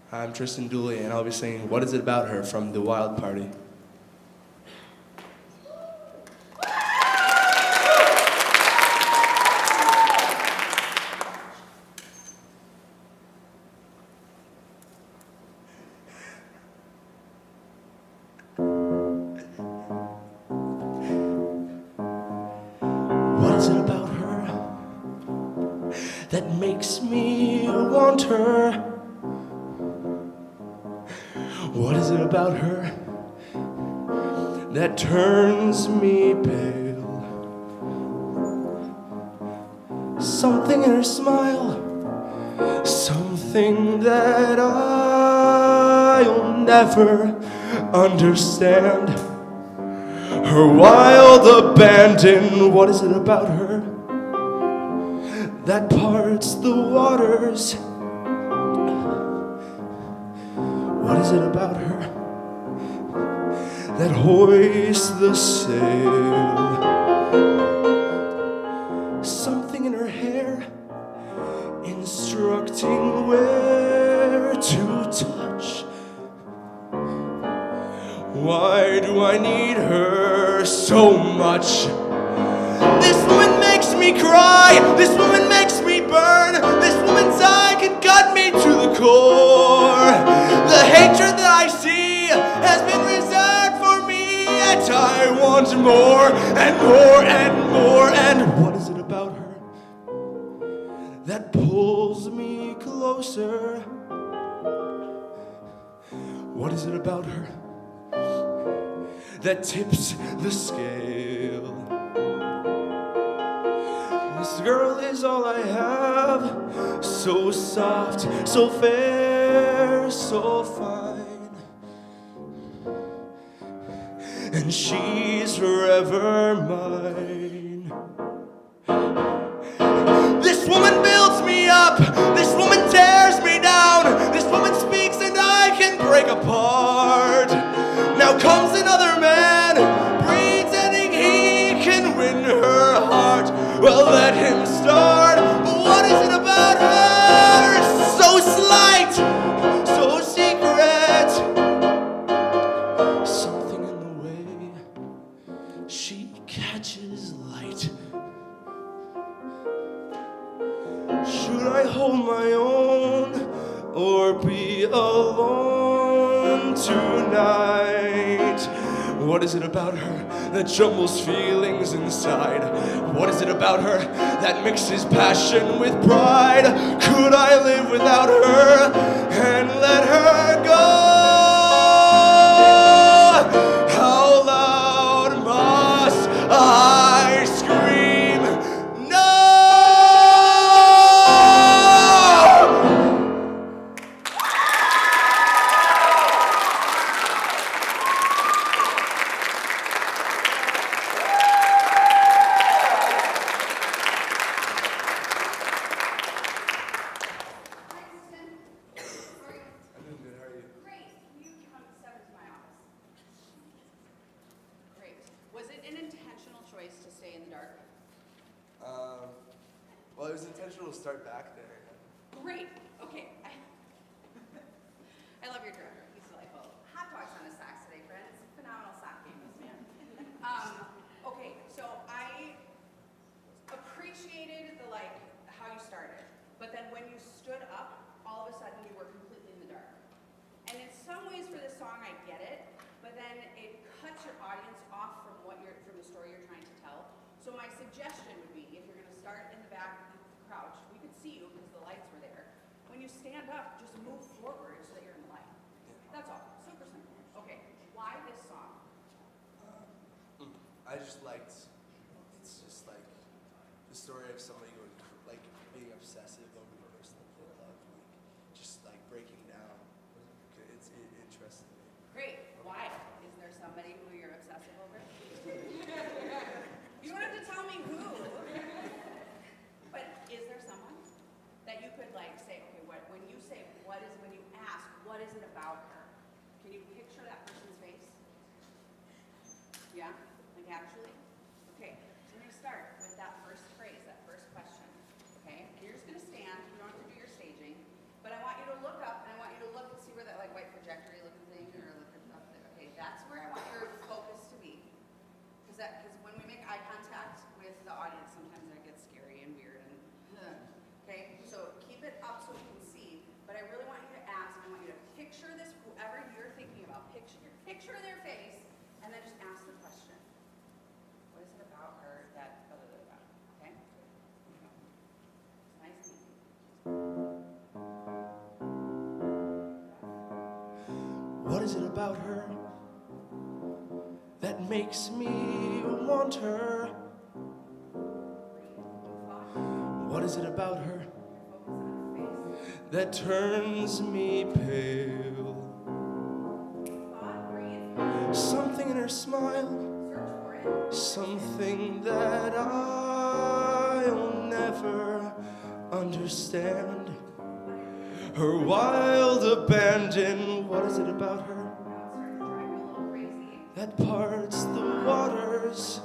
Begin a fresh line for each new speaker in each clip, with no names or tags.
I'm Tristan Dooley, and I'll be singing What Is It About Her from The Wild Party. What is it about her that makes me want her? What is it about her that turns me pale? Something in her smile, something that I'll never understand. Her wild abandon, what is it about her that parts the waters? What is it about her that hoists the sail? Something in her hair instructing where to touch. Why do I need her so much? This woman makes me cry. This woman makes me burn. This woman's eye can cut me to the core. The hatred that I see has been reserved for me, yet I want more and more and more. And what is it about her that pulls me closer? What is it about her that tips the scale? This girl is all I have, so soft, so fair, so fine, and she's forever mine. This woman builds me up, this woman tears me down, this woman speaks and I can break apart. Now comes another man, pretending he can win her heart. Well, let him start. What is it about her? So slight, so secret. Something in the way she catches light. Should I hold my own or be alone tonight? What is it about her that jumbles feelings inside? What is it about her that mixes passion with pride? Could I live without her and let her go? How loud must I scream? No! Well, it was intentional to start back there.
Great. Okay. I love your director. He's delightful. Hot dogs on a sax today, friends. Phenomenal sax game, this man. Okay, so I appreciated the how you started, but then when you stood up, all of a sudden you were completely in the dark. And in some ways for this song, I get it, but then it cuts your audience off from from the story you're trying to tell. So my suggestion would be, if you're going to start in the back, crouch, we could see you because the lights were there. When you stand up, just move forward so that you're in the light. That's all. Super simple. Okay, why this song?
I just liked, it's just like the story of somebody going, like being obsessive over the person that they love, just like breaking down. It interested me.
Great. Why? Is there somebody who you're obsessive over? You don't have to tell me who. But is there someone that you could say, okay, when you say, when you ask, what is it about her? Can you picture that person's face? Yeah? Like actually? Okay, so we're going to start with that first phrase, that first question. Okay? And you're just going to stand. You don't have to do your staging. But I want you to look up and I want you to look at because when we make eye contact with the audience, sometimes that gets scary and weird and okay. So keep it up so we can see. But I really want you to ask. I want you to picture this. Whoever you're thinking about, picture their face, and then just ask the question. What is it about her that blah, blah, blah, blah. Okay? It's nice and easy.
What is it about her that makes me want her? What is it about her that turns me pale? Something in her smile, something that I'll never understand. Her wild abandon, what is it about her that parts the waters?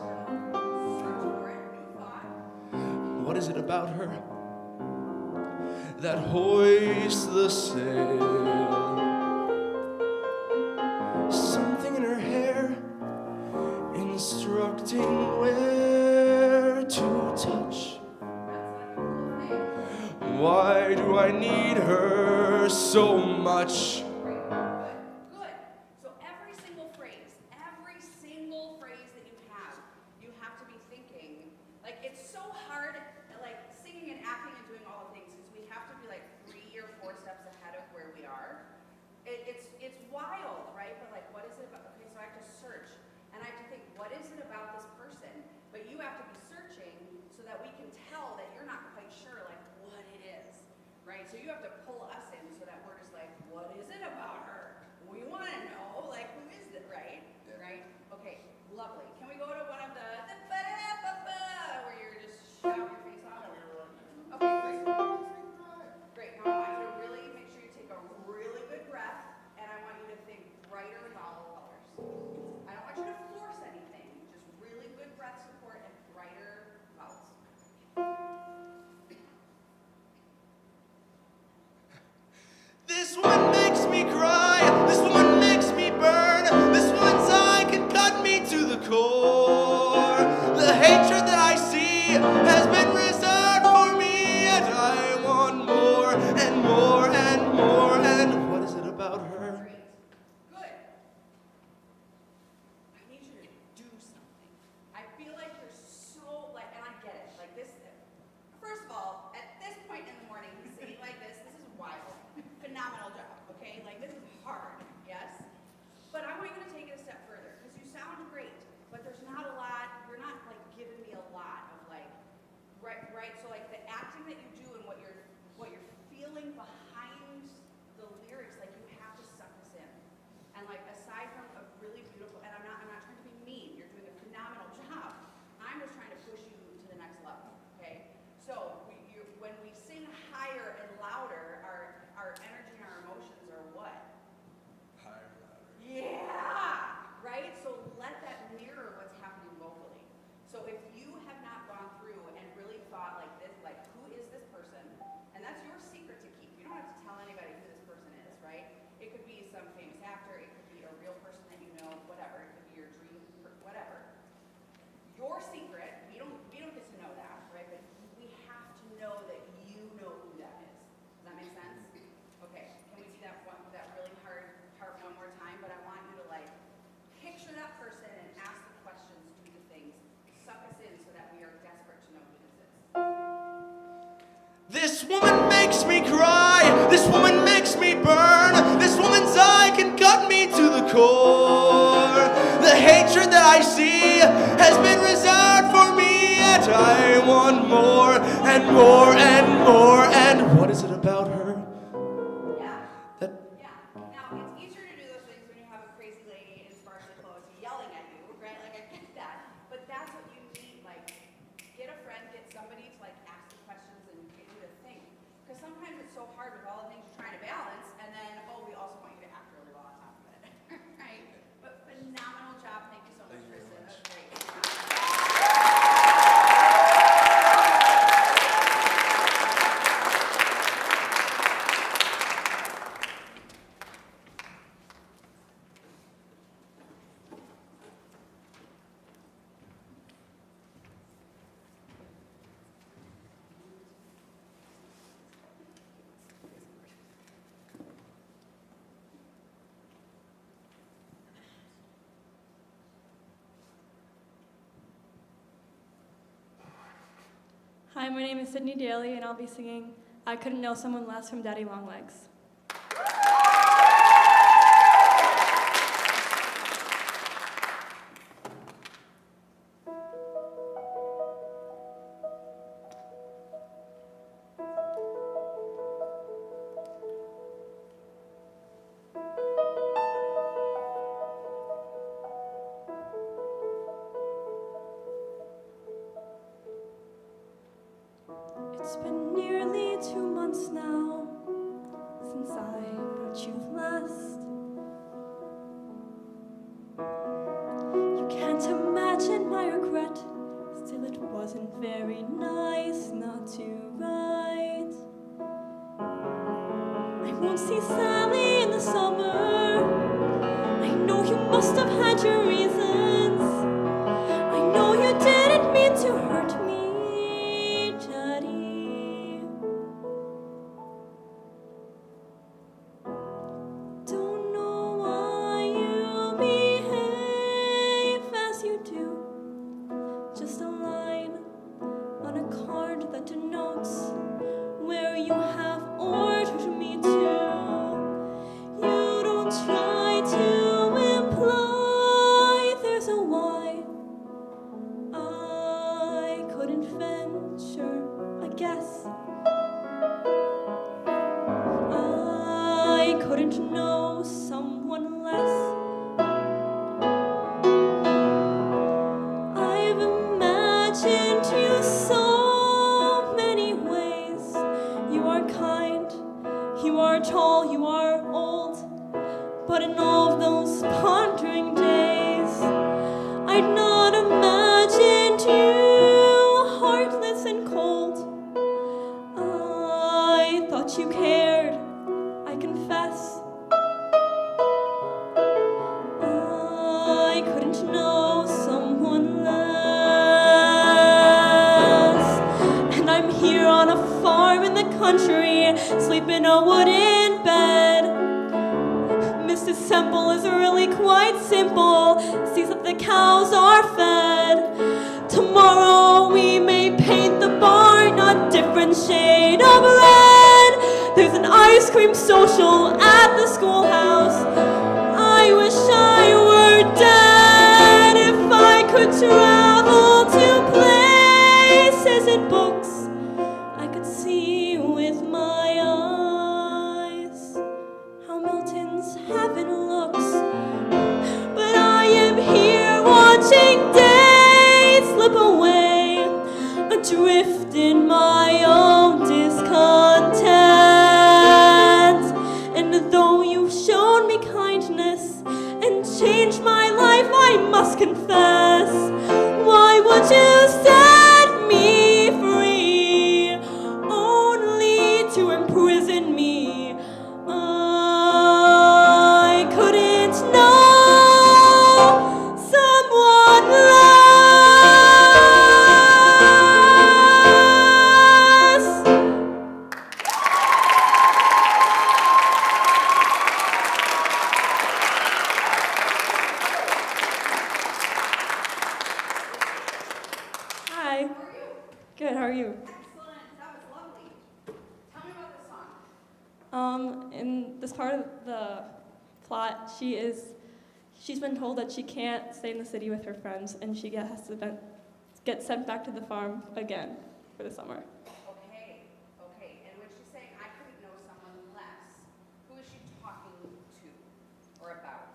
What is it about her that hoists the sail? Something in her hair instructing where to touch. Why do I need her so much?
Good. So every single phrase that you have to be thinking. Like, it's so hard, like, singing and acting and doing all the things, because we have to be like 3 or 4 steps ahead of where we are. It's wild, right? But like, what is it about? Okay, so I have to search, and I have to think, what is it about this person? But you have to be searching so that we can tell that you're not quite sure, like, what it is, right? So you have to pull us in so that we're just like, what is it about her? We want to know, like, who is it, right?
Yeah.
Right? Okay, lovely. Can we go to one of the where you're just shouting your face off? Okay, great. Great. Now I want you to really make sure you take a really good breath, and I want you to think brighter vowel colors. I don't want you to force anything, just really good breath support and brighter vowels.
This woman makes me cry, this woman makes me burn, this woman's eye can cut me to the core. The hatred that I see has been reserved for me, and I want more and more and more. And what is it about her?
Great. Good. I need you to do something. I feel like you're so, like, and I get it, like this, first of all, at this point in the morning, singing like this is wild. Phenomenal job, okay? Like, this is hard, yes? But I want you to take it a step further, because you sound great, but there's not a lot, you're not, like, giving me a lot of, like, right? So, like, the acting that you do and what you're feeling behind the lyrics, like, you have to suck this in. And, like, aside from a really beautiful, and I'm not trying to be mean, you're doing a phenomenal job. I'm just trying to push you to the next level, okay? So, when we sing higher and louder, our energy and our emotions are what?
Higher, louder.
Yeah! Right? So let that mirror what's happening vocally. So if you have not gone through and really thought like this, like, who is this person? And that's your secret to keep. You don't have to tell anybody who this person is, right? It could be some famous actor, it could be a real person that you know, whatever. It could be your dream, whatever. Your secret, we don't get to know that, right? But we have to know that you know who that is. Does that make sense? Okay, can we see that really hard part one more time? But I want you to, like, picture that person and ask the questions, do the things, suck us in so that we are desperate to know who this is.
This woman makes me cry, this woman makes me burn, this woman's eye can cut me to the core. The hatred that I see has been reserved for me, and I want more and more and more. And what is it about her?
Yeah.
That
Yeah. Now, it's easier to do those things when you have a crazy lady in sparkly clothes yelling at you, right? Like, I get that. But that's what you need. Like, get a friend, get somebody to, like, ask the questions and get you to think. Because sometimes it's so hard with all the things you're trying to balance, and then, oh, we also want you to act really well on top of it. Right? But phenomenal job. Thank you so much, Kristen. That was great.
Hi, my name is Sydney Daly, and I'll be singing I Couldn't Know Someone Less from Daddy Longlegs. It's been nearly 2 months now since I brought you last. You can't imagine my regret, still it wasn't very nice not to write. I won't see Sally in the summer. I know you must have had your reasons. I know you didn't mean to hurt me. Sleep in a wooden bed. Mrs. Semple is really quite simple. Sees that the cows are fed. Tomorrow we may paint the barn a different shade of red. There's an ice cream social at the schoolhouse. I wish I were dead. If I could travel to places in books I could see with my eyes how Milton's heaven looks. But I am here watching days slip away, adrift in my own discontent. And though you've shown me kindness and changed my life, I must confess, why would you set me free only to imprison me? I couldn't know someone less. Hi.
How are you?
Good, how are you?
Excellent. That was lovely. Tell me about this song.
In this part of the plot, she's been told that she can't stay in the city with her friends, and she has to get sent back to the farm again for the summer.
Okay. And when she's saying I couldn't know someone less, who is she talking to or about?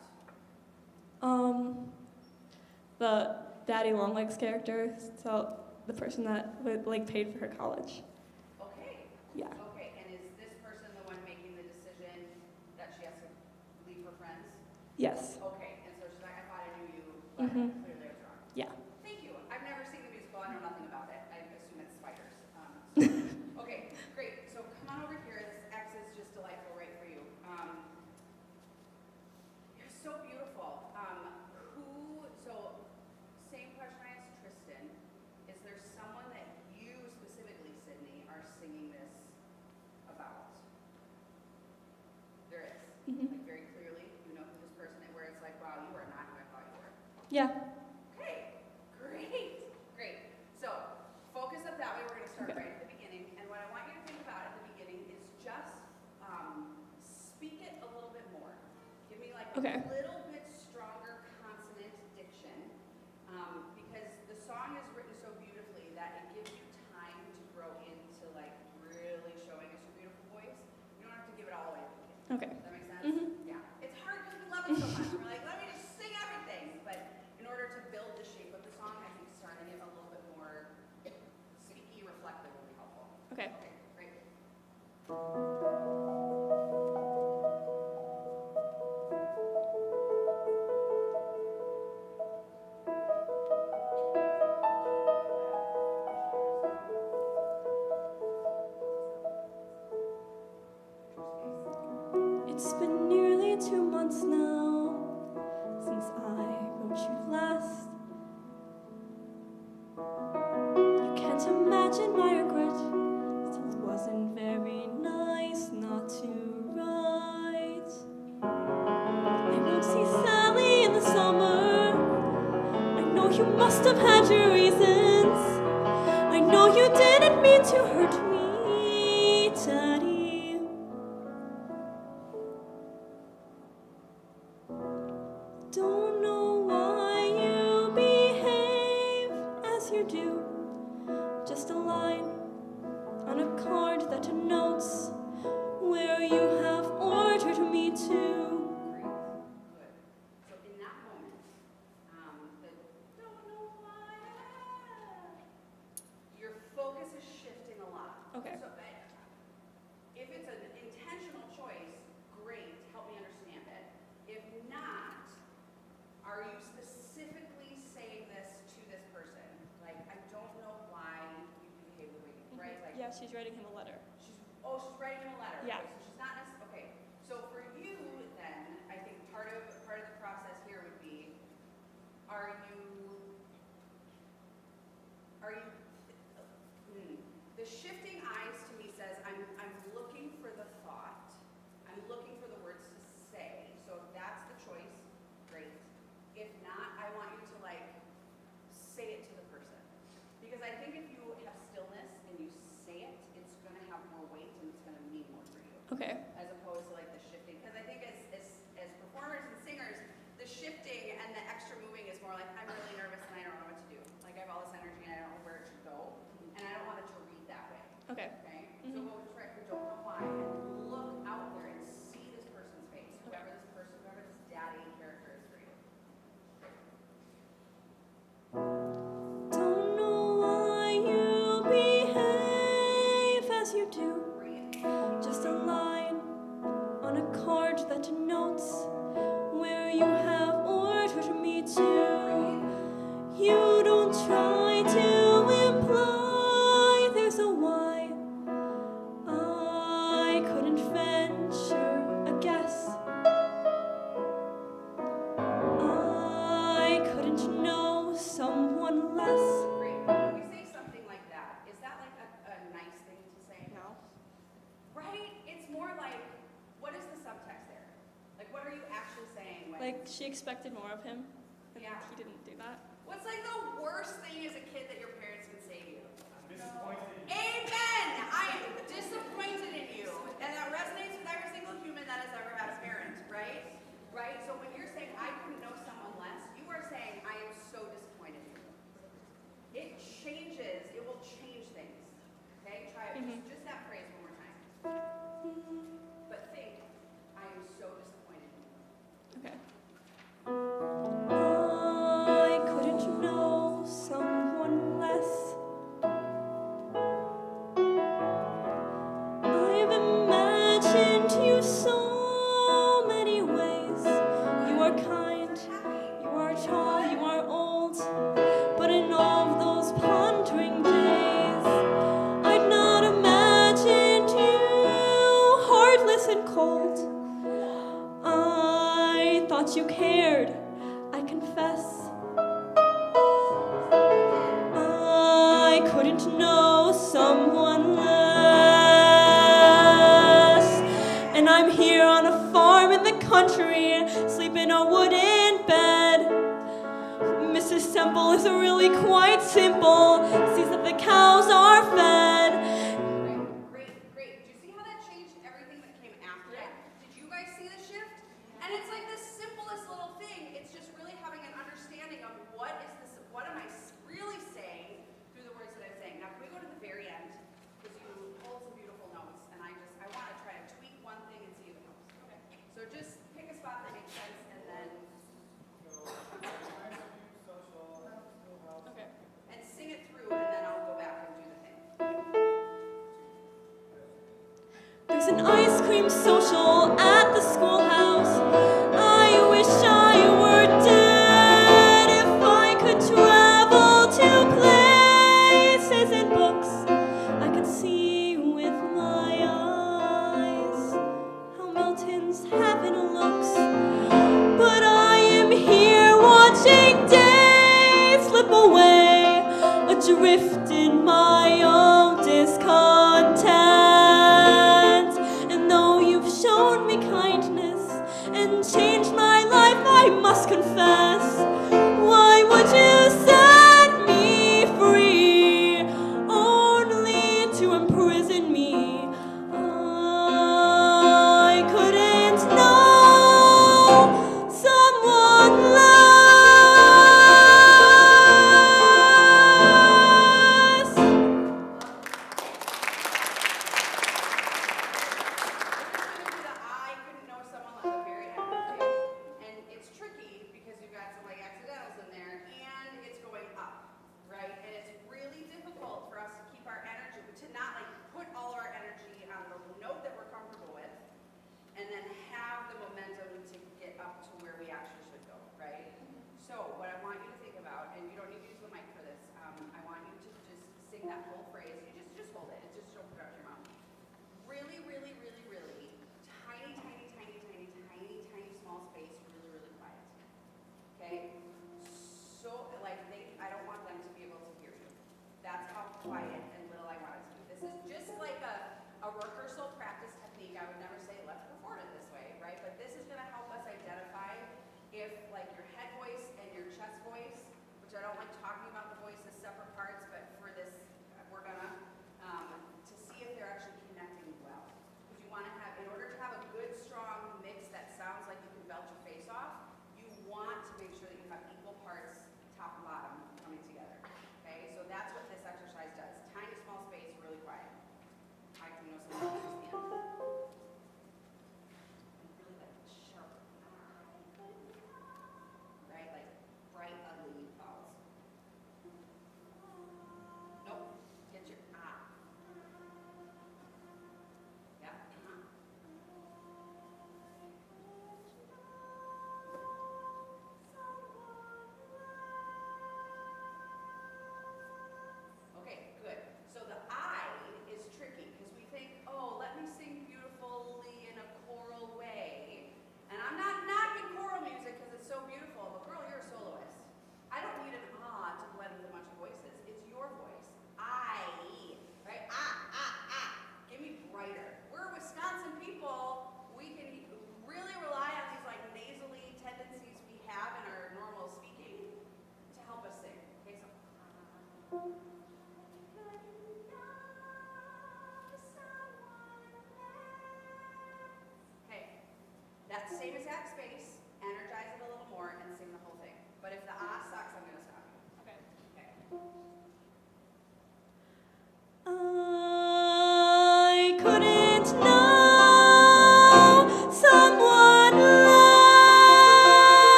The Daddy Longlegs character, so the person that paid for her college.
Okay.
Yeah.
Okay, and is this person the one making the decision that she has to leave her friends?
Yes.
Okay, and so she's like, I thought I knew you, but
Mhm.
clearly I was wrong.
Yeah.
Thank you. I've never seen the musical. I know nothing about it. I assume it's spiders. Okay, great. So come on over here. This X is just delightful right for you. You're so beautiful. Same question I asked Tristan. Is there someone that you specifically, Sydney, are singing this about? There is.
Mhm.
Like very clearly, you know who this person is, where it's like, wow, you are not who I thought you were.
Yeah.
Okay, great. So, focus up that way. We're going to start
Okay.
right
Okay.
a little bit stronger consonant diction, because the song is written so beautifully that it gives you time to grow into like really showing us your beautiful voice. You don't have to give it all away.
Okay.
Does that make sense?
Mhm.
Yeah. It's hard because we love it so much. We're like, let me just sing everything. But in order to build the shape of the song, I think starting it a little bit more speaky, reflective will be helpful.
Okay.
Okay, great.
It's been nearly 2 months now since I wrote you last. You can't imagine my regret. Still, it wasn't very nice not to write. I won't see Sally in the summer. I know you must have had your reasons. I know you didn't mean to hurt me, Daddy. Don't know why you behave as you do. Just a line on a card that denotes where you have ordered me to.
Great. Good. So in that moment, the don't know why, your focus is shifting a lot.
Okay.
So if it's an intentional choice, great, help me understand it. If not, are you specifically saying this to this person? Like, I don't know why you behave the way you do, right? Like,
Yeah, she's writing him a letter.
she's writing him a letter.
Yeah.
Okay, so she's not necessarily, okay. So for you then, I think part of the process here would be, are you, the shifting eyes to me says, I'm looking for the thought. I'm looking for the words to say. So if that's the choice, great. If not, I want you to like, say it to the person. Because I think if you have stillness and you say it, it's gonna have more weight and it's gonna mean more for you.
Okay.
As opposed to like the shifting. Because I think as performers and singers, the shifting and the extra moving is more like, I'm really nervous and I don't know what to do. Like I have all this energy and I don't know where it should go. And I don't want it to read that way.
Okay.
Okay? So we'll try, we don't know why, and look out there and see this person's face. Whoever this person, whoever this daddy character is for you.
Don't know why you behave as you do. Just a line on a card that denotes where you have ordered me to. You don't try to imply there's a why. I couldn't venture a guess. I couldn't know someone less.
Great. When we say something like that, is that like a nice thing to say?
No.
Right? It's more like, what is the subtext there? Like, what are you actually saying when...
Like, she expected more of him, and
Yeah.
he didn't do that.
What's like the worst thing as a kid that your parents can say to you?
I'm disappointed in you.
Amen! I am disappointed in you. And that resonates with every single human that has ever had a parent, right? Right? So when you're saying, I couldn't know someone less, you are saying, I am so disappointed in you. It changes, it will change things. Okay? Try it. Just that phrase one more time. But think, I am so disappointed in you.
Okay. I couldn't know someone less. I've imagined you so many ways. You are kind, you are tall, you are old. But in all of those pondering days, I'd not imagined you heartless and cold. I thought you cared, I confess. I couldn't know someone less. And I'm here on a farm in the country, sleep in a wooden bed. Mrs. Semple is really quite simple, sees that the cows are fed.
Great. Do you see how that changed everything that came after it? Did you guys see the shift? And it's like this simple
There's an ice cream social at the schoolhouse. I wish I were dead if I could travel to places and books I could see with my eyes how Milton's heaven looks. But I am here watching days slip away, adrift in my own discontent. And though you've shown me kindness and changed my life, I must confess, why would you set me free only to imprison me? I couldn't know someone less.
I couldn't know someone like a very active thing. And it's tricky because you've got some like accidentals in there and it's going up, right? And it's really difficult for us to keep our energy, to not like put all of our energy on the note that we're comfortable with and then have the momentum to get up to where we actually should go, right? So what I want you to think about, and you don't need to use the mic for this, I want you to just sing that whole phrase. You just hold it. Just don't put it out your mouth. Really, really, really, really tiny, tiny, tiny, tiny, tiny, tiny small space, really, really quiet. Okay? So, like, I don't want them to be able to hear you. That's how quiet and little I want it to be. This is just like a rehearsal practice technique. I would never say, let's perform it this way, right? But this is going to help us identify if, like, your head voice and your chest voice, which I don't like talking about the voice as separate parts, but for this, we're gonna, to see if they're actually connecting well. Because you want to have, in order to have a good, strong mix that sounds like you can belt your face off, you want to make sure that you have equal parts, top and bottom, coming together. Okay, so that's what this exercise does. Tiny, small space, really quiet. I can know something else at the end. And really like sharp, right? Like bright, ugly vowels.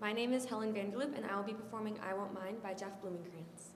My name is Helen Vanderloop, and I will be performing I Won't Mind by Jeff Blumenkrantz.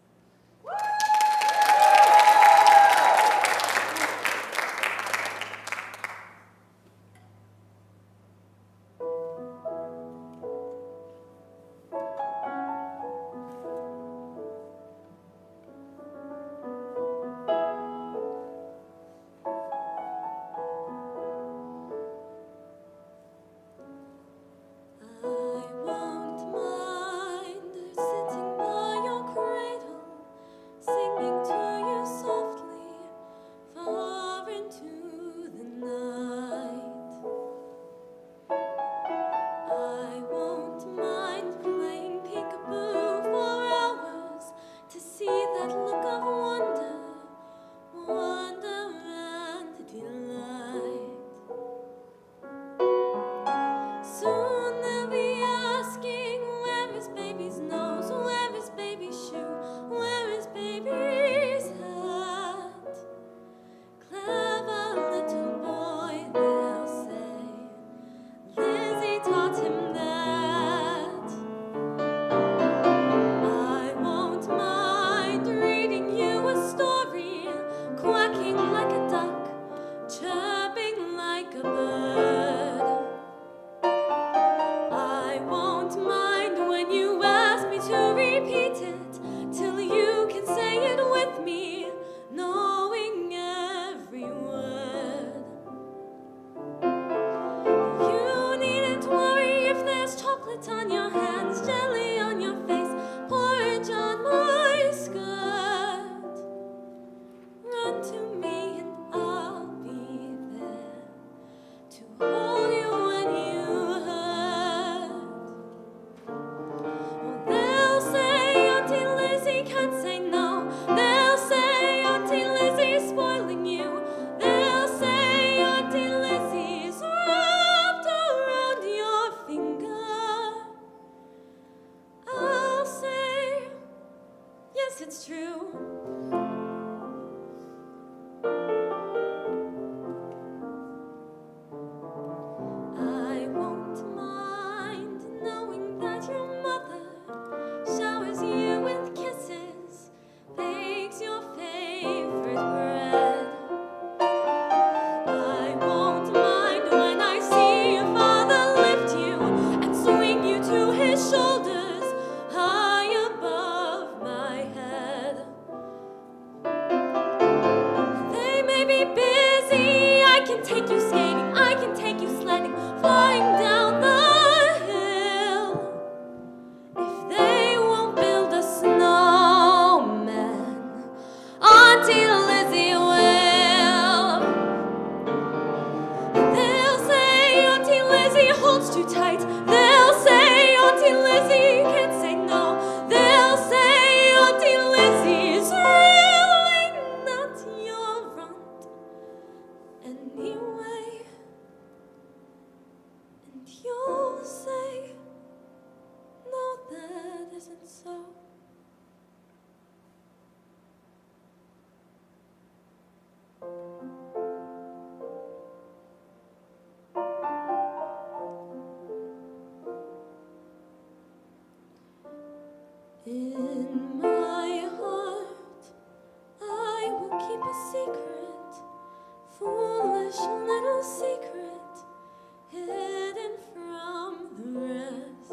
In my heart, I will keep a secret, foolish little secret, hidden from the rest.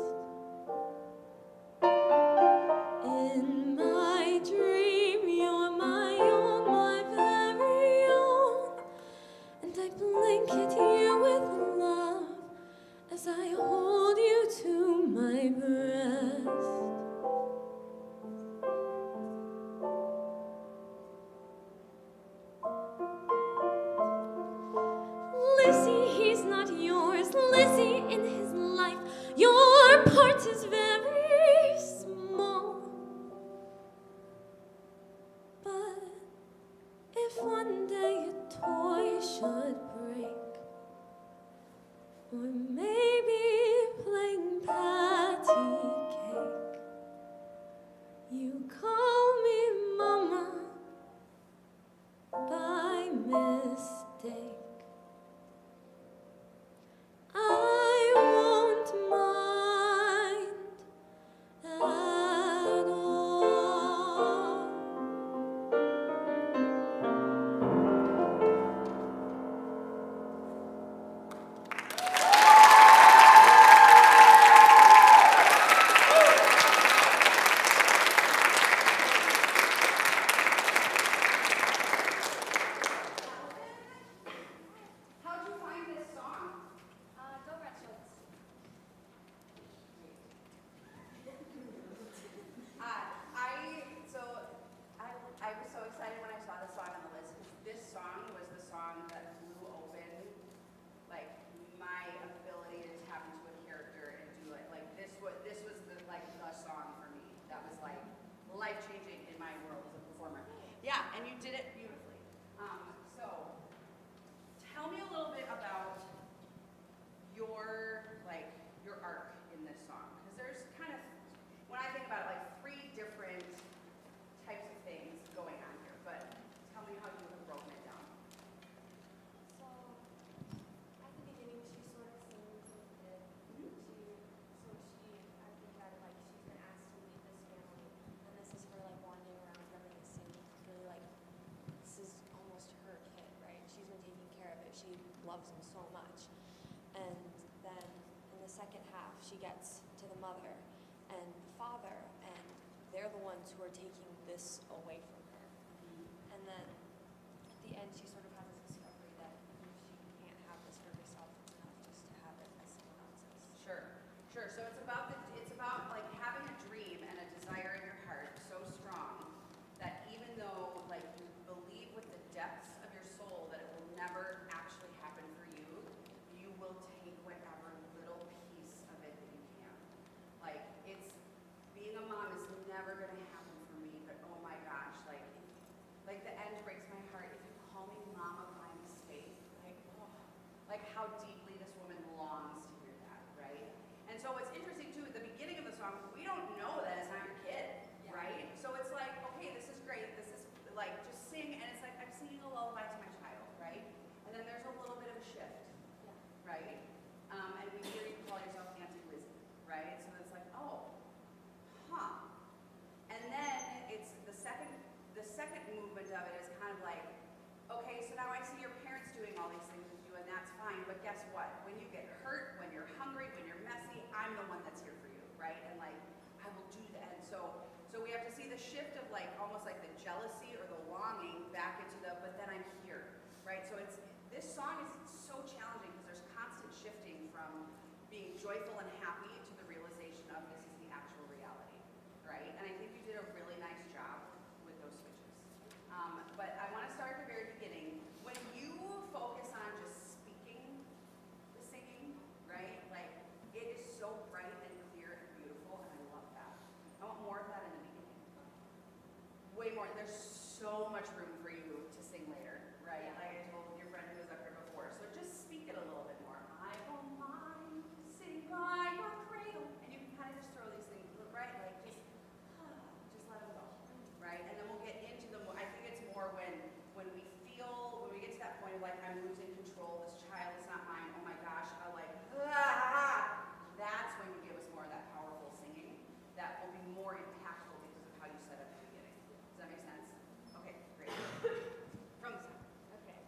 In my dream, you're my own, my very own, and I blanket you with love as I hold you to my breast. Lizzie, he's not yours. Lizzie, in his life, your part is very small. But if one day a toy should break, or maybe playing patty cake, you call me Mama by mistake. I won't mind
loves him so much. And then in the second half, she gets to the mother and the father, and they're the ones who are taking this away from her. And then at the end, she sort of has this discovery that she can't have this for herself, it's enough just to have it as someone else's.
Sure. So it's about like having a dream and a desire in your heart so strong that even though like you believe with the depths of your soul that it will never actually happen for you, you will take whatever little piece of it that you can. Like being a mom is never going to happen for me, but oh my gosh, like the end breaks my heart. If you call me mama by mistake, like how deeply this woman longs to hear that, right? And so what's interesting too, at the beginning of the song, we don't know that it's not your kid, right? So it's like, okay, this is great. This is like, just sing, and it's like, I'm singing a lullaby to my child, right? And then there's a little bit of a shift, right? And we hear you call yourself Auntie Lizzie, right? So it's like, oh, huh. And then it's the second movement of it is kind of like, okay, so now I see your parents doing all these things with you, and that's fine, but guess what? When you get hurt, when you're hungry, when you're messy, I'm the one that's here for you, right? And like, I will do that. And so we have to see the shift of like, almost like the jealousy or the longing back into the, but then I'm here, right? So this song is so challenging because there's constant shifting from being joyful and happy to the realization of this is the actual reality, right? And I think you did a really nice job with those switches. But I want to start at the very beginning. When you focus on just speaking the singing, right? Like, it is so bright and clear and beautiful, and I love that. I want more of that in the beginning. Way more. There's so much room for you to sing later, right? Like I told your friend who was up here before. So just speak it a little bit more. I won't mind sitting by your cradle. And you can kind of just throw these things, right? Like, just let them go, right? And then we'll get into I think it's more when we get to that point of like, I'm losing control, this child is not mine, oh my gosh, I like, that's when you give us more of that powerful singing. That will be more impactful because of how you set up at the beginning. Does that make sense? Okay, great. From the side. Okay.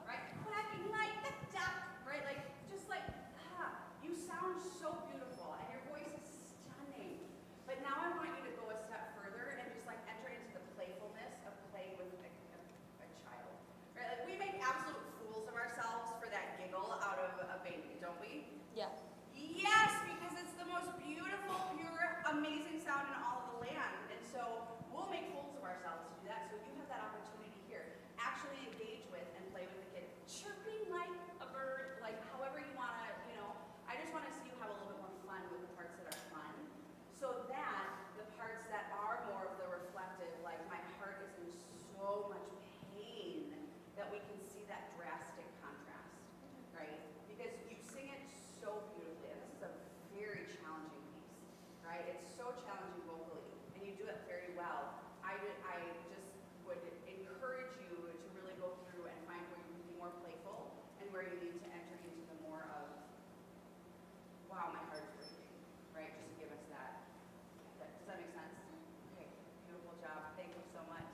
Right? so challenging vocally, and you do it very well. I just would encourage you to really go through and find where you can be more playful and where you need to enter into the more of, wow, my heart's breaking, right? Just to give us that. Does that make sense? Okay, beautiful job. Thank you so much.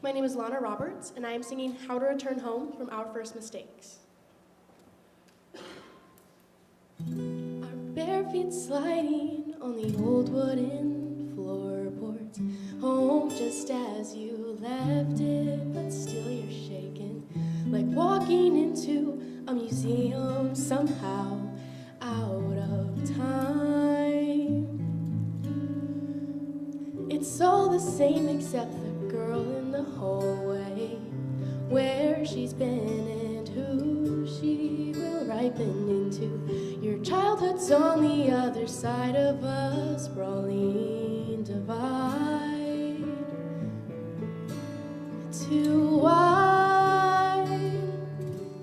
My name is Lana Roberts, and I am singing How to Return Home from Our First Mistakes. Our bare feet sliding on the old wooden floorboards, home just as you left it, but still you're shaking, like walking into a museum somehow out of time. It's all the same except the girl in the hallway, where she's been and who she will ripen into. Your childhood's on the other side of a sprawling divide. Too wide,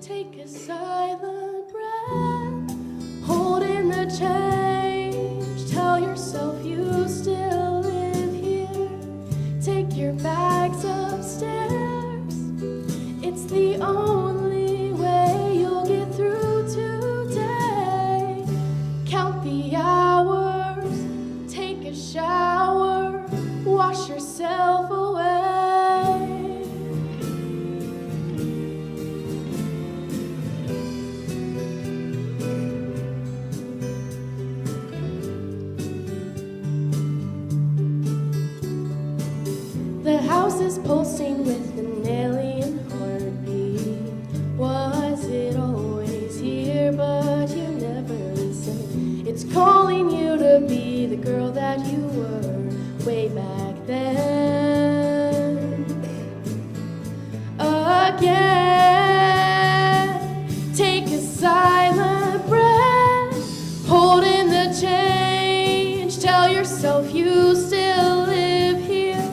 take a silent breath, hold in the change, tell yourself you still live here. Take your bags upstairs, it's the only way you'll get through today. Count the hours, take a shower, wash yourself away. The house is pulsing with an alien heartbeat. Was it always here, but you never listened? It's calling you to be the girl that you were way back then. Again, take a silent breath, hold in the change, tell yourself you still live here.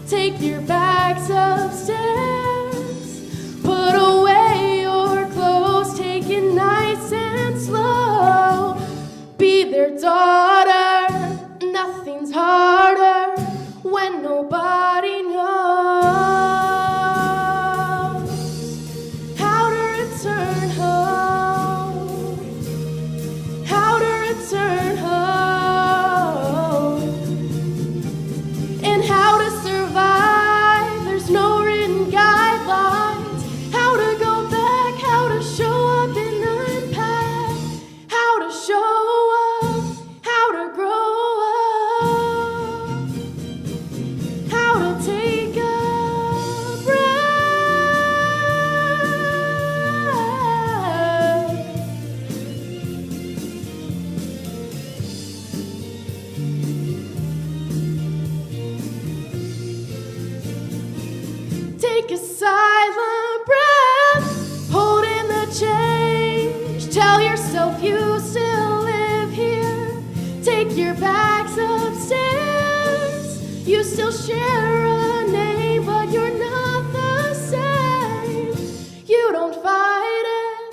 Take your bags upstairs, put away your clothes, take it nice and slow. Be their daughter, nothing's harder when nobody knows how to return home, how to return home, and how to survive. There's no written guidelines. How to go back, how to show up and unpack, how to show up, how to grow up, how to take a breath. Take a silent breath, hold in the change, tell yourself you still live here. Take your bags upstairs, you still share a name, but you're not the same. You don't fight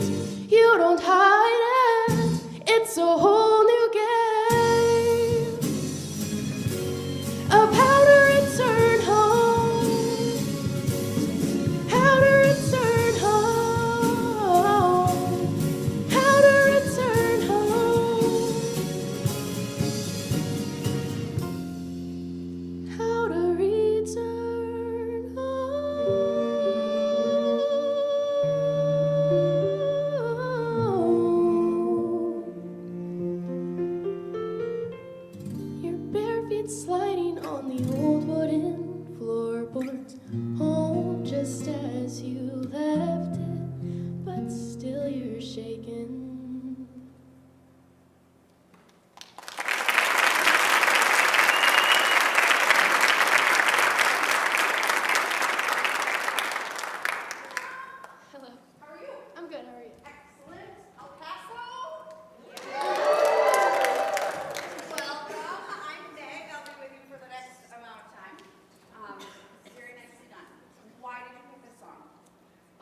it, you don't hide it, it's a whole new game of how to return home, how to return home, how to return home, how to return home. Your bare feet sliding on the old wooden floorboards, home just as you left it, but still you're shaking. Hello.
How are you?
I'm good, how are you?
Excellent. El Paso? Welcome. I'm Meg. I'll be with you for the next amount of time. Very nicely done. Why did you pick this song?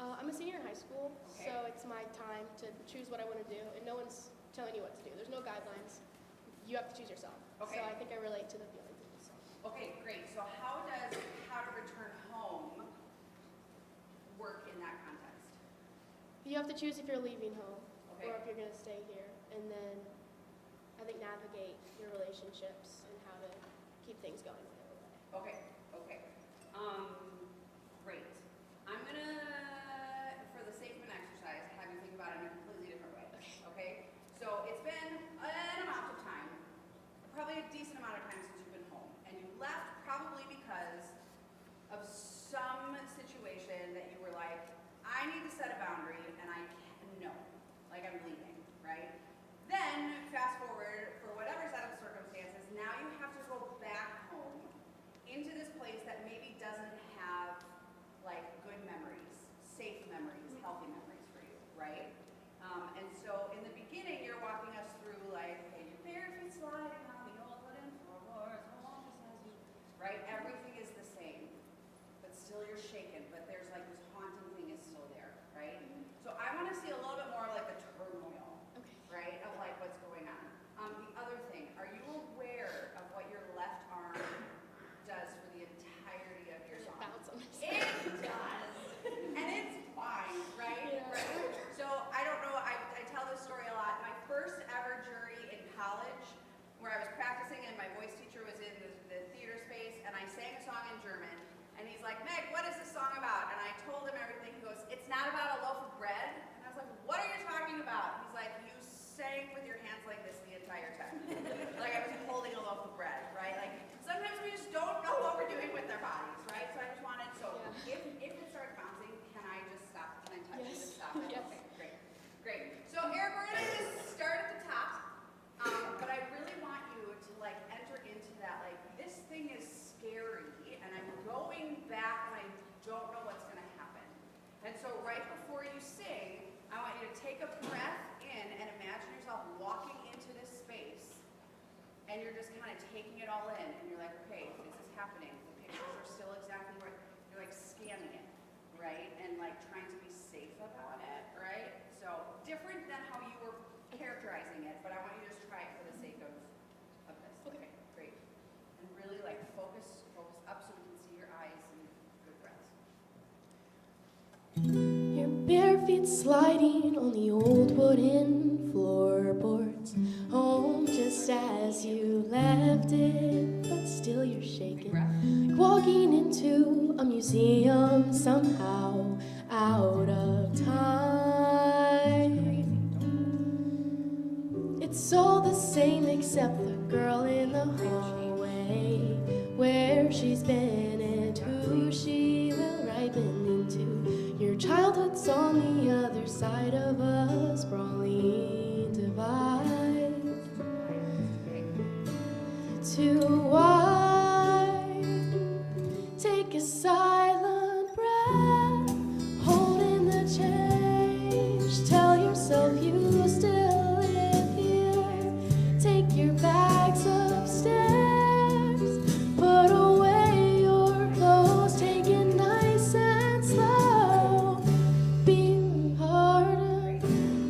I'm a senior in high school,
Okay.
so it's my time to choose what I want to do, and no one's telling you what to do. There's no guidelines. You have to choose yourself.
Okay.
So I think I relate to the feelings of this song.
Okay, great. So how does How to Return Home work in that context?
You have to choose if you're leaving home
Okay.
or if you're going to stay here, and then I think navigate your relationships and how to keep things going whatever way.
Okay, okay. doesn't have like good memories, safe memories, healthy memories for you, right? And so in the beginning, you're walking us through like, hey, your bare feet sliding on the old wooden floorboards, home just as you, right? Everything is the same, but still you're shaken. But there's like this haunting thing is still there, right? So I want to see a little bit more of like the turmoil, right, of like what's going on. The other thing, are you aware of what your left arm does for the entirety of your song? It does. And it's fine, right?
Yeah.
Right? So I don't know, I tell this story a lot. My first ever jury in college, where I was practicing and my voice teacher was in the theater space, and I sang a song in German. And he's like, Meg, what is this song about? And I told him everything. He goes, it's not about a loaf of bread. And I was like, what are you talking about? He's like, you sang with your hands like this the entire time. Like I was holding a loaf of bread, right? Like sometimes we just don't know what we're doing with our bodies, right? So I just wanted, if it starts bouncing, can I just stop? Can I touch it and stop it?
Yes.
Okay, great. So Eric, we're gonna just start at the top. But I really want you to like enter into that, like this thing is scary and I'm going back and I don't know what's gonna happen. And so right before you sing, I want you to take a breath in and imagine yourself walking into this space and you're just kind of taking it all in and you're like, okay, this is happening. The pictures are still exactly where you're like scanning it, right? And like trying to be safe about it, right? So different than how you were characterizing it, but I want you to just try it for the sake of this. Okay, great. And really like focus up so we can see your eyes and good breaths.
Your bare feet sliding on the old wooden floorboards, home just as you left it, but still you're shaking. Like walking into a museum somehow out of time. It's all the same except the girl in the hallway, where she's been and who she will ripen into. Your childhood's on the other side of a sprawling divide. Too wide. Take a silent breath, holding the change. Tell yourself you still live here. Take your bags upstairs, put away your clothes, take it nice and slow. Be harder,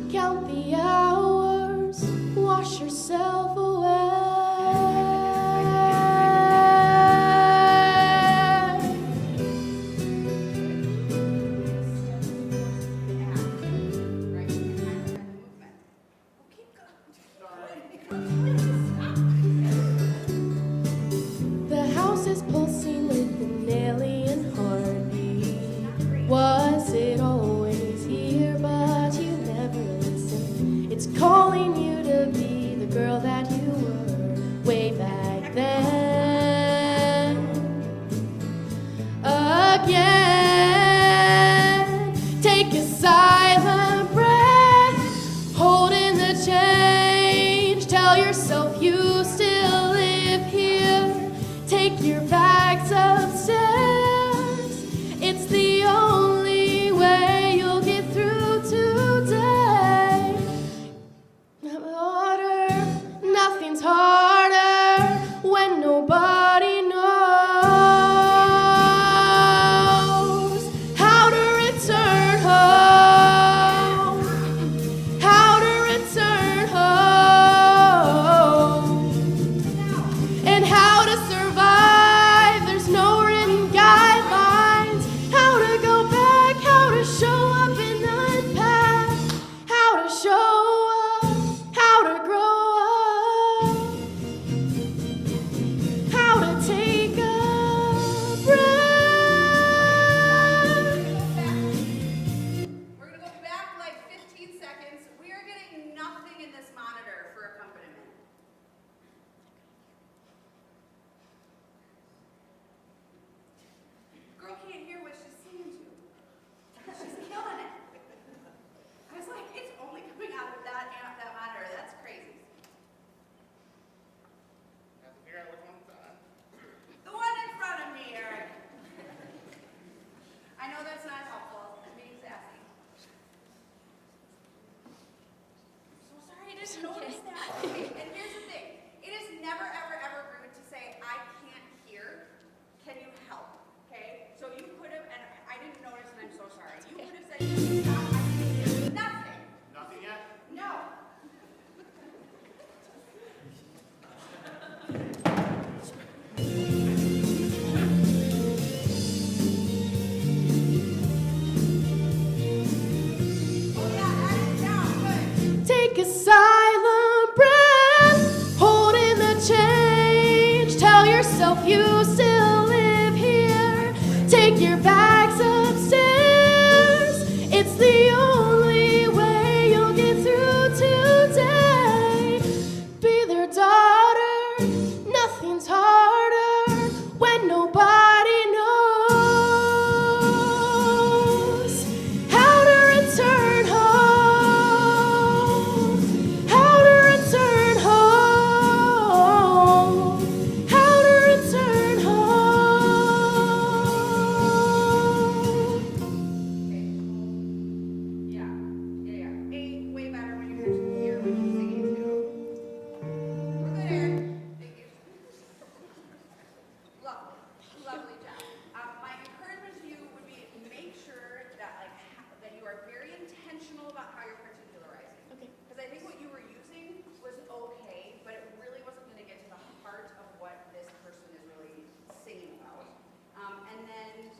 count the hours, wash yourself away.
Right? You can have that movement. I know that's not helpful. I'm being sassy. I'm so sorry I didn't notice that. Okay, and here's the thing. It is never, ever, ever rude to say, I can't hear. Can you help? Okay? So you could have, and I didn't notice, and I'm so sorry. You could have said, stop, I can't hear. Nothing.
Nothing yet?
No.
Take a silent breath, hold in the change. Tell yourself you still live here. Take your bags upstairs. It's the only way you'll get through today. Be their daughter, nothing's harder when nobody knows how to return home. How to return home. How to return home.
Yeah. Hey, way better when you actually hear what you're singing too. We're good, Aaron. Thank you. Lovely job. My encouragement to you would be make sure that that you are very intentional about how you're particularizing.
Okay.
Because I think what you were using was okay, but it really wasn't going to get to the heart of what this person is really singing about. And then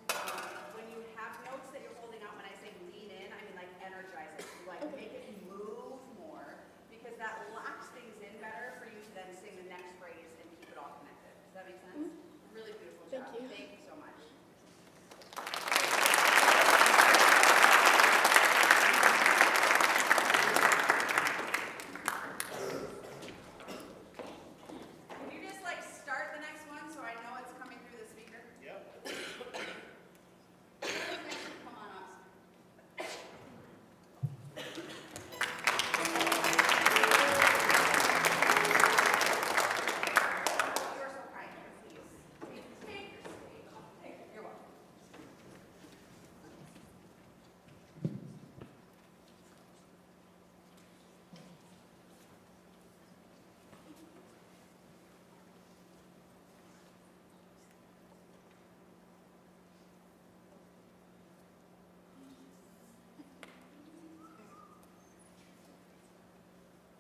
when you have notes that you're holding out, when I say lean in, I mean like energize it, make it move more, because that locks things in better for you to then sing the next phrase and keep it all connected. Does that make sense? Really beautiful job.
Thank you.
Thank you so much. Can you just start the next one so I know it's coming through the speaker?
Yep.
Come on, Austin. You're so kind. Please. Take your seat. You're welcome.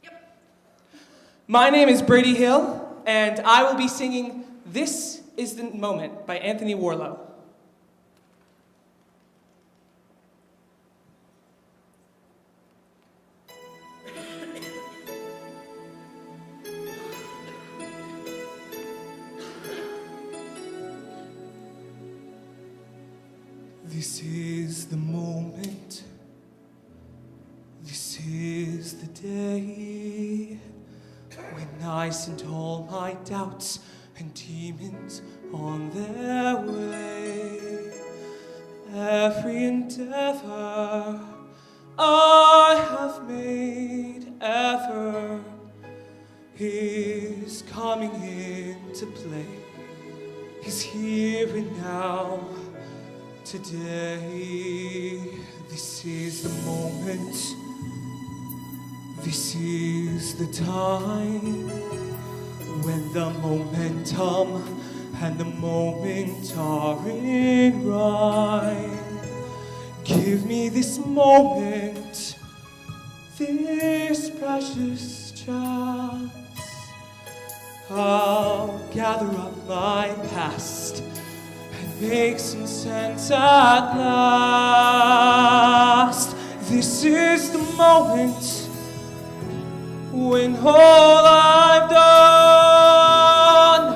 Yep.
My name is Brady Hill, and I will be singing This Is the Moment by Anthony Warlow. This is the moment. This is the day when I sent all my doubts and demons on their way. Every endeavor I have made ever is coming into play. Is here and now, today. This is the moment. This is the time when the momentum and the moment are in rhyme. Give me this moment, this precious chance. I'll gather up my past and make some sense at last. This is the moment when all I've done,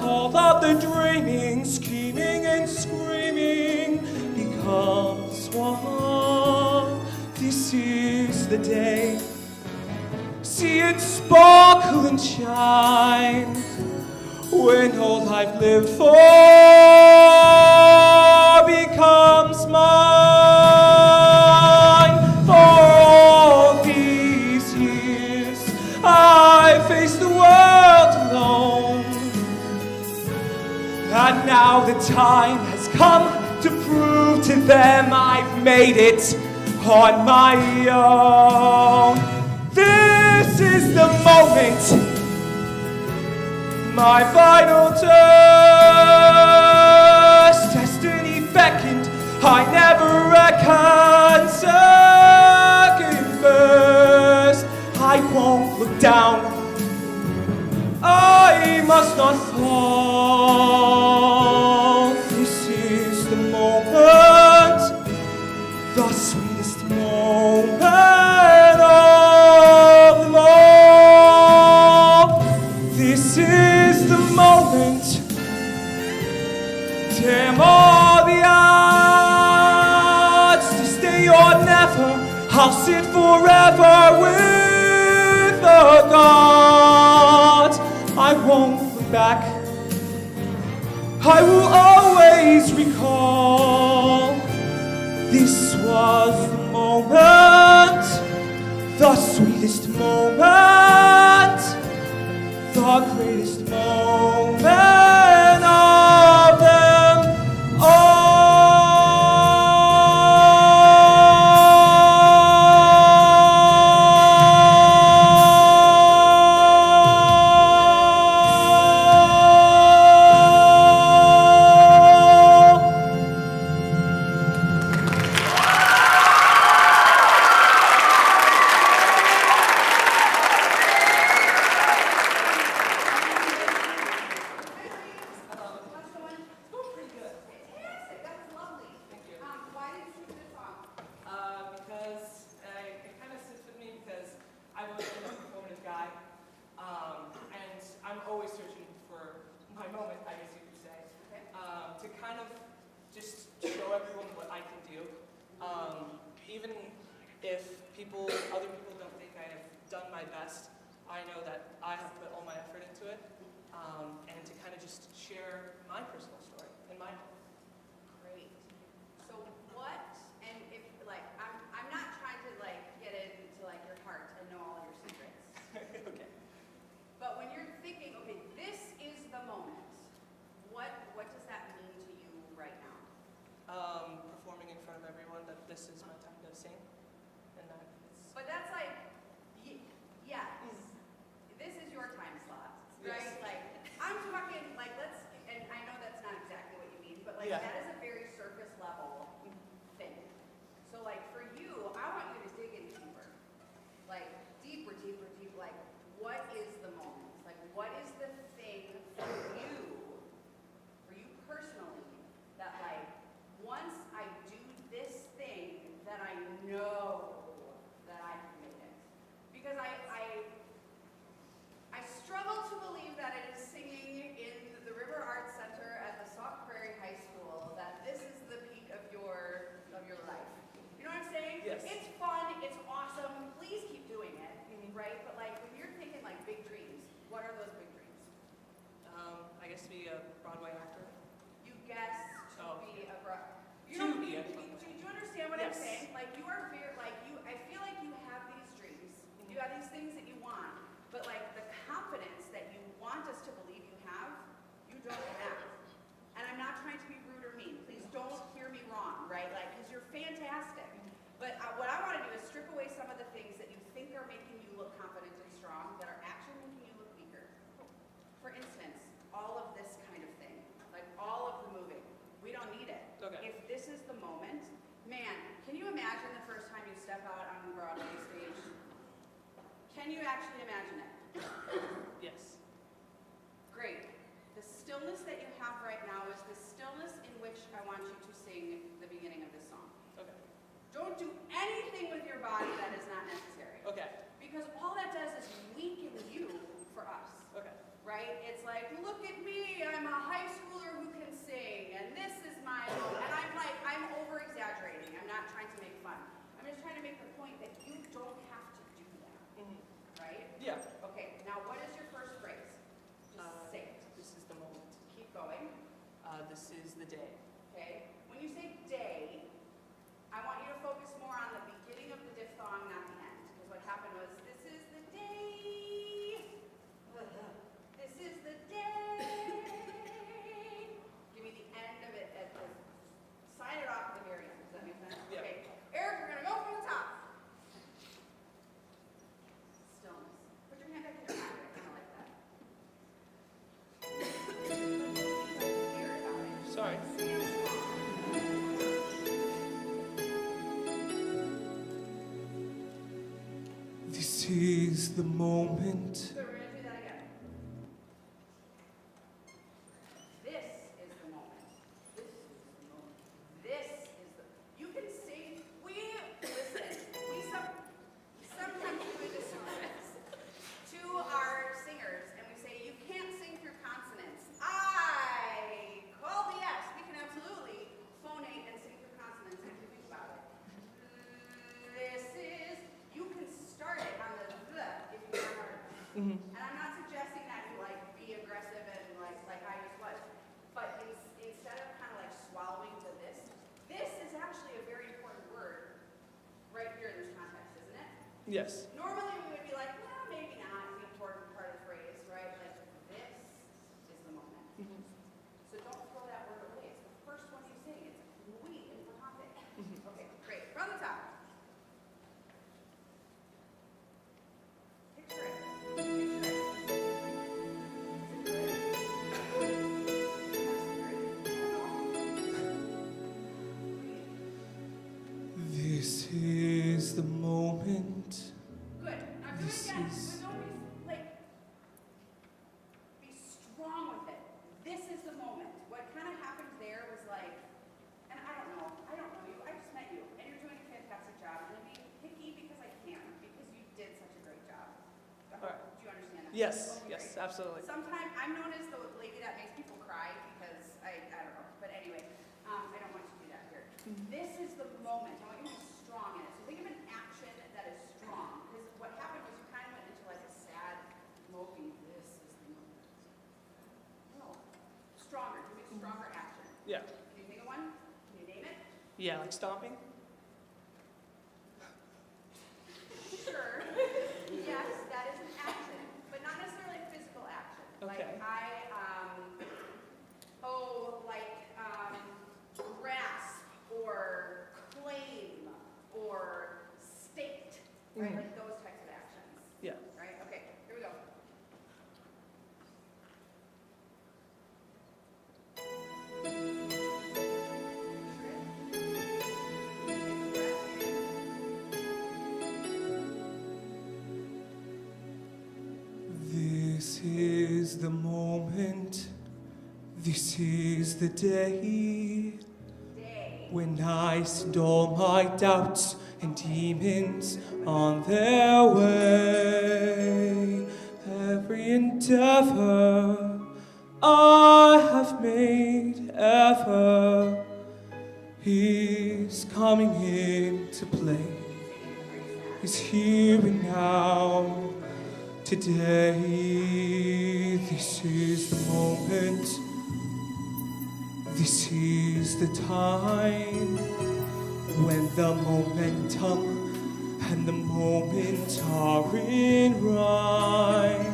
all of the dreaming, scheming and screaming becomes one. This is the day. See it sparkle and shine when all I've lived for becomes mine. For all these years I faced the world alone, and now the time has come to prove prove to them I've made it on my own. This is the moment, my final test. Destiny beckoned, I never reckoned second best. I won't look down, I must not fall. This is the moment, the sweetest moment of them all. This is the moment, damn all the odds, to stay or never, I'll sit forever with the gods. I won't look back, I will always recall. This was the moment, the sweetest moment, the greatest moment of them all.
Fantastic, that was lovely. Why did you choose this song?
Because it kind of sits with me because I've always been a performative guy, and I'm always searching for my moment, I guess you could say,
Okay.
to kind of just show everyone what I can do, even if other people don't think I have done my best. I know that I have put all my effort into it, and to kind of just share my personal story and my home.
Great. So what, and if, like, I'm not trying to, like, get into, like, your heart and know all your secrets.
Okay.
But when you're thinking, okay, this is the moment, what does that mean to you right now?
Performing in front of everyone, that this is my time to sing, and that it's...
But that's like, yes, this is your time slot, right?
Yes.
Like, I'm talking, like, and I know that's not exactly what you mean, but like,
Yeah.
that is a very surface level thing. So like, for you, I want you to dig in deeper. Like, deeper, like, what is the moment? Like, what is the thing for you personally, that like, once I do this thing, that I know that I have made it? Because I struggle to believe that it is singing in the River Arts Center at the Sauk Prairie High School that this is the peak of your life. You know what I'm saying?
Yes.
It's fun, it's awesome, please keep doing it, right? But like, when you're thinking like big dreams, what are those big dreams?
I guess to be a Broadway actor.
You guess to
Oh.
be a do
To be a
you understand what I'm
Yes.
saying? Like, you are very, like, I feel like you have these dreams, you have these things that you want, but like the confidence that you want us to believe you have, you don't have. And I'm not trying to be rude or mean, please don't hear me wrong, right? Like, because you're fantastic. But what I want to do is strip away some of the things that you think are making you look confident and strong that are actually making you look weaker. For instance, all of this kind of thing, like all of the moving, we don't need it.
Okay.
If this is the moment, man, can you imagine the first time you step out on the Broadway stage? Can you actually imagine it?
Yes.
Great. The stillness that you have right now is the stillness in which I want you to sing the beginning of this song.
Okay.
Don't do anything with your body that is not necessary.
Okay.
Because all that does is weaken you for us.
Okay.
Right? It's like, look at me, I'm a high schooler who can sing, and this is my, and I'm over exaggerating. I'm not trying to make fun. I'm just trying to make the point that you don't have to do that. Right?
Yeah.
Okay, now what is your first phrase? Just say it.
This is the moment.
Keep going.
This is the day.
Okay? When you say day, I want you to focus more on the beginning of the diphthong, not the end. Because what happened was, this is the day. This is the day. Give me the end of it. Sign it off at the very
is the moment.
So we're gonna do that again. This is the moment. This is the moment. This is the. You can sing. Sometimes do a disservice to our singers, and we say you can't sing through consonants. I call the S. We can absolutely phonate and sing through consonants if you think about it. This is. You can start it on the if you try hard enough.
Mm-hmm.
And I'm not suggesting that you like be aggressive and like I just was, but instead of kind of like swallowing to this is actually a very important word right here in this context, isn't it?
Yes.
Normally we would be like, well, maybe not the important part of the phrase, right? Like this is the moment.
Mm-hmm.
So don't throw that word away. It's the first one you sing. It's muy importante. Okay, great. From the top. Picture it. Picture it.
This is the moment.
Good. Now do it
This
again.
is-
But don't be strong with it. This is the moment. What kind of happened there was like, and I don't know you. I just met you, and you're doing a fantastic job. And I'm being picky because I can, because you did such a great job.
All right.
Do you understand that?
Yes,
Okay,
yes,
great.
absolutely.
Sometimes I'm known as the lady that makes people cry because I don't know. But anyway, I don't want you to do that here. This is the moment. I want you to be strong in it. So think of an action that is strong. Because what happened was you kind of went into like a sad, moping, this is the moment. No. Stronger. Give me a stronger action.
Yeah.
Can you think of one? Can you name it?
Yeah, like stomping?
Sure. Yes, that is an action, but not necessarily a physical action.
Okay.
Grasp or claim or state, right? Like those types of actions.
Yeah.
Right? Okay, here we go.
This is the moment. This is the day when I send all my doubts and demons on their way. Every endeavor I have made ever is coming into play. Is here and now. Today, this is the moment. This is the time when the momentum and the moment are in rhyme.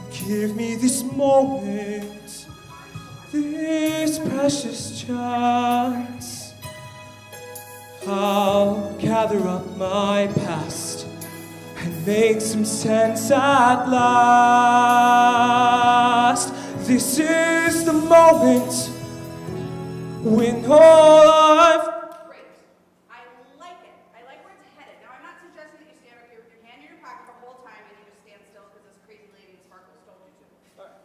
Give me this moment, this precious chance. I'll gather up my past and make some sense at last. This is the moment when all I've...
Great. I like it. I like where it's headed. Now, I'm not suggesting that you stand up here with your hand in your pocket the whole time and you just stand still because this crazy lady in Sparkles told you to.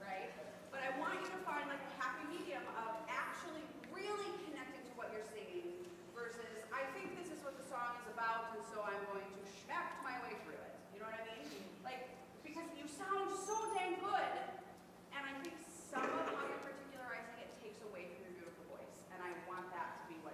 Right? But I want you to find like a happy medium of actually really connecting to what you're singing versus I think this is what the song is about and so I'm going to schmack my way through it. You know what I mean? Like, because you sound so dang good and I think some of how you're particularizing it takes away from your beautiful voice. And I want that to be what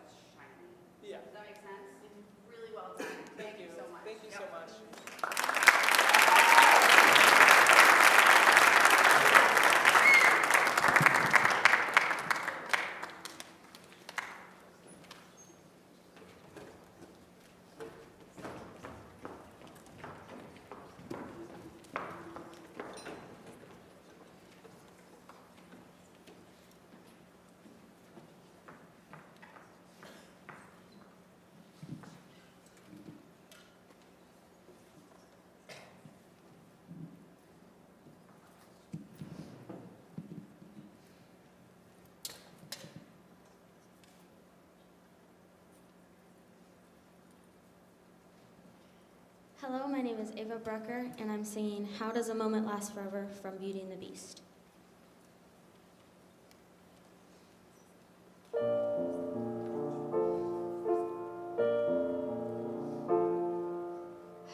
Hello, my name is Ava Brucker, and I'm singing How Does a Moment Last Forever from Beauty and the Beast.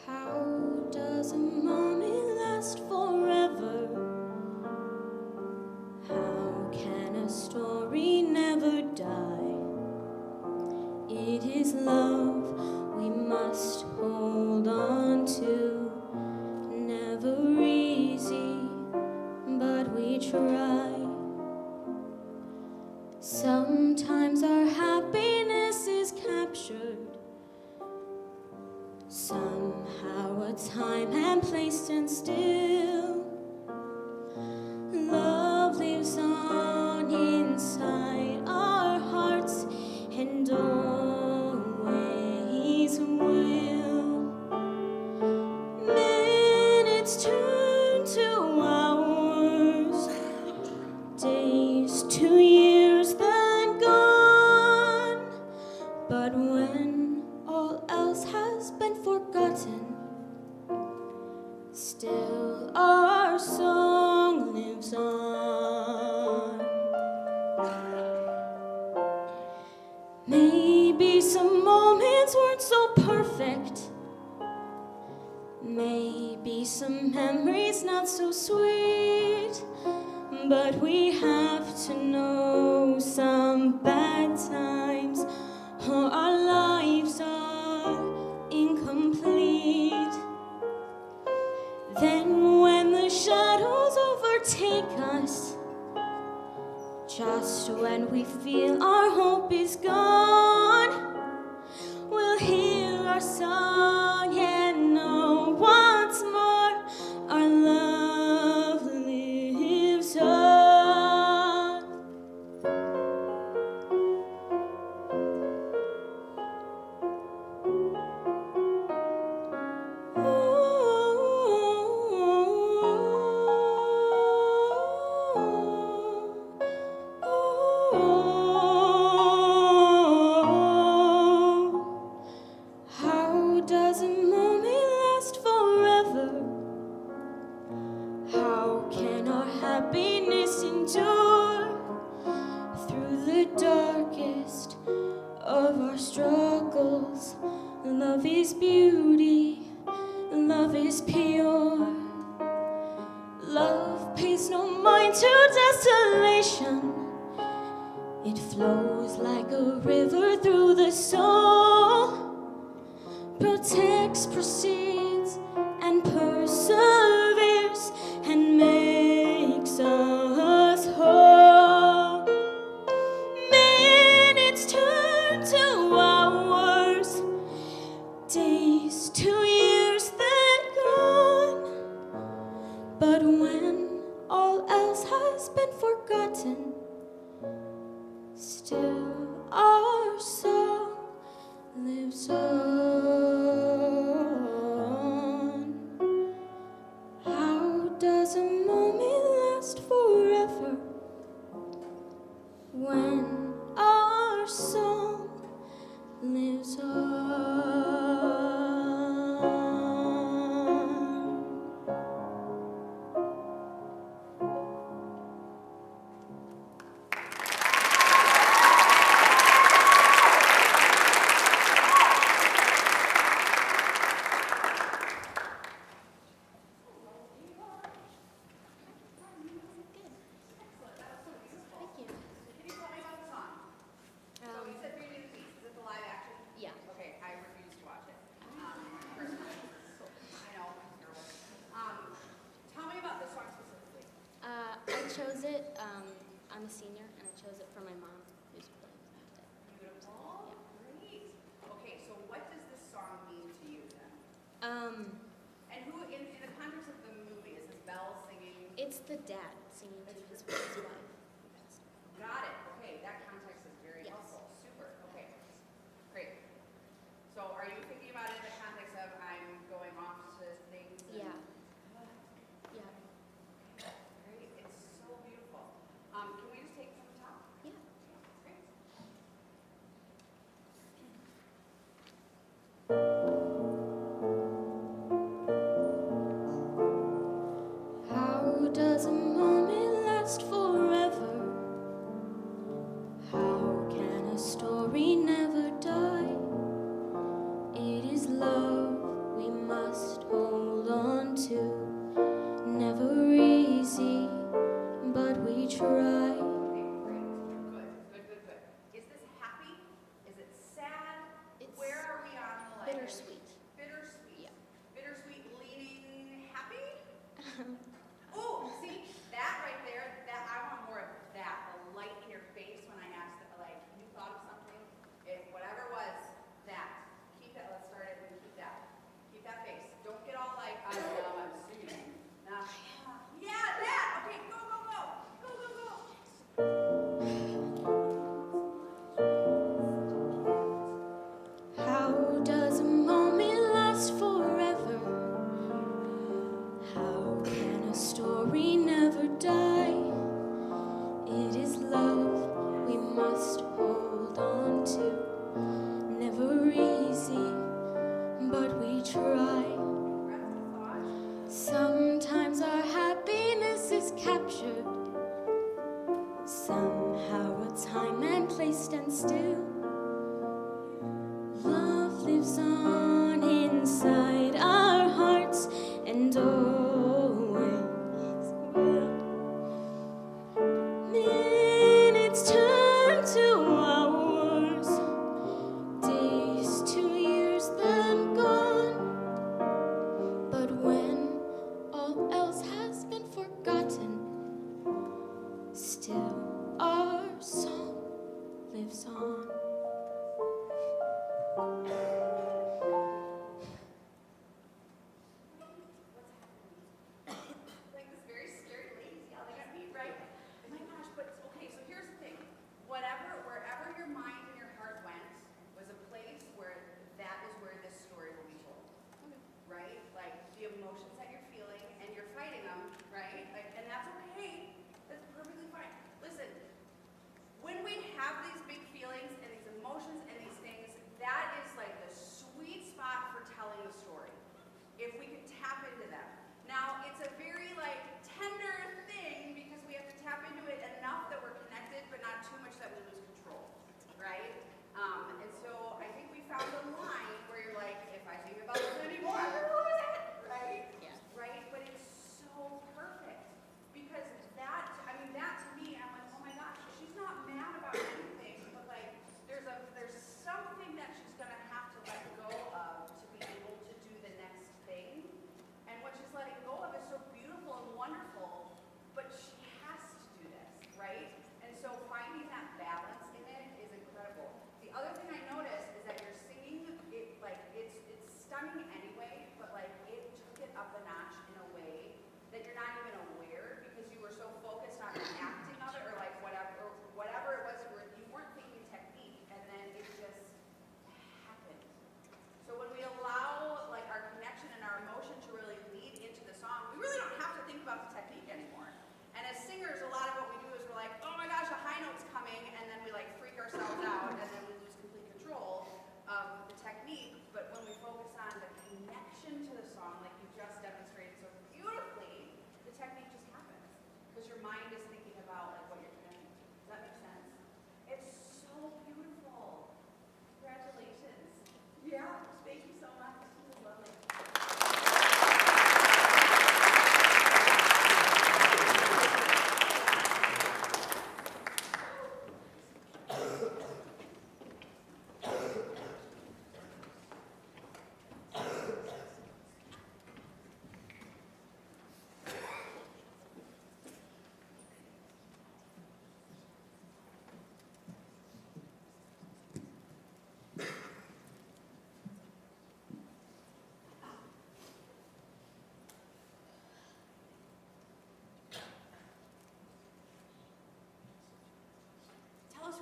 How does a moment last forever? How can a story never die? It is love we must hold on to. Never easy, but we try. Sometimes our happiness is captured. Somehow a time and place stand still. Love lives on inside our hearts and always will. Minutes turn to hours, days to years then gone. But when all else has been forgotten, still our song lives on. Maybe some moments weren't so perfect. Maybe some memories not so sweet. But we have to know some bad times, or our lives are incomplete. Then when the shadows overtake us, just when we feel our hope is gone, we'll hear our song and know once more our love lives on. How does a moment last forever? How can our happiness endure through the darkest of our struggles? Love is beauty, love is pure. Love pays no mind to desolation. It flows like a river through the soul, protects, proceeds, and perseveres, and makes us whole. Minutes turn to hours, days to years then gone. But when all else has been forgotten, still our song lives on. How does a moment last forever when our song lives on? Thank you.
Can you tell me about the song? So you said Beauty and the Beast. Is it the live action?
Yeah.
Okay, I refuse to watch it. Personally. I know, I'm terrible. Tell me about this song specifically.
I chose it. I'm a senior, and I chose it for my mom, who's playing today.
Beautiful. Great. Okay, so what does this song mean to you then? And who, in the context of the movie, is this Belle singing?
It's the dad singing to his wife.
Got it. Okay, that context is very
Yes.
helpful. Super. Okay. Great. So are you thinking about it in the context of I'm going off to things? And
Yeah. Yeah.
Great. It's so beautiful. Can we just take it from the top?
Yeah.
Great.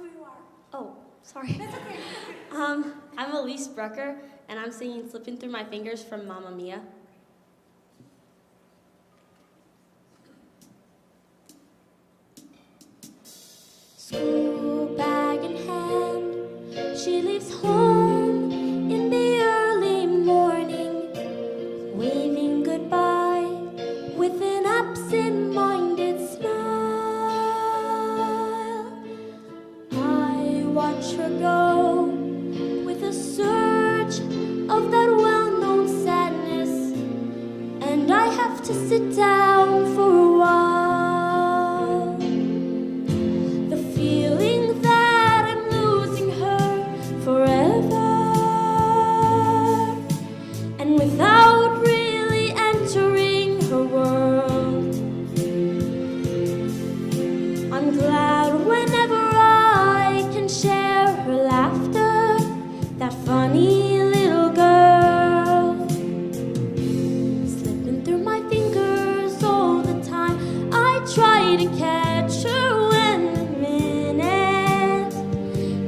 who you are.
Oh, sorry.
That's okay.
I'm Elise Brucker, and I'm singing Slipping Through My Fingers from Mamma Mia.
School bag in hand, she leaves home in the early morning, waving goodbye with an absent-minded smile. I watch her go with a surge of that well-known sadness, and I have to sit down for a while. The feeling that I'm losing her forever, and without really entering her world, I'm glad whenever I can share her laughter, that funny little girl. Slipping through my fingers all the time, I try to catch her when I'm in it.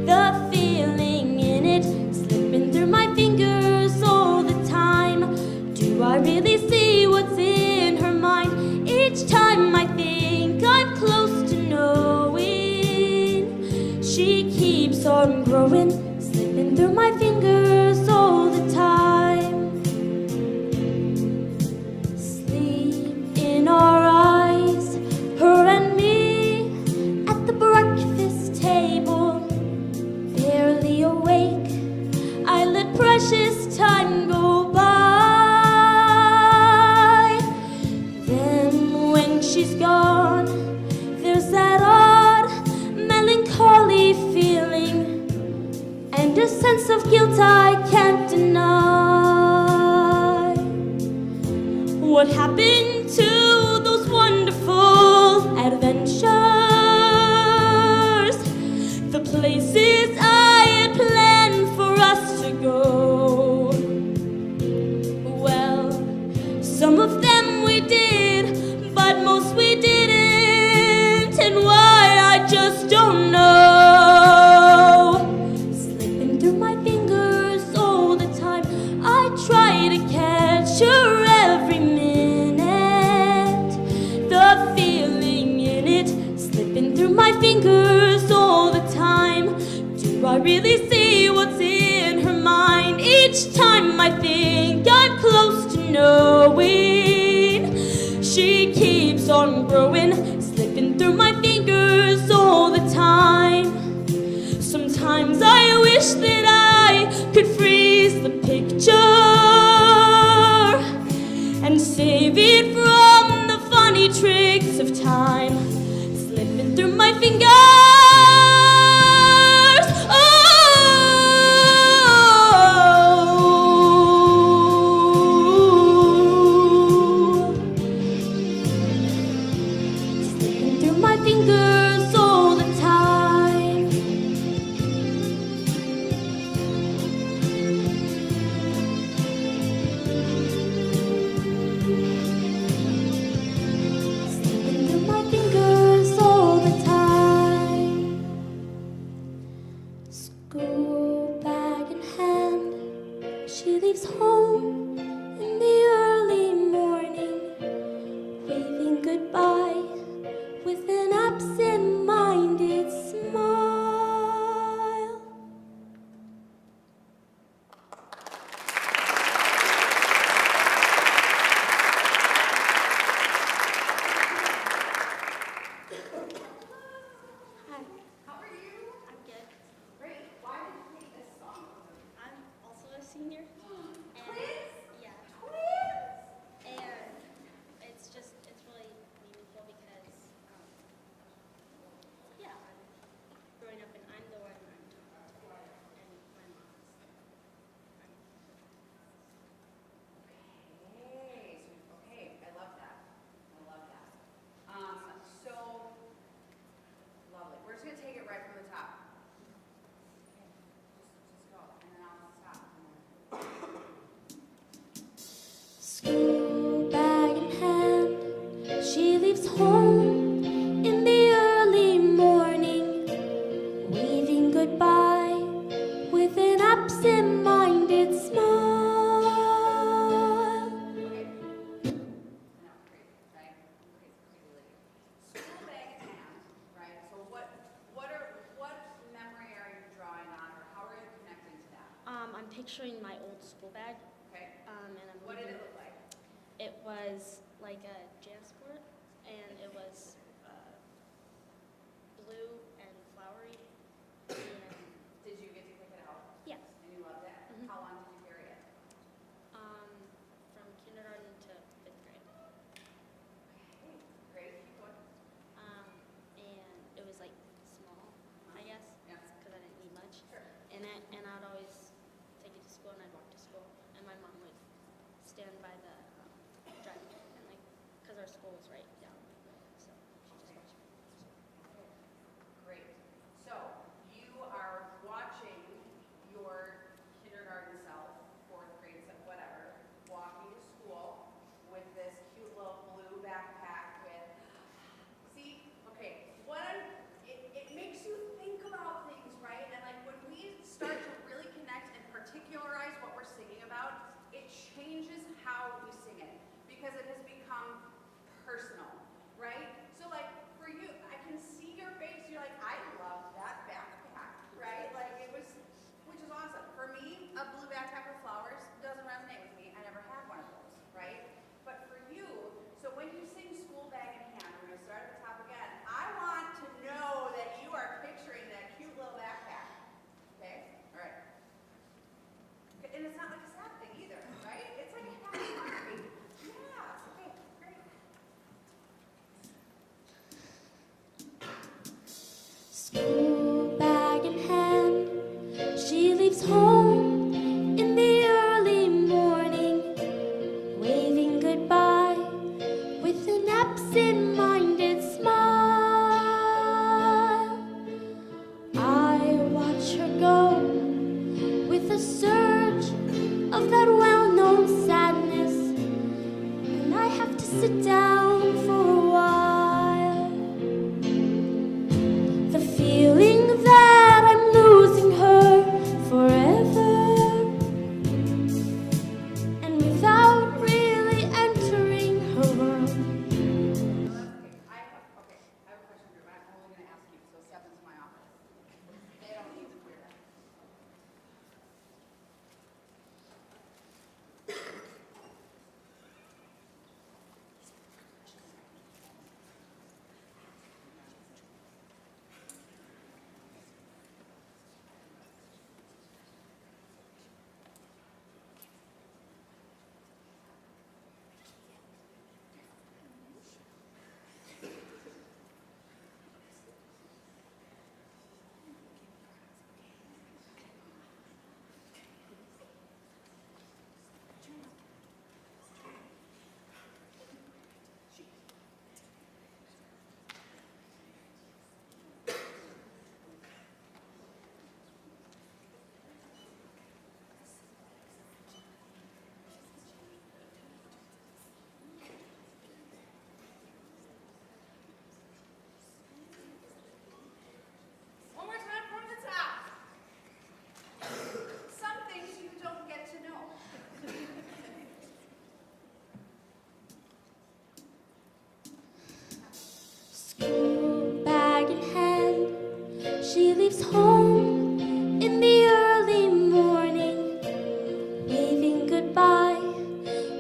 The feeling in it, slipping through my fingers all the time. Do I really see what's in her mind? Each time I think I'm close to knowing, she keeps on growing, slipping through my fingers all the time. Sleep in our eyes, her and me, at the breakfast table, barely awake, I let precious time go by. Then when she's gone, there's that odd melancholy feeling, and a sense of guilt I can't deny. What happened to those wonderful adventures? The places I had planned for us to go. Well, some of them we did, but most we didn't, and why I just don't know. Slipping through my fingers all the time, I try to catch her every minute. The feeling in it, slipping through my fingers all the time. Do I really see what's in her mind? Each time I think I'm close to knowing, she keeps on growing, slipping through my fingers all the time. Sometimes I wish that I could freeze the picture and save it from the funny tricks of time, slipping through my fingers. Slipping through my fingers all the time. Slipping through my fingers all the time. School bag in hand, she leaves home in the early morning, waving goodbye with an absent-minded smile.
Hi,
How are you?
I'm good.
Great. Why did you pick this song?
I'm also a senior.
Twins?
picturing my old school bag.
Okay.
And I'm
What did
leaving-
it look like?
It was like a JanSport, and it was blue and flowery. And,
Did you get to pick it out?
yes,
And you loved it?
Mhm.
How long did you carry it?
from kindergarten to 5th grade.
Okay, great. Keep going.
And it was like small, I guess,
Yeah.
because I didn't need much.
Sure.
And I'd always take it to school, and I'd walk to school, and my mom would stand by the driveway, and like, because our school was right down the road, so she just watched me.
Great. So you are watching your kindergarten self, 4th grade self, whatever, walking to school with this cute little blue backpack with, see, okay, it makes you think about things, right? And like when we start to really connect and particularize what we're singing about, it changes how we sing it because it has become personal, right? So like for you, I can see your face, you're like, I love that backpack, right? Like it was, which is awesome. For me, a blue backpack with flowers doesn't resonate with me. I never had one of those, right? But for you, so when you sing School Bag in Hand, we're gonna start at the top again. I want to know that you are picturing that cute little backpack. Okay? All right. And it's not like a sad thing either, right? It's like a happy heartbeat. Yeah. Okay, great.
School bag in hand, she leaves home in the early morning, waving goodbye with an absent-minded smile. I watch her go with a surge of that well-known sadness, and I have to sit down for a while. The feeling that I'm losing her forever, and without really entering her world.
I have a question for you, but I'm only going to ask you, so step into my office. They don't need to hear that. One more time from the top. Some things you don't get to know.
School bag in hand, she leaves home in the early morning, waving goodbye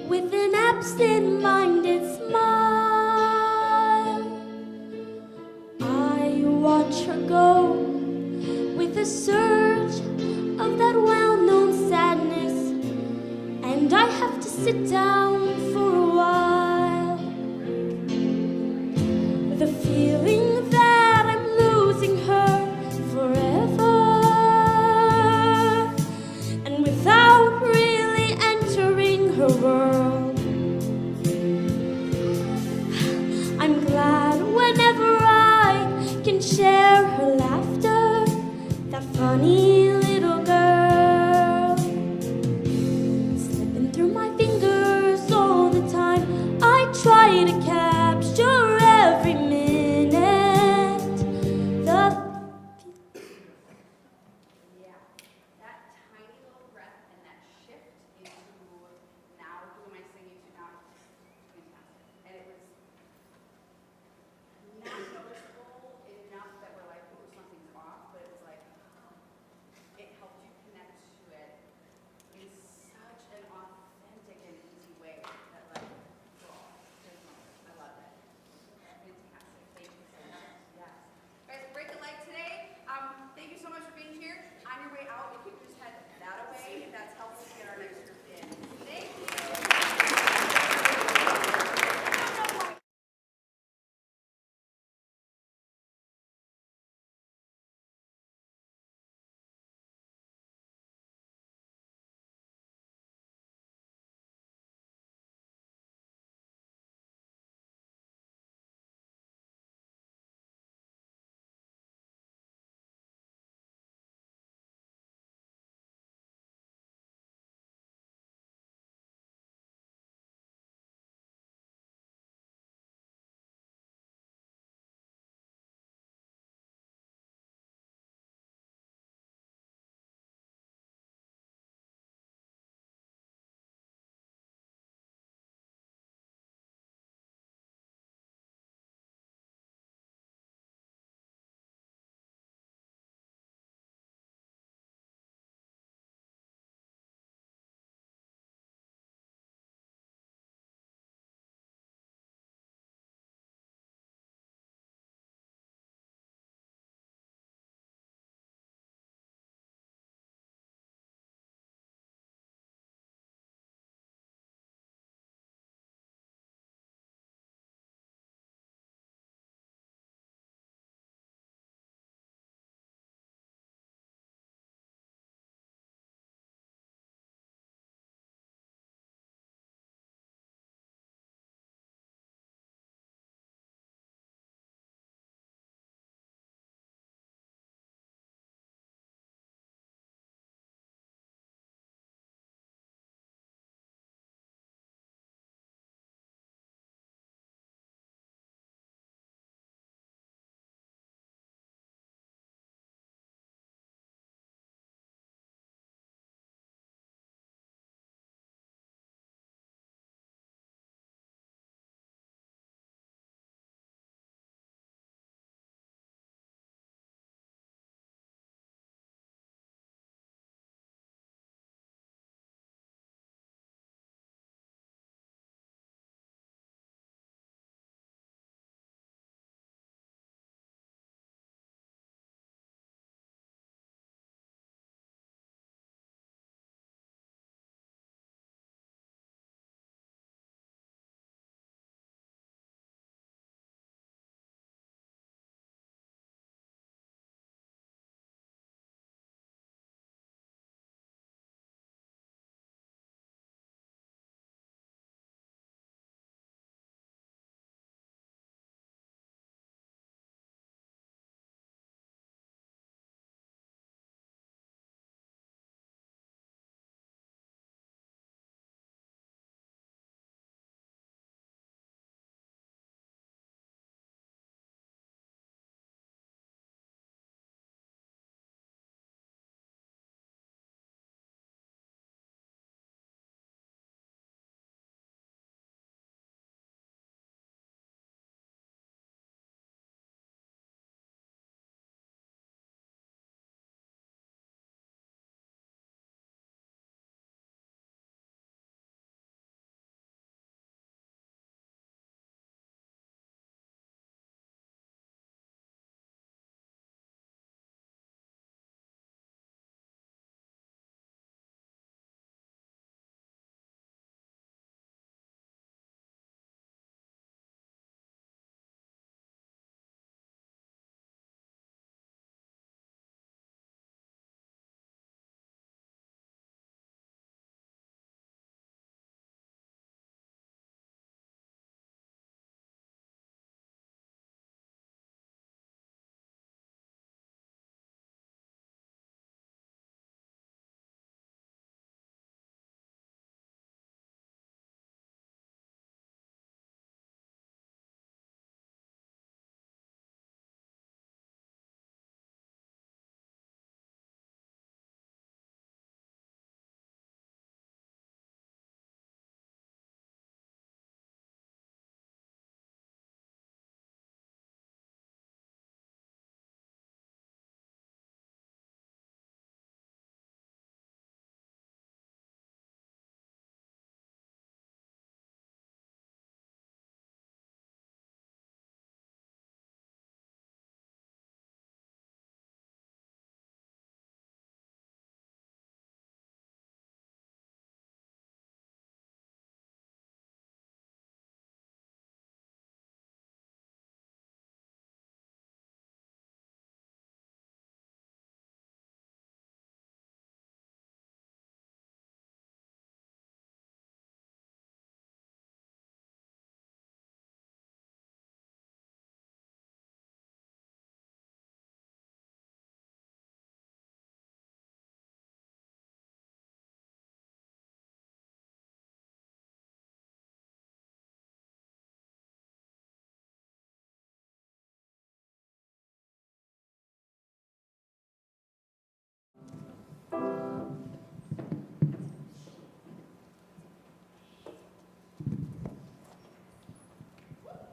with an absent-minded smile. I watch her go with a surge of that well-known sadness, and I have to sit down for a while. The feeling that I'm losing her forever, and without really entering her world. I'm glad whenever I can share her laughter, that funny little girl slipping through my fingers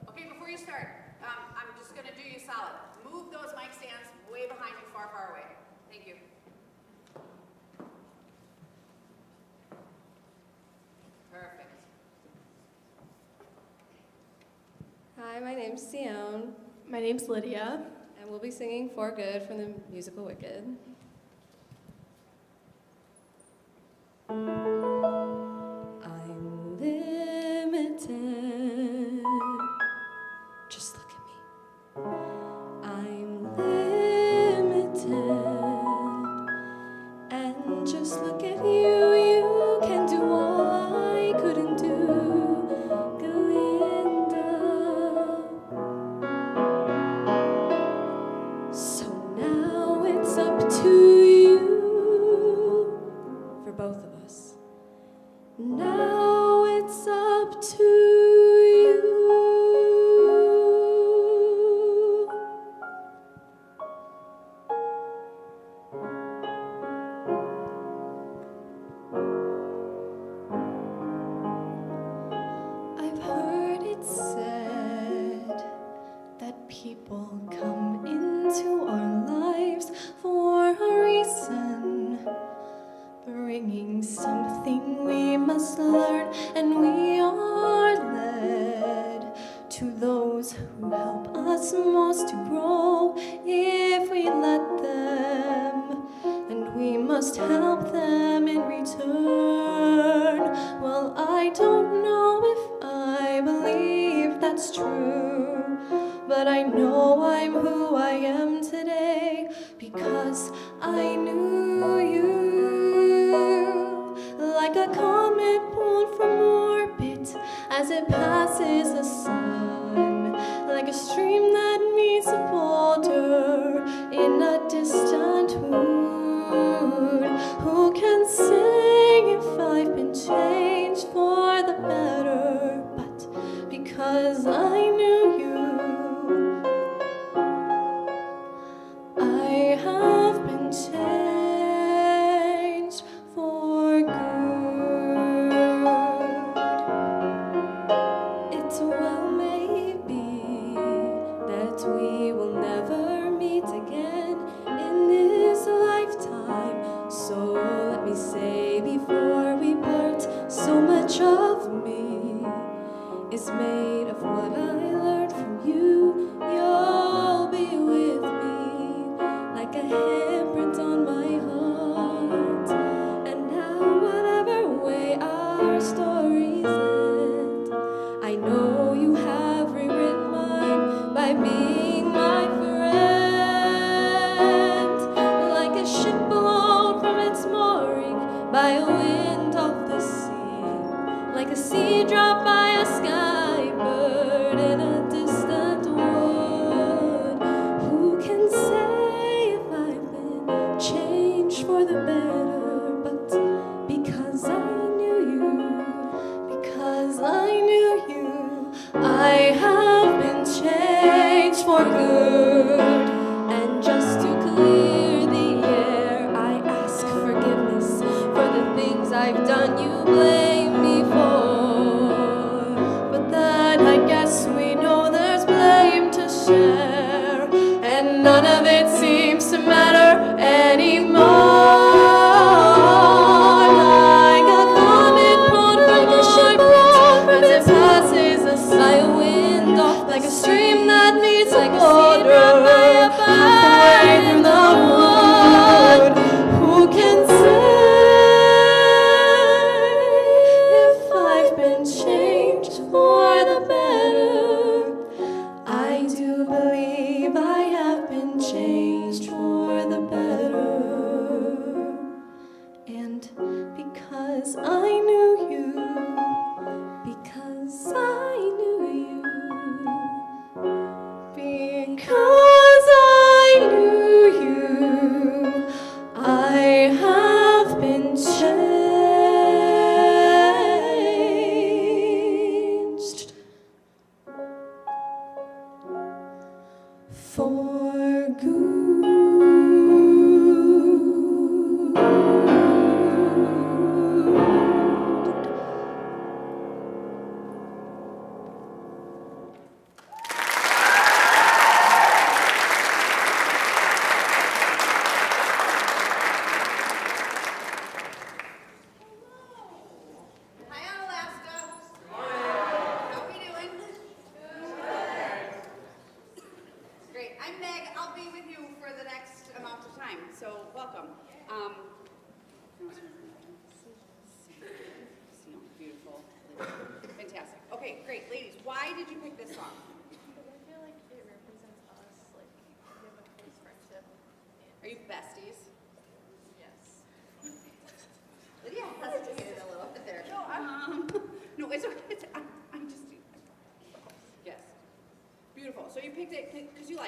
Okay, before you start, I'm just going to do you a solid. Move those mic stands way behind you, far, far away. Thank you. Perfect.
Hi, my name's Sion,
My name's Lydia.
and we'll be singing For Good from the musical Wicked. I'm limited. Just look at me. I'm limited. And just look at you. You can do what I couldn't do. Glinda. So now it's up to you. For both of us. Now it's up to you. I've heard it said that people come into our lives for a reason, bringing something we must learn, and we are led to those who help us most to grow if we let them, and we must help them in return. Well, I don't know if I believe that's true, but I know I'm who I am today because I knew you. Like a comet pulled from orbit as it passes the sun, like a stream that meets a boulder in a distant wood. Who can say if I've been changed for the better? But because I knew you, I have been changed for good. It well may be that we will never meet again in this lifetime. So let me say before we part, so much of me is made of what I learned from you. You'll be with me like a handprint on my heart. And now whatever way our stories end, I know you have rewritten mine by being my friend. Like a ship blown from its mooring by a wind off the sea, like a sea drop by a sky bird in a distant wood. Who can say if I've been changed for the better? But because I knew you, because I knew you, I have been changed for good. And just to clear the air, I ask forgiveness for the things I've done you blame me for. But then I guess we know there's blame to share, and none of it seems to matter anymore. Like a comet pulled from orbit as it passes us by a wind off, like a stream that meets a border halfway through the wood. Who can say if I've been changed for the better? I do believe I have been changed for the better. And because I knew you, because I knew you, because I knew you, I have been changed for good.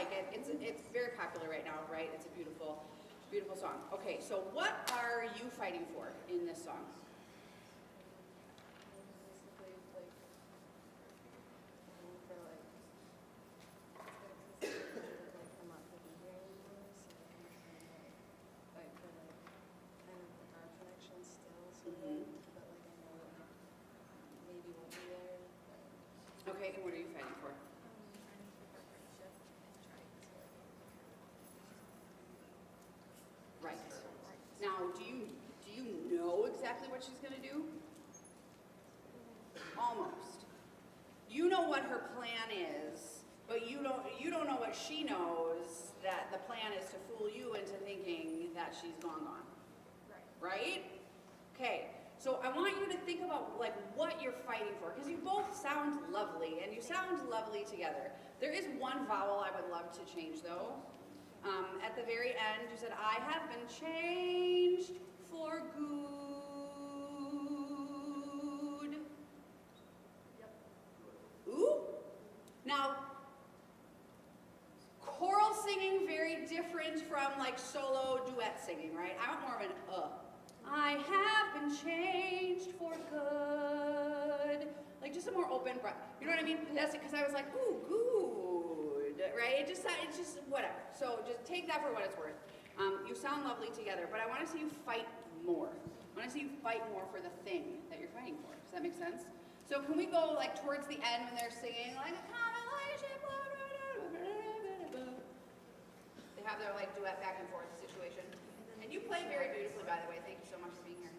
like it. It's very popular right now, right? It's a beautiful, beautiful song. Okay, so what are you fighting for in this song? Okay, and what are you fighting for? Right. Now, do you know exactly what she's going to do? Almost. You know what her plan is, but you don't know what she knows, that the plan is to fool you into thinking that she's gone. Right? Okay. So I want you to think about like what you're fighting for, because you both sound lovely, and you sound lovely together. There is one vowel I would love to change, though. At the very end, you said, "I have been changed for good." Yep. Ooh. Now, choral singing very different from like solo duet singing, right? I want more of an I have been changed for good. Like just a more open breath. You know what I mean? That's it, because I was like, ooh, good, right? It's just whatever. So just take that for what it's worth. You sound lovely together, but I want to see you fight more. I want to see you fight more for the thing that you're fighting for. Does that make sense? So can we go like towards the end when they're singing like a compilation? They have their like duet back and forth situation. And you play very beautifully, by the way. Thank you so much for being here.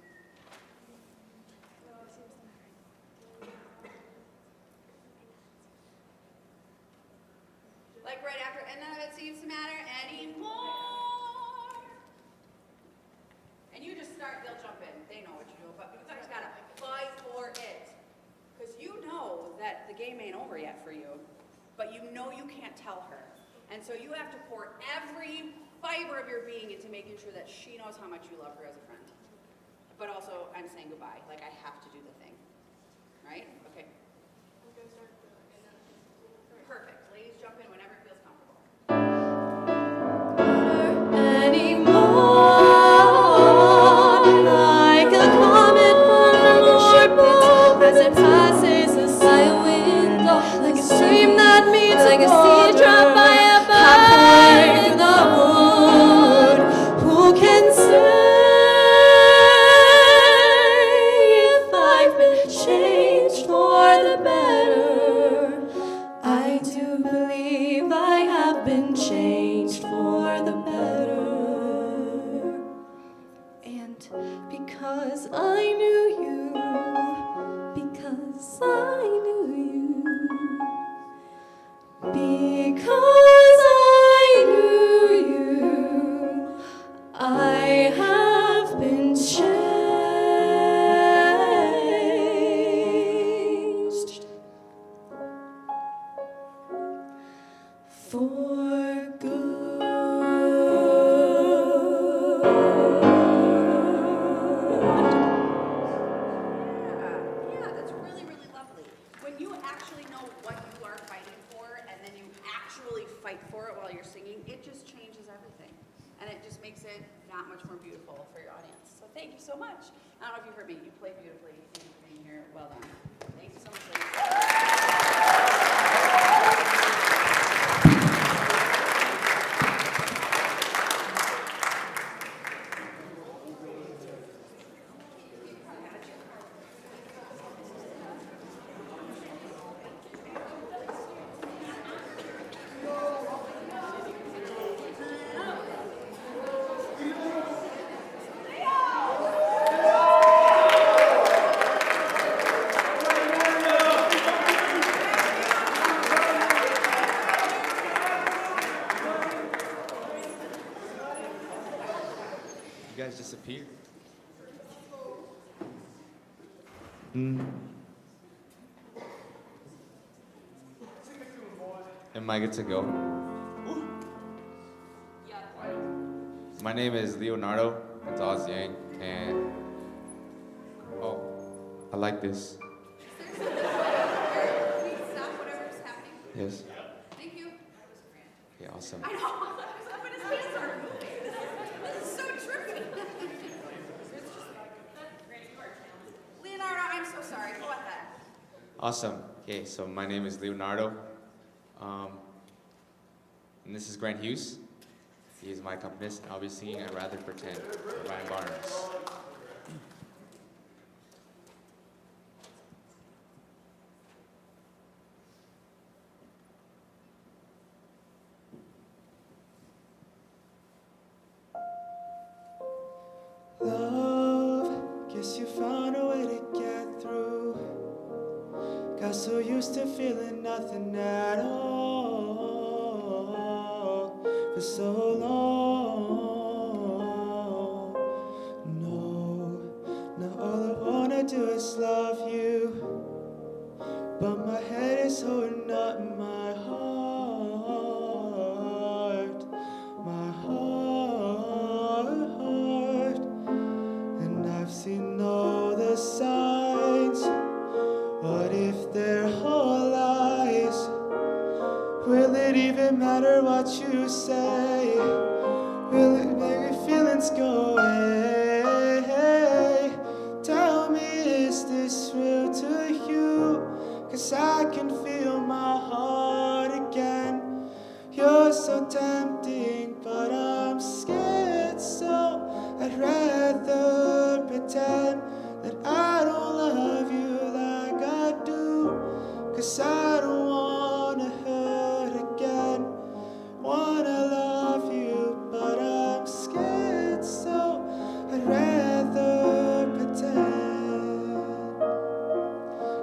Like right after, and none of it seems to matter anymore. And you just start, they'll jump in. They know what you do, but you just gotta fight for it. Because you know that the game ain't over yet for you, but you know you can't tell her. And so you have to pour every fiber of your being into making sure that she knows how much you love her as a friend. But also, I'm saying goodbye. Like, I have to do the thing. Right? Okay. Perfect. Ladies, jump in whenever it feels comfortable.
Anymore, like a comet from orbit, as it passes by a window, like a stream that meets like a sea drop by a bird in the wood. Who can say if I've been changed for the better? I do believe I have been changed for the better. And because I knew you, because I knew you, because I knew you, I have been changed for good.
Yeah, that's really, really lovely. When you actually know what you are fighting for, and then you actually fight for it while you're singing, it just changes everything. And it just makes it that much more beautiful for your audience. So thank you so much. I don't know if you heard me. You played beautifully. Thank you for being here. Well done. Thank you so much, ladies.
You guys disappeared. Am I good to go? My name is Leonardo Gonzalez Yang, and oh, I like this.
Can we stop whatever's happening?
Yes.
Thank you.
Yeah, awesome. Awesome.
I know. When his hands are moving. This is so trippy. Leonardo, I'm so sorry. Go ahead.
Awesome. Okay, so my name is Leonardo. And this is Grant Hughes. He is my accompanist. I'll be singing I'd Rather Pretend by Ryan Barnes.
Love, guess you found a way to get through. Got so used to feeling nothing at all for so long. No, now all I wanna do is love you, but my head is holding up my heart, my heart. And I've seen all the signs. What if they're all lies? Will it even matter what you say? Will it make your feelings go away? Tell me, is this real to you? 'Cause I can feel my heart again. You're so tempting, but I'm scared, so I'd rather pretend that I don't love you like I do. 'Cause I don't wanna hurt again. Wanna love you, but I'm scared, so I'd rather pretend.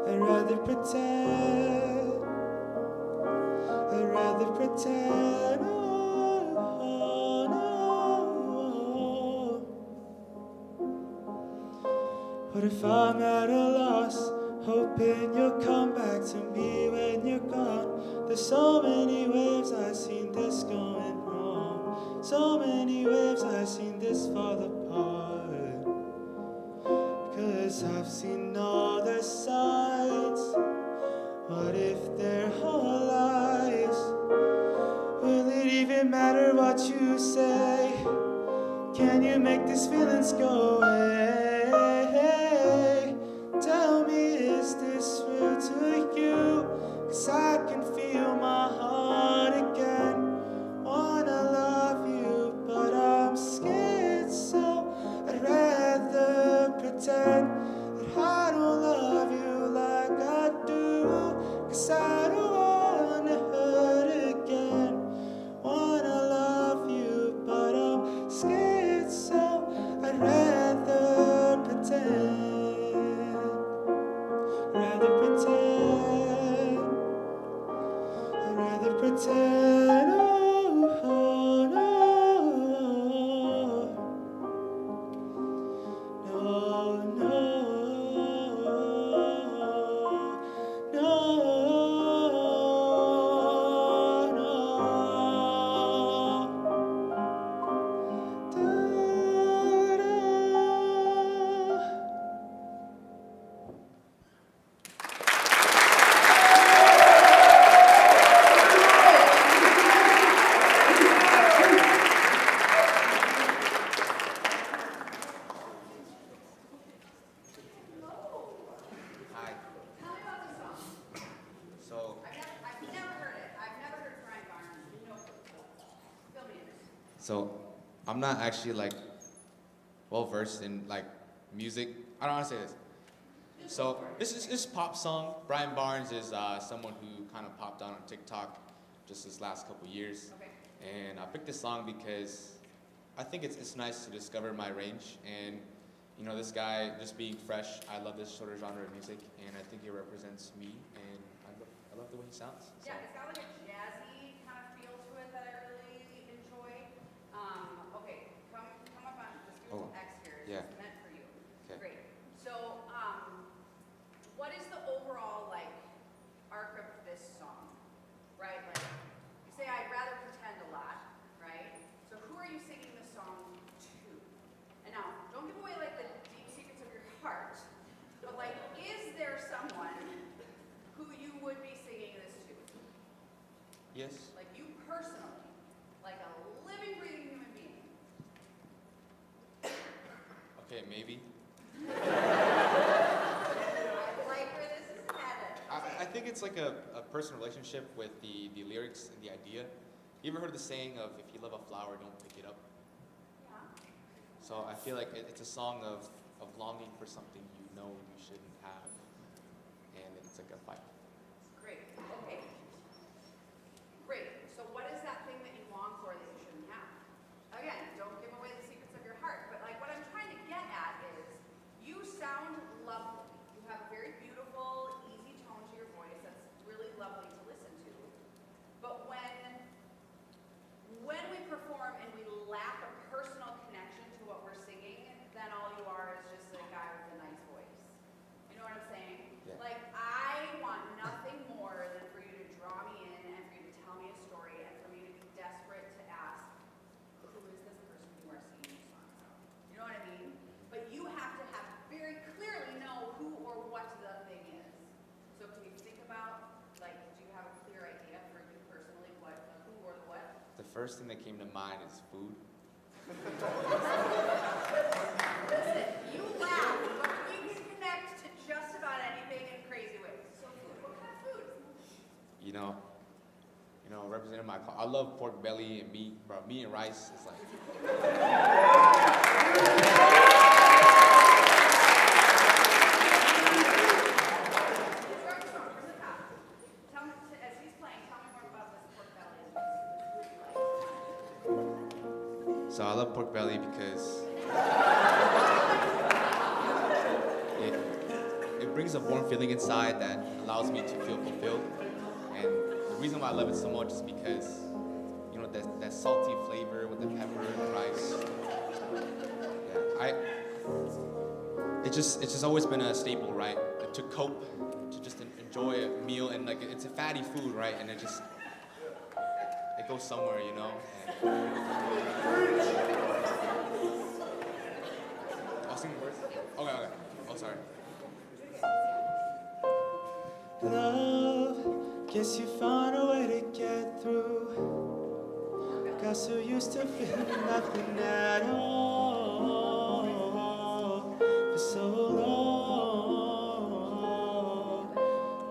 I'd rather pretend. I'd rather pretend. Oh, no. What if I'm at a loss, hoping you'll come back to me when you're gone? There's so many waves I've seen this going wrong. So many waves I've seen this fall apart. 'Cause I've seen all the signs. What if they're all lies? Will it even matter what you say? Can you make these feelings go away? Tell me, is this real to you? 'Cause I can feel my heart again. Wanna love you, but I'm scared, so I'd rather pretend that I don't love you like I do. 'Cause I don't wanna hurt again. Wanna love you, but I'm scared, so I'd rather pretend. Rather pretend. I'd rather pretend. Oh, no. No, no. No, no. Da-da.
Hi.
Tell me about the song.
So,
I've never heard it. I've never heard Brian Barnes. No. Fill me in.
I'm not actually like well versed in like music. I don't want to say this. So this is pop song. Brian Barnes is someone who kind of popped on TikTok just this last couple years.
Okay.
And I picked this song because I think it's nice to discover my range. And you know, this guy just being fresh, I love this sort of genre of music, and I think it represents me, and I love the way he sounds. So.
Yeah, it's got like a jazzy kind of feel to it that I really enjoy. Okay, come up on this beautiful
Oh,
X here.
yeah.
It's meant for you.
Okay.
Great. So, what is the overall like arc of this song? Right? Like you say I'd rather pretend a lot, right? So who are you singing this song to? And now, don't give away like the deep secrets of your heart, but like, is there someone who you would be singing this to?
Yes.
Like you personally?
okay, maybe.
I like where this is headed.
I think it's like a personal relationship with the lyrics and the idea. You ever heard the saying of, if you love a flower, don't pick it up?
Yeah.
So I feel like it's a song of longing for something you know you shouldn't have. And it's like a fight.
Great. Okay. Great. So what is that thing that you long for that you shouldn't have? Again, don't give away the secrets of your heart. But like what I'm trying to get at is you sound lovely. You have a very beautiful, easy tone to your voice that's really lovely to listen to. But when we perform and we lack a personal connection to what we're singing, then all you are is just a guy with a nice voice. You know what I'm saying?
Yeah.
Like, I want nothing more than for you to draw me in and for you to tell me a story and for me to be desperate to ask, who is this person you are singing your song about? You know what I mean? But you have to have very clearly know who or what the thing is. So can you think about, like, do you have a clear idea for you personally what the who or the what?
The first thing that came to mind is food.
Listen, you laugh, but we can connect to just about anything in crazy ways. So food, what kind of food?
You know, representing my I love pork belly and meat, bro. Meat and rice is like.
Start strong, from the top. Tell me, as he's playing, tell me more about this pork belly.
So I love pork belly because it brings a warm feeling inside that allows me to feel fulfilled. And the reason why I love it so much is because, that salty flavor with the pepper and the rice. Yeah, it's just always been a staple, right? To cope, to just enjoy a meal, and like it's a fatty food, right? And it goes somewhere, And I'll sing the words. Okay. Oh, sorry.
Love, guess you found a way to get through. Got so used to feeling nothing at all for so long.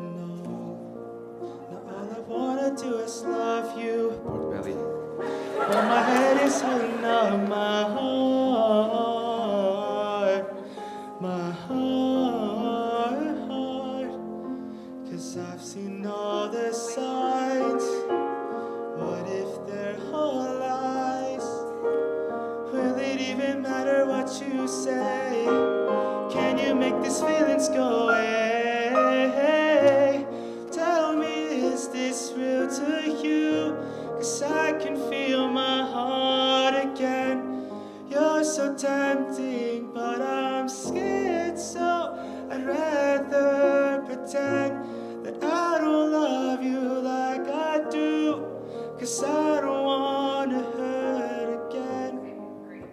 No, all I wanna do is love you.
Pork belly.
But my head is holding up my heart. My heart. 'Cause I've seen all the signs. What if they're all lies? Will it even matter what you say? Can you make these feelings go away? Tell me, is this real to you? 'Cause I can feel my heart again. You're so tempting, but I'm scared, so I'd rather pretend that I don't love you like I do. 'Cause I don't wanna hurt again.
Great.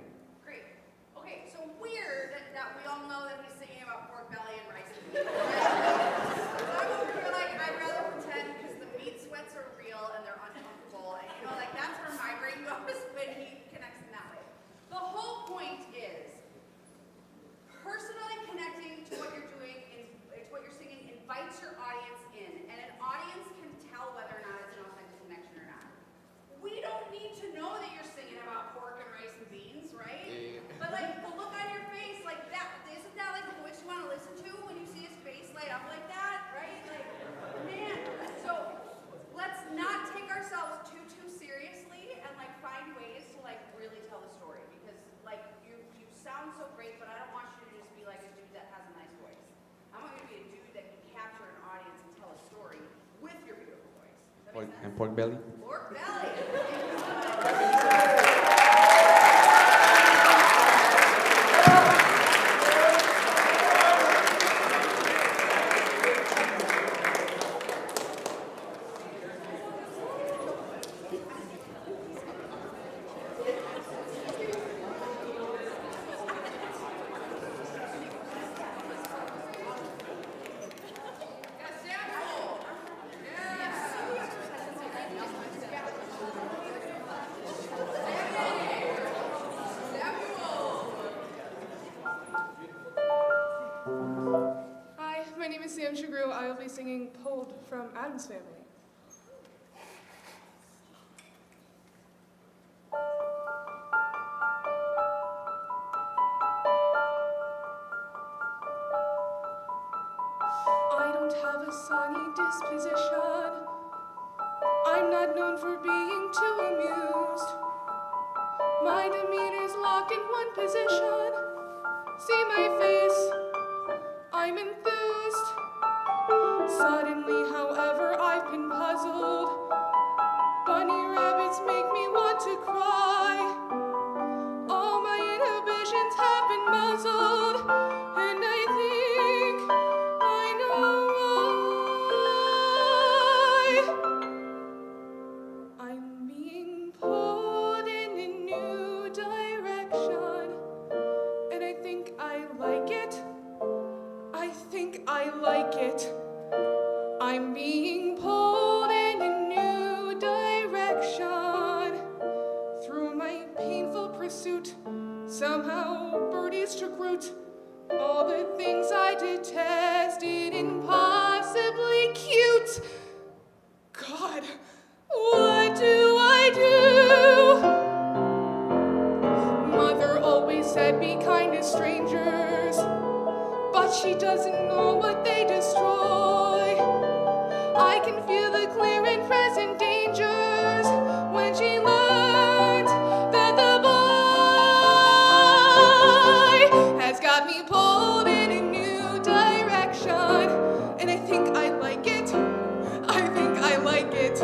Okay, so weird that we all know that he's singing about pork belly and rice and beans. I'm over here like, I'd rather pretend because the meat sweats are real and they're uncomfortable. And like that's where my brain goes when he connects in that way. The whole point is personally connecting to what you're doing, to what you're singing, invites your audience in. And an audience can tell whether or not it's an authentic connection or not. We don't need to know that you're singing about pork and rice and beans, right?
Yeah.
But like the look on your face, like that, isn't that like the voice you want to listen to when you see his face light up like that, right? Like, man. So let's not take ourselves too seriously and like find ways to like really tell the story because like you sound so great, but I don't want you to just be like a dude that has a nice voice. I want you to be a dude that can capture an audience and tell a story with your beautiful voice. Does that make sense?
And pork belly.
Pork belly.
my name is Sam Chagru. I will be singing Pulled from Adam's Family. I don't have a sunny disposition. I'm not known for being too amused. My demeanor's locked in one position. See my face, I'm enthused. Suddenly, however, I've been puzzled. Bunny rabbits make me want to cry. All my inhibitions have been muzzled, and I think I know why. I'm being pulled in a new direction, and I think I like it. I think I like it. I'm being pulled in a new direction. Through my painful pursuit, somehow birdies took root. All the things I detested, impossibly cute. God, what do I do? Mother always said be kind to strangers, but she doesn't know what they destroy. I can feel the clear and present dangers when she learns that the boy has got me pulled in a new direction. And I think I like it. I think I like it.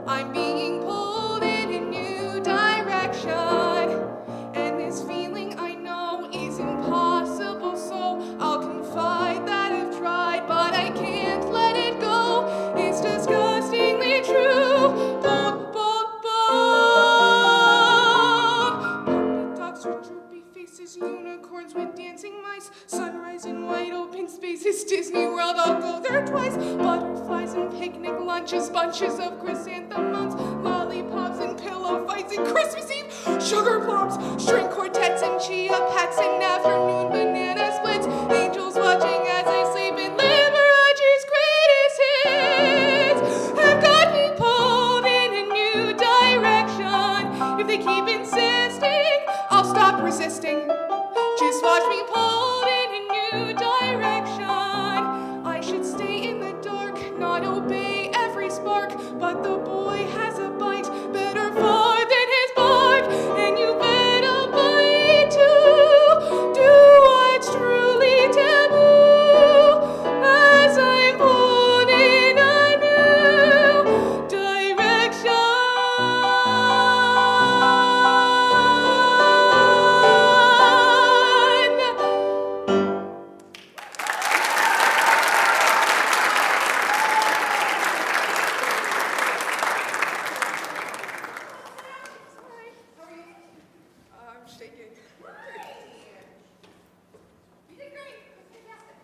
I'm being pulled in a new direction. And this feeling I know is impossible, so I'll confide that I've tried, but I can't let it go. It's disgustingly true. Bold, bold, bold. Puppy dogs with droopy faces, unicorns with dancing mice, sunrise in wide open spaces, Disney World, I'll go there twice. Butterflies and picnic lunches, bunches of chrysanthemums, lollipops and pillow fights and Christmas Eve, sugar plums, string quartets and chia pets and afternoon banana splits, angels watching as I sleep in Liberace's greatest hits have got me pulled in a new direction. If they keep insisting, I'll stop resisting. Just watch me pulled in a new direction. I should stay in the dark, not obey every spark, but the boy has a bite better far than his bark, and you better bite too. Do what's truly taboo as I'm pulled in a new direction. I'm shaking.
You did great. Fantastic.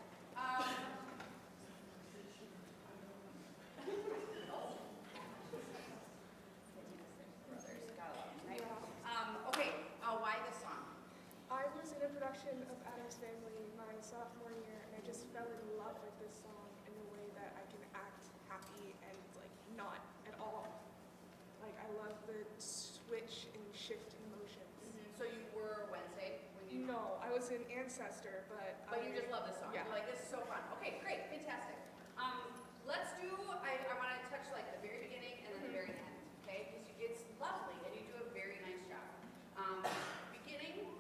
Okay, why this song?
I was in a production of Adam's Family my sophomore year, and I just fell in love with this song in a way that I can act happy and like not at all. Like I love the switch and shift emotions.
So you were Wednesday when you...
No, I was an ancestor, but
But you just love this song.
Yeah.
You're like, this is so fun. Okay, great, fantastic. Let's do, I want to touch like the very beginning and then the very end, okay? Because it's lovely and you do a very nice job. Beginning,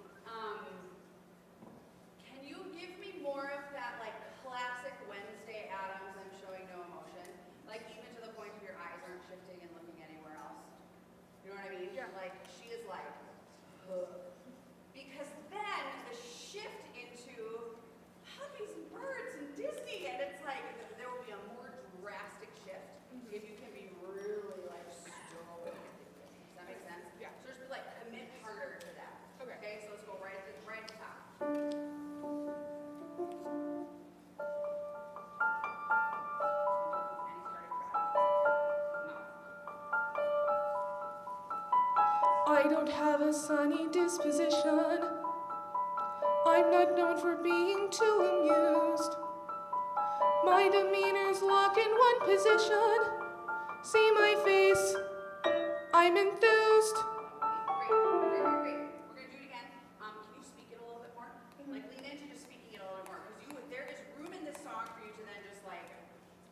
can you give me more of that like classic Wednesday Addams, I'm showing no emotion? Like even to the point of your eyes aren't shifting and looking anywhere else. You know what I mean?
Yeah.
Like she is like, ugh. Because then the shift into puppies and birds and Disney, and it's like there will be a more drastic shift if you can be really like stoic. Does that make sense?
Yeah.
So just like commit harder to that.
Okay.
So let's go right at the top. And he started crying. No.
I don't have a sunny disposition. I'm not known for being too amused. My demeanor's locked in one position. See my face, I'm enthused.
Great. We're gonna do it again. Can you speak it a little bit more? Like lean into just speaking it a little bit more, because there is room in this song for you to then just like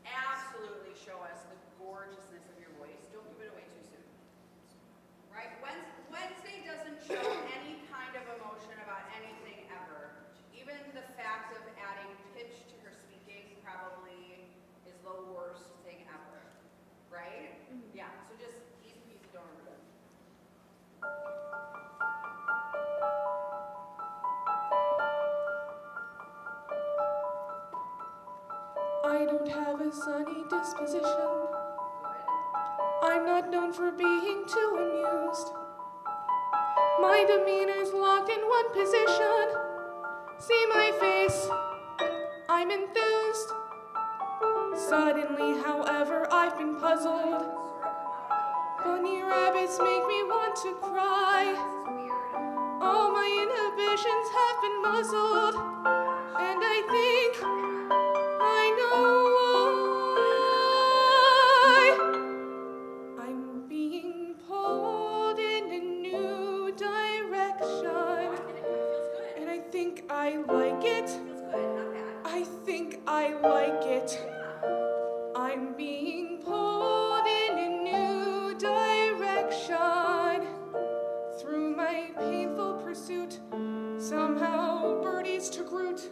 absolutely show us the gorgeousness of your voice. Don't give it away too soon. Right? Wednesday doesn't show any kind of emotion about anything ever. Even the fact of adding pitch to her speaking probably is the worst thing ever. Right? Yeah, so just easy peasy, don't overdo it.
I don't have a sunny disposition. I'm not known for being too amused. My demeanor's locked in one position. See my face, I'm enthused. Suddenly, however, I've been puzzled. Bunny rabbits make me want to cry. All my inhibitions have been muzzled, and I think I know why. I'm being pulled in a new direction, and I think I like it. I think I like it. I'm being pulled in a new direction. Through my painful pursuit, somehow birdies took root.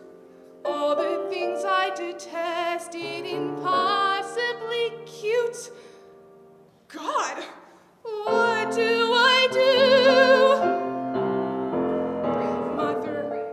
All the things I detested, impossibly cute. God, what do I do? Mother.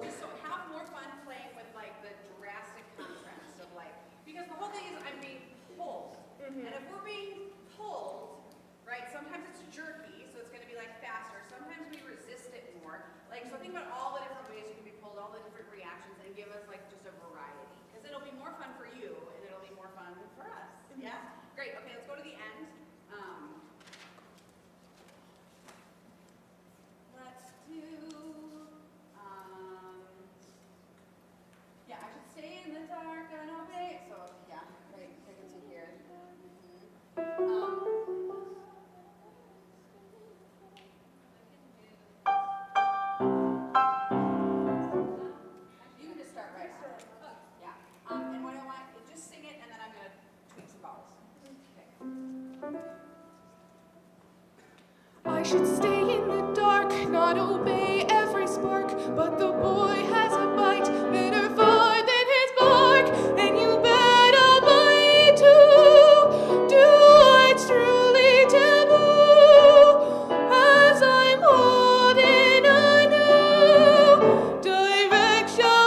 So have more fun playing with like the drastic contrast of like, because the whole thing is I'm being pulled. And if we're being pulled, right, sometimes it's jerky, so it's going to be like faster. Sometimes we resist it more. Like, so think about all the different ways you can be pulled, all the different reactions, and give us like just a variety. Because it'll be more fun for you, and it'll be more fun for us. Yeah? Great. Okay, let's go to the end. Let's do, yeah, I should stay in the dark and obey. So, yeah, right, take it to here. You can just start right now. Yeah. And what I want, just sing it, and then I'm going to tweak some vowels. Okay.
I should stay in the dark, not obey every spark, but the boy has a bite better far than his bark, and you bet I'll bite too. Do what's truly taboo, as I'm holding a new direction.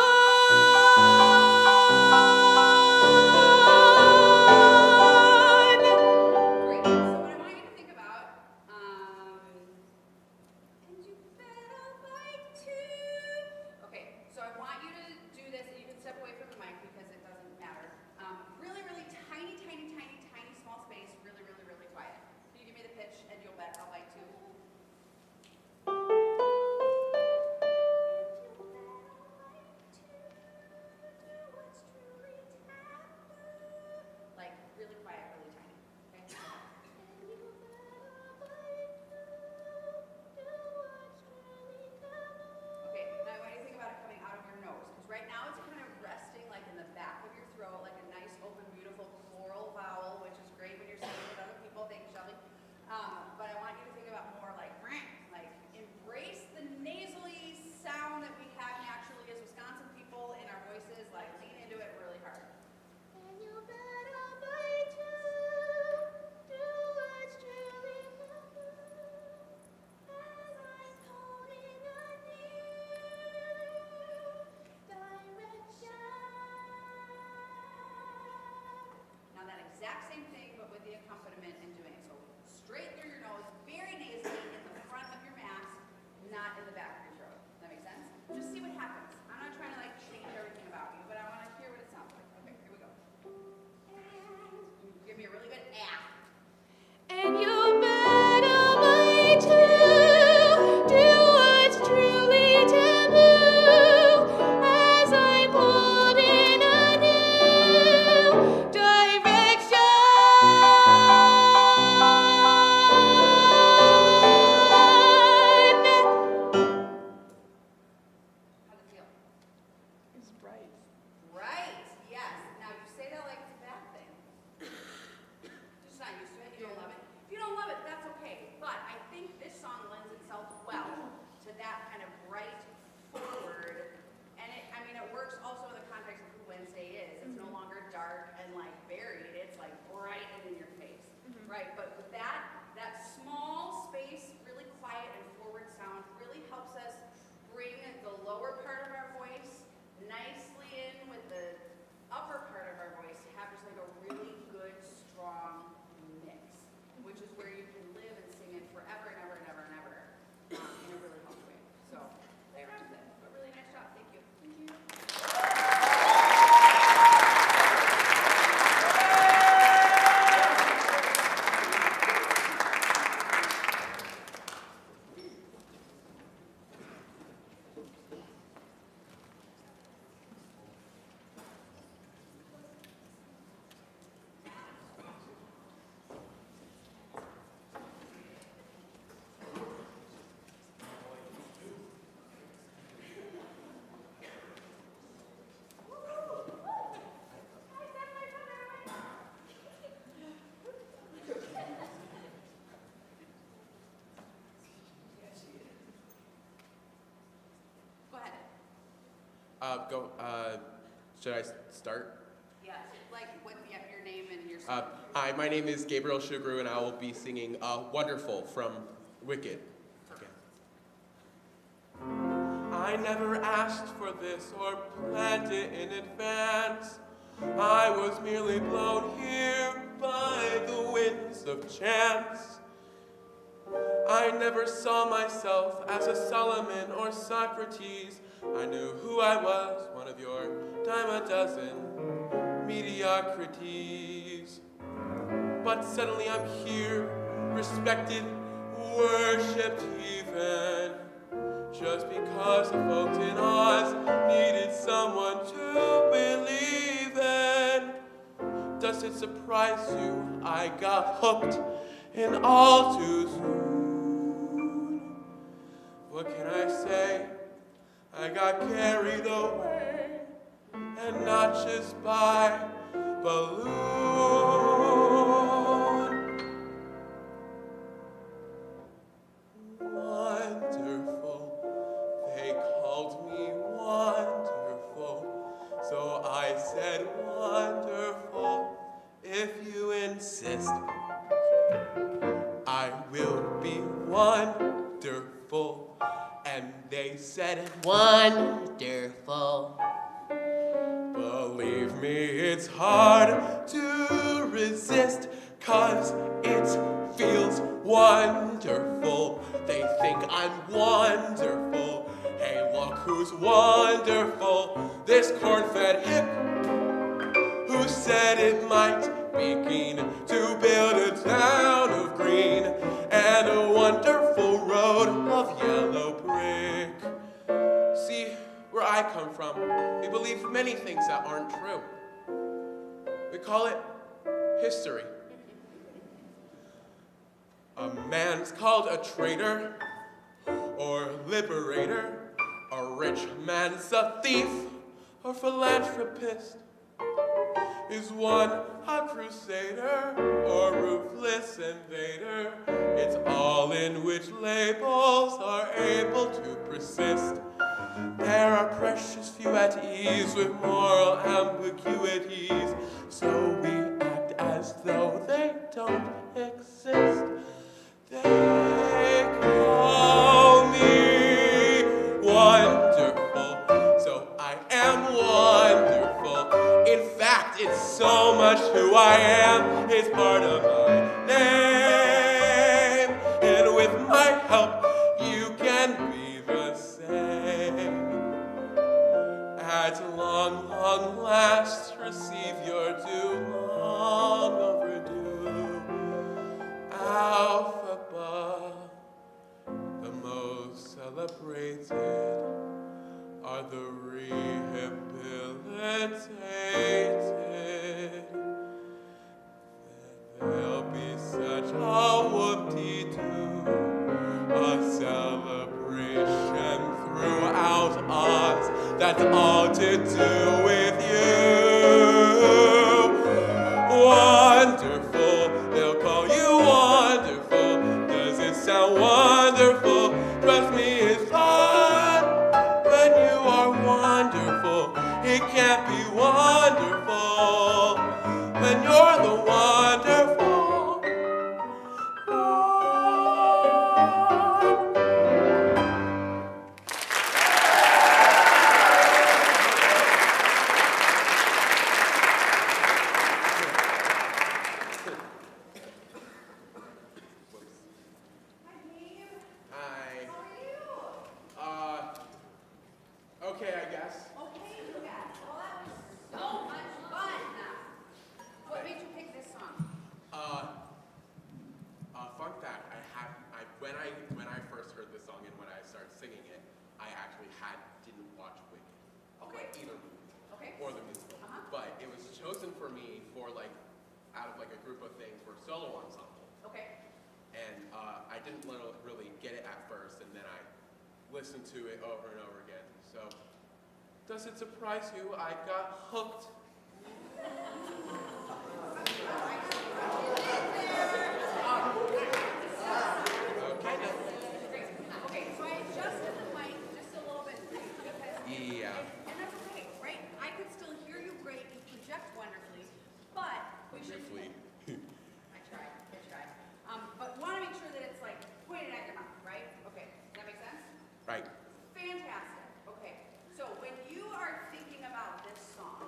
Great. So what I want you to think about Right, but with that small space, really quiet and forward sound really helps us bring the lower part of our voice nicely in with the upper part of our voice to have just like a really good, strong mix, which is where you can live and sing it forever and ever and ever and ever in a really healthy way. So, play around with it. But really nice job. Thank you. Thank you.
Should I start?
Yes, like with your name and your song.
Hi, my name is Gabriel Shugru, and I will be singing Wonderful from Wicked. Okay. I never asked for this or planned it in advance. I was merely blown here by the winds of chance. I never saw myself as a Solomon or Socrates. I knew who I was, one of your dime a dozen mediocrities. But suddenly I'm here, respected, worshipped even, just because the folks in Oz needed someone to believe in. Does it surprise you I got hooked in all too soon? What can I say? I got carried away, and not just by balloon. Wonderful, they called me wonderful, so I said wonderful, if you insist. I will be wonderful. And they said, wonderful. Believe me, it's hard to resist, 'cause it feels wonderful. They think I'm wonderful. Hey, look who's wonderful. This corn-fed hip who said it might be keen to build a town of green and a wonderful road of yellow brick. See, where I come from, we believe many things that aren't true. We call it history. A man's called a traitor or liberator. A rich man's a thief or philanthropist. Is one a crusader or ruthless invader? It's all in which labels are able to persist. There are precious few at ease with moral ambiguities, so we act as though they don't exist. They call me wonderful, so I am wonderful. In fact, it's so much who I am, it's part of my name. And with my help, you can be the same. At long, long last, receive your due, long overdue. Alphaba, the most celebrated, are the rehabilitated. There'll be such a whoop-de-doo, a celebration throughout Oz that's all to do with you. Wonderful, they'll call you wonderful. Does it sound wonderful? Trust me, it's fun. When you are wonderful, it can't be wonderful. When you're the wonderful.
for like, out of like a group of things for solo ensemble.
Okay.
And I didn't really get it at first, and then I listened to it over and over again. So, does it surprise you I got hooked? Okay, then.
Okay, so I adjusted the mic just a little bit for you because and that's okay, right? I could still hear you great, you project wonderfully, but we should I tried. But want to make sure that it's like pointed at your mouth, right? Okay, does that make sense?
Right.
Fantastic. Okay, so when you are thinking about this song,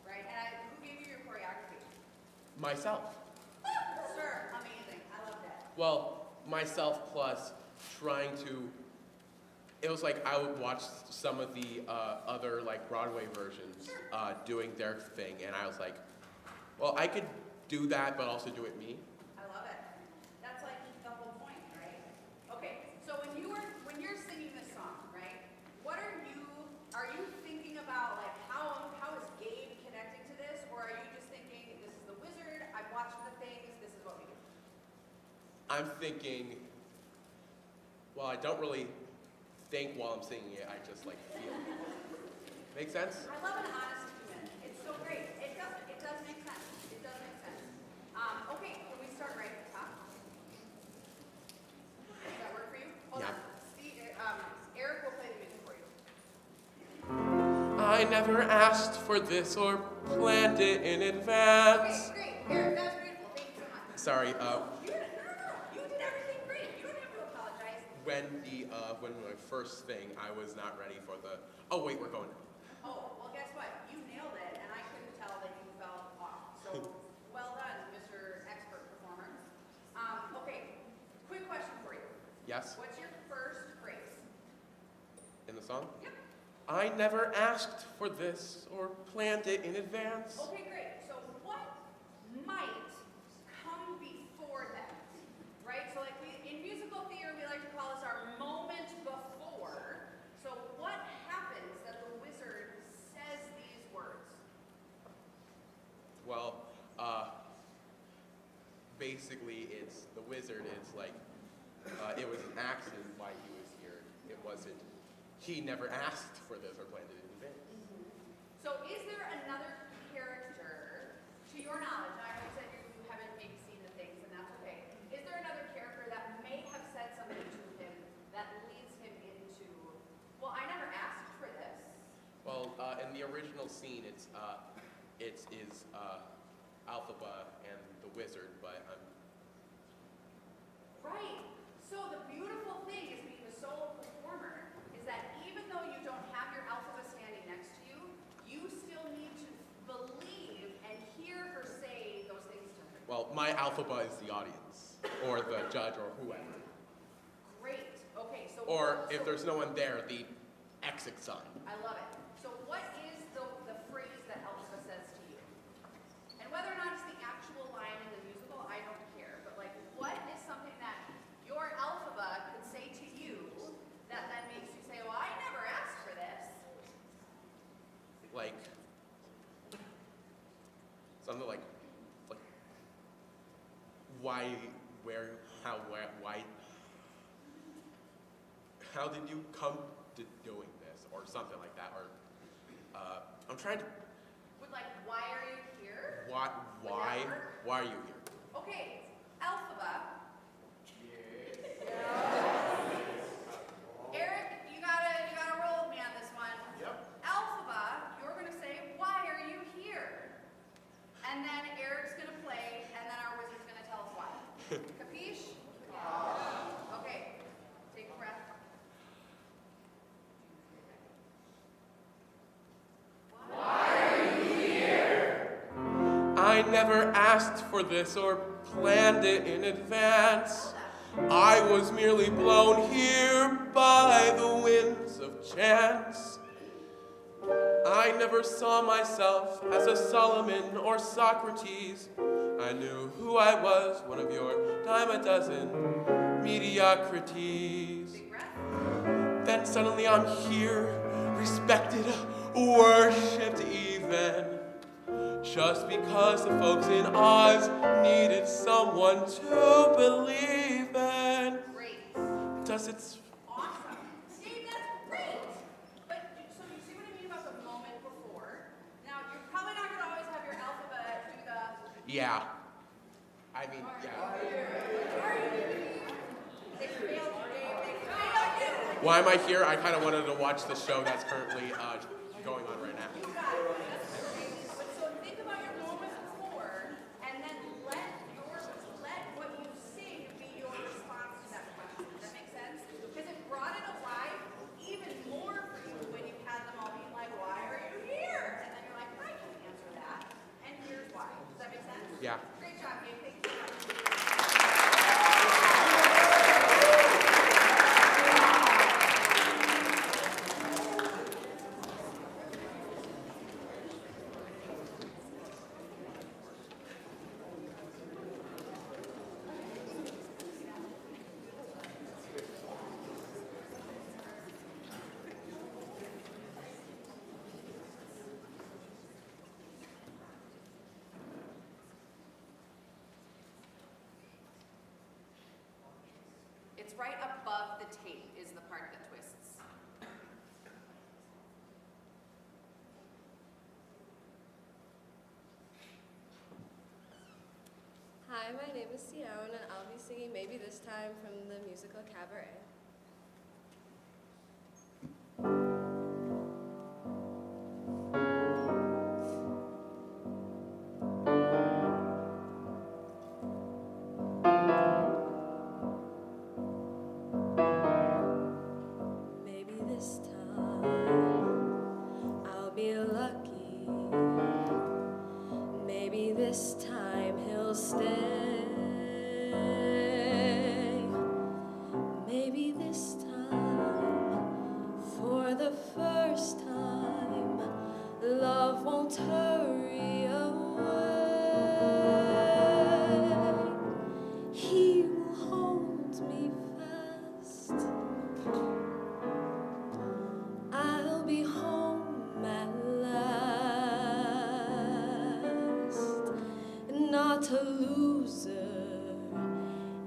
right? And who gave you your choreography?
Myself.
Sir, amazing. I love that.
Well, myself plus trying to, it was like I would watch some of the other like Broadway versions doing their thing, and I was like, well, I could do that, but also do it me.
I love it. That's like the whole point, right? Okay, so when you're singing this song, right? What are you thinking about like how is Gabe connecting to this, or are you just thinking this is the wizard? I've watched the things. This is what we do.
I'm thinking, well, I don't really think while I'm singing it, I just like feel it. Make sense?
I love an honest human. It's so great. It does make sense. It does make sense. Okay, can we start right at the top? Does that work for you? Hold on. Eric will play the music for you.
I never asked for this or planned it in advance.
Okay, great. Eric, that was beautiful. Thank you so much.
Sorry,
You did everything great. You don't have to apologize.
when my first thing, I was not ready for the, oh wait, we're going.
Oh, well, guess what? You nailed it, and I couldn't tell that you fell off. So, well done, Mr. Expert Performer. Okay, quick question for you.
Yes?
What's your first phrase?
In the song?
Yep.
I never asked for this or planned it in advance.
Okay, great. So what might come before that? Right? So like in musical theater, we like to call this our moment before. So what happens that the wizard says these words?
Well, basically it's, the wizard is like, it was an accident why he was here. It wasn't, he never asked for this or planned it in advance.
So is there another character, to your knowledge, I know you said you haven't maybe seen the things, and that's okay. Is there another character that may have said something to him that leads him into, well, I never asked for this?
Well, in the original scene, it's Alphaba and the wizard, but
Right. So the beautiful thing is being a solo performer is that even though you don't have your alphabet standing next to you, you still need to believe and hear her say those things to her.
well, my Alphaba is the audience, or the judge, or whoever.
Great. Okay, so
Or if there's no one there, the exit sign.
I love it. So what is the phrase that Elsa says to you? And whether or not it's the actual line in the musical, I don't care. But like, what is something that your alphabet could say to you that then makes you say, well, I never asked for this?
Like, something like, why, where, how, where, why, how did you come to doing this, or something like that, or, I'm trying to,
With like, why are you here?
why are you here?
Okay, alphabet. Eric, you gotta roll with me on this one.
Yep.
Alphabet, you're gonna say, why are you here? And then Eric's gonna play, and then our wizard's gonna tell us why. Capiche? Okay, take a breath.
I never asked for this or planned it in advance. I was merely blown here by the winds of chance. I never saw myself as a Solomon or Socrates. I knew who I was, one of your dime a dozen mediocrities. Then suddenly I'm here, respected, worshipped even. just because the folks in Oz needed someone to believe in.
Great.
Does its
Awesome. Steve, that's great. But, so you see what I mean about the moment before? Now, you're probably not going to always have your alphabet do the...
yeah. I mean, yeah.
They failed you, Dave. They failed you.
Why am I here? I kind of wanted to watch the show that's currently going on right now.
You got it. That's great. But so think about your moment before, and then let what you sing be your response to that question. Does that make sense? Because it brought it alive even more for you when you had them all being like, "Why are you here?" And then you're like, "I can answer that, and here's why." Does that make sense?
Yeah.
Great job, Dave. Thank you so much. It's right above the tape is the part that twists.
Hi, my name is Sion, and I'll be singing Maybe This Time from the musical Cabaret. Maybe this time I'll be lucky. Maybe this time he'll stay. Maybe this time, for the first time, love won't hurry away. He will hold me fast. I'll be home at last, not a loser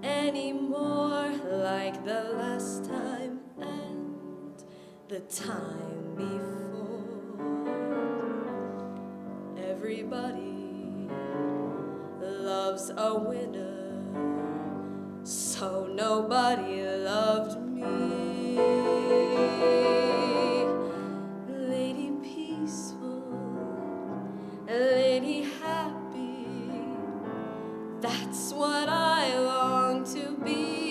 anymore like the last time and the time before. Everybody loves a winner, so nobody loved me. Lady peaceful, lady happy, that's what I long to be.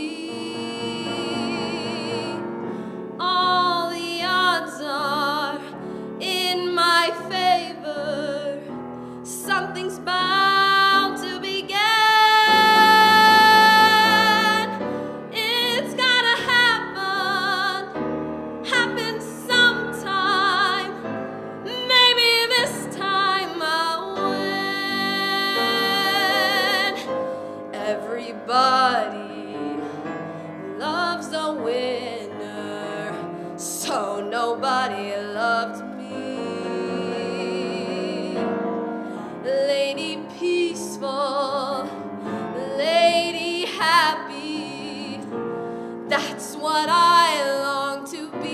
All the odds are in my favor, something's bound to begin. It's gotta happen sometime. Maybe this time I'll win. Everybody loves a winner, so nobody loved me. Lady peaceful, lady happy, that's what I long to be.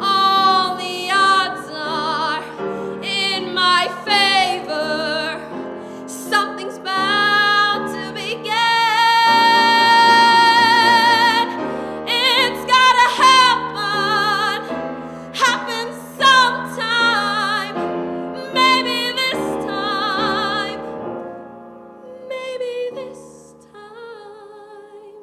All the odds are in my favor, something's bound to begin. It's gotta happen sometime. Maybe this time, maybe this time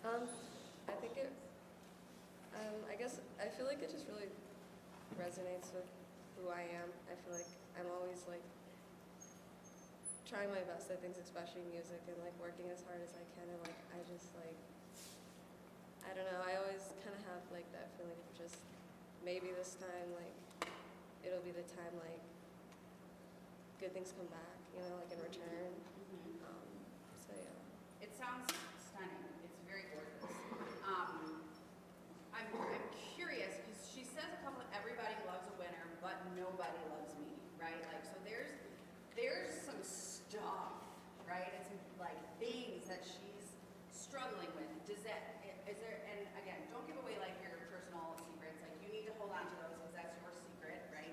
I'll I think it, I guess, I feel like it just really resonates with who I am. I feel like I'm always like trying my best at things, especially music, and like working as hard as I can, and like I just like, I don't know, I always kind of have like that feeling of just maybe this time like it'll be the time like good things come back, you know, like in return. So yeah.
It sounds stunning. It's very gorgeous. I'm curious because she says a couple of everybody loves a winner, but nobody loves me, right? Like so there's some stuff, right? It's like things that she's struggling with. Is there, and again, don't give away like your personal secrets. Like you need to hold on to those because that's your secret, right?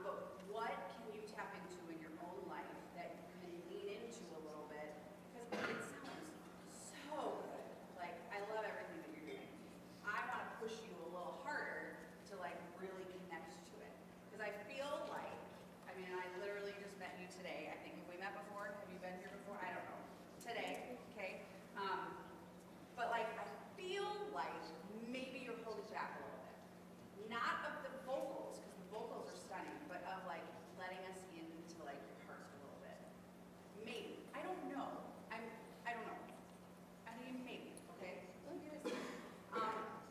But what can you tap into in your own life that you can lean into a little bit? Because it sounds so good. Like I love everything that you're doing. I want to push you a little harder to like really connect to it. Because I feel like, I mean, I literally just met you today. I think if we met before, have you been here before? I don't know. Today, okay? But like, I feel like maybe you're holding back a little bit. Not of the vocals, because the vocals are stunning, but of like letting us into like your heart a little bit. Maybe. I don't know. I don't know. I mean, maybe, okay?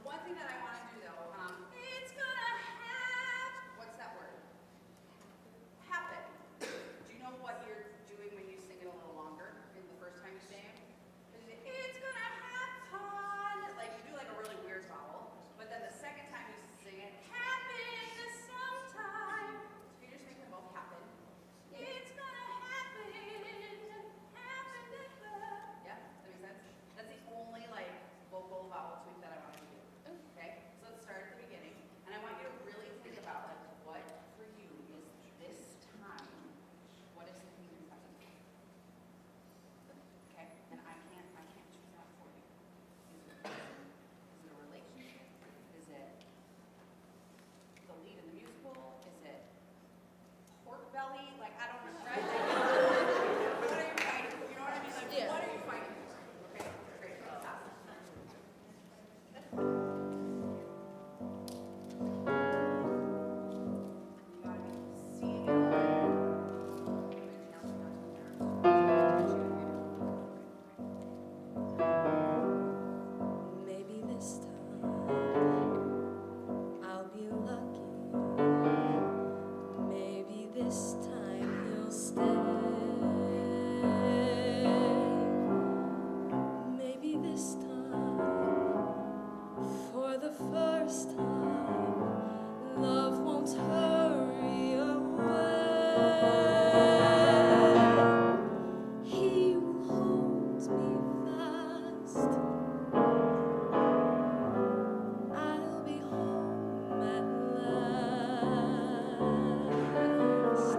One thing that I want to do though, it's gonna what's that word? Happen. Do you know what you're doing when you sing it a little longer? In the first time you sing it? It's gonna happen. Like you do like a really weird vowel, but then the second time you sing it, happen sometime. So you just make them both happen. It's gonna happen. Yeah, that makes sense. That's the only like vocal vowel tweak that I want to do. Okay, so let's start at the beginning, and I want you to really think about like what for you is this time. What is the thing you're having? Okay, and I can't choose that for you. Is it a relationship? Is it the lead in the musical? Is it pork belly? Like I don't know, right? Like, what are you fighting? You know what I mean? Like
Yeah.
what are you fighting for? Okay, great. Stop. You gotta be seeing it all.
Maybe this time I'll be lucky. Maybe this time he'll stay. Maybe this time, for the first time, love won't hurry away. He will hold me fast. I'll be home at last.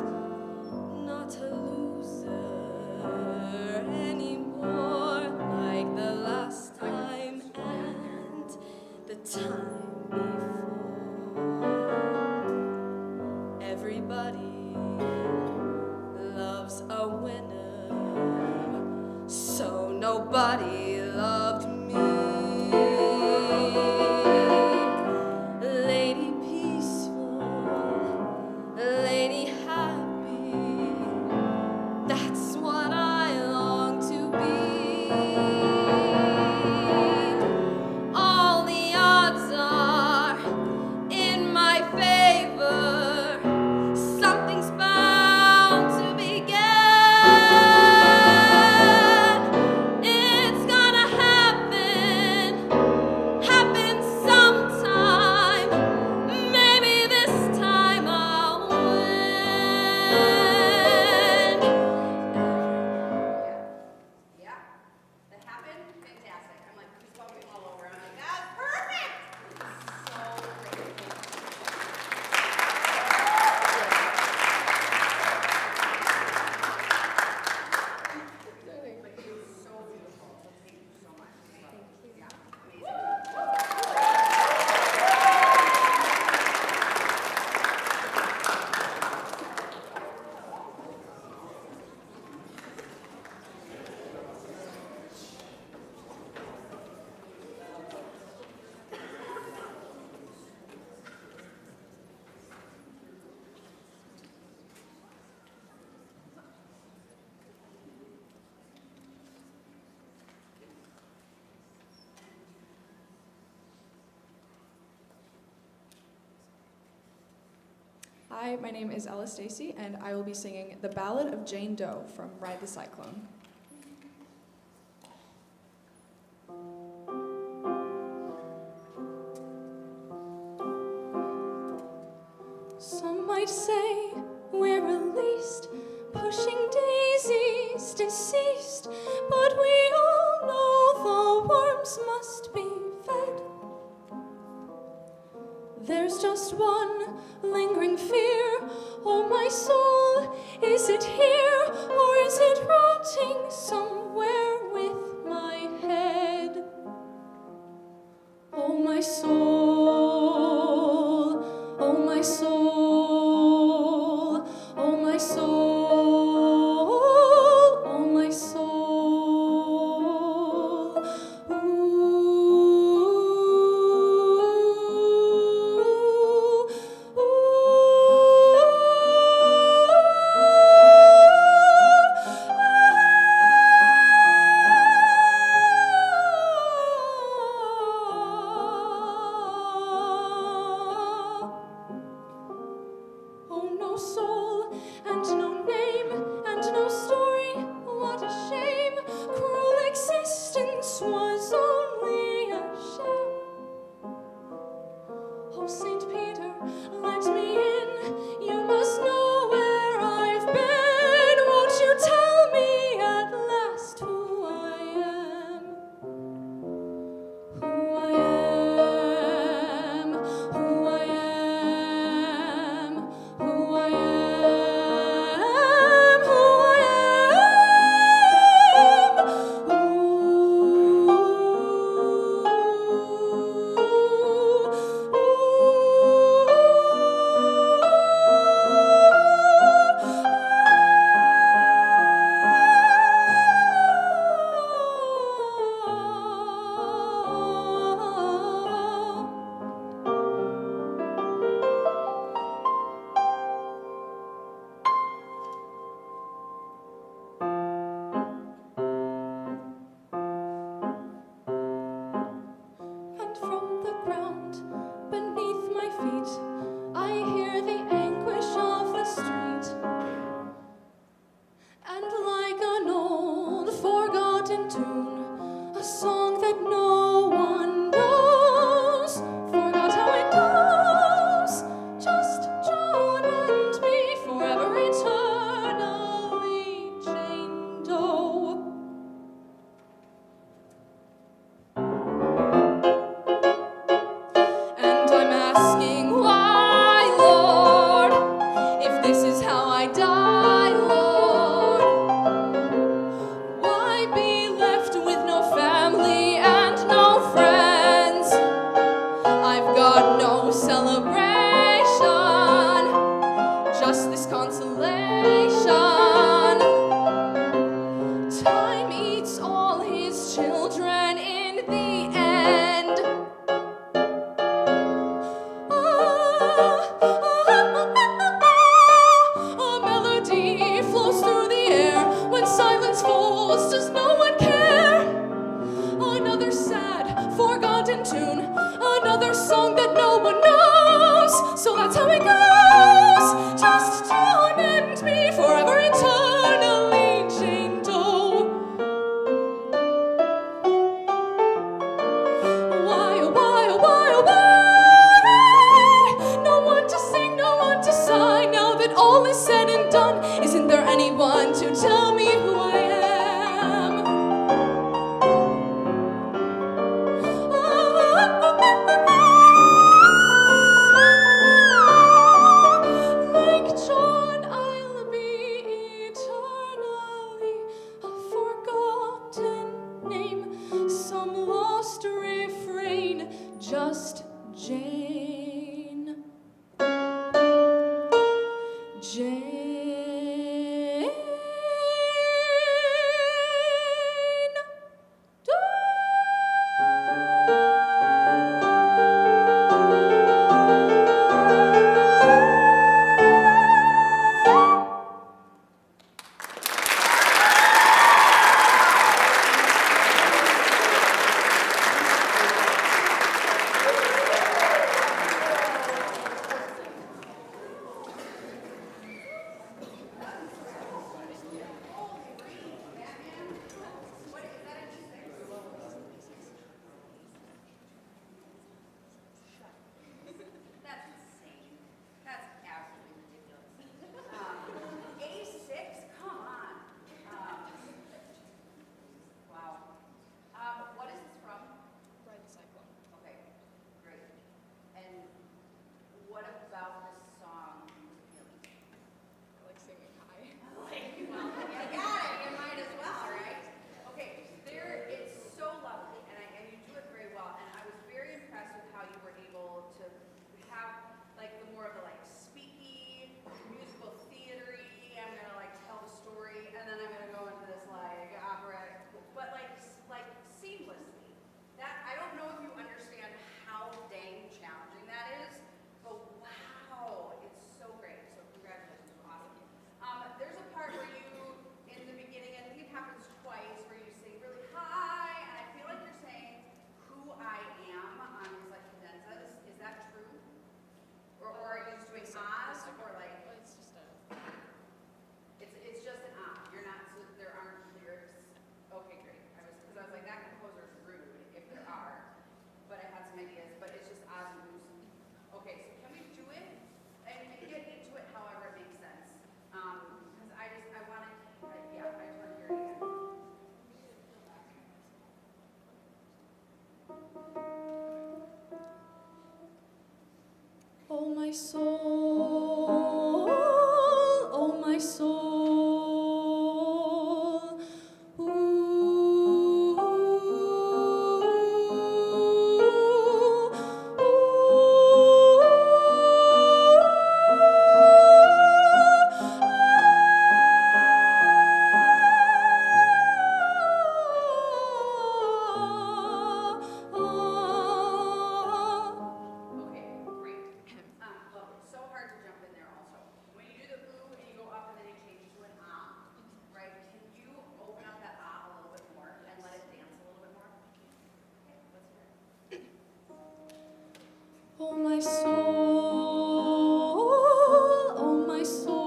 Not a loser anymore, like the last time and the time before. Everybody loves a winner, so nobody loved me. Lady peaceful, lady happy, that's what I long to be. All the odds are in my favor, something's bound to begin. It's gonna happen.
Hi, my name is Ella Stacy, and I will be singing The Ballad of Jane Doe from Ride the Cyclone.
Some might say we're released, pushing daisies deceased, but we all know the worms must be fed. There's just one lingering fear. Oh, my soul, is it here, or is it rotting somewhere with my head? Oh, my soul, oh, my soul, oh, my soul, oh, my soul. Oh, no soul and no name and no story, what a shame. Cruel existence was only a sham. Oh, St. Peter, let me in. You must know where I've been. Won't you tell me at last who I am? Who I am, who I am, who I am, who I And from the ground beneath my feet, I hear the anguish of the street. And like an old forgotten tune, a song that no one knows, forgot how it goes. Just John and me, forever eternally, Jane Doe. And I'm asking why, Lord, if this is how I die, Lord, why be left with no family and no friends? I've got no celebration, just this consolation. Time eats all his children in the end. A melody flows through the air. When silence falls, does no one care? Another sad, forgotten tune, another song that no one knows. So that's how it goes. Just John and me, forever eternally, Jane Doe. Why, oh, why, oh, why, oh, why? No one to sing, no one to sigh. Now that all is said and done, isn't there anyone to tell me who I am? Like John, I'll be eternally a forgotten name, some lost refrain, just Jane. Jane. Oh my soul, oh my soul, ooh,
Okay, great. Look, it's so hard to jump in there also. When you do the ooh and you go up and then you change to an right? Can you open up that a little bit more and let it dance a little bit more? Okay, let's hear it.
oh my soul, oh my soul,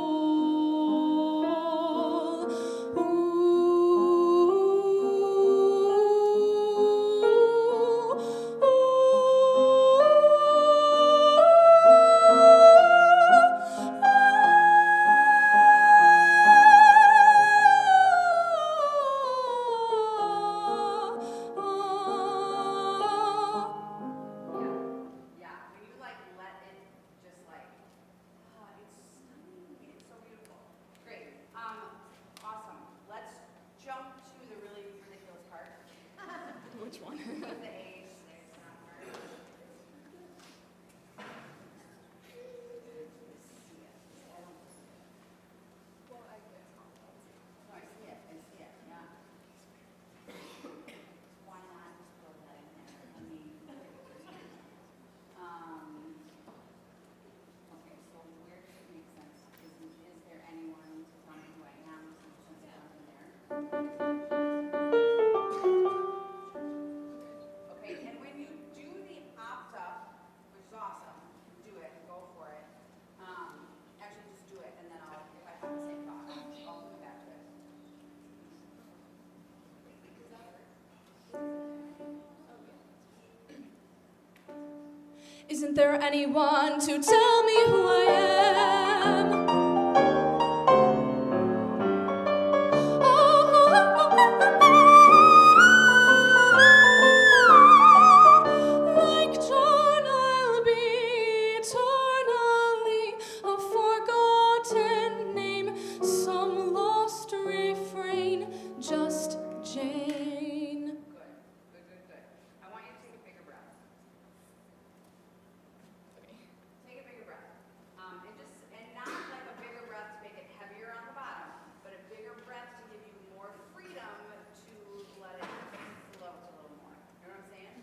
Yeah, when you like let it just like, it's stunning, it's so beautiful. Great, awesome. Let's jump to the really ridiculous part.
Which one?
The A6 part. No, I see it, yeah. Why not just throw that in there? I mean, okay, so where does it make sense? Is there anyone to tell me who I am since it's down in there? Okay, and when you do the opt up, which is awesome, do it, go for it. Actually just do it and then if I have the same thought, I'll come back to it.
Isn't there anyone to tell me who I am? Like John, I'll be eternally a forgotten name, some lost refrain, just Jane.
Good. I want you to take a bigger breath. Take a bigger breath. And not like a bigger breath to make it heavier on the bottom, but a bigger breath to give you more freedom to let it float a little more. You know what I'm saying?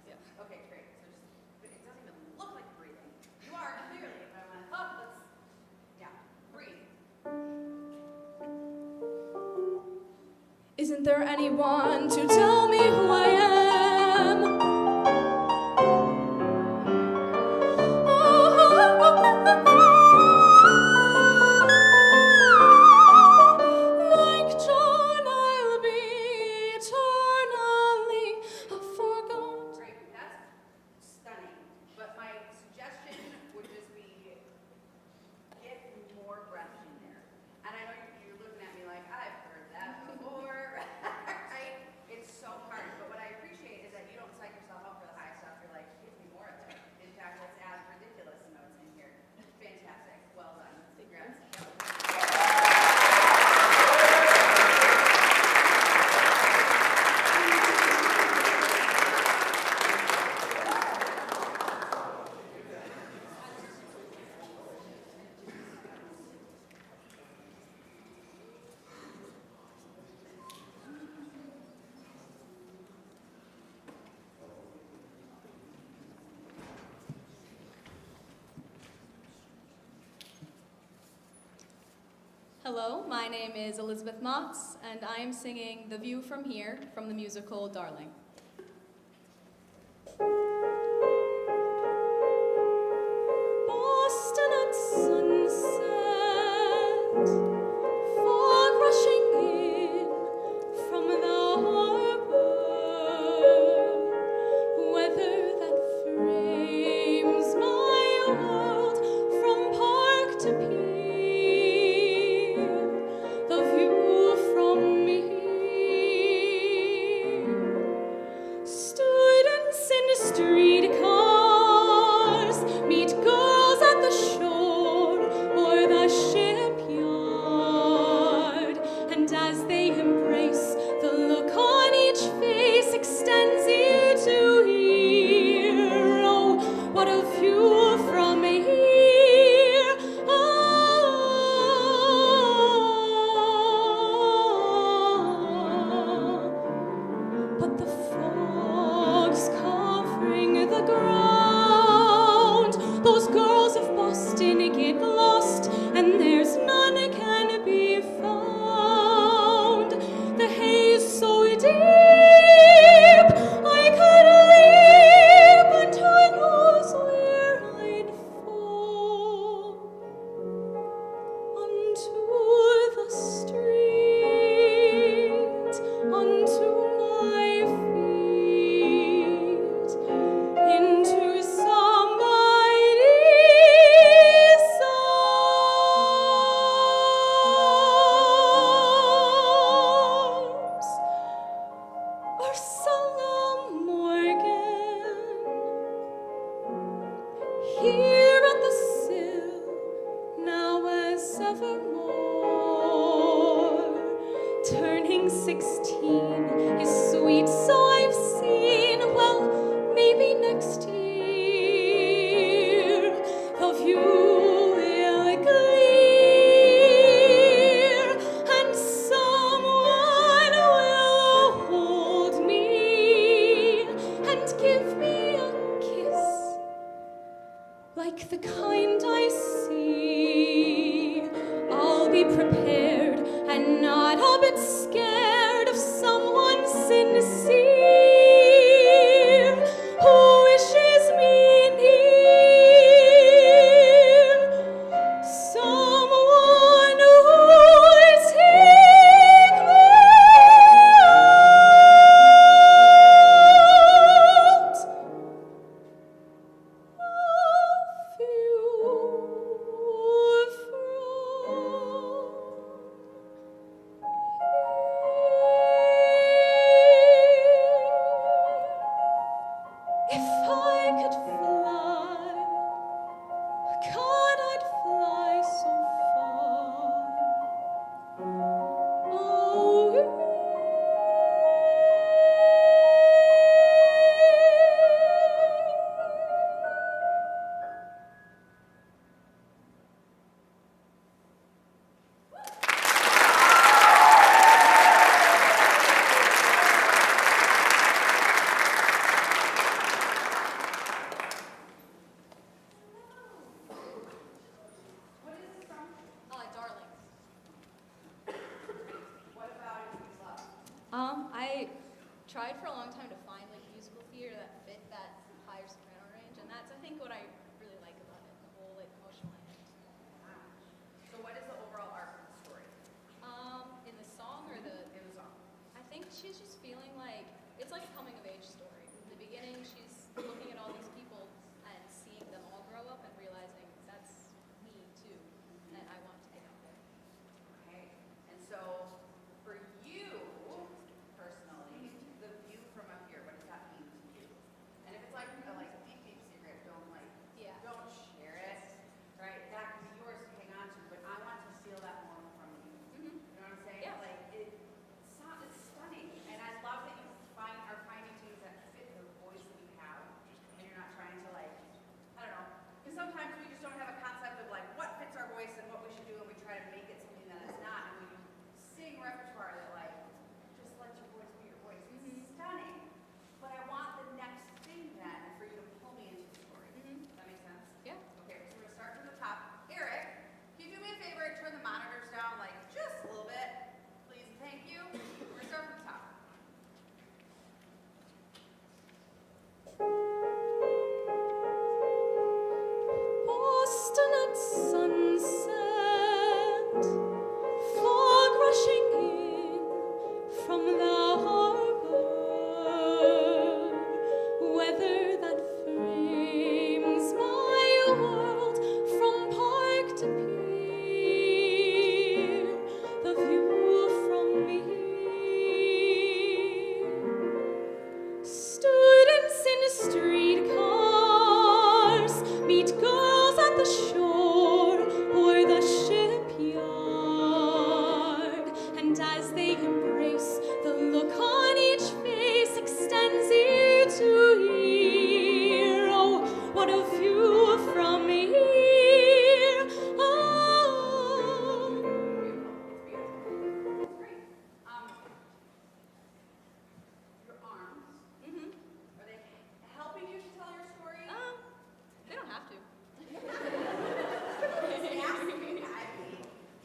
Yeah. Okay, great. So but it doesn't even look like breathing. You are clearly, but I'm like, breathe.
Isn't there anyone to tell me who I am? Like John, I'll be eternally a forgotten.
Great, that's stunning. But my suggestion would just be get more breath in there. And I know you're looking at me like, I've heard that before, right? It's so hard. But what I appreciate is that you don't psych yourself up for the high stuff. You're like, give me more of it. In fact, let's add ridiculous notes in here. Fantastic. Well done. Congrats.
Hello, my name is Elizabeth Motz, and I am singing The View from Here from the musical Darling. Boston at sunset, fog rushing in from the harbor, weather that frames my world from park to pier, the view from here us evermore. Turning 16 is sweet, so I've seen. Well, maybe next year the view will clear and someone will hold me and give me a kiss like the kind I see. I'll be prepared and not a bit scared of someone sincere who wishes me near. Someone who will take me out of If I could fly, God, I'd fly so far.
Darlings.
What about it you love?
I tried for a long time to find like musical theater that fit that higher soprano range, and that's I think what I really like about it, the whole like emotional end.
So what is the overall arc of the story?
In the song or the
In the song.
I think she's just feeling like it's like a coming of age story. In the beginning, she's looking at all these people and seeing them all grow up and realizing that's me too, and I want to get out there.
Okay. And so for you personally, the view from up here, what does that mean to you? And if it's like a deep, deep secret, don't don't share it. Right? That can be yours to hang on to, but I want to steal that more from you. You know what I'm saying?
Yeah.
Like it's stunning. And I love that you are finding things that fit the voice that you have. And you're not trying to I don't know. Because sometimes we just don't have a concept of what fits our voice and what we should do, and we try to make it something that it's not. And when you sing repertoire that just let your voice be your voice. It's stunning. But I want the next thing then for you to pull me into the story. Does that make sense?
Yeah.
Okay, so we're gonna start from the top. Eric, can you do me a favor and turn the monitors down just a little bit? Please and thank you. We're gonna start from the top.
Boston at sunset, fog rushing in from the harbor, weather that frames my world from park to pier, the view from here. Students in streetcars meet girls at the shore or the shipyard, and as they embrace, the look on each face extends ear to ear. Oh, what a view from here! Oh.
It's great. Your arms, are they helping you to tell your story?
They don't have to.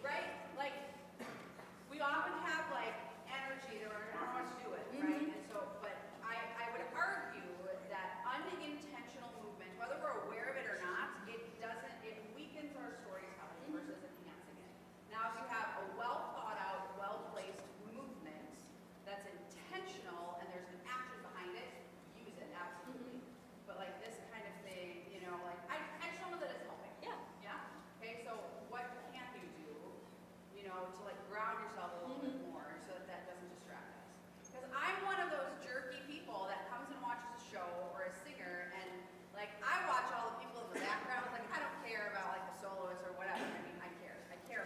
Right? We often have energy that we're not know what to do with, right? And so, but I would argue that unintentional movement, whether we're aware of it or not, it weakens our storytelling versus enhancing it. Now, if you have a well thought out, well placed movement that's intentional and there's an action behind it, use it absolutely. But this kind of thing, I just know that it's helping.
Yeah.
Yeah? Okay, so what can you do, to ground yourself a little bit more so that doesn't distract us? Because I'm one of those jerky people that comes and watches a show or a singer, and I watch all the people in the background, I don't care about the soloists or whatever. I care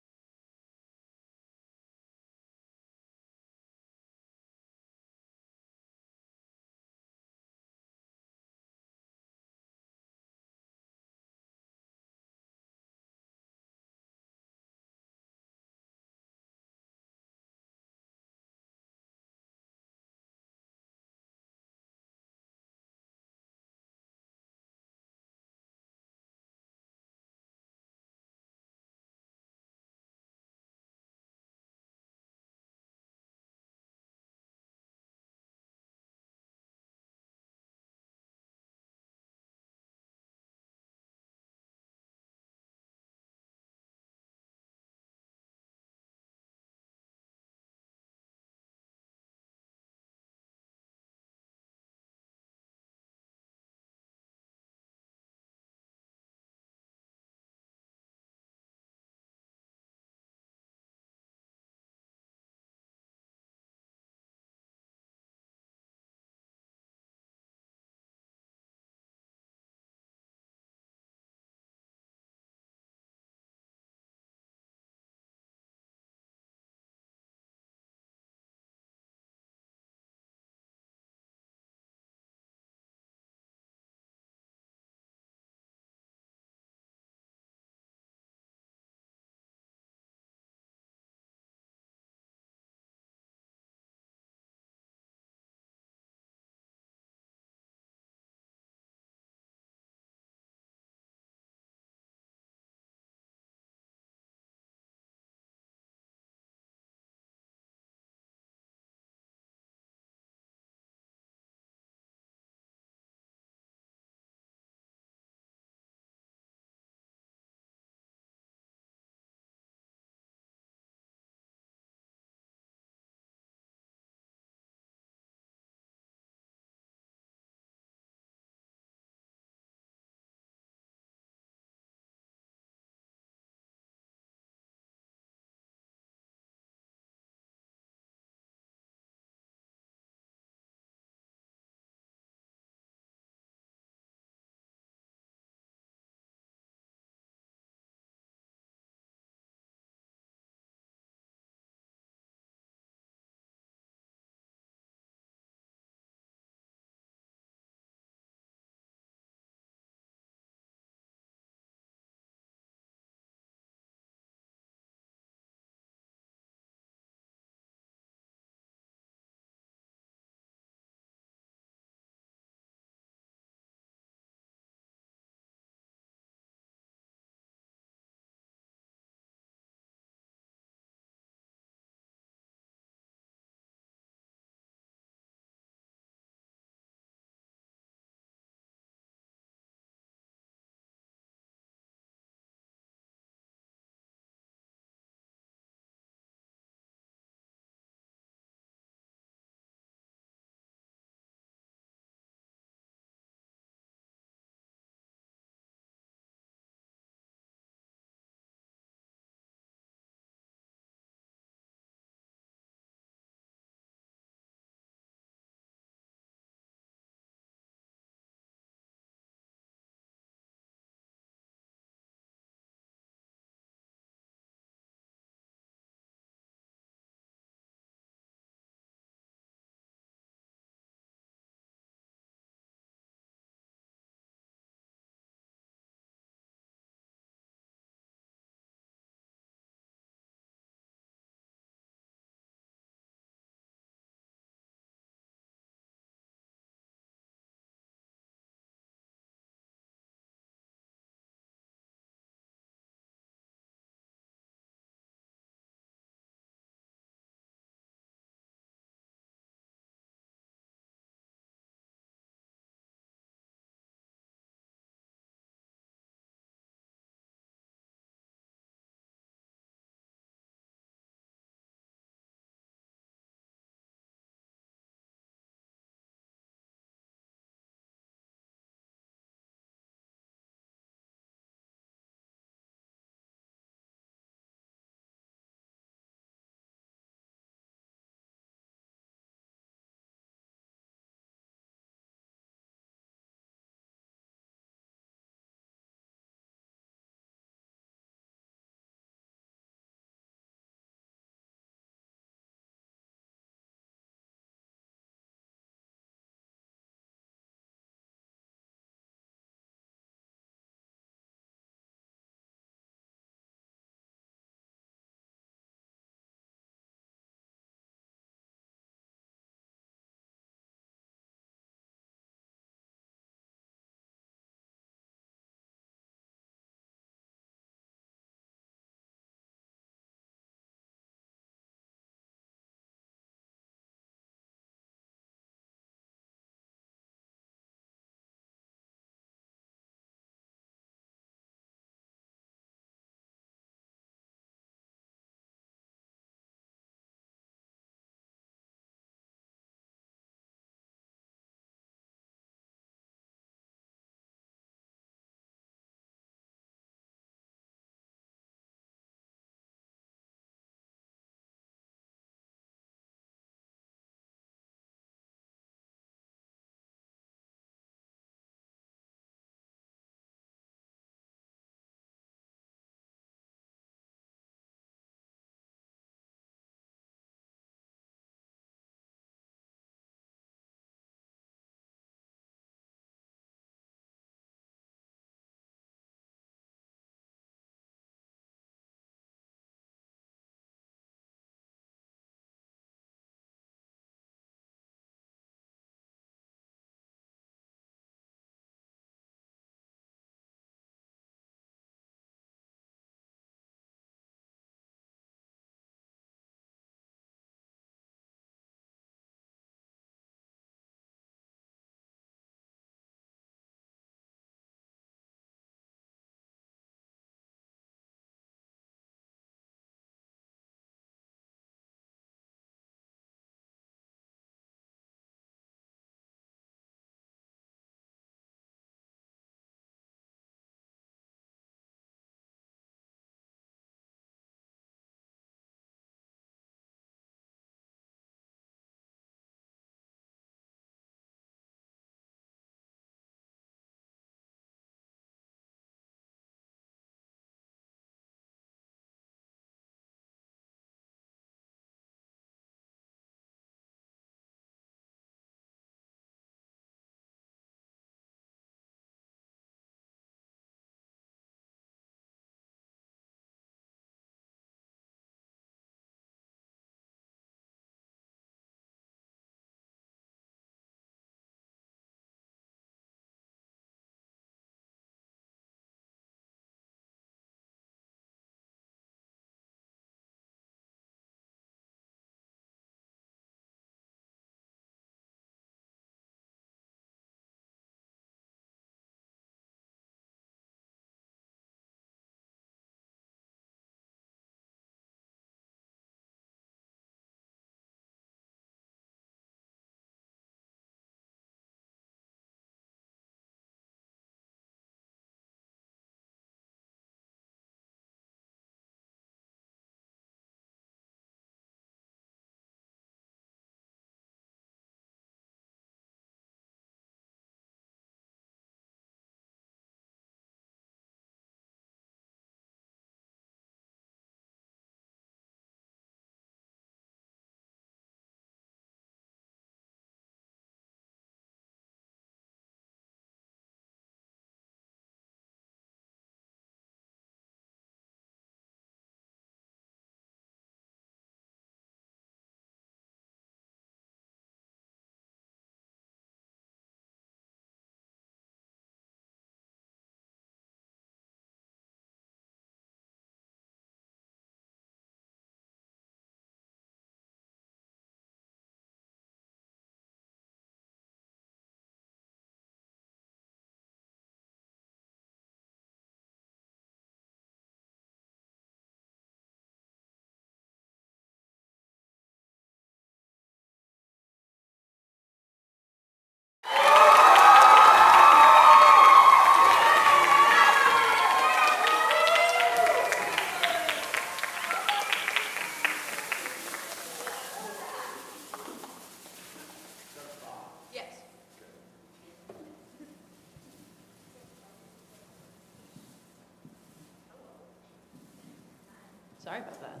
Sorry about that.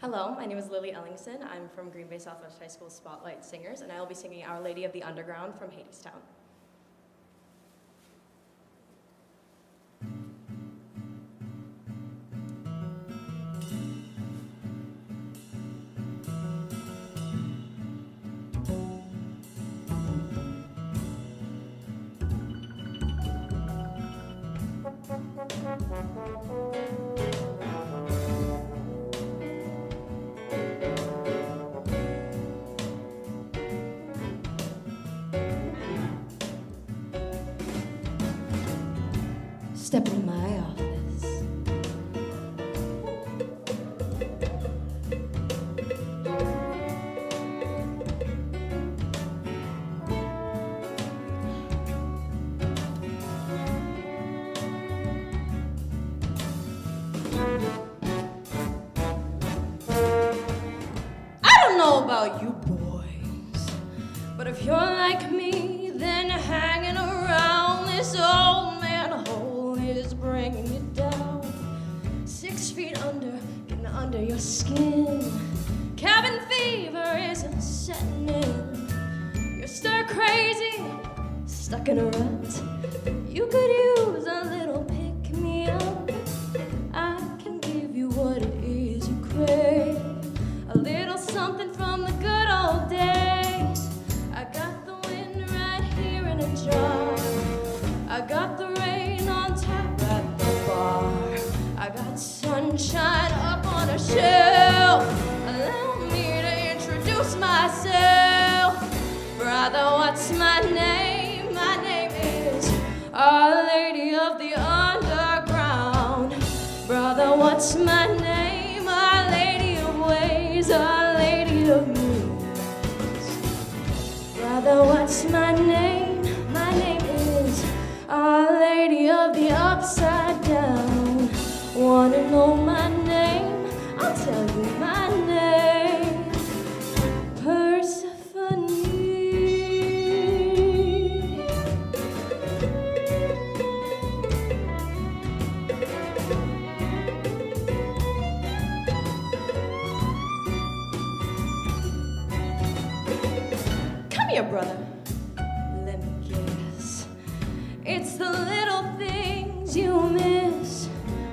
Hello, my name is Lily Ellingson. I'm from Green Bay Southwest High School Spotlight Singers, and I will be singing Our Lady of the Underground from Hadestown.
Step in my office.
I don't know about you boys, but if you're like me, then hanging around this old man hole is bringing you down. 6 feet under, getting under your skin. Cabin fever is setting in. You're stir crazy, stuck in a rut. You could use a little pick me up. I can give you what it is you crave. A little something from the good old days. I got the wind right here in a jar. I got the rain on tap at the bar. I got sunshine up on a shelf. Allow me to introduce myself. Brother, what's my name? My name is Our Lady of the Underground. Brother, what's my name? Our Lady of Ways, Our Lady of Moons. Brother, what's my name? My name is Our Lady of the Upside Down. Wanna know my name? I'll tell you my name. Persephone. Come here, brother. Let me guess. It's the little things you miss.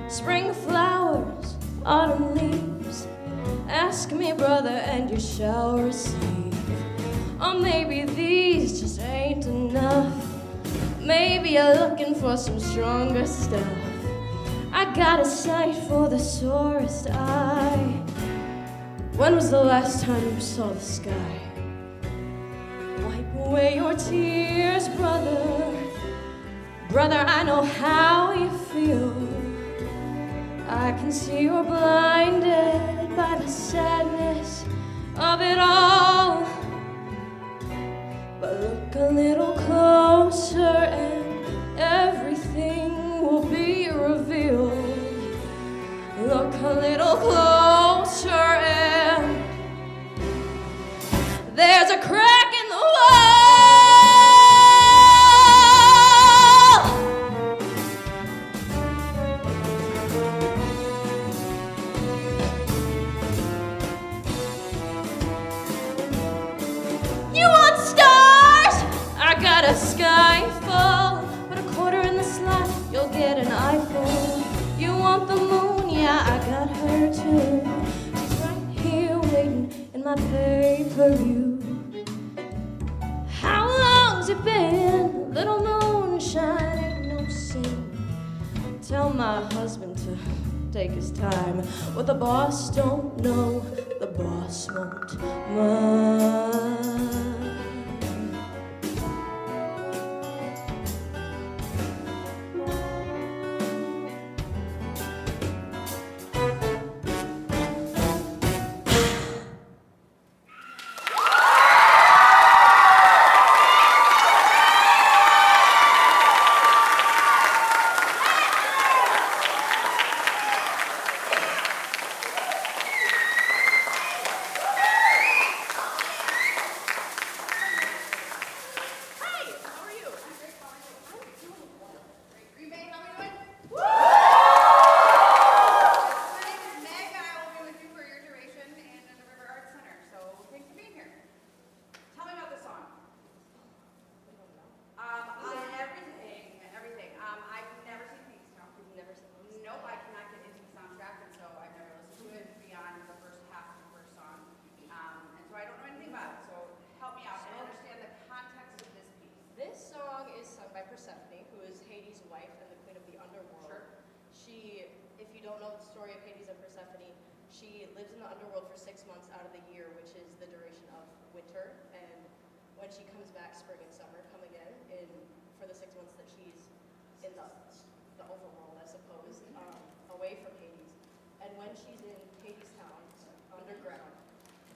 Spring flowers, autumn leaves. Ask me, brother, and you shall receive. Or maybe these just ain't enough. Maybe you're looking for some stronger stuff. I got a sight for the sorest eye. When was the last time you saw the sky? Wipe away your tears, brother. Brother, I know how you feel. I can see you're blinded by the sadness of it all. But look a little closer and everything will be revealed. Look a little closer and there's a crack in the wall. You want stars? I got a sky full. Put a quarter in the slot, you'll get an iPhone. You want the moon? Yeah, I got her too. She's right here waiting in my pay-per-view. How long's it been? Little moonshine ain't no sin. Tell my husband to take his time. What the boss don't know, the boss won't mind.
She lives in the underworld for 6 months out of the year, which is the duration of winter. And when she comes back, spring and summer come again for the 6 months that she's in the overworld, I suppose, away from Hades. And when she's in Hades Town, underground,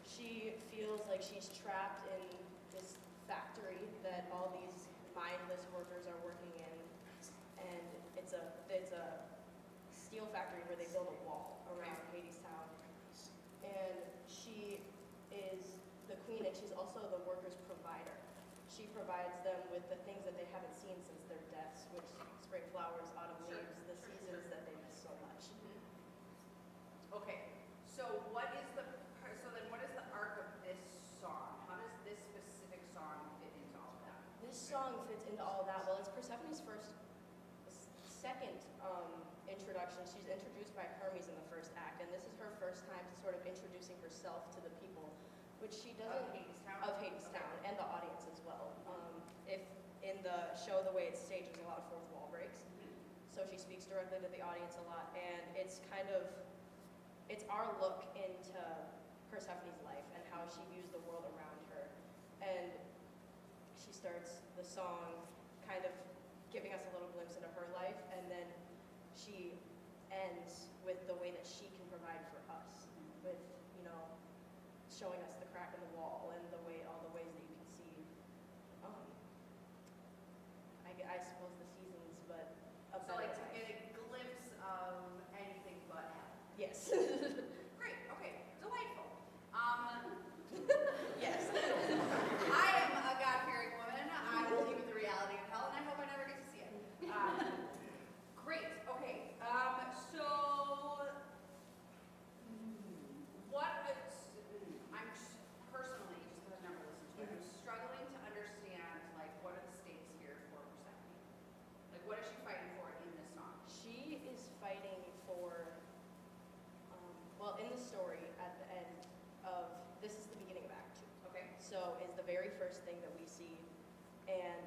she feels like she's trapped in this factory that all these mindless workers are working in, and it's a steel factory where they build a wall around Hades Town. And she is the queen, and she's also the workers' provider. She provides them with the things that they haven't seen since their deaths, which spring flowers, autumn leaves, the seasons that they miss so much.
Okay, so what is the arc of this song? How does this specific song fit into all of that?
This song fits into all of that. Well, it's Persephone's second introduction. She's introduced by Hermes in the first act, and this is her first time to sort of introducing herself to the people, which she doesn't of Hades Town and the audience as well. If in the show, the way it's staged, there's a lot of fourth wall breaks, so she speaks directly to the audience a lot, and it's our look into Persephone's life and how she views the world around her. And she starts the song kind of giving us a little glimpse into her life, and then she ends with the way that she can provide for us, with, showing us the crack in the wall and all the ways that you can see, I suppose the seasons, but a
So
better
like to
life.
get a glimpse of anything but hell.
Yes.
Great, okay, delightful.
Yes.
I am a God-fearing woman. I believe in the reality of hell, and I hope I never get to see it. Great, okay. So, I'm personally, just because I've never listened to it, I'm struggling to understand, like, what are the stakes here for Persephone? Like, what is she fighting for in this song?
She is fighting for, in the story, at the end of, this is the beginning of Act 2.
Okay.
So is the very first thing that we see, and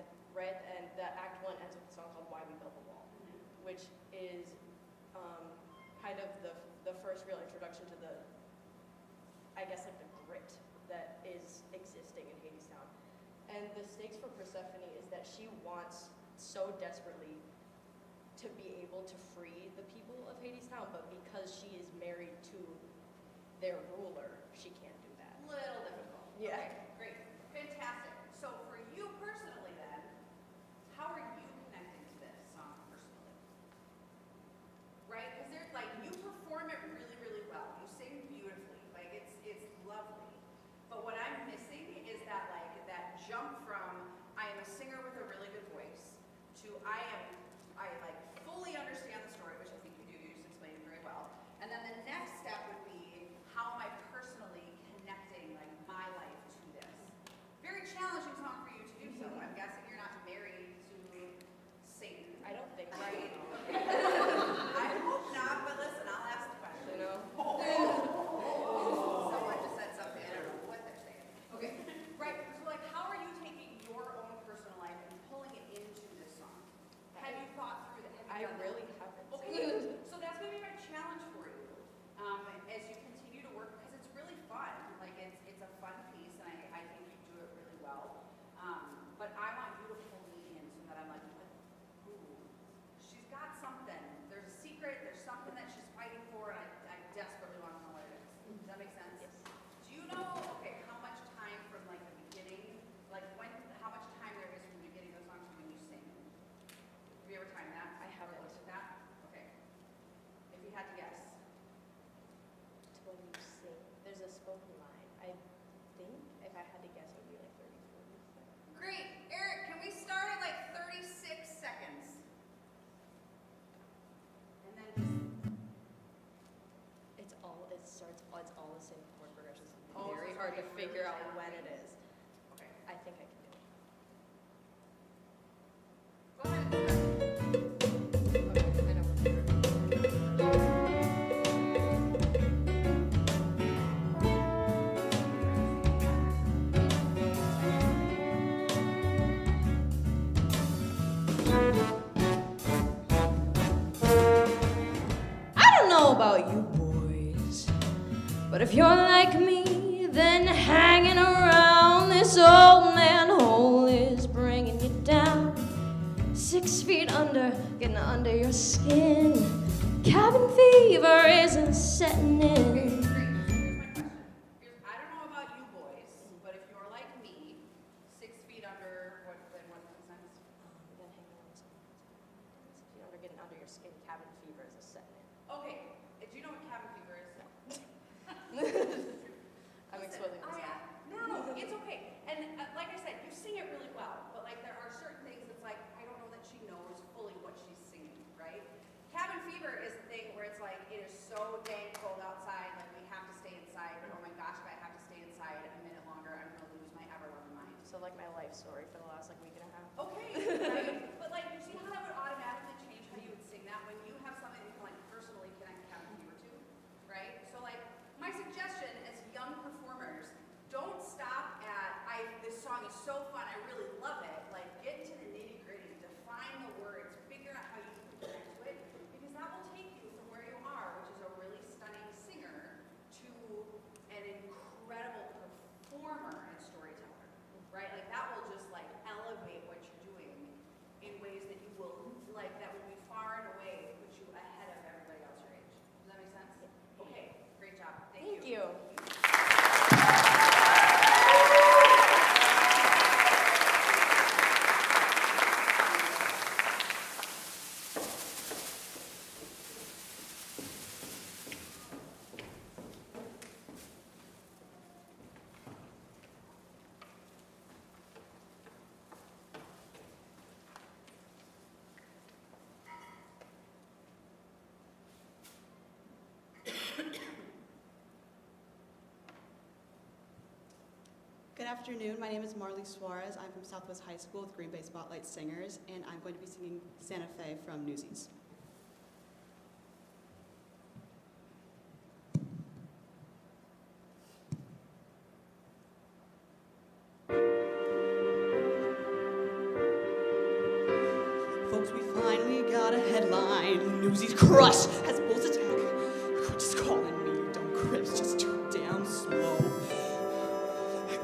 that Act 1 ends with a song called Why We Built the Wall, which is kind of the first real introduction to the, I guess, like the grit that is existing in Hades Town. And the stakes for Persephone is that she wants so desperately to be able to free the people of Hades Town, but because she is married to their ruler, she can't do that.
Little difficult.
Yeah.
Okay, great. Fantastic. So for you personally then, how are you connecting to this song personally? Right? Because there's like, you perform it really, really well. You sing beautifully. Like it's lovely. But what I'm missing is that jump from I am a singer with a really good voice to I like fully understand the story, which I think you do. You just explained it very well. And then the next step would be how am I personally connecting like my life to this? Very challenging song for you to do so. I'm guessing you're not married to Satan.
I don't think so.
Right? I hope not, but listen, I'll ask the question. Someone just said something, I don't know what they're saying. Okay, right, so like how are you taking your own personal life and pulling it into this song? Have you thought through that?
I really haven't.
Okay, so that's going to be my challenge for you as you continue to work, because it's really fun. Like it's a fun piece, and I think you do it really well. But I want you to pull me in so that I'm like, ooh, she's got something. There's a secret. There's something that she's fighting for, and I desperately want to know what it is. Does that make sense?
Yes.
Do you know? Okay, how much time from like the beginning, like how much time there is from the beginning of the song to when you sing? Have you ever timed that?
I haven't.
Looked at that? Okay. If you had to guess.
To when you sing, there's a spoken line. I think if I had to guess, it would be like 30, 40.
Great. Eric, can we start at like 36 seconds? And then
It's all the same chord progressions. It's
Oh, so
very
it's
hard to
really
figure out when
challenging.
it is.
Okay.
I think I can do it.
Go ahead and start.
Okay, I know what to do.
I don't know about you boys,
But if you're like me, then hanging around this old manhole is bringing you down. 6 feet under, getting under your skin. Cabin fever isn't setting in.
I don't know about you boys, but if you're like me, 6 feet under, what sense?
Then hanging on 6 feet under, getting under your skin. Cabin fever is a setting in.
Okay, do you know what cabin fever is?
I'm exposing myself.
No, it's okay. And like I said, you sing it really well, but like there are certain things that's like, I don't know that she knows fully what she's singing, right? Cabin fever is the thing where it's like, it is so dang cold outside, like we have to stay inside, but oh my gosh, if I have to stay inside a minute longer, I'm gonna lose my ever-loving mind.
So like my life story for the last like week and a half.
Okay, right? But like, you see how that would automatically change how you would sing that when you have something you can like personally connect cabin fever to, right? So like, my suggestion as young performers, don't stop at, this song is so fun, I really love it. Like, get to the nitty gritty, define the words, figure out how you can connect to it, because that will take you from where you are, which is a really stunning singer, to an incredible performer and storyteller, right? Like, that will just like elevate what you're doing in ways that you will, like, that will be far and away put you ahead of everybody else your age. Does that make sense? Okay, great job. Thank you.
Good afternoon. My name is Marley Suarez. I'm from Southwest High School with Green Bay Spotlight Singers, and I'm going to be singing Santa Fe from Newsies. Folks, we finally got a headline. Newsies crush has Bulls attack. Quit just calling me dumb Crips, just too damn slow.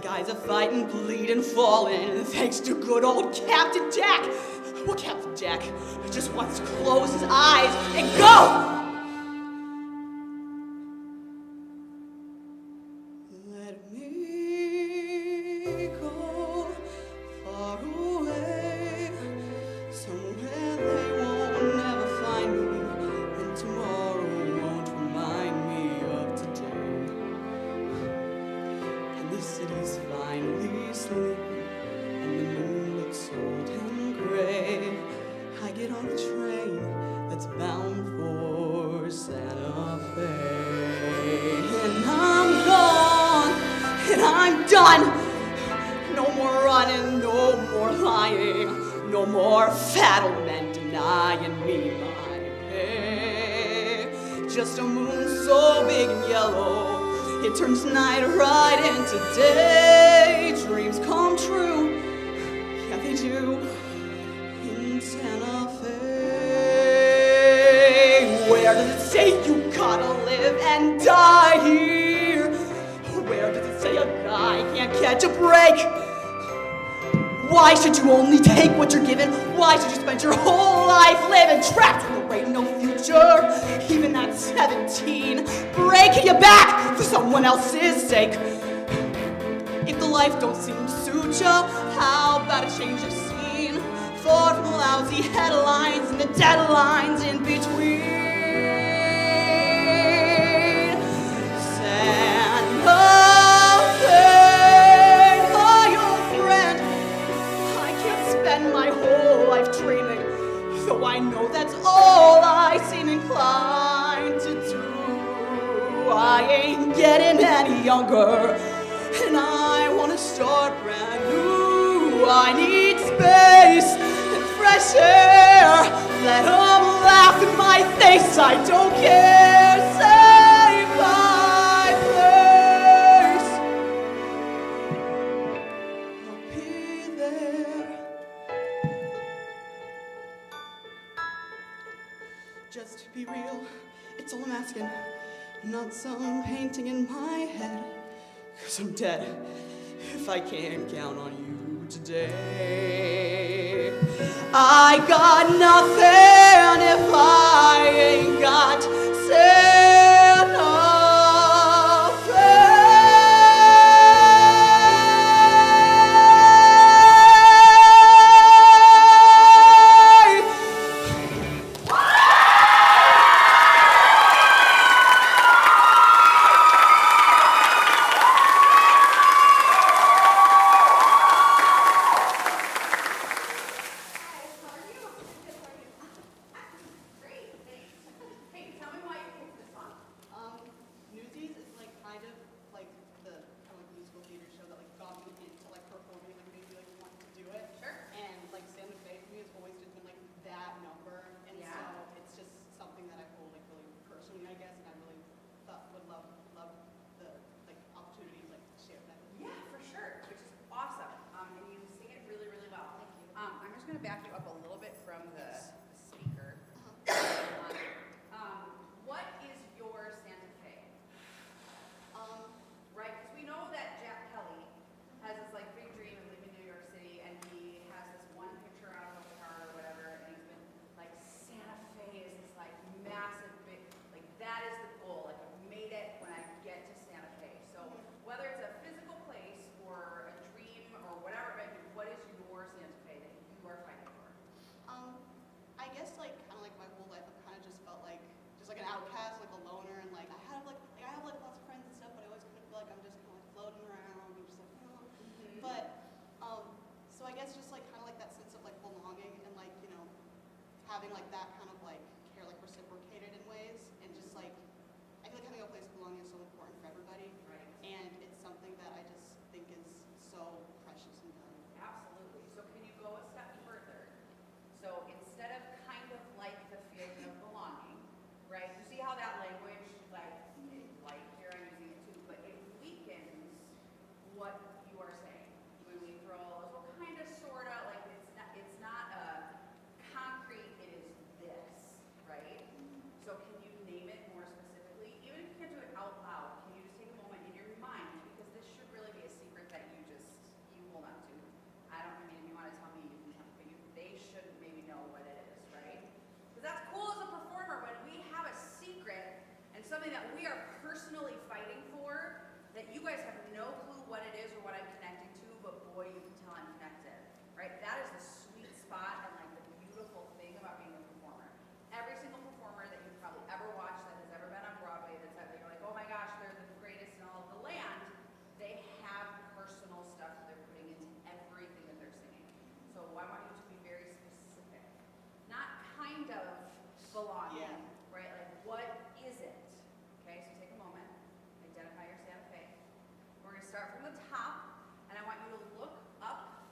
Guys are fighting, bleeding, falling, thanks to good old Captain Jack. Well, Captain Jack just wants to close his eyes and go! Let me go far away, somewhere they won't never find me, and tomorrow won't remind me of today. And the city's finally sleeping, and the moon looks old and gray. I get on the train that's bound for Santa Fe, and I'm gone, and I'm done. No more running, no more lying, no more fat old men denying me my pay. Just a moon so big and yellow, it turns night right into day. Dreams come true, yeah they do, in Santa Fe. Where does it say you gotta live and die here? Where does it say a guy can't catch a break? Why should you only take what you're given? Why should you spend your whole life living trapped when there ain't no future? Even at 17, breaking your back for someone else's sake. If the life don't seem to suit you, how about a change of scene? For the lousy headlines and the deadlines in between. Santa Fe, my old friend, I can't spend my whole life dreaming, though I know that's all I seem inclined to do. I ain't getting any younger, and I want to start brand new. I need space and fresh air. Let them laugh in my face, I don't care. Save my place. I'll be there. Just be real, it's all I'm asking. not some painting in my head, 'cause I'm dead if I can't count on you today. I got nothing if I ain't got Santa Fe.
Great, thanks. Hey, tell me why you picked this song.
Newsies is like kind of like the kind of like musical theater show that like got me into like performing, like made me like want to do it.
Sure.
And like Santa Fe for me has always just been like that number, and
Yeah.
so it's just something that I hold like really personally, I guess, and I really thought would love the like opportunity to like share that.
Yeah, for sure, which is awesome. And you sing it really, really well. Thank you. I'm just gonna back you up a little bit from the speaker. What is your Santa Fe? Right, because we know that Jack Kelly has this like big dream of living in New York City, and he has this one picture out of a car or whatever, and he's been like, Santa Fe is this like massive big, like that is the goal. Like I've made it when I get to Santa Fe. So whether it's a physical place or a dream or whatever it might be, what is your Santa Fe that you are fighting for?
I guess like kind of like my whole life I've kind of just felt like just like an outcast, like a loner, and like I have like lots of friends and stuff, but I always kind of feel like I'm just kind of like floating around and just like, oh. But so I guess just like kind of like that sense of like belonging and like, you know, having like that kind of like care like reciprocated in ways, and just like I feel like having a place of belonging is so important for everybody.
Right.
And it's something that I just think is so precious and valuable.
Absolutely. So can you go a step further? So instead of kind of like the feeling of belonging, right? You see how that language, like here I'm using it too, but it weakens what you are saying. When we throw all those, well, kind of, sort of, like it's not a concrete, it is this, right? So can you name it more specifically? Even if you can't do it out loud, can you just take a moment in your mind, because this should really be a secret that you hold on to. I mean, if you want to tell me, you can tell me, but they should maybe know what it is, right? Because that's cool as a performer when we have a secret and something that we are personally fighting for, that you guys have no clue what it is or what I'm connecting to, but boy, you can tell I'm connected, right? That is the sweet spot and like the beautiful thing about being a performer. Every single performer that you've probably ever watched that has ever been on Broadway, that you're like, oh my gosh, they're the greatest in all of the land, they have personal stuff that they're putting into everything that they're singing. So I want you to be very specific. Not kind of belonging, right? Like, what is it? Okay, so take a moment, identify your Santa Fe. We're going to start from the top, and I want you to look up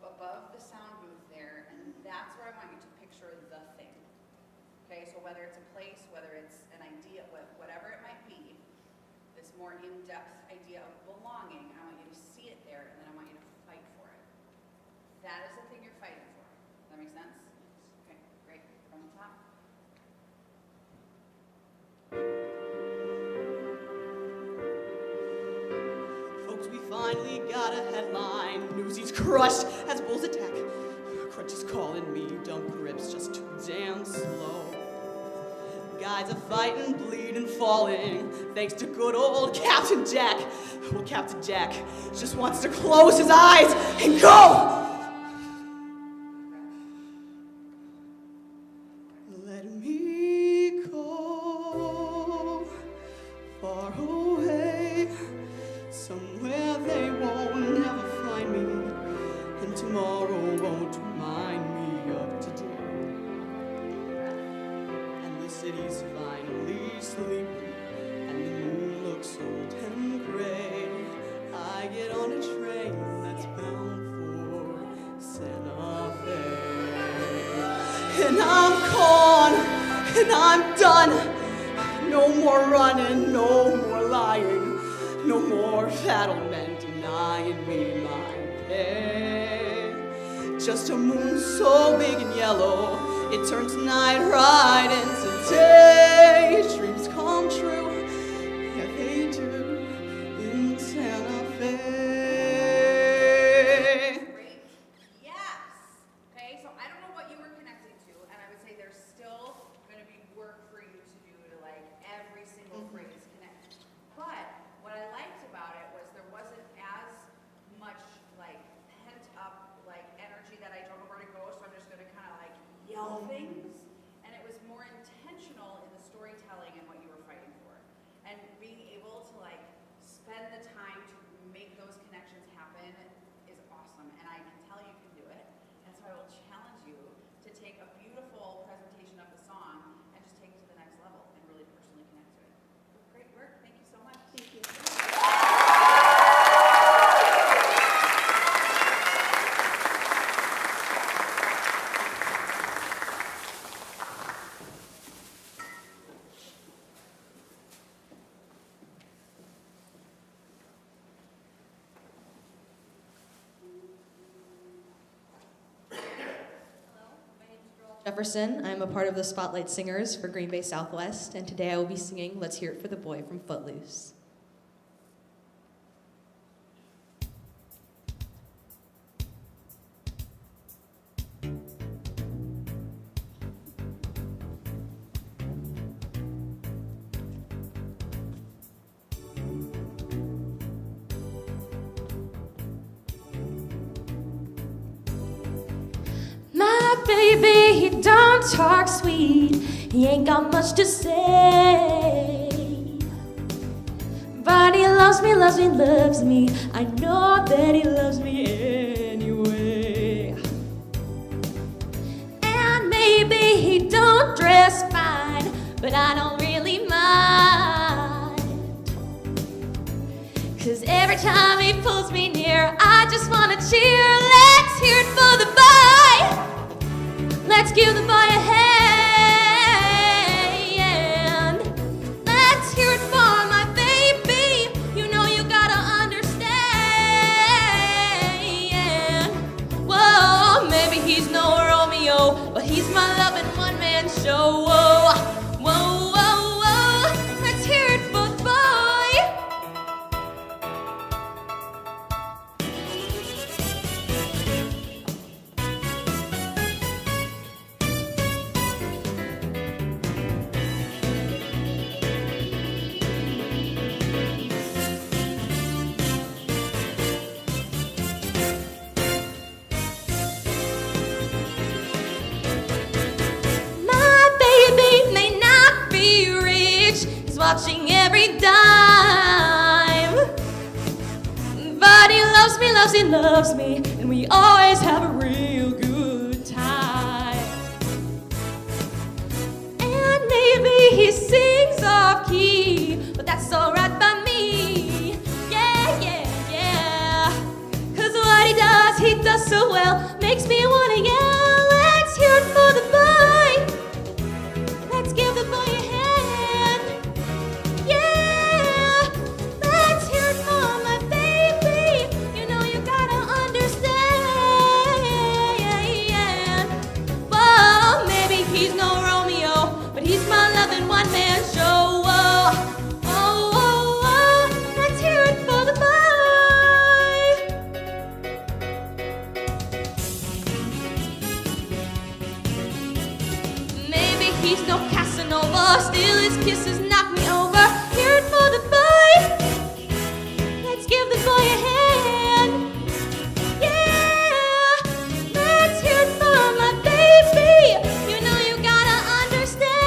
above the sound booth there, and that's where I want you to picture the thing. Okay, so whether it's a place, whether it's an idea, whatever it might be, this more in-depth idea of belonging, I want you to see it there, and then I want you to fight for it. That is the thing you're fighting for. Does that make sense? Okay, great. From the top.
Folks, we finally got a headline. Newsies crushed as bulls attack. Crunch is calling me, dumb grips just too damn slow. Guys are fighting, bleeding, falling, thanks to good old Captain Jack. Well, Captain Jack just wants to close his eyes and go! Let me go far away, somewhere they won't never find me, and tomorrow won't remind me of today. And the city's finally sleeping, and the moon looks old and gray. I get on a train that's bound for Santa Fe, and I'm gone, and I'm done. No more running, no more lying, no more battlemen denying me my pay. Just a moon so big and yellow, it turns night right into day. Dreams come true,
Jefferson. I'm a part of the Spotlight Singers for Green Bay Southwest, and today I will be singing Let's Hear It for the Boy from Footloose.
My baby, he don't talk sweet, he ain't got much to say. But he loves me, loves me, loves me. I know that he loves me anyway. And maybe he don't dress fine, but I don't really mind. 'Cause every time he pulls me near, I just wanna cheer. Let's hear it for the boy. Let's give the boy a hand. Let's hear it for my baby. You know you gotta understand. Whoa, maybe he's no Romeo, but he's my loving one-man show. Whoa, whoa, whoa, whoa. Let's hear it for the boy. Watching every dime, but he loves me, loves me, loves me, and we always have a real good time. And maybe he sings off key, but that's alright by me. Yeah, yeah, yeah. 'Cause what he does so well, makes me wanna yell. Let's hear it for the boy. Let's give the boy a hand. One-man show. Whoa, whoa, whoa, whoa. Let's hear it for the boy. Maybe he's no Casanova, still his kisses knock me over. Hear it for the boy. Let's give the boy a hand. Yeah, let's hear it for my baby. You know you gotta understand.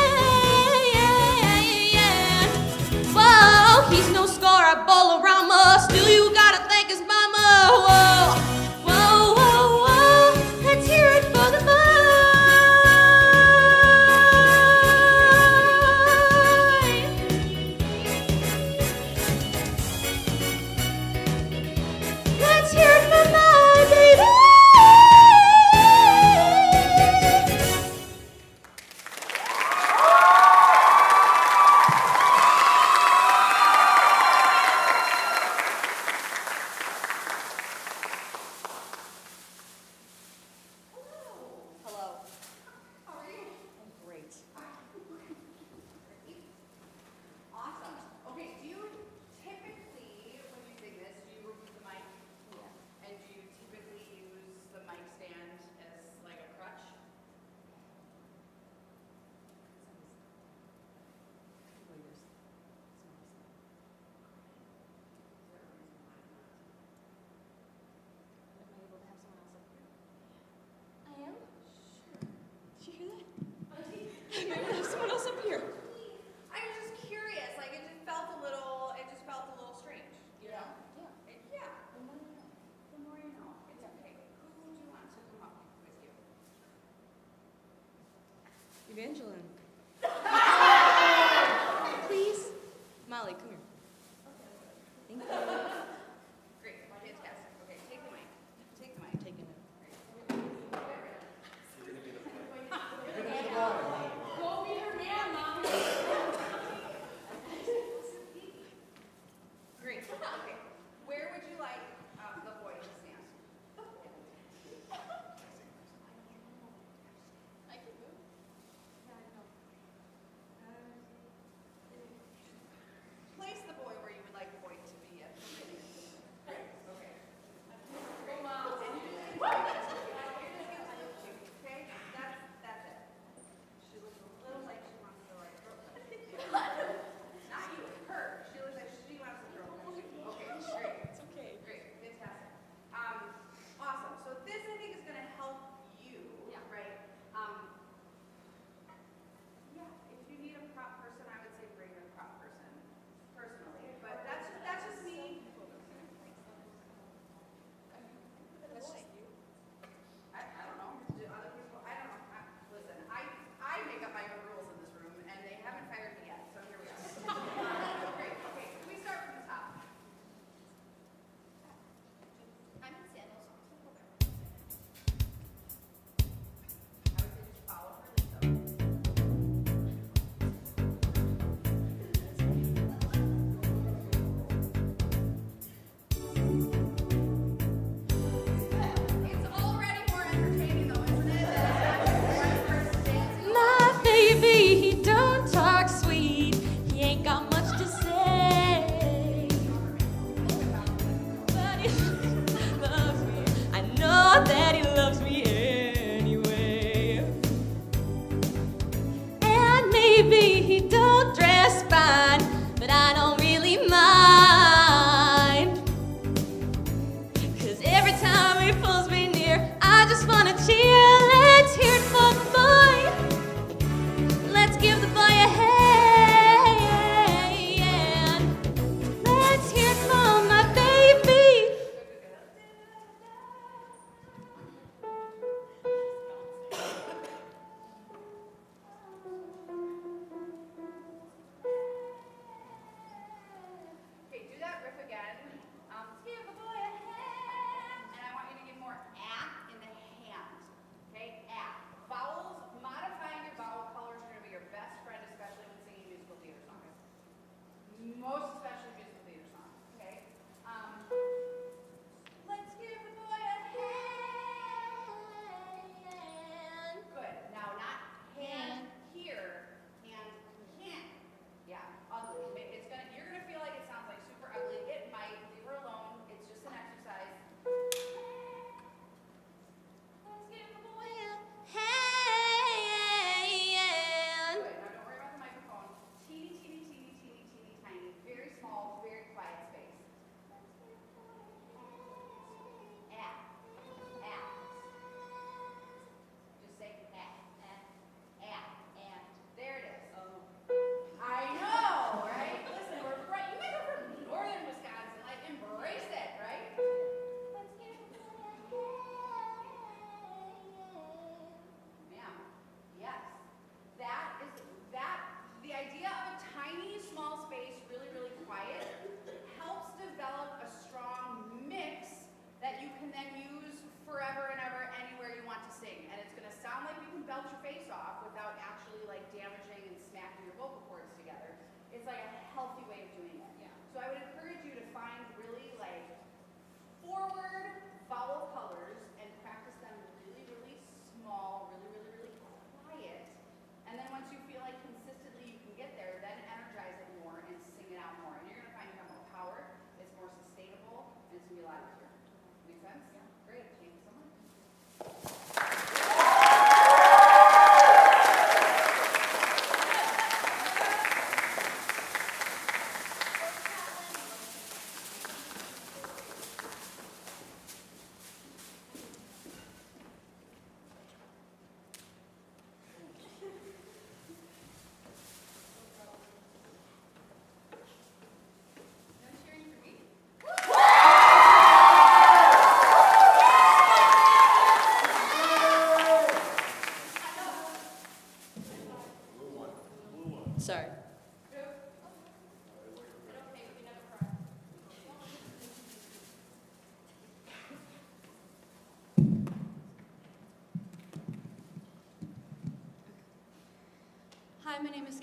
Whoa, he's no scorer, Bolorama, still you gotta thank his mama. Whoa, whoa, whoa, whoa, let's hear it for the boy.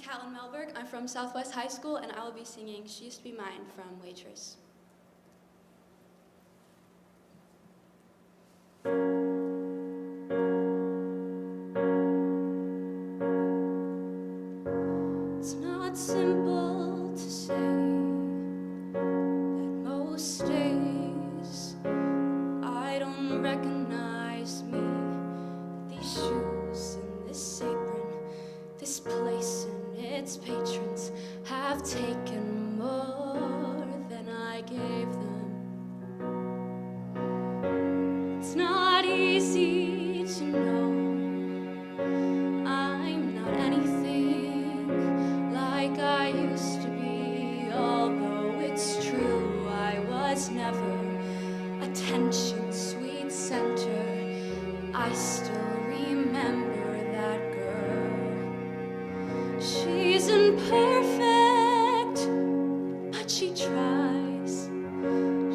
Callan Melberg. I'm from Southwest High School, and I will be singing She Used to Be Mine from Waitress.
It's not simple to say that most days I don't recognize me. These shoes and this apron, this place and its patrons have taken more than I gave them. It's not easy to know I'm not anything like I used to be, although it's true I was never attention sweet center. I still remember that girl. She isn't perfect, but she tries.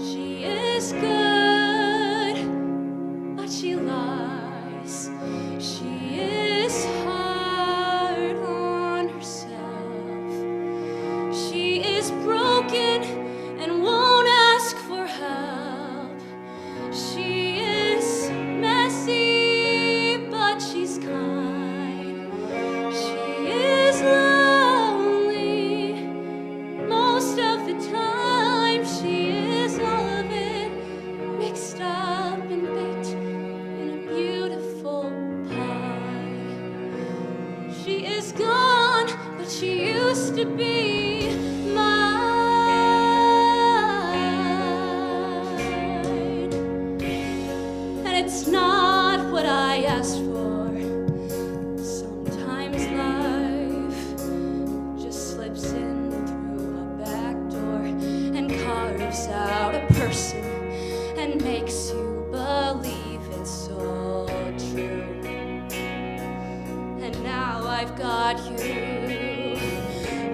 She is good, but she lies. She is hard on herself. She is broken and won't ask for help. She is messy, but she's kind. She is lonely most of the time. She is all of it mixed up and baked in a beautiful pie. She is gone, but she used to be mine. And it's not what I asked for. Sometimes life just slips in through a back door and carves out a person and makes you believe it's all true. And now I've got you.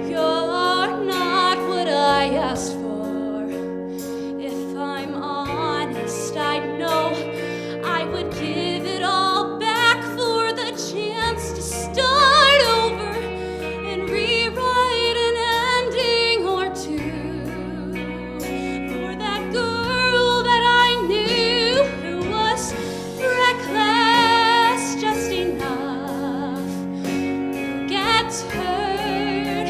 You're not what I asked for. If I'm honest, I know I would give it all back for the chance to start over and rewrite an ending or two for that girl that I knew who was reckless just enough, who gets hurt,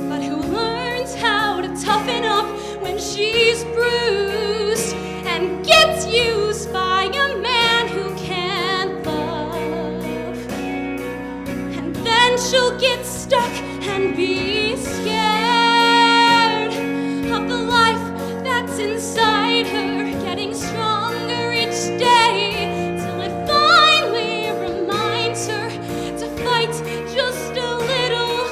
but who learns how to toughen up when she's bruised and gets used by a man who can't love. And then she'll get stuck and be scared of the life that's inside her, getting stronger each day till it finally reminds her to fight just a little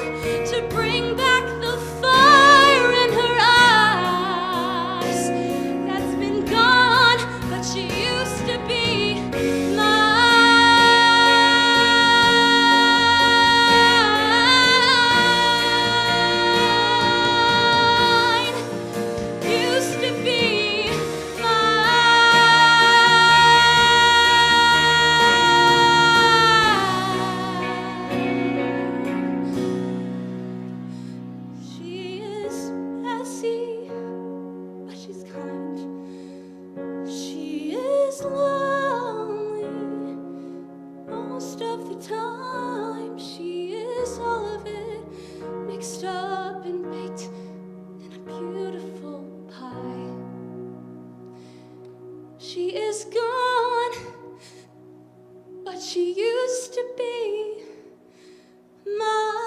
to bring back the fire in her eyes that's been gone, but she used to be mine. Used to be mine. She is messy, but she's kind. She is lonely most of the time. She is all of it mixed up and baked in a beautiful pie. She is gone, but she used to be mine.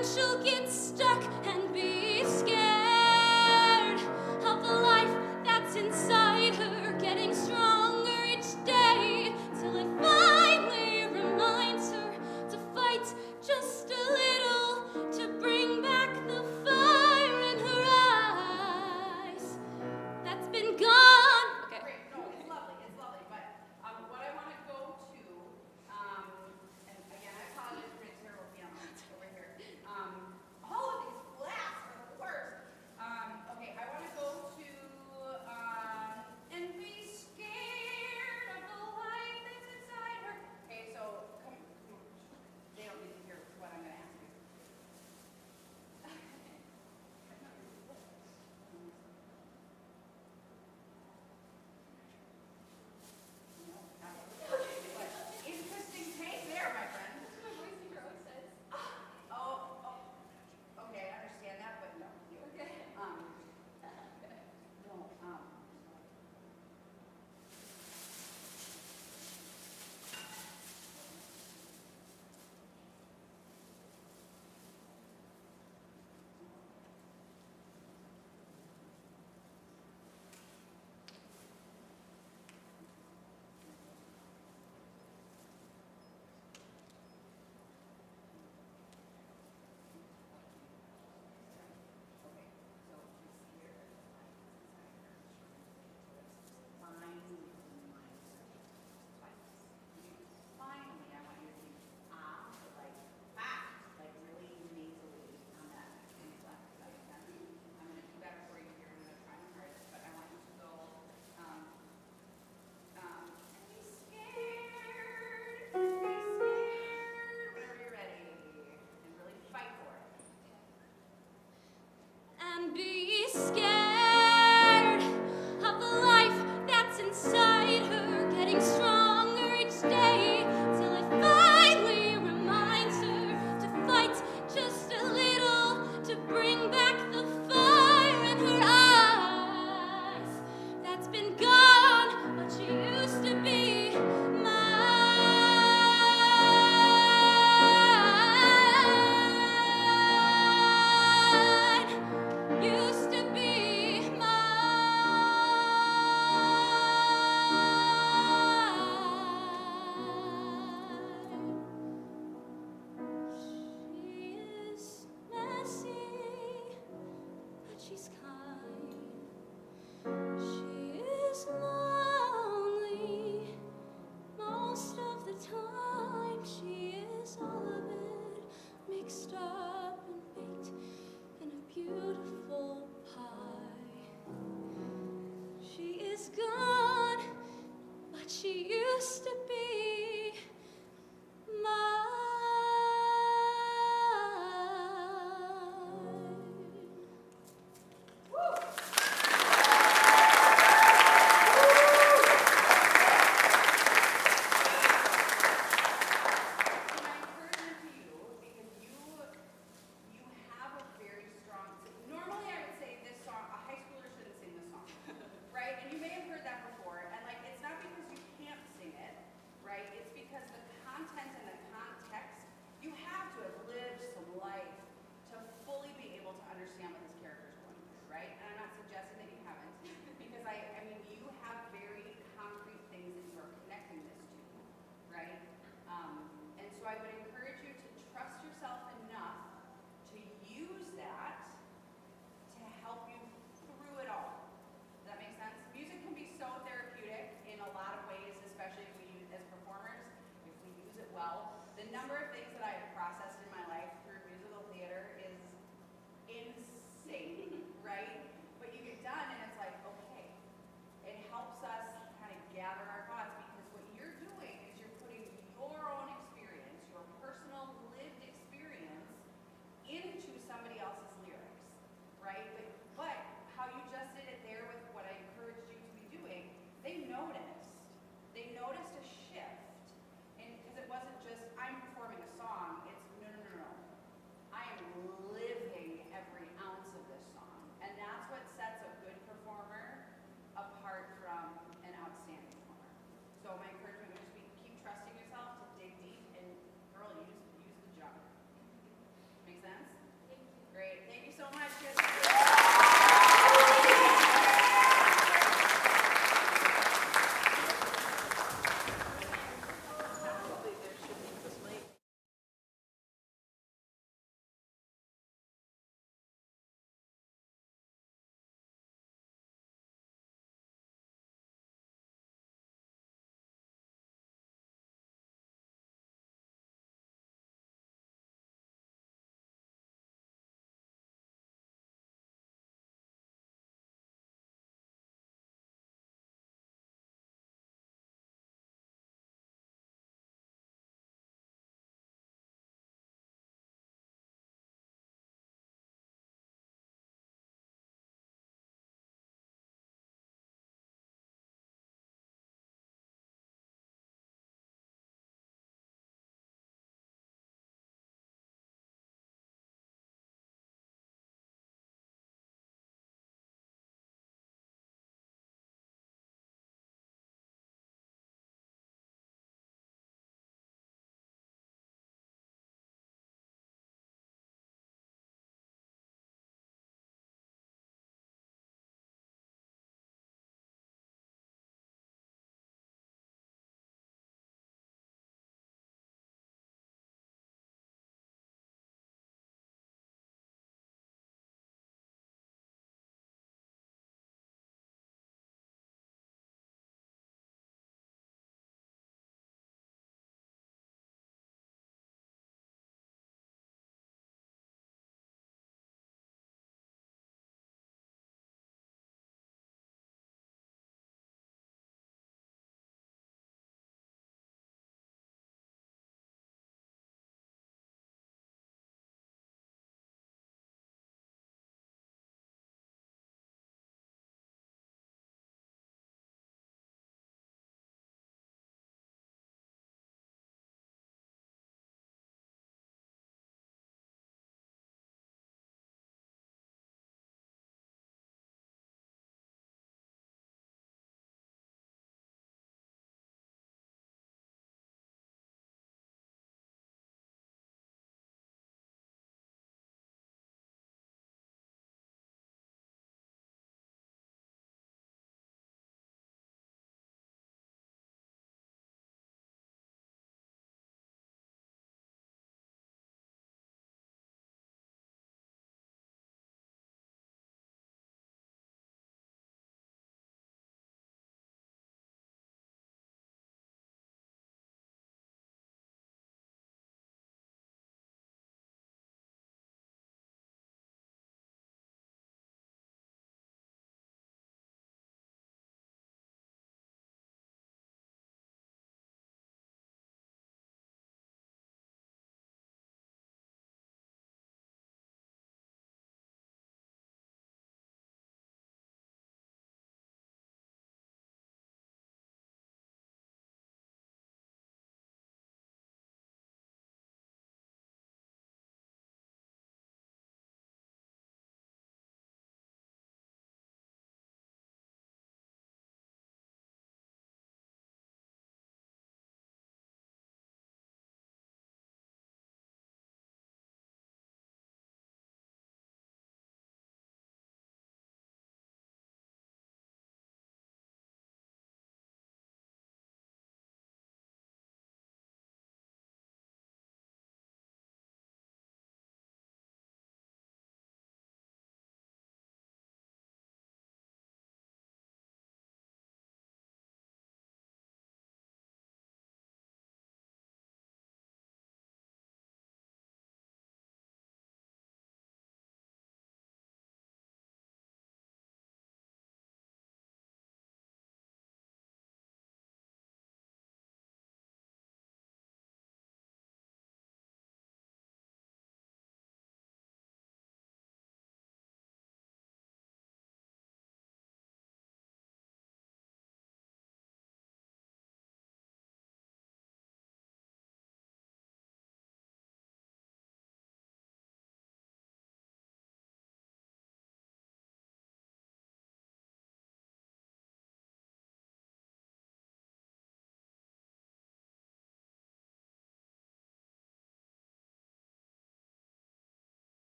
then she'll get stuck and be scared of the life that's inside her, getting stronger each day, till it finally reminds her to fight just a little, to bring back the fire in her eyes that's been gone. Okay.
Great. No, it's lovely. It's lovely. But what I want to go to, and again, I apologize for my terrible piano over here. All of these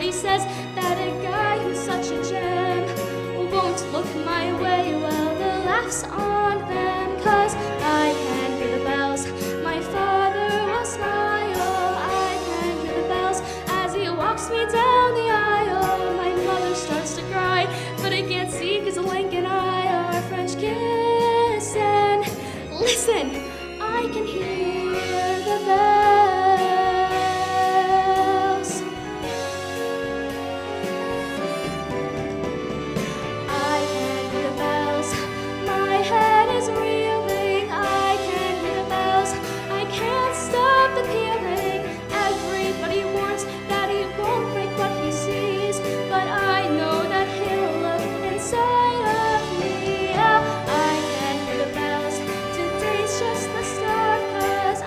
everybody says that a guy who's such a gem won't look my way. Well, the laughs on them, 'cause I can hear the bells. My father will smile. I can hear the bells as he walks me down the aisle. My mother starts to cry, but I can't see 'cause Link and I are French kissing. Listen, I can hear the bells. I can hear the bells. My head is reeling. I can hear the bells. I can't stop the pealing. Everybody warns that he won't break what he sees, but I know that he'll look inside of me. Oh, I can hear the bells. Today's just the start, 'cause I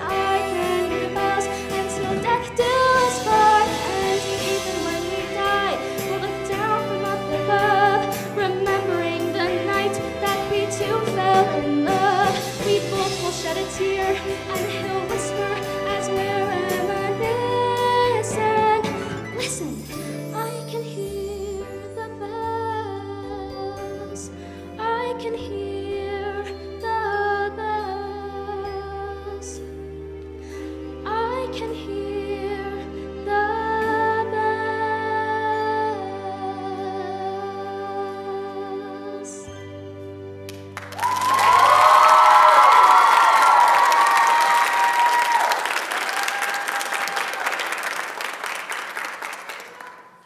can hear the bells until death do us part. And even when we die, we'll look down from up above, remembering the night that we two fell in love. We both will shed a tear, and he'll whisper as we're reminiscing. Listen, I can hear the bells. I can hear the bells. I can hear the bells.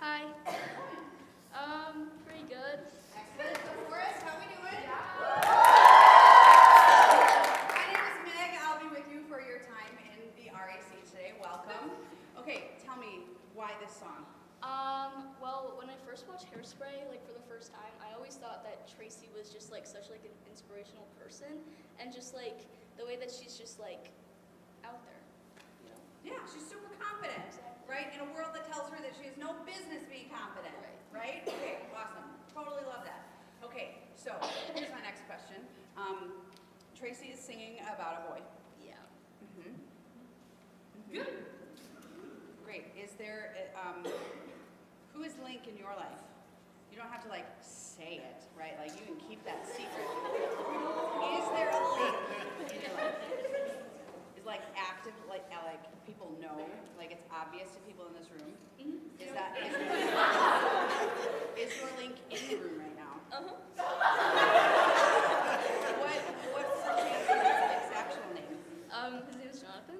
Hi. Pretty good.
Excellent. So Forrest, how we doing? My name is Meg. I'll be with you for your time in the RAC today. Welcome. Okay, tell me why this song?
Well, when I first watched Hairspray, like for the first time, I always thought that Tracy was just like such like an inspirational person, and just like the way that she's just like out there, you know?
Yeah, she's super confident, right? In a world that tells her that she has no business being confident, right? Okay, awesome. Totally love that. Okay, so here's my next question. Tracy is singing about a boy.
Yeah.
Good. Great. Is there, who is Link in your life? You don't have to like say it, right? Like you can keep that secret. Is there a Link in your life? Is like active, like people know, like it's obvious to people in this room? Is that, is your Link in the room right now? What's the chance of his actual name?
His name is Jonathan.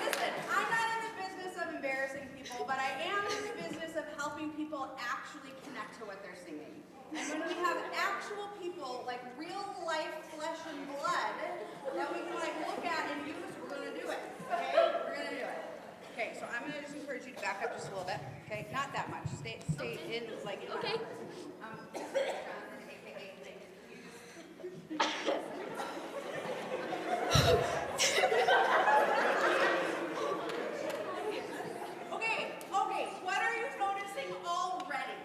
Listen, I'm not in the business of embarrassing people, but I am in the business of helping people actually connect to what they're singing. And when we have actual people, like real life flesh and blood, that we can like look at and use, we're gonna do it. Okay? We're gonna do it. Okay, so I'm gonna just encourage you to back up just a little bit. Okay? Not that much. Stay in like
Okay.
Okay, what are you noticing already?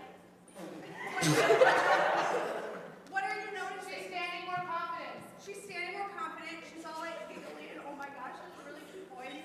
What are you noticing? She's standing more confident. She's standing more confident. She's all like giggly and oh my gosh, that's really cute voice.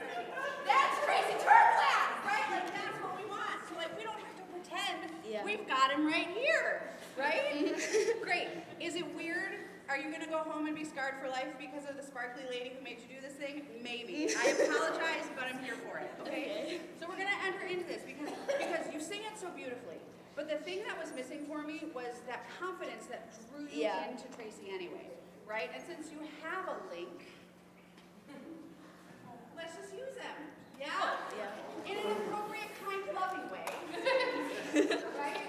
That's Tracy Turnblad, right? Like that's what we want. So like we don't have to pretend we've got him right here, right? Great. Is it weird? Are you gonna go home and be scarred for life because of the sparkly lady who made you do this thing? Maybe. I apologize, but I'm here for it. Okay? So we're gonna enter into this because you sing it so beautifully. But the thing that was missing for me was that confidence that drew you into Tracy anyway, right? And since you have a link, let's just use them. Yeah? Yeah. In an appropriate, kind, loving way. Right?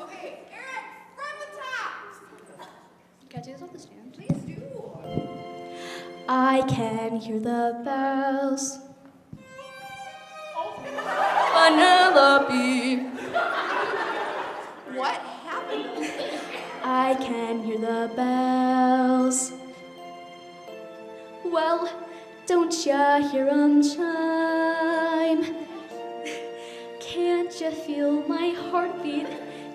Okay, Eric, from the top.
Can I do this off the stand?
Please do.
I can hear the bells.
Vanellope.
What happened?
I can hear the bells. Well, don't ya hear 'em chime?
Can't you feel my heartbeat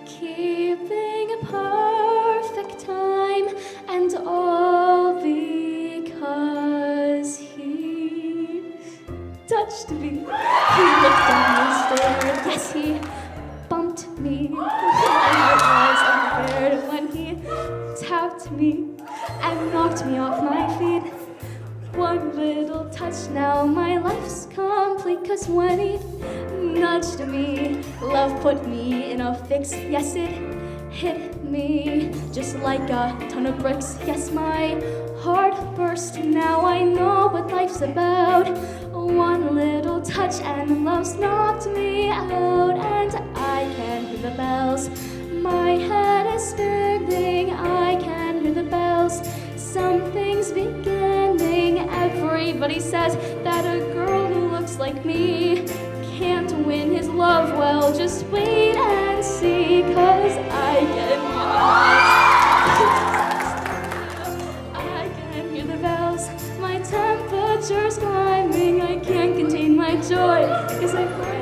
keeping a perfect time? And all because he touched me. He looked down and stared. Yes, he bumped me. My heart was unprepared when he tapped me and knocked me off my feet. One little touch, now my life's complete. 'Cause when he nudged me, love put me in a fix. Yes, it hit me just like a ton of bricks. Yes, my heart burst. Now I know what life's about. One little touch and love's knocked me out. And I can hear the bells. My head is spinning. I can hear the bells. Something's beginning. Everybody says that a girl who looks like me can't win his love. Well, just wait and see, 'cause I can hear the bells. My temperature's climbing. I can't contain my joy, 'cause I cry.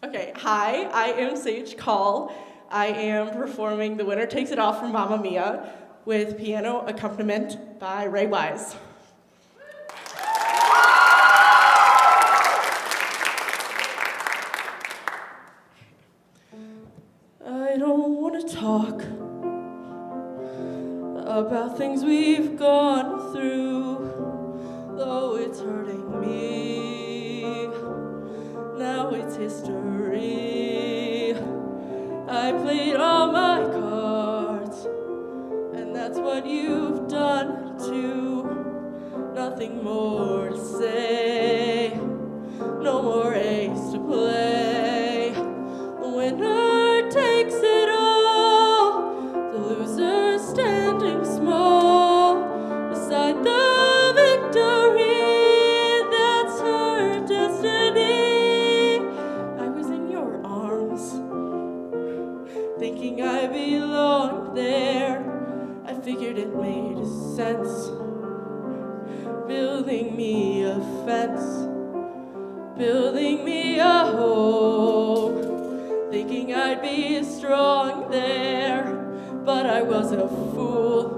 Okay, hi, I am Sage Call. I am performing The Winner Takes It All from Mamma Mia with piano accompaniment by Ray Wise. I don't want to talk about things we've gone through, though it's hurting me. Now it's history. I played all my cards, and that's what you've done too. Nothing more to say, no more ace to play. The winner takes it all, the loser standing small beside the victory. That's her destiny. I was in your arms, thinking I belonged there. I figured it made sense, building me a fence, building me a home, thinking I'd be strong there, but I was a fool,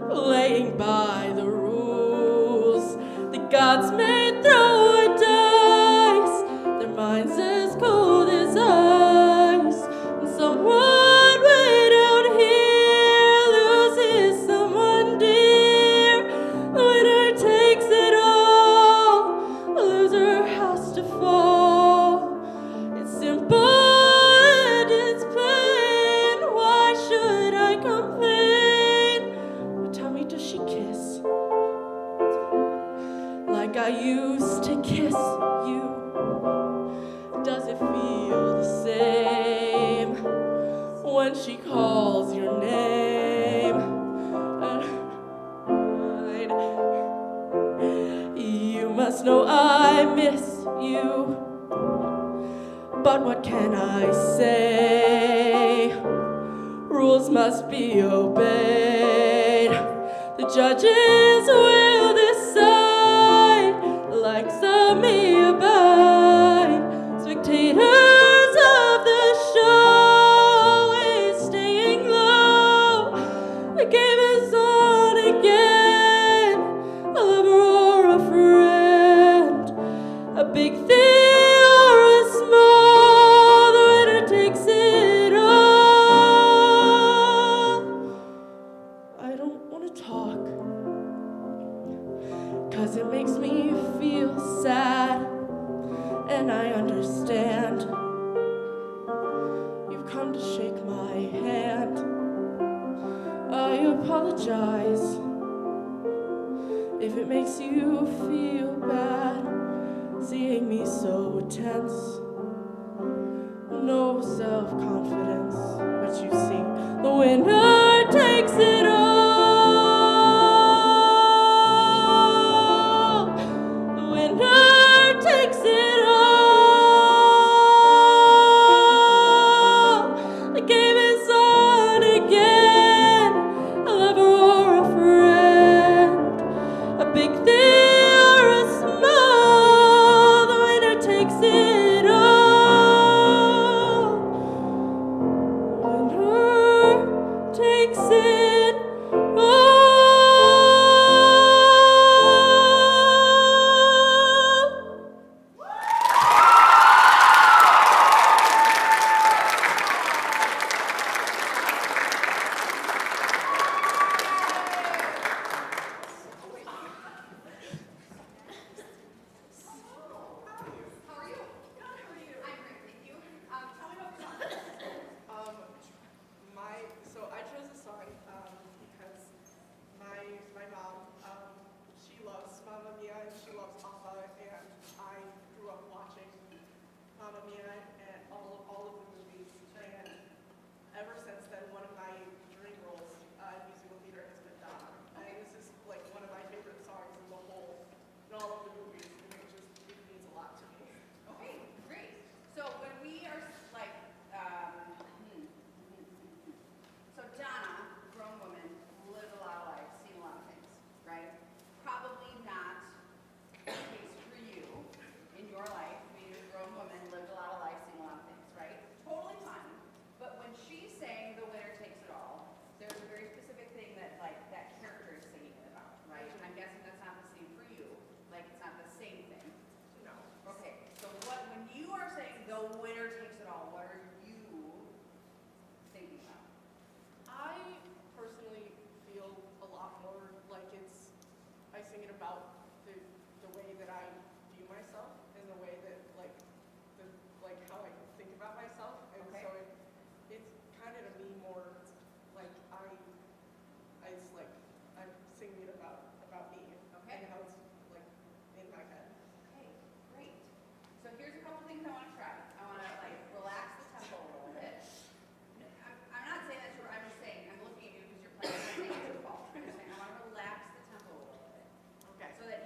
playing by the rules. The gods may throw a dice, their minds as cold as ice, like I used to kiss you? Does it feel the same when she calls your name? You must know I miss you, but what can I say? Rules must be obeyed. The judges will decide, like some may abide. Spectators of the show is staying low. The game is on again. A lover or a friend, a big thing or a small, the winner takes it all. I don't want to talk, 'cause it makes me feel sad, and I understand. You've come to shake my hand. I apologize if it makes you feel bad, seeing me so tense. No self-confidence, but you see, the winner takes it all. The winner takes it all. The game is on again. A lover or a friend, a big thing or a small, the winner takes it all. Winner takes it all.
So I chose this song because my mom, she loves Mamma Mia and she loves Papa, and I grew up watching Mamma Mia and all of the movies, and ever since then, one of my dream roles in musical theater has been Donna. And this is like one of my favorite songs in the whole, in all of the movies, and it means a lot to me.
Okay, great. So when we are like, so Donna, grown woman, lived a lot of life, seen a lot of things, right? Probably not the case for you in your life. Being a grown woman, lived a lot of life, seen a lot of things, right? Totally fine. But when she's saying the winner takes it all, there's a very specific thing that like that character is saying it about, right? And I'm guessing that's not the same for you. Like it's not the same thing.
No.
Okay, so when you are saying the winner takes it all, what are you thinking about?
I personally feel a lot more like I sing it about the way that I view myself and the way that like how I think about myself, and
Okay.
so it's kind of to me more like it's like I'm singing it about me
Okay.
and how it's like in my head.
Okay, great. So here's a couple things I want to try. I want to like relax the tempo a little bit. I'm not saying that's I'm just saying, I'm looking at you because you're playing. I'm not saying it's your fault. I'm just saying I want to relax the tempo a little bit.
Okay.
So that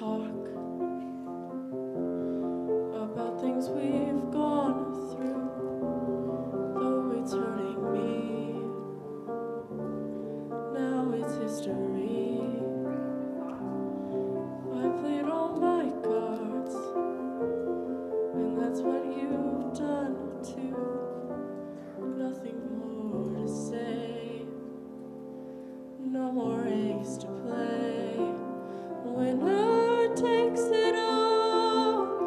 talk about things we've gone through, though it's hurting me. Now it's history. I played all my cards, and that's what you've done too. Nothing more to say, no more eggs to play. Winner takes it all.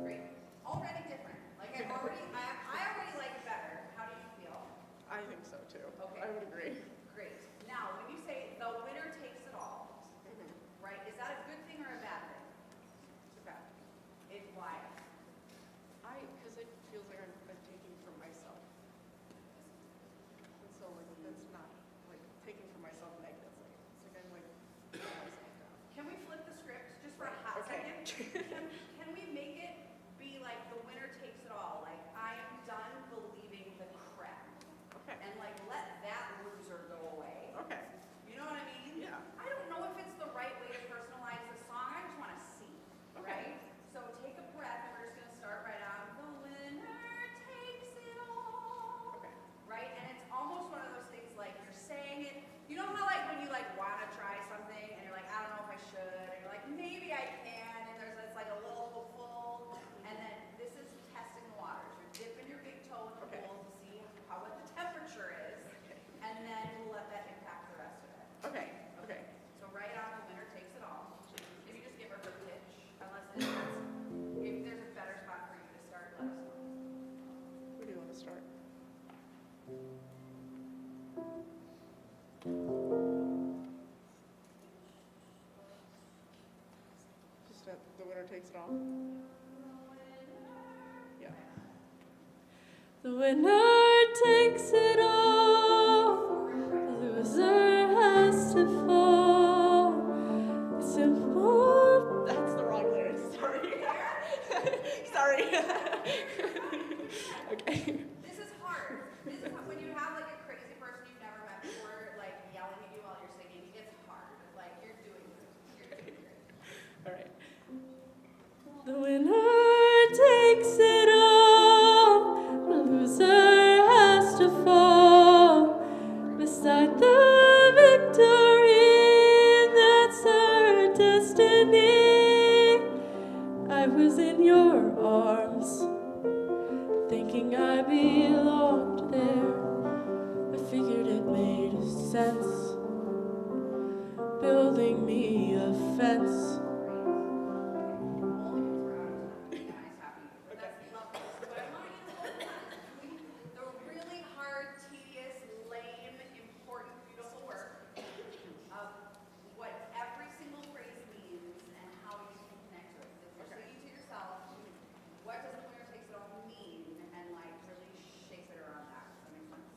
Great. Already different. Like I already like it better. How do you feel?
I think so too.
Okay.
I would agree.
Great. Now, when you say the winner takes it all, right? Is that a good thing or a bad thing? Okay. It's why.
Because it feels like I'm taking from myself. And so like that's not like taking from myself negatively. It's like I'm like putting myself down.
Can we flip the script just for a hot second? Can we make it be like the winner takes it all? Like I am done believing the crap.
Okay.
And like let that loser go away.
Okay.
You know what I mean?
Yeah.
I don't know if it's the right way to personalize the song. I just want to see.
Okay.
Right? So take a breath and we're just going to start right on. The winner takes it all.
Okay.
Right? And it's almost one of those things like you're saying it. You know how like when you like want to try something and you're like, I don't know if I should. And you're like, maybe I can. And there's this like a little hopeful. And then this is testing the waters. You're dipping your big toe in the pool to see what the temperature is. And then we'll let that impact the rest of it.
Okay. Okay.
So right on, the winner takes it all. Maybe just give her her pitch. Unless if there's a better spot for you to start, let us know.
Where do you want to start? Just the winner takes it all. Yeah.
The winner takes it all, the loser has to fall. It's simple.
That's the wrong lyrics. Sorry. Sorry. Okay.
This is hard. This is when you have like a crazy person you've never met before, like yelling at you while you're singing. It's hard. Like you're doing good. You're doing great.
All right.
The winner takes it all, the loser has to fall. Beside the victory, that's our destiny. I was in your arms, thinking I belonged there. I figured it made sense, building me a fence.
The really hard, tedious, lame, important, beautiful work of what every single phrase means and how you can connect to it. If you're singing to yourself, what does the winner takes it all mean? And like really shape it around that. Does that make sense?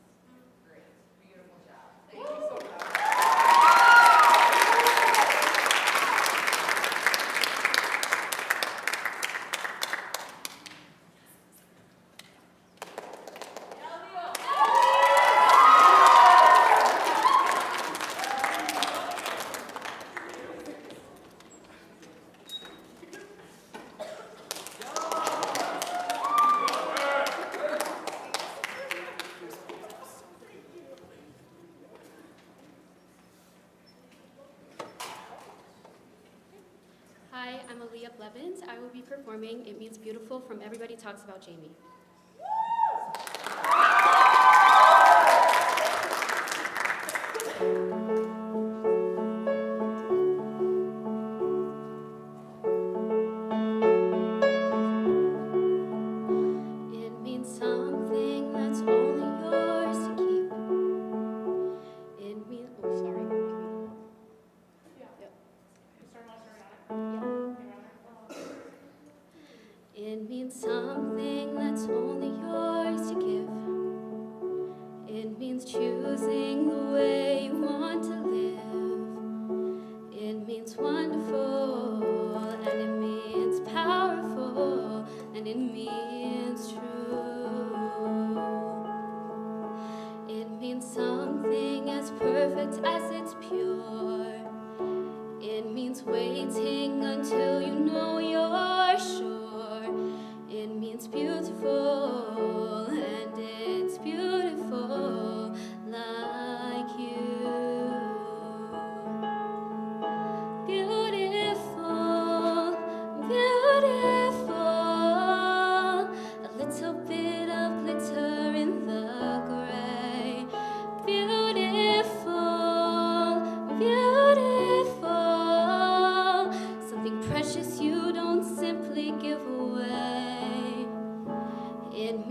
Great. Beautiful job. Thank you so much.
Hi, I'm Aaliyah Blevins. I will be performing It Means Beautiful from Everybody Talks About Jamie. It means something that's only yours to keep. It means, oh, sorry. It means something that's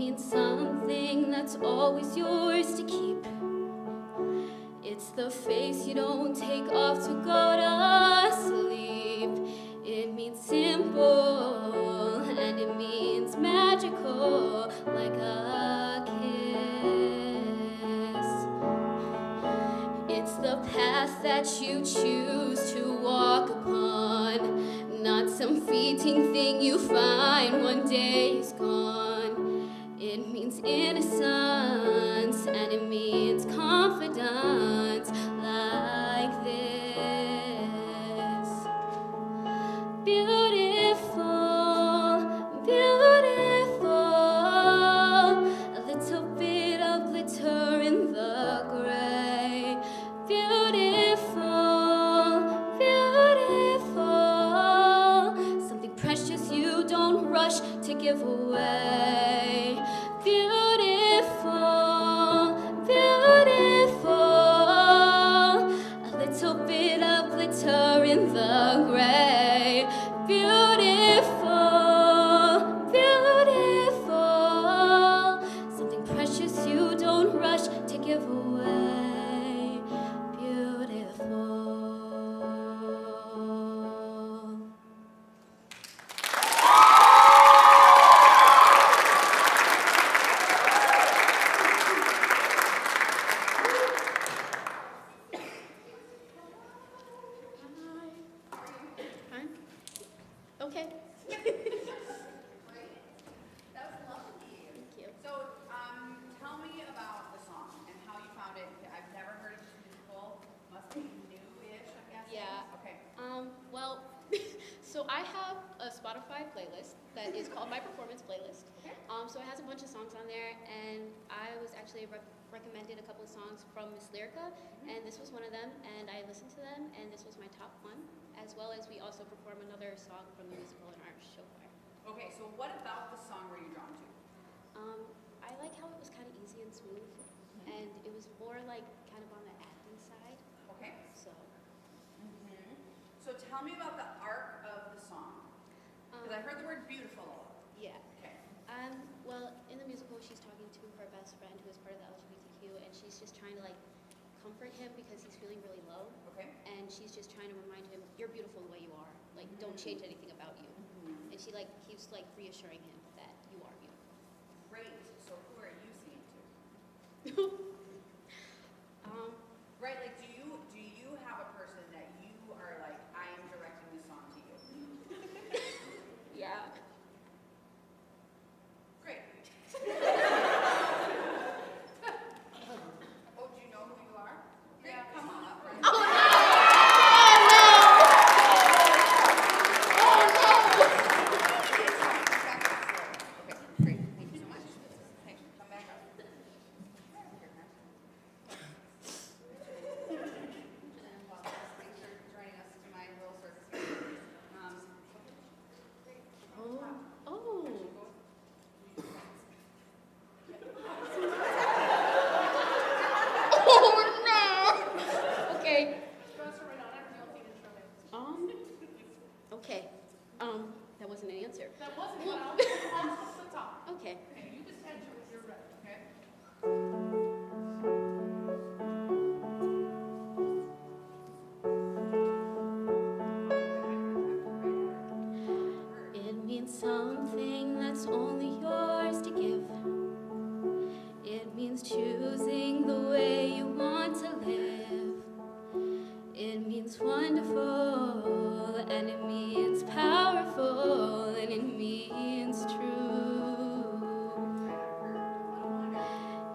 means something that's always yours to keep. It's the face you don't take off to go to sleep. It means simple, and it means magical, like a kiss. It's the path that you choose to walk upon, not some fleeting thing you find one day is gone. It means innocence, and it means confidence, like this. Beautiful, beautiful, a little bit of glitter in the gray. Beautiful, beautiful, something precious you don't rush to give away. Beautiful, beautiful, a little bit of glitter in the gray. Beautiful, beautiful, something precious you don't rush to give away. Beautiful.
Okay. That was lovely. Thank you. So, tell me about the song and how you found it. I've never heard of this musical. Must be new-ish, I'm guessing.
Yeah.
Okay.
Well, so I have a Spotify playlist that is called My Performance Playlist.
Okay.
So it has a bunch of songs on there, and I was actually recommended a couple of songs from Miss Lyrica, and this was one of them, and I listened to them, and this was my top one, as well as we also perform another song from the musical in our show choir.
Okay, so what about the song were you drawn to?
I like how it was kind of easy and smooth, and it was more like kind of on the acting side.
Okay.
So.
So tell me about the arc of the song. Because I heard the word beautiful.
Yeah.
Okay.
Well, in the musical, she's talking to her best friend who is part of the LGBTQ, and she's just trying to like comfort him because he's feeling really low.
Okay.
And she's just trying to remind him, you're beautiful the way you are. Like, don't change anything about you. And she like keeps like reassuring him that you are you.
Great. So who are you singing to? Right, like do you have a person that you are like, I am directing this song to you?
Yeah.
Great. Oh, do you know who you are? Yeah. Come on up, right? Okay, great. Thank you so much. Thanks. Come back up. Thanks for joining us to my little circus here.
Okay. Okay. That wasn't an answer.
That wasn't
Well,
off the top.
Okay.
Okay, you just enter with your ready, okay?
It means something that's only yours to give. It means choosing the way you want to live. It means wonderful, and it means powerful, and it means true.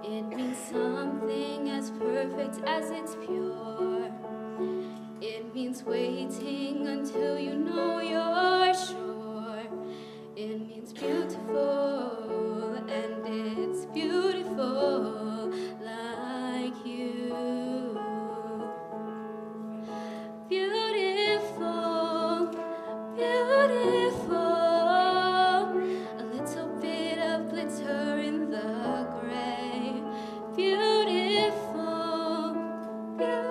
It means something as perfect as it's pure. It means waiting until you know you're sure. It means beautiful, and it's beautiful like you. Beautiful, beautiful, a little bit of glitter in the gray. Beautiful, beautiful.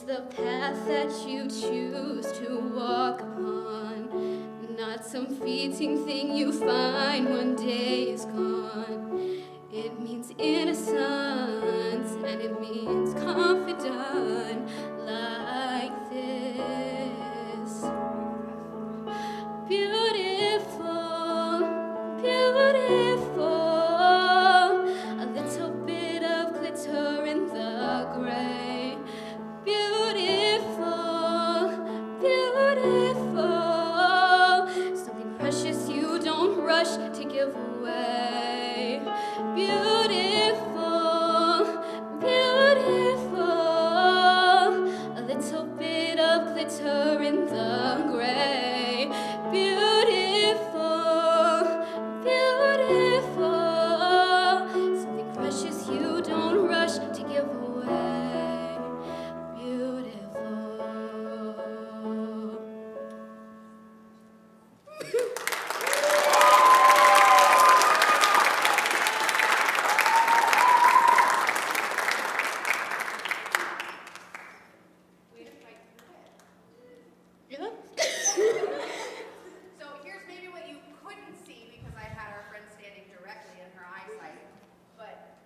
the path that you choose to walk upon, not some fleeting thing you find one day is gone. It means innocence, and it means confidant like this. Beautiful, beautiful. A little bit of glitter in the gray. Beautiful, beautiful. Something precious you don't rush to give away. Beautiful, beautiful. A little bit of glitter in the gray. Beautiful, beautiful. Something precious you don't rush to give away. Beautiful.
So here's maybe what you couldn't see because I had our friend standing directly in her eyesight. But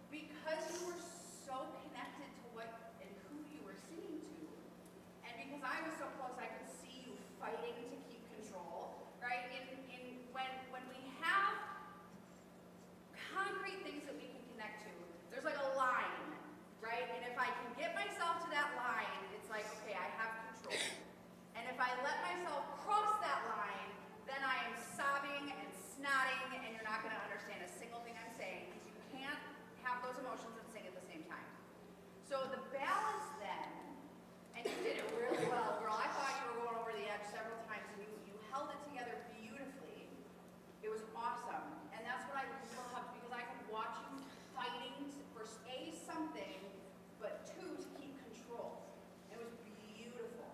because you were so connected to what and who you were singing to, and because I was so close, I could see you fighting to keep control, right? When we have concrete things that we can connect to, there's like a line, right? And if I can get myself to that line, it's like, okay, I have control. And if I let myself cross that line, then I am sobbing and snotting, and you're not going to understand a single thing I'm saying, because you can't have those emotions and sing at the same time. So the balance then, and you did it really well, girl. I thought you were going over the edge several times, and you held it together beautifully. It was awesome. And that's what I loved, because I could watch you fighting for A, something, but two, to keep control. It was beautiful.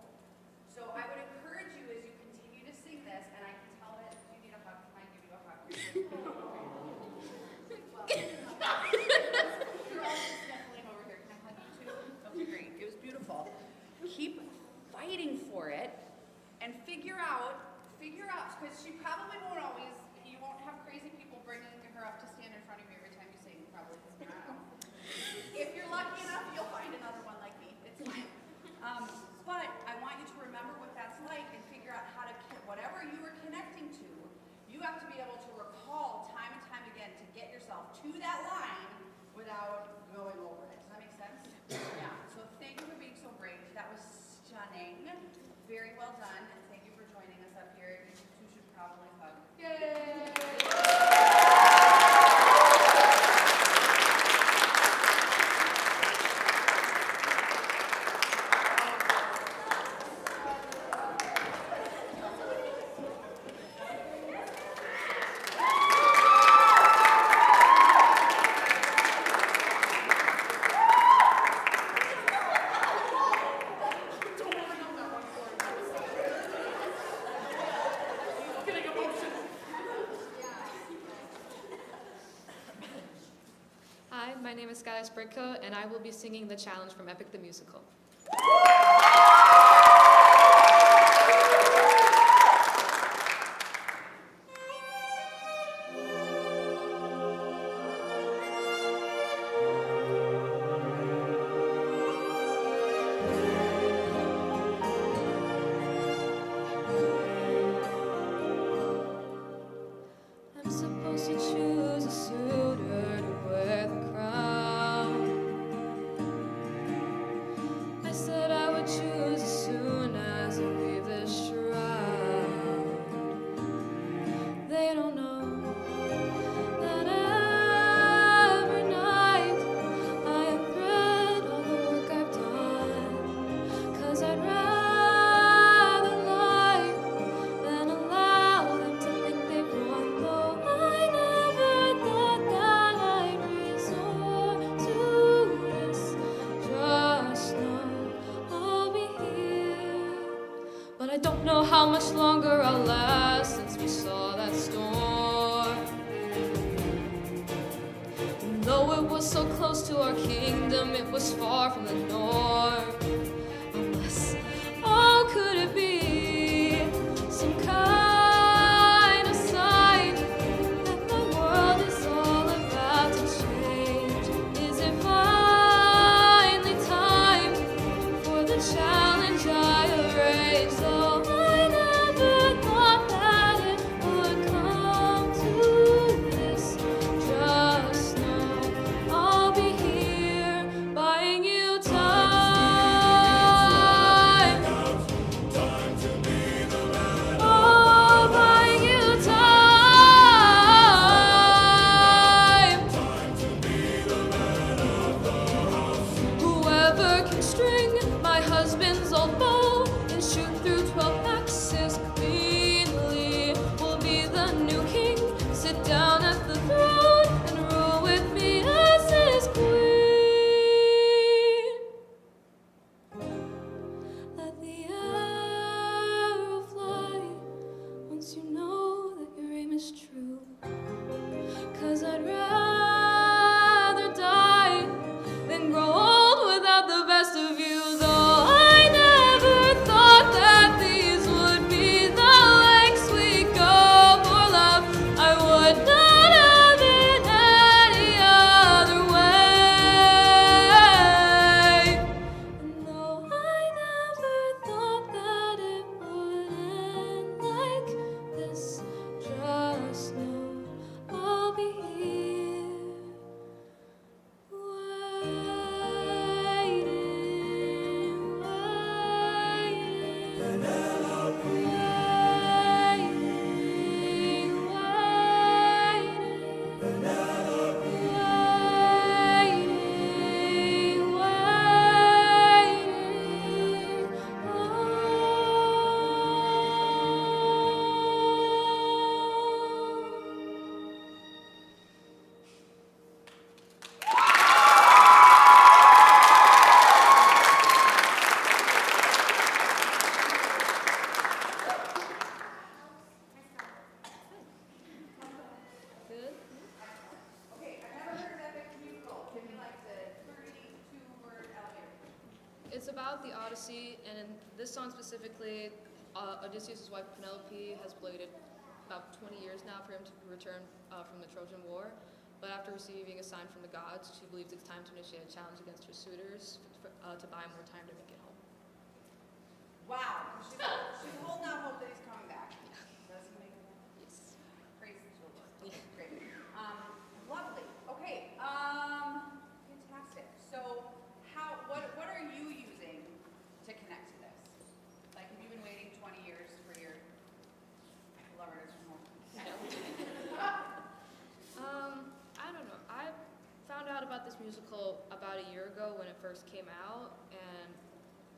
So I would encourage you as you continue to sing this, and I can tell that you need a hug. Can I give you a hug? You're all just sniffling over here. Can I hug you too? Okay, great. It was beautiful. Keep fighting for it, and figure out, because she probably won't always, you won't have crazy people bringing her up to stand in front of you every time you sing, probably, because I don't know. If you're lucky enough, you'll find another one like me. It's fine. But I want you to remember what that's like and figure out how to, whatever you were connecting to, you have to be able to recall time and time again to get yourself to that line without going over it. Does that make sense? Yeah. So thank you for being so brave. That was stunning. Very well done. And thank you for joining us up here. You two should probably hug. Yay!
Hi, my name is Skylar Sprigko, and I will be singing the challenge from Epic the Musical. I'm supposed to choose a suitor to wear the crown. I said I would choose as soon as I leave this shroud. They don't know that every night I regret all the work I've done. 'Cause I'd rather lie than allow them to think they've won. Though I never thought that I'd resort to this. Just know I'll be here. But I don't know how much longer I'll last since we saw that storm. And though it was was so close to our kingdom, it was far from the norm. Unless, oh, could it be some kind of sign that the world is all about to change? Is it finally time for the challenge I arranged? Oh, I never thought that it would come to this. Just know I'll be here buying you time. Oh, buying you time. Whoever can string my husband's old bow and shoot through 12 axes cleanly will be the new king. Sit down at the throne and rule with me as his queen. Let the arrow fly once you know that your aim is true. 'Cause I'd rather die than grow old without the best of you. Though I never thought that these would be the lengths we go for love, I would not have it any other way. And though I never thought that it would end like this, just know I'll be here
Okay, I've never heard of epic musical. Give me like the 32-word elevator.
It's about the Odyssey, and in this song specifically, Odysseus' wife Penelope has waited about 20 years now for him to return from the Trojan War. But after receiving a sign from the gods, she believes it's time to initiate a challenge against her suitors to buy more time to make it home.
Wow, she's holding out hope that he's coming back. Does he make it back?
Yes.
Praise the Lord. Great. Lovely. Okay. Fantastic. So, what are you using to connect to this? Like, have you been waiting 20 years for your lover to come home?
I don't know. I found out about this musical about a year ago when it first came out, and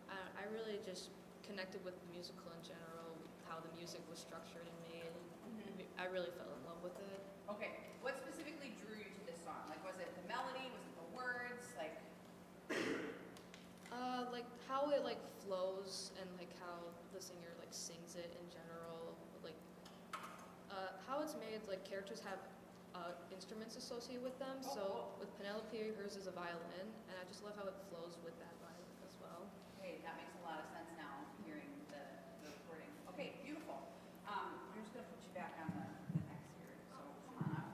I really just connected with the musical in general, how the music was structured and made, and I really fell in love with it.
Okay. What specifically drew you to this song? Like, was it the melody? Was it the words?
Like how it like flows and like how the singer like sings it in general, like how it's made. Like characters have instruments associated with them. So with Penelope, hers is a violin, and I just love how it flows with that violin as well.
Okay, that makes a lot of sense now, hearing the recording. Okay, beautiful. I'm just going to put you back on the next here. So come on up.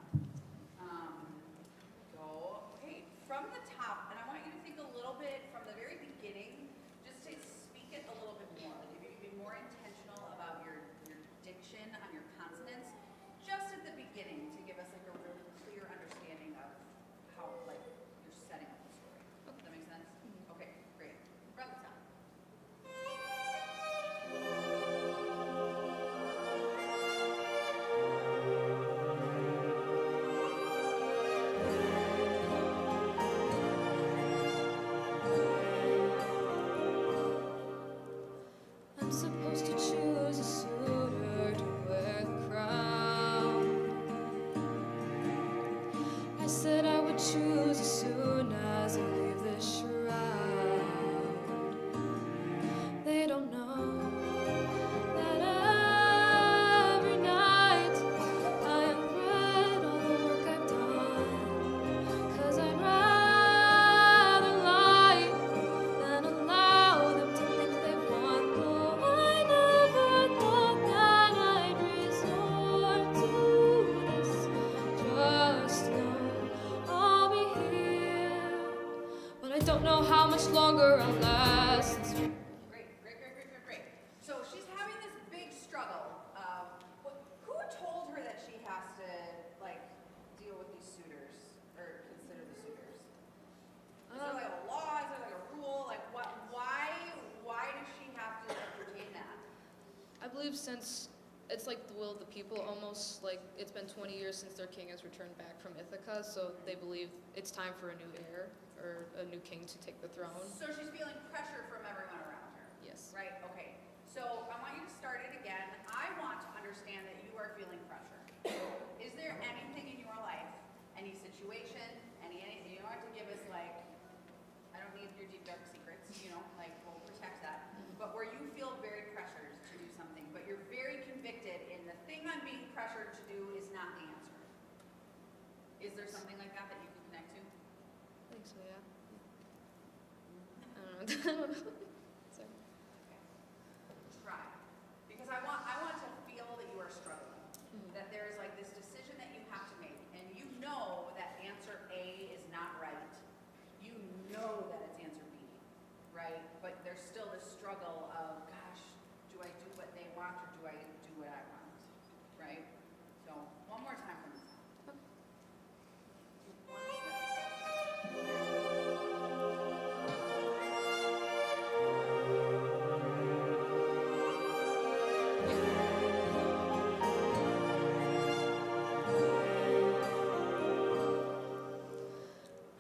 Go. Okay, from the top, and I want you to think a little bit from the very beginning, just to speak it a little bit more. Like if you could be more intentional about your diction on your consonants, just at the beginning, to give us like a really clear understanding of how like you're setting up the story. Does that make sense? Okay, great. From the top.
longer outlast.
Great. So she's having this big struggle. Who told her that she has to like deal with these suitors or consider the suitors? Is there like a law? Is there like a rule? Like what? Why does she have to entertain that?
I believe since it's like the will of the people, almost like it's been 20 years since their king has returned back from Ithaca, so they believe it's time for a new heir or a new king to take the throne.
So she's feeling pressure from everyone around her.
Yes.
Right? Okay. So I want you to start it again. I want to understand that you are feeling pressure. Is there anything in your life, any situation, anything, you don't have to give us like, I don't need your deep dark secrets, like we'll protect that. But where you feel very pressured to do something, but you're very convicted in the thing I'm being pressured to do is not the answer. Is there something like that that you can connect to?
I think so, yeah. I don't know. Sorry.
Try. Because I want to feel that you are struggling. That there's like this decision that you have to make, and you know that answer A is not right. You know that it's answer B, right? But there's still this struggle of, gosh, do I do what they want or do I do what I want, right? So one more time from this.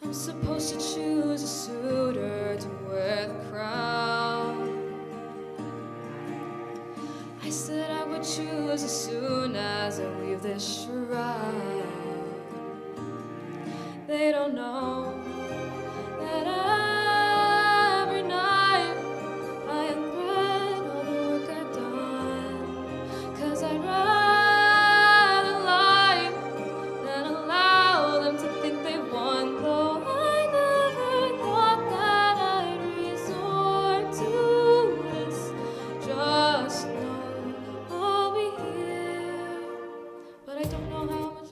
I'm supposed to choose a suitor to wear the crown. I said I would choose as soon as I weave this shroud. They don't know that every night I unthread all the work I've done. 'Cause I'd rather lie than allow them to think they won. Though I never thought that I'd resort to this. Just know I'll be here, but I don't know how much.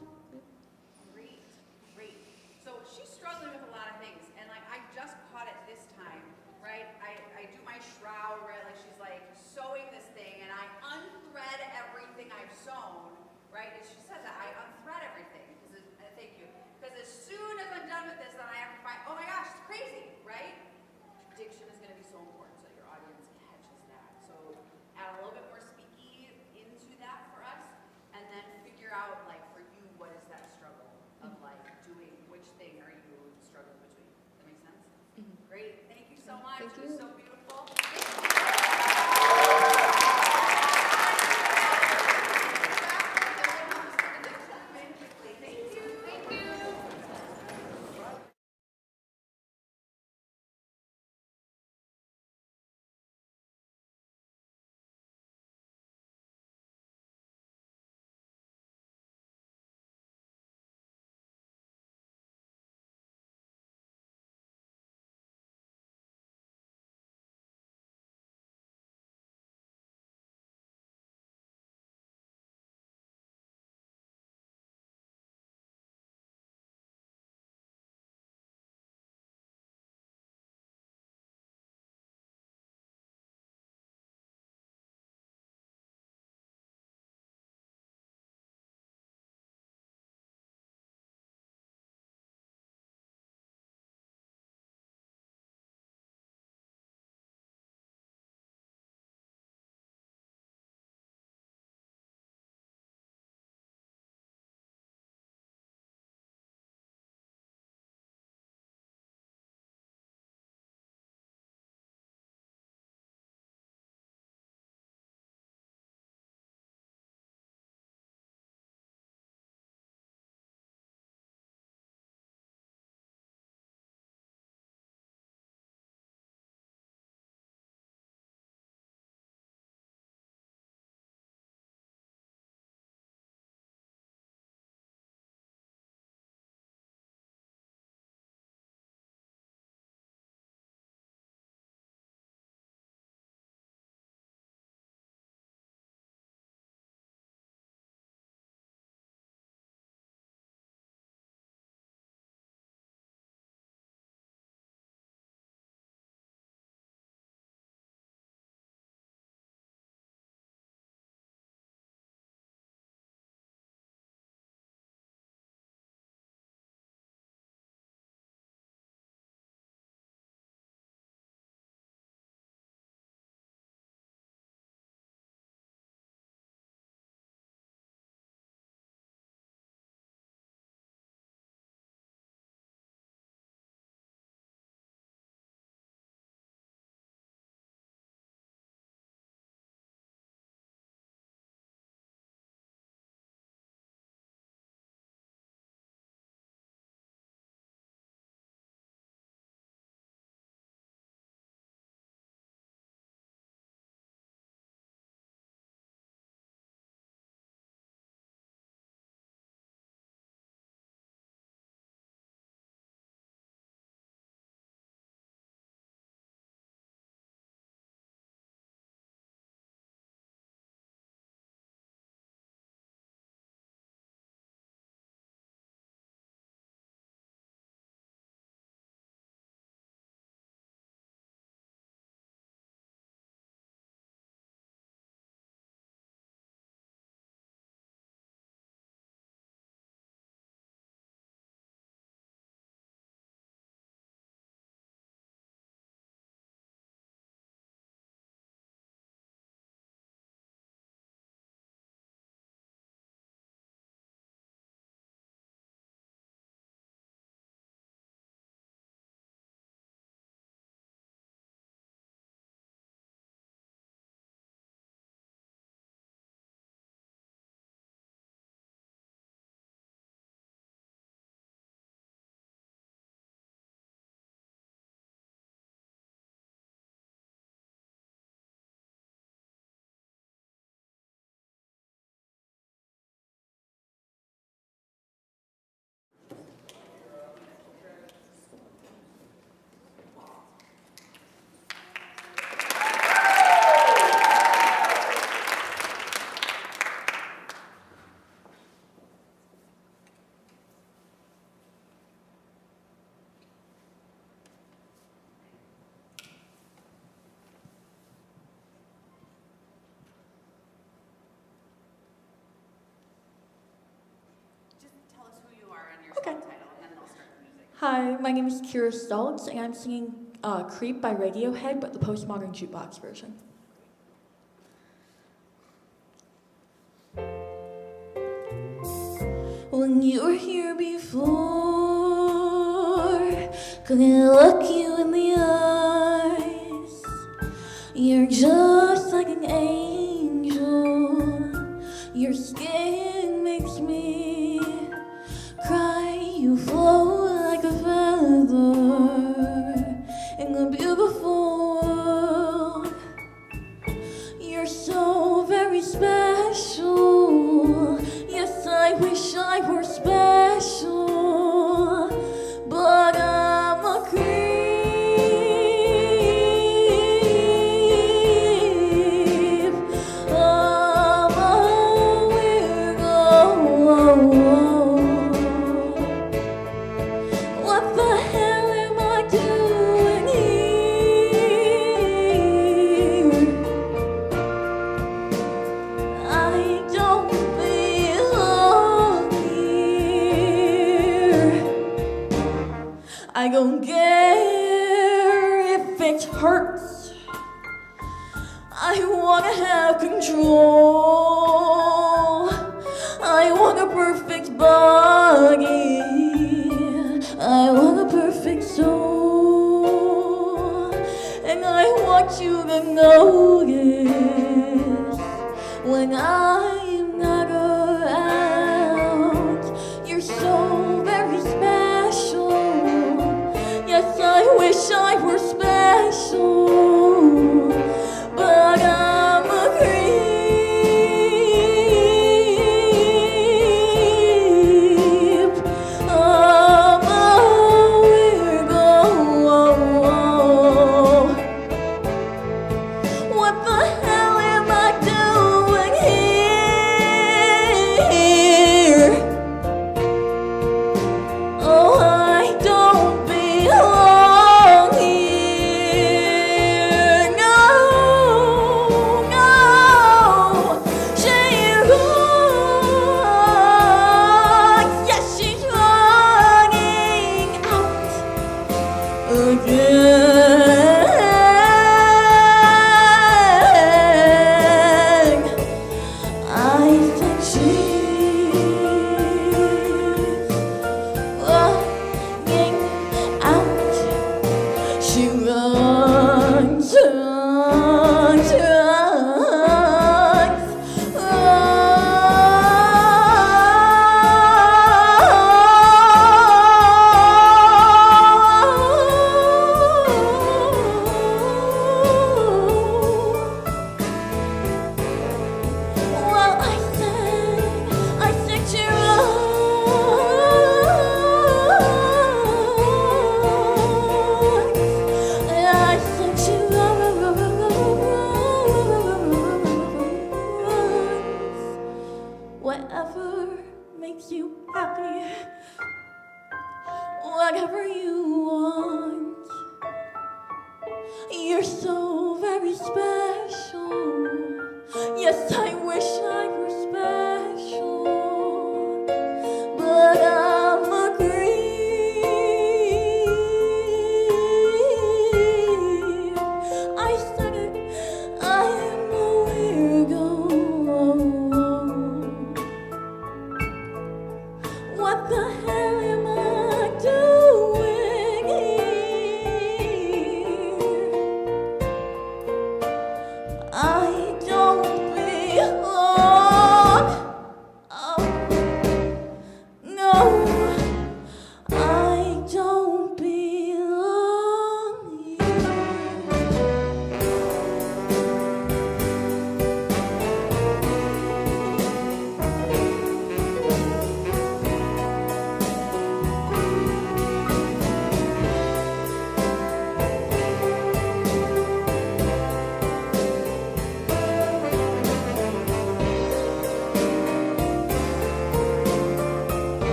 Great. So she's struggling with a lot of things, and like I just caught it this time, right? I do my shroud, right? Like she's like sewing this thing, and I unthread everything I've sewn, right? And she says that I unthread everything. Thank you. Because as soon as I'm done with this, then I have to find. Oh my gosh, it's crazy, right? Diction is going to be so important, so your audience catches that. So add a little bit more speaky into that for us, and then figure out like for you what is that struggle of like doing which thing are you struggling between. Does that make sense? Great. Thank you so much.
Thank
It was
you.
so beautiful.
Hi, my name is Kira Stoltz, and I'm singing Creep by Radiohead, but the postmodern jukebox version.
When you were here before, couldn't look you in the eyes. You're just like an angel. Your skin makes me cry. You float like a feather in a beautiful world. You're so very special. Yes, I wish I were special, but I'm a creep. I'm a weirdo. What the hell am I doing here? I don't belong here. I don't care if it hurts. I wanna have control. I want a perfect body. I want a perfect soul. And I want you to notice when I'm not around. You're so very special. Yes, I wish I were special, but I'm a creep. I'm a weirdo. What the hell am I doing here? Oh, I don't belong here. No, no. She's wrong. Yes, she's running out again. I think she's running out. She runs, runs, runs, runs.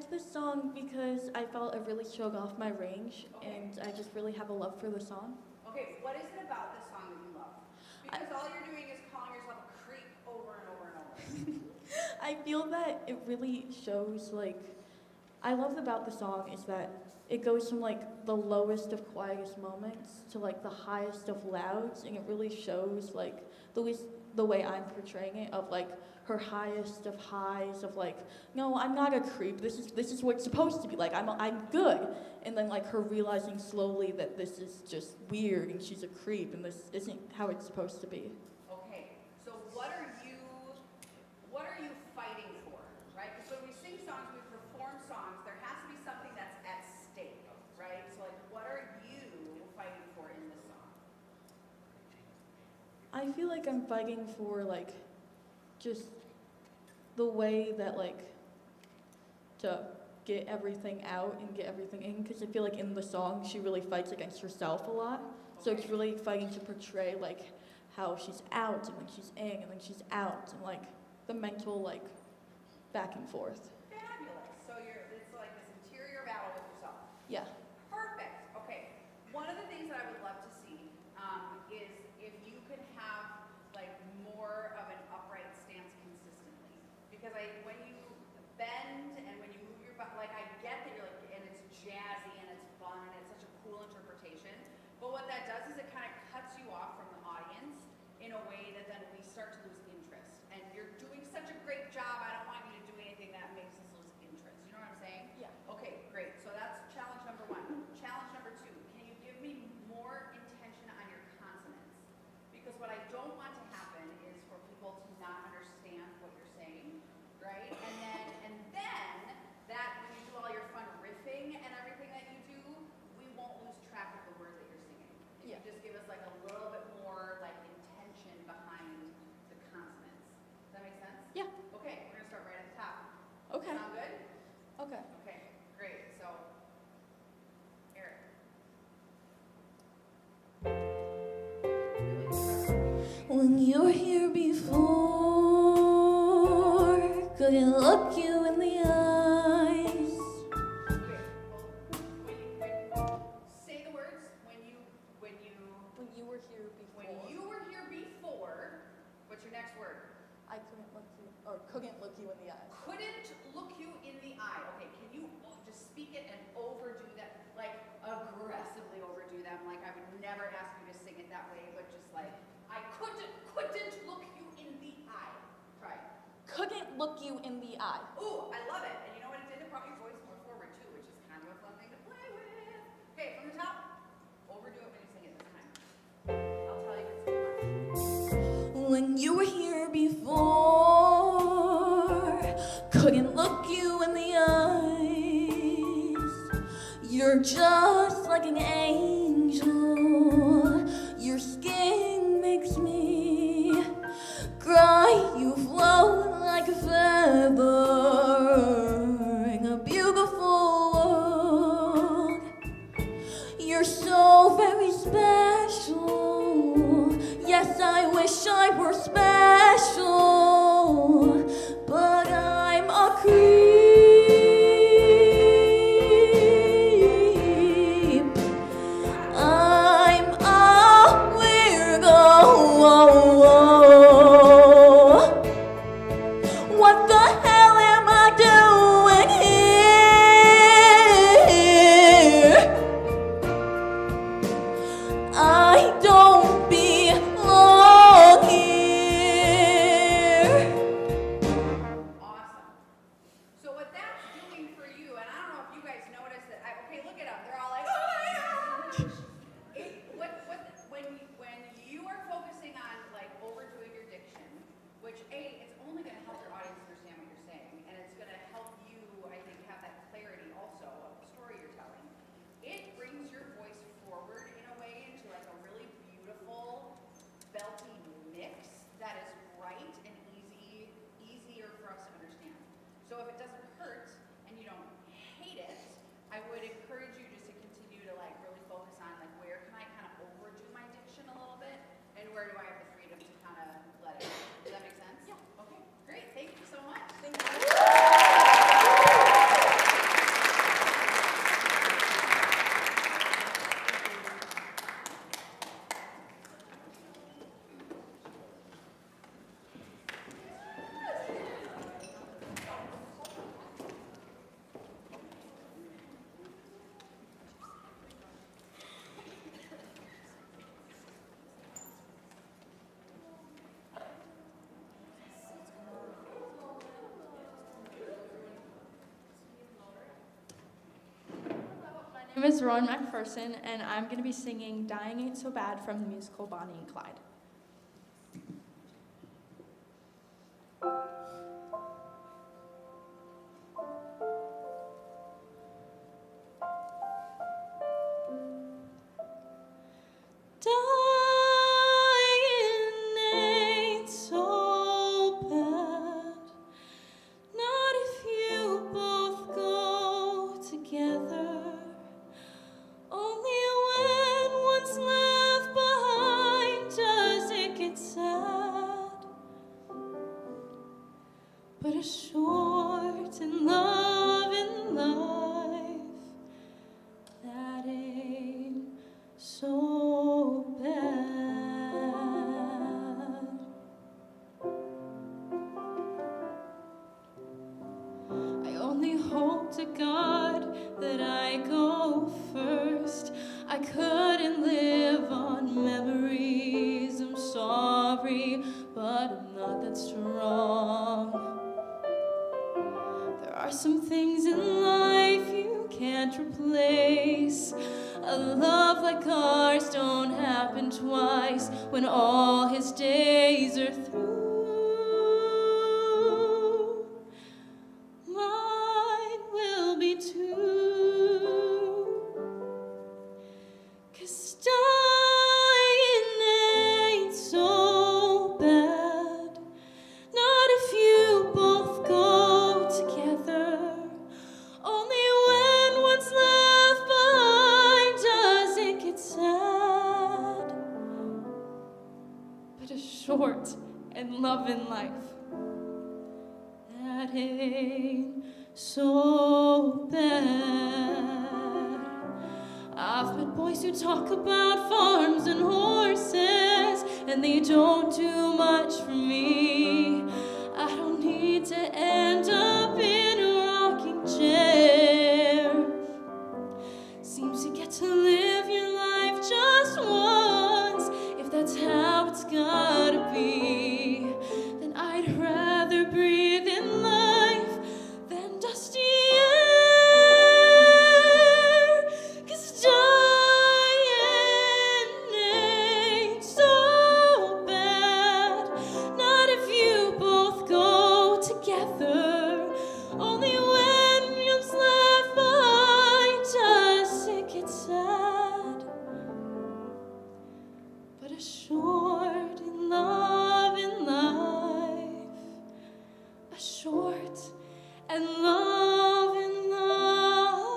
picked this song because I felt it really showed off my range, and I just really have a love for the song.
Okay, what is it about this song that you love? Because all you're doing is calling yourself a creep over and over and over.
I feel that it really shows, like, I love about the song is that it goes from, like, the lowest of quietest moments to, like, the highest of louds, and it really shows, like, the way I'm portraying it, of, like, her highest of highs of, like, no, I'm not a creep, this is what it's supposed to be, like, I'm good, and then, like, her realizing slowly that this is just weird, and she's a creep, and this isn't how it's supposed to be.
Okay, so what are you fighting for, right? Because when we sing songs, we perform songs, there has to be something that's at stake, right? So, like, what are you fighting for in this song?
I feel like I'm fighting for, like, just the way that, like, to get everything out and get everything in, because I feel like in the song she really fights against herself a lot. So it's really fighting to portray, like, how she's out and then she's in and then she's out, and, like, the mental, like, back and forth.
Fabulous. So it's like this interior battle with yourself.
Yeah.
Perfect. Okay. One of the things that I would love to see is if you could have, like, more of an upright stance consistently. Because when you bend and when you move your butt, like, I get that you're like, and it's jazzy and it's fun and it's such a cool interpretation. But what that does is it kind of cuts you off from the audience in a way that then we start to lose interest. And you're doing such a great job, I don't want you to do anything that makes us lose interest. You know what I'm saying?
Yeah.
Okay, great. So that's challenge number 1. Challenge number 2, can you give me more intention on your consonants? Because what I don't want to happen is for people to not understand what you're saying, right? And then that when you do all your fun riffing and everything that you do, we won't lose track of the word that you're singing. If you just give us, like, a little bit more, like, intention behind the consonants. Does that make sense?
Yeah.
Okay, we're gonna start right at the top.
Okay.
Sound good?
Okay.
Okay, great. So, Eric.
When you were here before, couldn't look you in the eyes.
Say the words when you were here before. When you were here before, what's your next word?
I couldn't look you in the eye.
Couldn't look you in the eye. Okay, can you just speak it and overdo that, like aggressively overdo them? Like I would never ask you to sing it that way, but just like, I couldn't look you in the eye. Try it.
Couldn't look you in the eye.
Ooh, I love it. And you know what it did? It brought your voice more forward too, which is kind of a fun thing to play with. Okay, from the top, overdo it when you sing it this time. I'll tell you if it's too much.
When you were here before, couldn't look you in the eyes. You're just like an angel. Your skin makes me cry. You float like a feather in a beautiful world. You're so very special. Yes, I wish I were special, but I'm a creep. I'm a weirdo. What the hell am I doing here? I don't belong here.
Awesome. So what that's doing for you, and I don't know if you guys noticed it. Okay, look it up. They're all like, oh my gosh. When you are focusing on like
name is Rowan McPherson, and I'm going to be singing Dying Ain't So Bad from the musical Bonnie and Clyde.
But a short and loving life, that ain't so bad. I only hope to God that I go first. I couldn't live on memories, I'm sorry, but I'm not that strong. There are some things in life you can't replace. A love like ours don't happen twice. When all his days are through, mine will be too. 'Cause dying ain't so bad, not if you both go together. Only when one's left behind does it get sad. But a short and loving life, that ain't so bad. I've met boys who talk about farms and horses, and they don't do much for me. I don't need to end up in a rocking chair. Seems you get to live your life just once. If that's how it's gotta be, then I'd rather breathe in life than dusty air. 'Cause dying ain't so bad, not if you both go together. Only when you're left behind does it get sad. But a short and loving life, a short and loving life,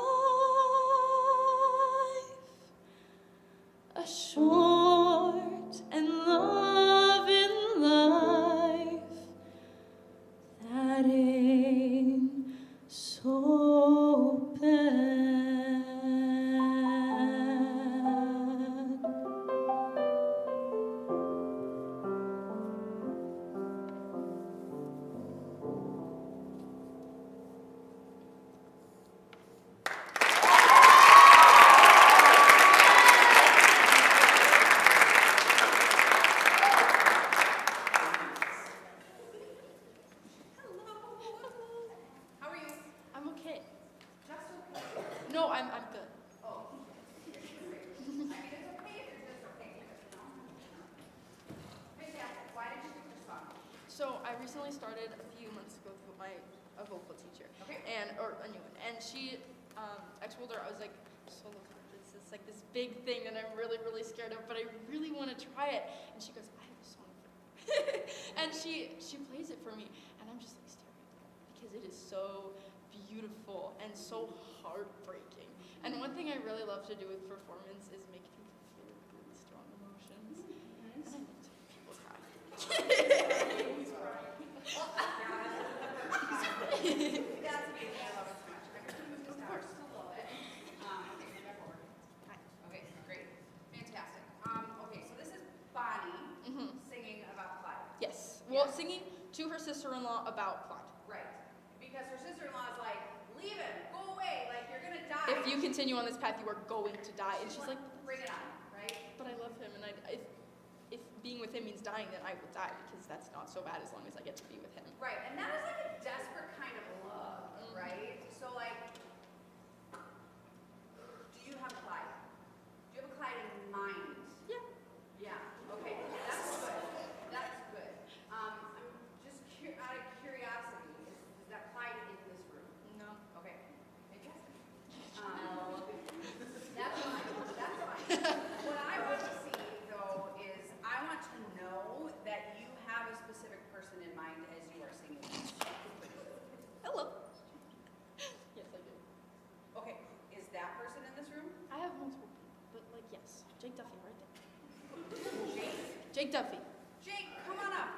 a short and loving life, that ain't so bad.
How are you?
I'm okay.
Just okay.
No, I'm good.
Oh. I mean, it's okay if you're just okay, you know? Fantastic. Why did you pick this song?
So I recently started a few months ago with a vocal teacher,
Okay.
or a new one, and she, I told her, I was like, solo this is like this big thing that I'm really, really scared of, but I really want to try it. And she goes, I have a song for you. And she plays it for me, and I'm just like staring at it because it is so beautiful and so heartbreaking. And one thing I really love to do with performance is make people feel really strong emotions. And I love to make people cry.
That's amazing. I love it so much. I'm going to move this down just a little bit. Okay, move that forward. Okay, great. Fantastic. Okay, so this is Bonnie singing about Clyde.
Yes. Well, singing to her sister-in-law about Clyde.
Right. Because her sister-in-law is like, leave him, go away, like you're gonna die.
If you continue on this path, you are going to die. And she's like,
bring it on, right?
but I love him, and if being with him means dying, then I will die because that's not so bad as long as I get to be with him.
Right, and that is like a desperate kind of love, right? So like, do you specific person in mind as you are singing this?
Hello. Yes, I do.
Okay, is that person in this room?
I have multiple, but like yes, Jake Duffy right there.
Jake?
Jake Duffy.
Jake, come on up.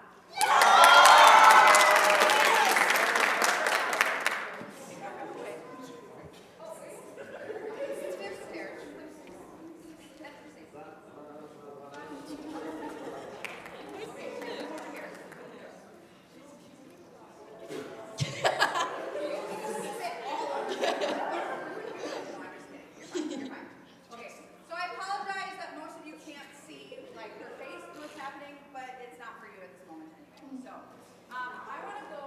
Okay, so I apologize that most of you can't see like her face and what's happening, but it's not for you at this moment anyway. So I want to go.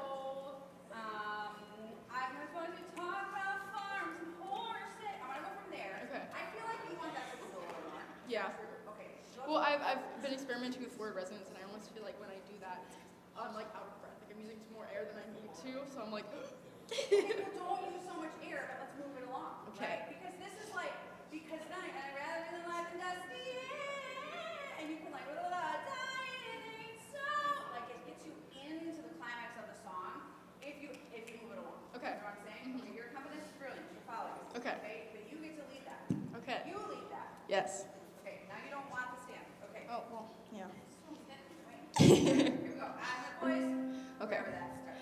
I'm going to talk about farms and horses. I want to go from there.
Okay.
I feel like you want that to go a little more.
Yeah.
Okay.
Well, I've been experimenting with word resonance, and I almost feel like when I do that, I'm like out of breath. Like I'm using more air than I need to, so I'm like.
People don't use so much air, but let's move it along.
Okay.
Right? Because this is like, because then I rather than life and dusty air, and you can like, dying, so, like it gets you into the climax of the song if you move it along.
Okay.
You know what I'm saying? Okay, your accompanist is brilliant. You're following.
Okay.
But you get to lead that.
Okay.
You lead that.
Yes.
Okay, now you don't want the stand. Okay.
Oh, well, yeah.
Here we go. I'm the voice.
Okay.
Wherever that starts.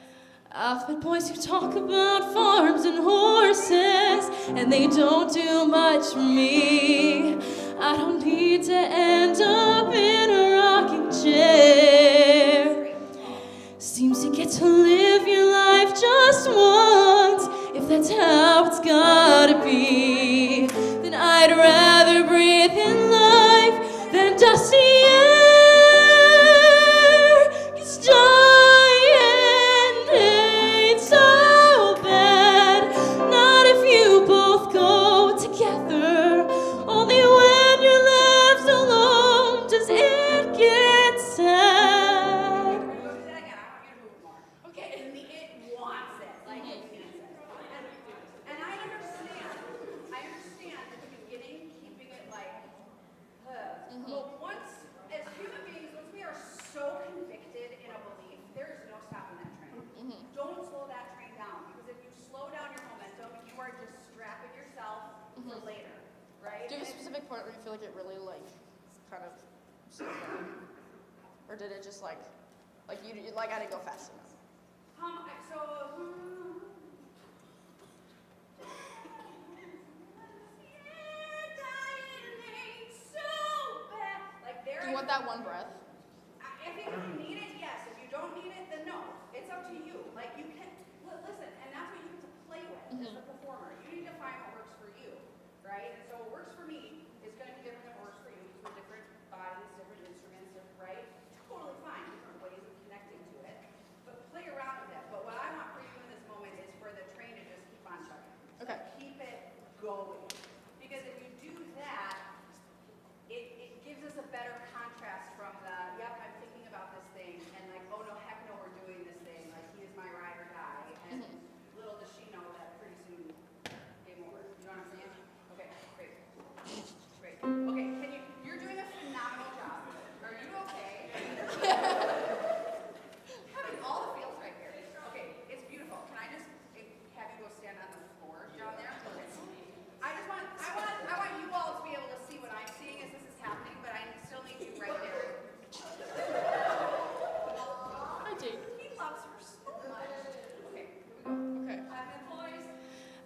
I've met boys who talk about farms and horses, and they don't do much for me. I don't need to end up in a rocking chair. Seems you get to live your life just once. If that's how it's gotta be, then I'd rather breathe in life than dusty air. 'Cause dying ain't so bad, not if you both go together. Only when you're left alone does it get sad.
Okay, and it wants it, like it needs it. And I understand at the beginning keeping it like, but once, as human beings, once we are so convicted in a belief, there is no stopping that train. Don't slow that train down, because if you slow down your momentum, you are just strapping yourself for later, right?
Do you have a specific point where you feel like it really like kind of slowed down, or did it just like you like I didn't go fast enough? Do you want that one breath?
I think if you need it, yes. If you don't need it, then no. It's up to you. Like you can listen, and that's what you get to play with as a performer. You need to find what works for you, right? And so what works for me is going to be different than what works for you because we're different bodies, different instruments, right? Totally fine, different ways of connecting to it. But play around with it. But what I want for you in this moment is for the train to just keep on chugging.
Okay.
Keep it going. Because if you do that, it gives us a better contrast from the, yep, I'm thinking about this thing, and like, oh no, heck no, we're doing this thing, like he is my ride or die, and little does she know that pretty soon, game over. You know what I'm saying? Okay, great. Great. Okay, you're doing a phenomenal job. Are you okay? Having all the feels right here. Okay, it's beautiful. Can I just have you go stand on the floor down there? Okay. I want you all to be able to see what I'm seeing as this is happening, but I still need you right there.
I do.
He loves her so much. Okay, here we go.
Okay.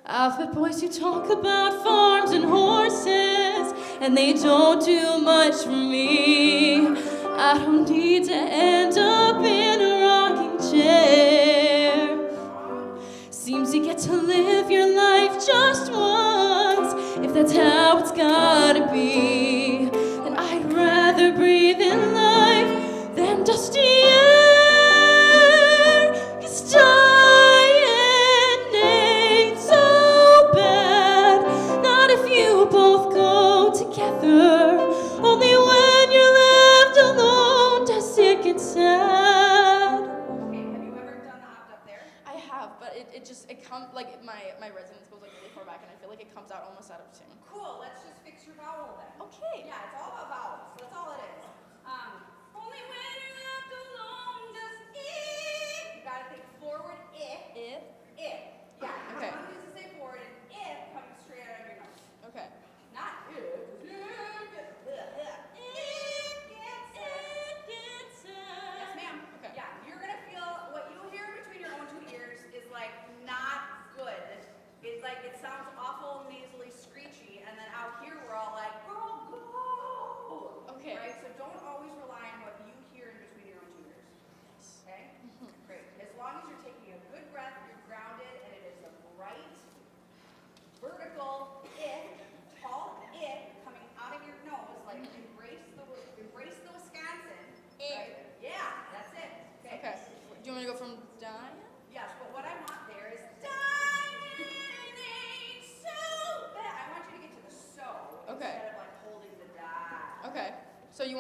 I've met boys who talk about farms and horses, and they don't do much for me. I don't need to end up in a rocking chair. Seems you get to live your life just once. If that's how it's gotta be, then I'd rather breathe in life than dusty air. 'Cause dying ain't so bad, not if you both go together. Only when you're left alone does it get sad.
Okay, have you ever done the opt up there?
I have, but it comes like my resonance goes like really far back, and I feel like it comes out almost out of tune.
Cool, let's just fix your vowel then.
Okay.
Yeah, it's all about vowels. That's all it is. Only when you're left alone does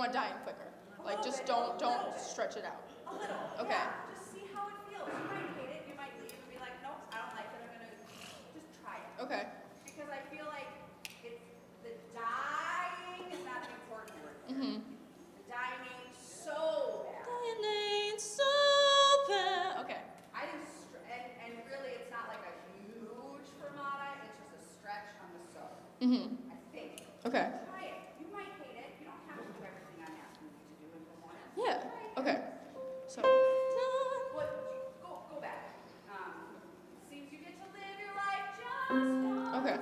want to die in quicker. Like, just don't stretch it out.
A little.
Okay.
Yeah, just see how it feels. You might hate it. You might leave and be like, nope, I don't like it. I'm gonna just try it.
Okay.
Because I feel like it's the dying is not an important word.
Mm-hmm.
The dying ain't so bad.
Dying ain't so bad. Okay.
I didn't, and really, it's not like a huge fermata. It's just a stretch on the so.
Mm-hmm.
I think.
Okay.
Try it. You might hate it. You don't have to do everything I'm asking you to do in performance.
Yeah. Okay. So.
Go back. Seems you get to live your life just once.
Okay.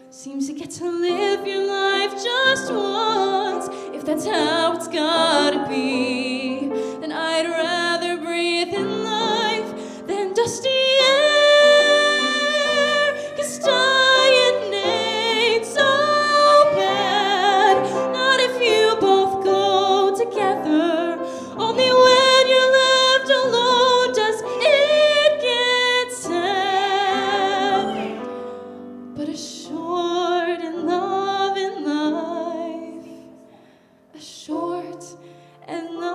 Seems you get to live your life just once. If that's how it's gotta be, then I'd rather breathe in life than dusty air. 'Cause dying ain't so bad. Not if you both go together. Only when you're left alone does it get sad. But a short and loving life, a short and loving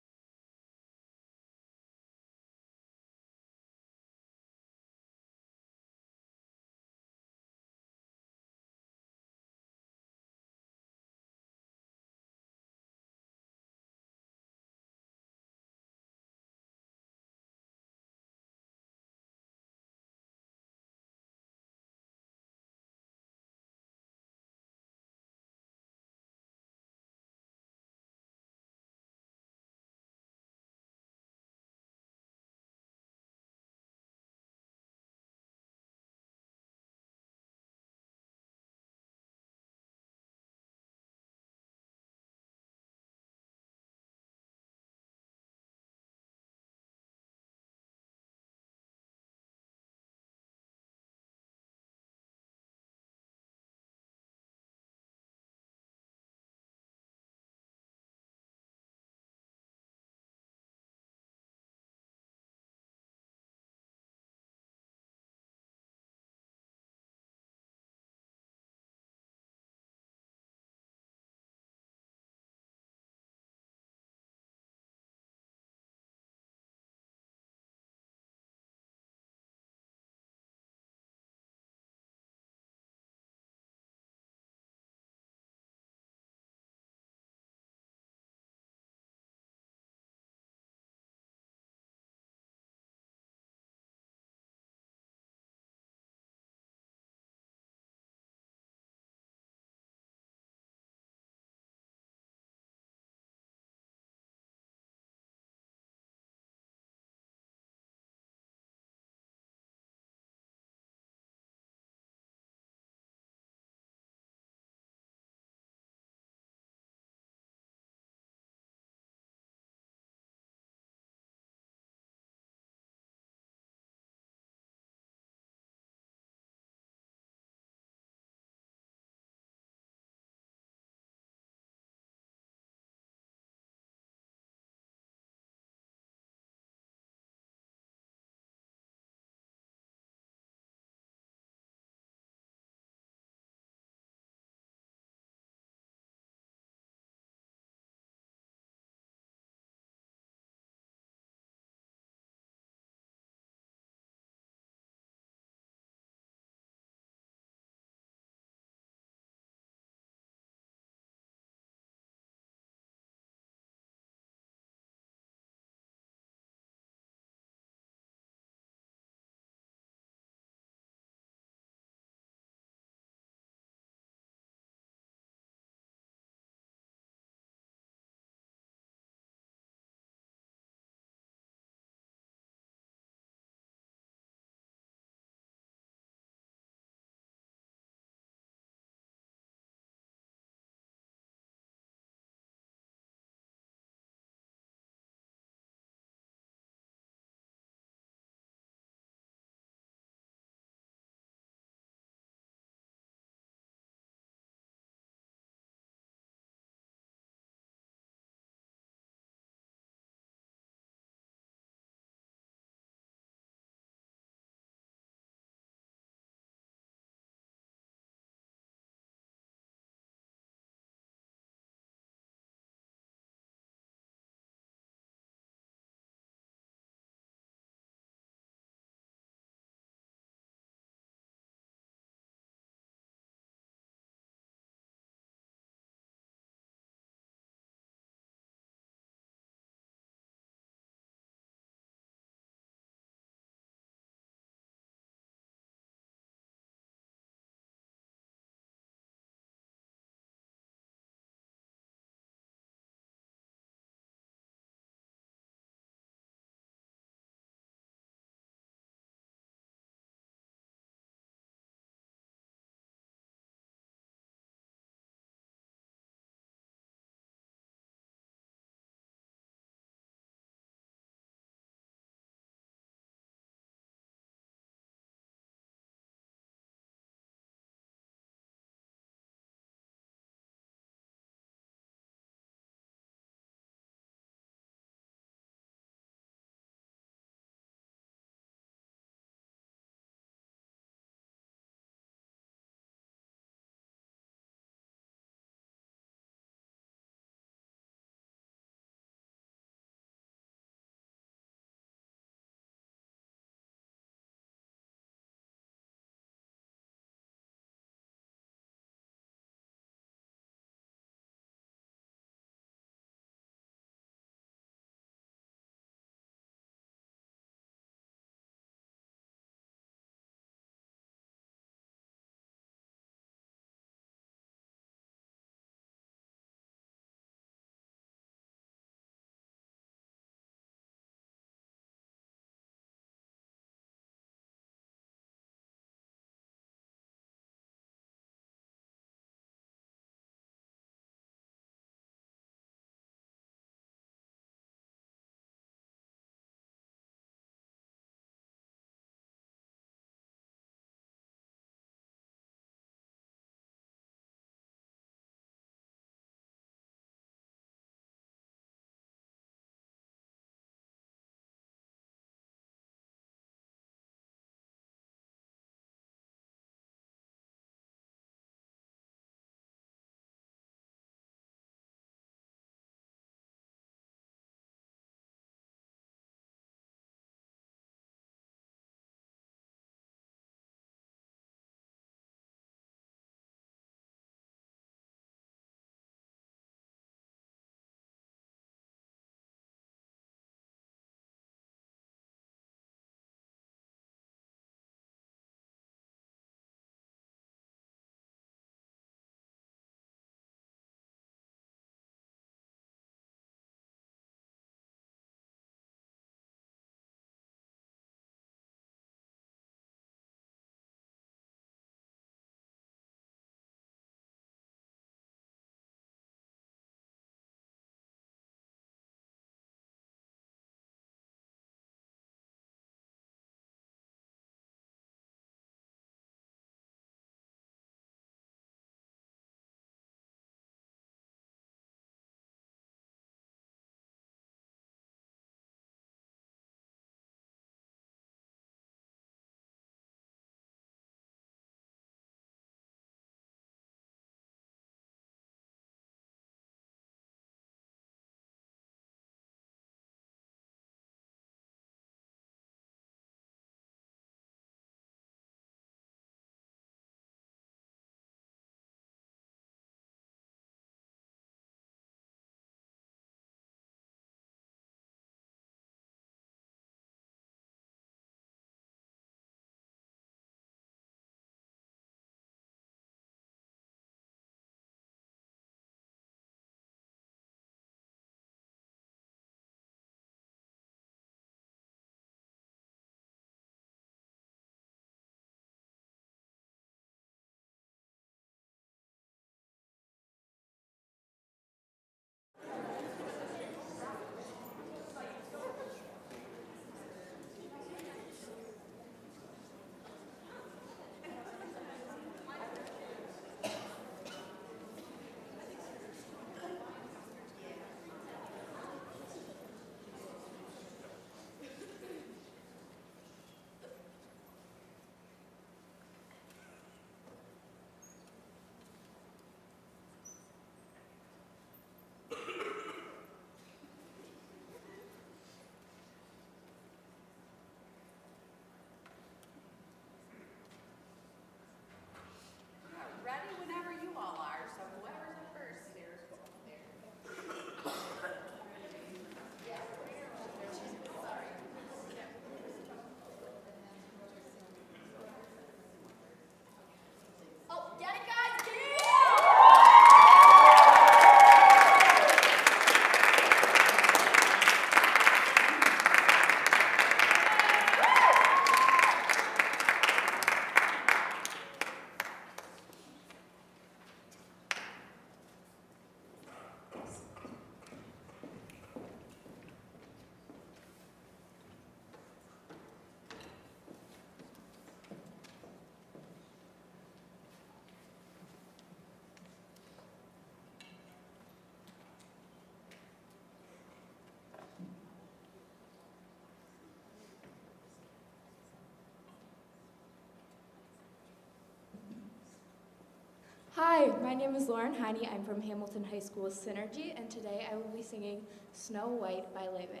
Hi, my name is Lauren Heine. I'm from Hamilton High School's Synergy, and today I will be singing Snow White by Leve.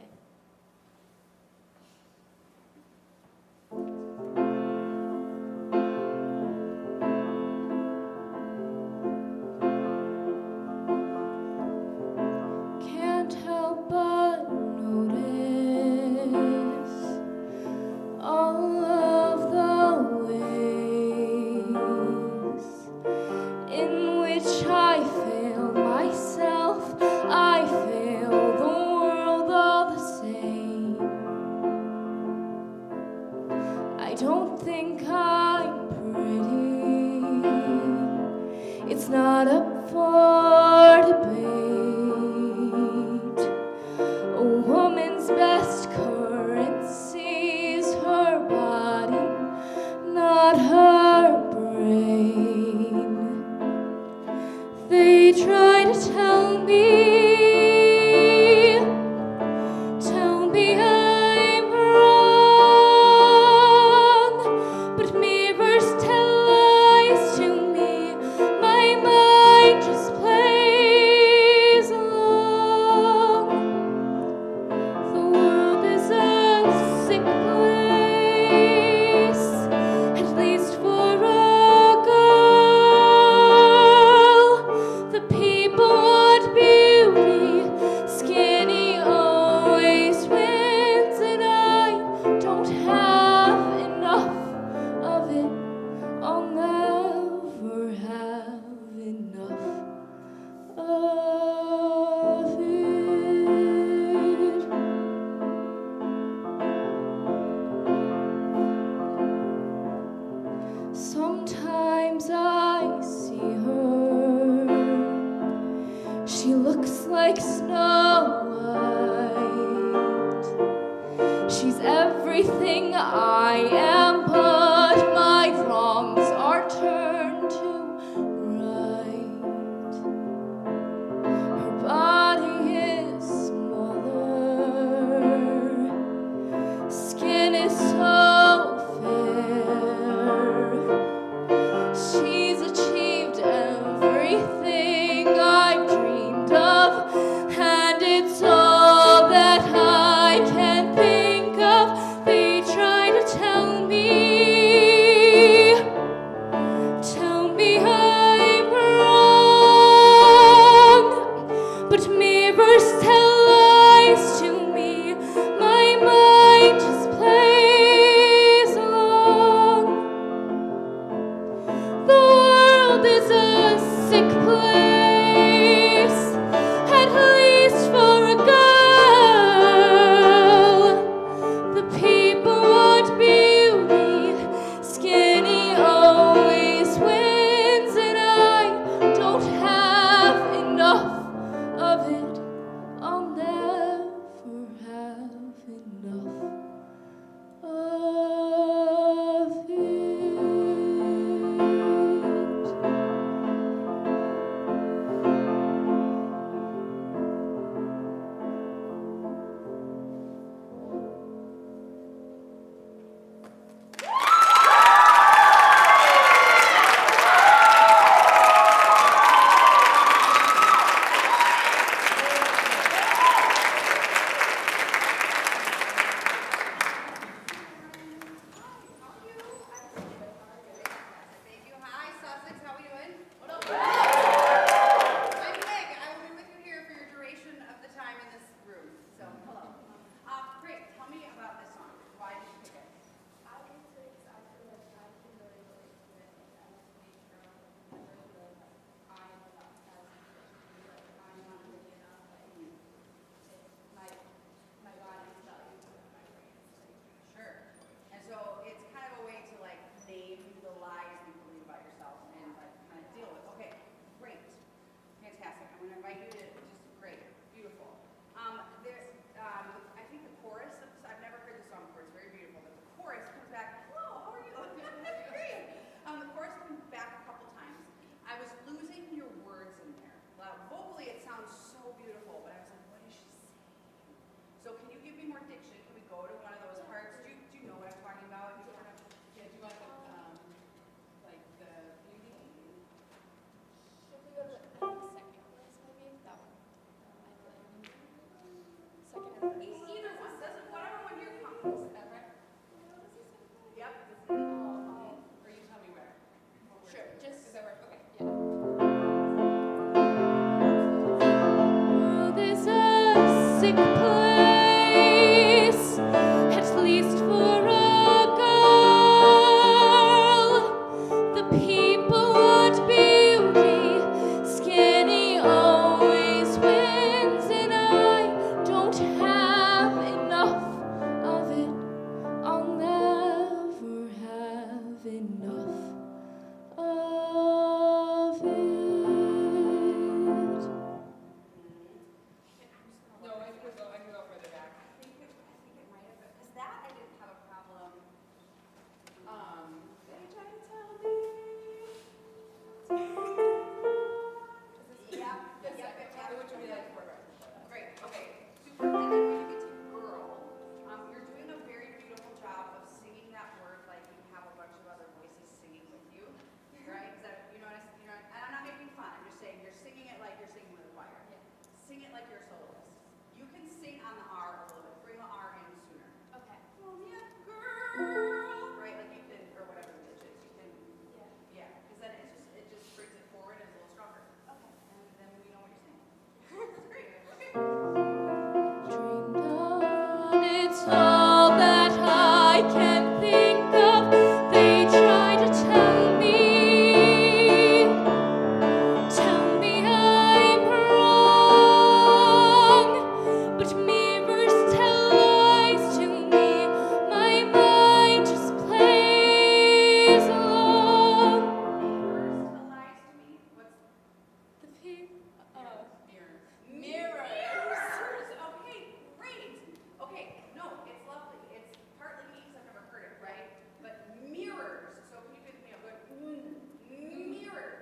Can't help but notice all of the ways in which I fail myself. I fail the world all the same. I don't think I'm pretty. It's not up for debate. A woman's best currency is her body, not her brain. They try to tell me I'm wrong, but mirrors tell lies to me. My mind just plays along. The world is a sick place, at least for a girl. The people want beauty, skinny always wins, and I don't have enough of it. I'll never have enough of it. Sometimes I see her. She looks like Snow White. She's everything I am, but my wrongs are turned to right. Her body is smaller, skin is so fair. She's achieved everything I've dreamed of, sick place, at least for a girl. The people want beauty, skinny always wins, and I don't have enough of it. I'll never have enough of it.
No, I can go further back.
I think it might have been, because that I didn't have a problem. They try to tell me. Yeah. Which would be like great. Okay. Super. And then when you get to girl, you're doing a very beautiful job of singing that word like you have a bunch of other voices singing with you, right? Is that and I'm not making fun. I'm just saying you're singing it like you're singing with a choir. Yeah. Sing it like you're a soloist. You can sing on the R a little bit. Bring the R in sooner.
Okay.
Oh yeah, girl. Right, like you can, or whatever the pitch is. You can. Yeah. Because then it just brings it forward and it's a little stronger.
Okay.
And then we know what you're saying. That's great. Okay.
Dreamed on, it's all that I can think of. They try to tell me I'm wrong, but mirrors tell lies to me. My mind just plays along.
First, the lies to me. What's
The people.
mirrors? Okay, great. Okay, no, it's lovely. It's partly me because I've never heard it, right? But mirrors. So can you give me a good mirrors,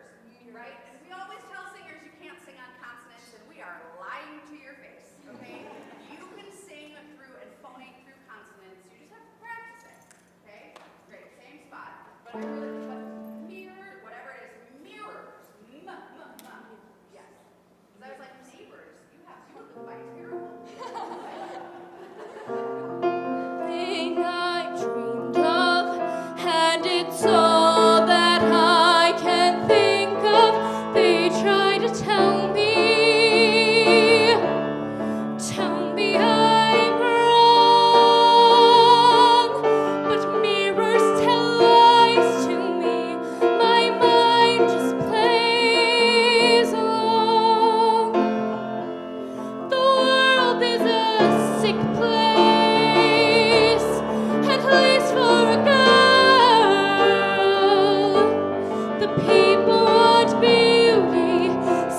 right? And we always tell singers you can't sing on consonants, and we are lying to your face. Okay? You can sing through and phonate through consonants. You just have to practice it. Okay? Great. Same spot. But I really but mirror, whatever it is, mirrors. Yes. Because I was like, neighbors, you live by terrible.
Thing I dreamed of, and it's all that I can think of. They try to tell me I'm wrong, but mirrors tell lies to me. My mind just plays along. The world is a sick place, at least for a girl. The people want beauty,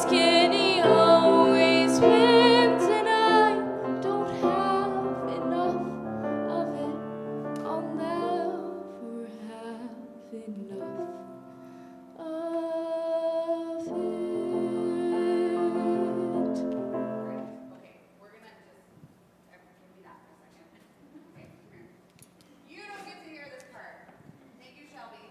skinny always wins, and I don't have enough of it. I'll never have enough of it.
Okay, we're gonna just give me that for a second. Okay, come here. You don't get to hear this part. Thank you, Shelby.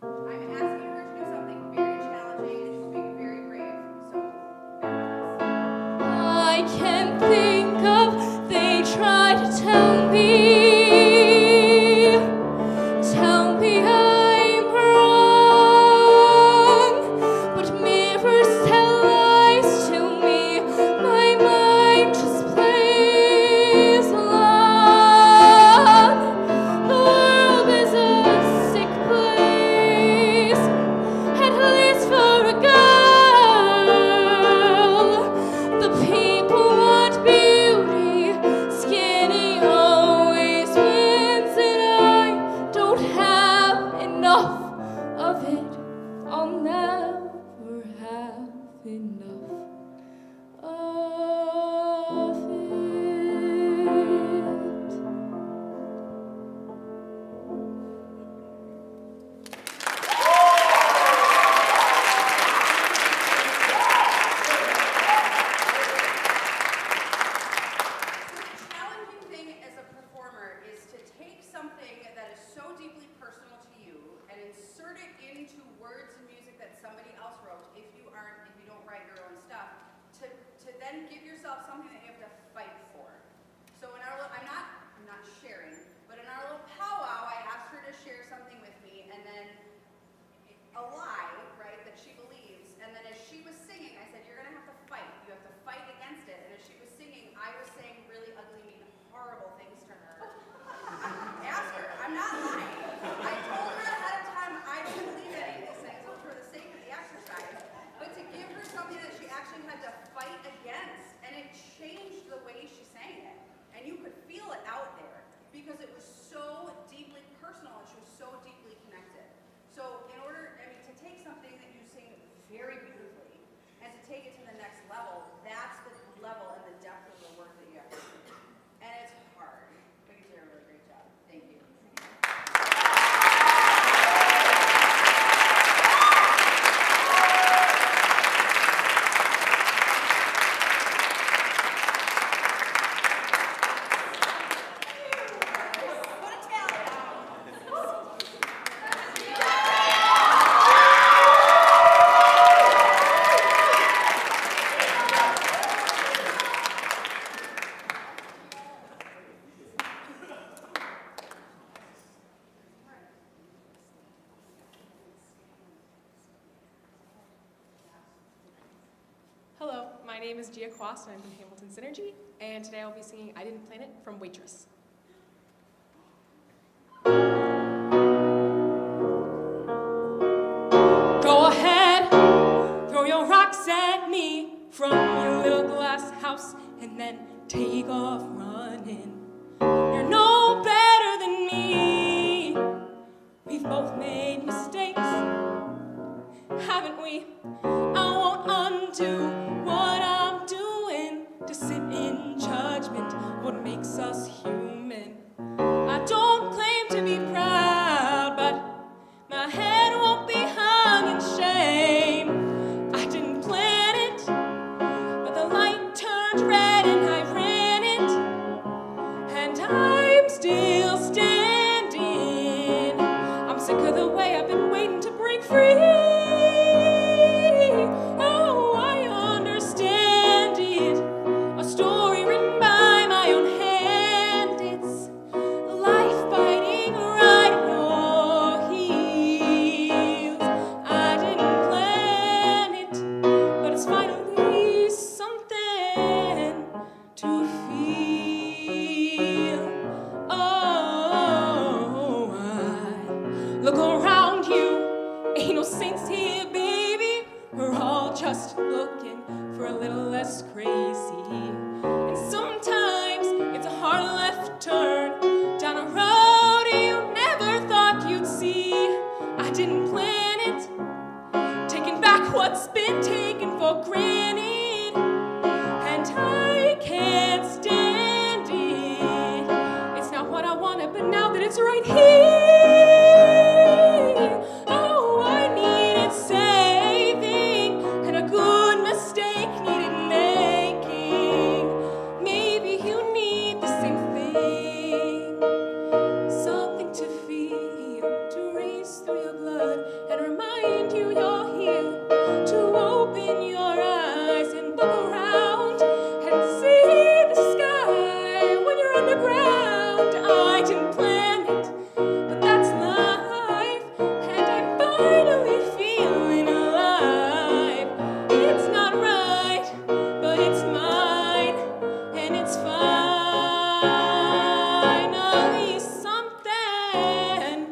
I'm asking her to do something very challenging and she's being very brave. So
I can think of, they try to tell me I'm wrong, but mirrors tell lies to me. My mind just plays along. The world is a sick place, at least for a girl. The people want beauty.
then give yourself something that you have to fight for. So in our little, I'm not sharing, but in our little powwow, I asked her to share something with me, and then a lie, right, that she believes. And then as she was singing, I said, you're gonna have to fight. You have to fight against it. And as she was singing, I was saying really ugly, mean, horrible things to her. Ask her. I'm not lying. I told her ahead of time I didn't believe in any of these things for the sake of the exercise, but to give her something that she actually had to fight against, and it changed the way she sang it. And you could feel it out there because it was so deeply personal and she was so deeply connected. So in order, to take something that you sing very beautifully and to take it to the next level, that's the level and the depth of the work that you have to do. And it's hard, but you did a really great job. Thank you.
Hello, my name is Gia Quast and I'm from Hamilton Synergy, and today I'll be singing I Didn't Plan It from Waitress. Go ahead, throw your rocks at me from your little glass house and then take off running. You're no better than me. We've both made mistakes, haven't we? I won't undo what I'm doing to sit in judgment of what makes us human. I don't claim to be proud, but my head won't be hung in shame. I didn't plan it, but the light turned red and I ran it, and I'm still standing. I'm sick of the way I've been waiting to break free. Oh, I understand it. A story written by my own hand. It's life biting right at your heels. I didn't plan it, but it's finally something to feel. Oh, I look around you, ain't no saints here, baby. We're all just looking for a little less crazy. And sometimes it's a hard left turn down a road you never thought you'd see. I didn't plan it, taking back what's been taken for granted, and I can't stand it. It's not what I wanted, but now that it's right here, oh, I needed saving, and a good mistake needed making. Maybe you need the same thing, something to feel, to race through your blood and remind you you're here, to open your eyes and look around and see the sky when you're underground. I didn't plan it, but that's life, and I'm finally feeling alive. It's not right, but it's mine, and it's finally something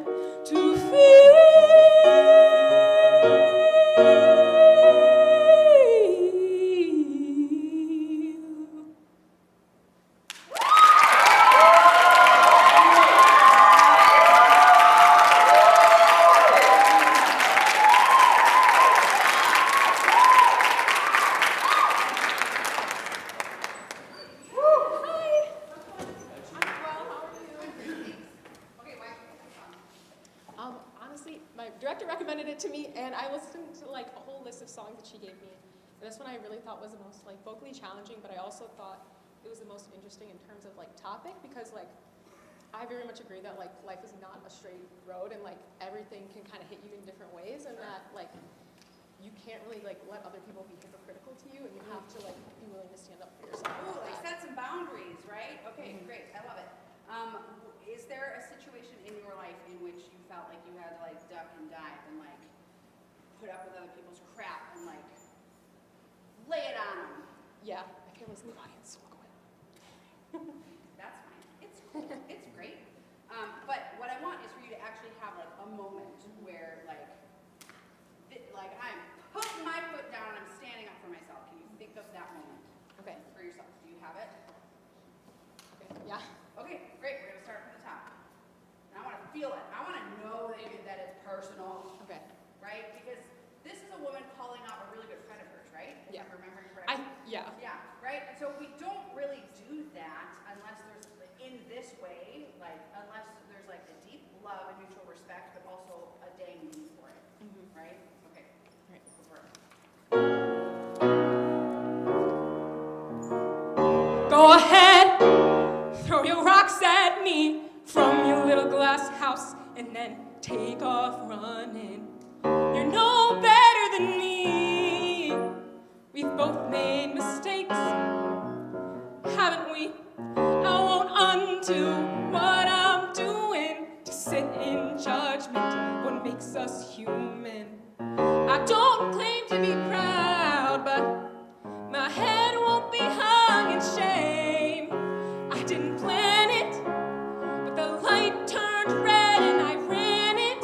to feel. Honestly, my director recommended it to me, and I listened to like a whole list of songs that she gave me. And this one I really thought was the most like vocally challenging, but I also thought it was the most interesting in terms of like topic, because like I very much agree that like life is not a straight road, and like everything can kind of hit you in different ways, and that like you
can't really like let other people be hypocritical to you, and you have to like be willing to stand up for yourself.
Ooh, like set some boundaries, right? Okay, great. I love it. Is there a situation in your life in which you felt like you had to like duck and dive and like put up with other people's crap and like lay it on them?
Yeah, my family's in the audience, so I'll go ahead.
That's fine. It's cool. It's great. But what I want is for you to actually have like a moment where like I'm putting my foot down and I'm standing up for myself. Can you think of that moment?
Okay.
For yourself. Do you have it?
Okay. Yeah.
Okay, great. We're gonna start from the top. And I want to feel it. I want to know that it's personal.
Okay.
Right? Because this is a woman calling out a really good friend of hers, right? If
Yeah.
I'm remembering correctly.
Yeah.
Yeah. Right. And so we don't really do that unless there's in this way, like unless there's like a deep love and mutual respect, but also a dang need for it. Right? Okay.
Right.
Go for it.
Go ahead, throw your rocks at me from your little glass house and then take off running. You're no better than me. We've both made mistakes, haven't we? I won't undo what I'm doing to sit in judgment. What makes us human? I don't claim to be proud, but my head won't be hung in shame. I didn't plan it, but the light turned red and I ran it,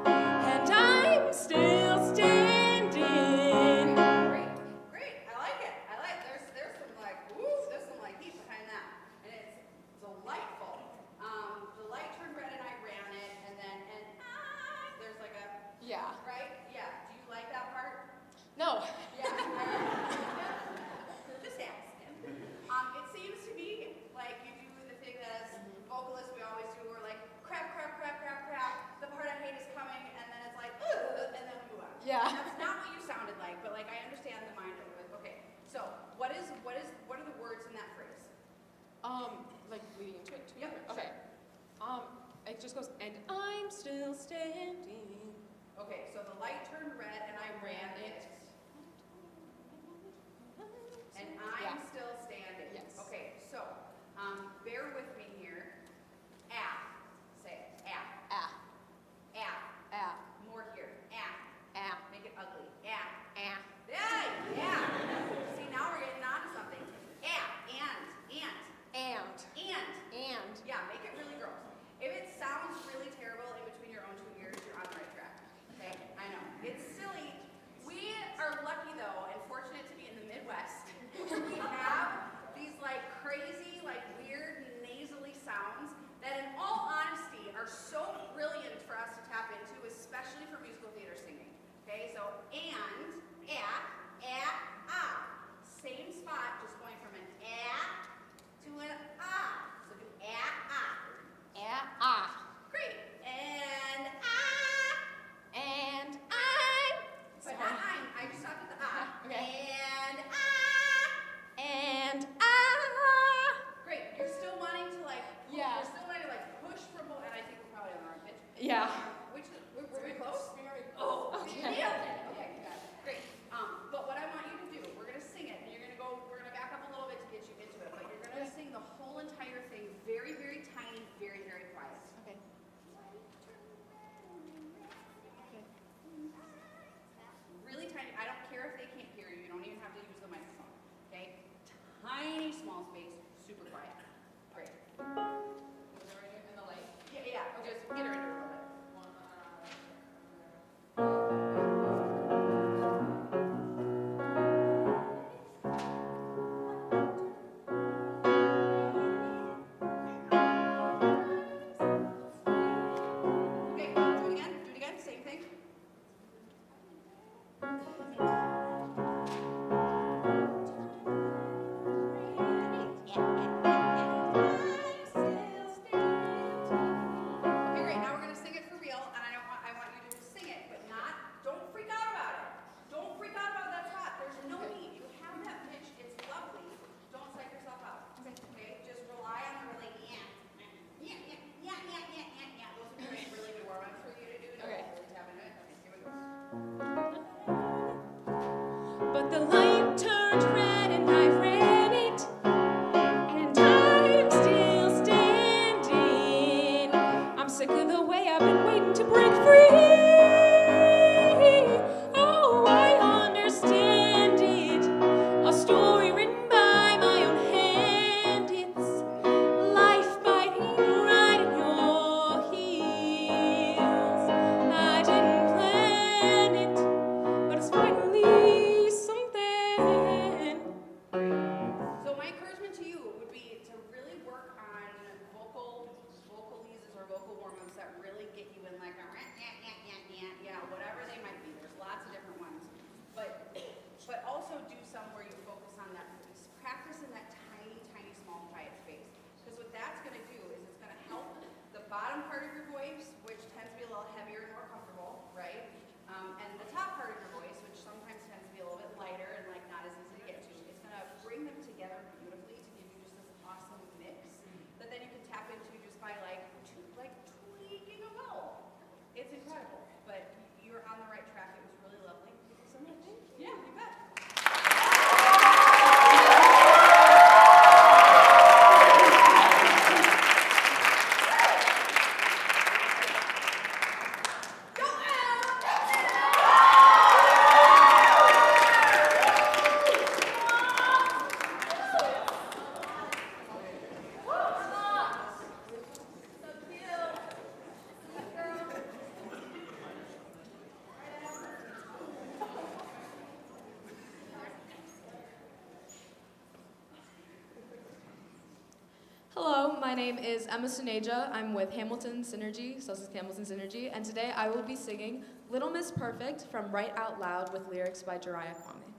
and I'm still standing.
Great. I like it. There's some like there's some like heat behind that, and it's delightful. The light turned red and I ran it, and then there's like a right. Yeah. Do you like that part?
No.
Yeah. Just asking. It seems to me like you do the thing that as vocalists we always do. We're like crap. The part I hate is coming, and then it's like and then we move on.
Yeah.
That's not what you sounded like, but like I understand the mind of it. Okay. So what are the words in that phrase?
Like leading into it.
Yep.
Okay. It just goes, and I'm still standing.
Okay. So the light turned red and I ran it. And I'm still standing.
Yes.
Okay, so bear with me here. Say it. More here. Make it ugly. Yeah. See, now we're getting on to something. And. Yeah, make it really gross. If it sounds really terrible in between your own two ears, you're on the right track. Okay, I know. It's silly. We
The light turned red and I ran it, and I'm still standing. I'm sick of the way I've been waiting to break free. Oh, I understand it. A story written by my own hand. It's life biting right at your heels. I didn't plan it, but it's finally something.
So my encouragement to you would be to really work on vocalises or vocal warm-ups that really get you in like a whatever they might be. There's lots of different ones. But also do some where you focus on that voice. Practice in that tiny, tiny, small, quiet space. Because what that's going to do is it's going to help the bottom part of your voice, which tends to be a little heavier and more comfortable, right? And the top part of your voice, which sometimes tends to be a little bit lighter and like not as easy to get to. It's going to bring them together beautifully to give you just this awesome mix that then you can tap into just by tweaking a vowel. It's incredible, but you're on the right track. It was really lovely. Thank you so much. Yeah, you bet.
Hello, my name is Emma Suneja. I'm with Hamilton Synergy, Soloists Hamilton Synergy, and today I will be singing Little Miss Perfect from Write Out Loud with lyrics by Jariah Kwame.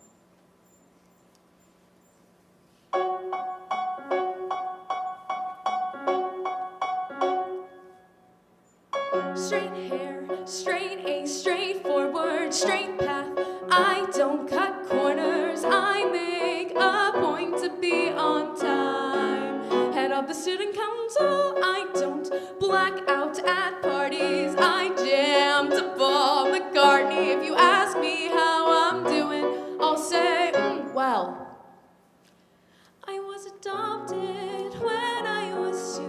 Straight hair, straight A, straightforward, straight path. I don't cut corners, I make a point to be on time. Head of the student council, I don't black out at parties. I jam to Paul McCartney. If you ask me how I'm doing, I'll say, well. I was adopted when I was 2.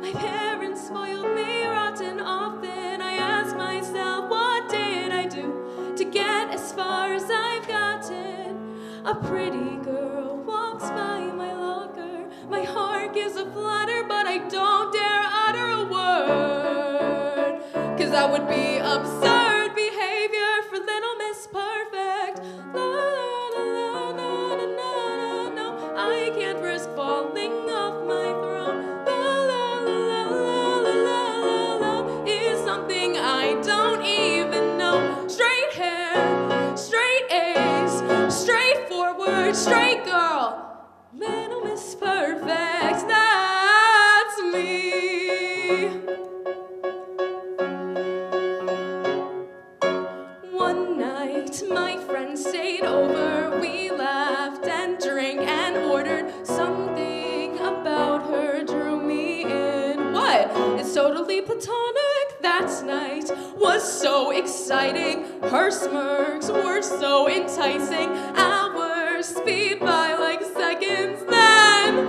My parents spoiled me rotten often. I ask myself, what did I do to get as far as I've gotten? A pretty girl walks by my locker. My heart gives a flutter, but I don't dare utter a word. 'Cause that would be absurd behavior for Little Miss Perfect. La, la, la, la, la, la, la, no, I can't risk falling off my throne. La, la, la, la, la, la, la, la, is something I don't even know. Straight hair, straight A's, straightforward, straight girl. Little Miss Perfect, that's me. One night, my friends stayed over. We laughed and drank and ordered. Something about her drew me in. What? It's totally platonic. That night was so exciting. Her smirks were so enticing. Hours speed by like seconds. Then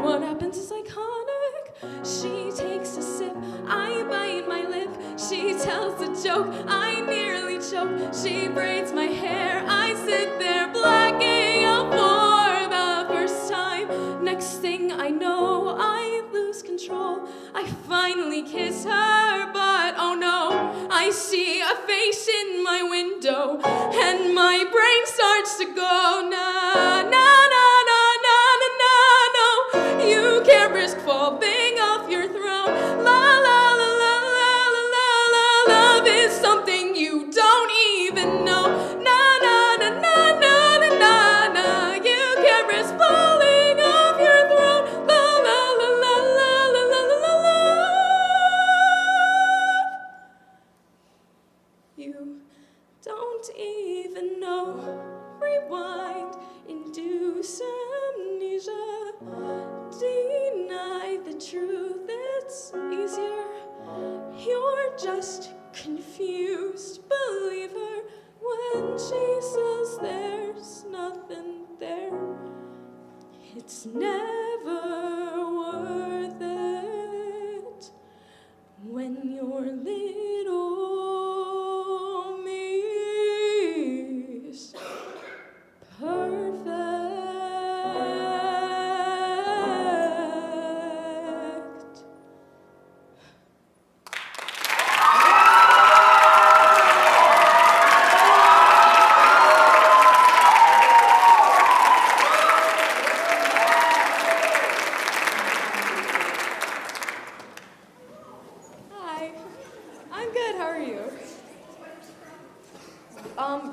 what happens is iconic. She takes a sip, I bite my lip. She tells a joke, I nearly choke. She braids my hair, I sit there blacking out for the first time. Next thing I know, I lose control. I finally kiss her, but oh no, I see a face in my window, and my brain starts to go na na na na na na na. No, you can't risk falling off your throne. La la la la la la la la. Love is something you don't even know. Na na na na na na na na. You can't risk falling off your throne. La la la la la la la la la. You don't even know. Rewind, induce amnesia. Deny the truth, it's easier. You're just confused, believer. Well,
And she says there's nothing there. It's never worth it when your little me's perfect. Hi, I'm good. How are you?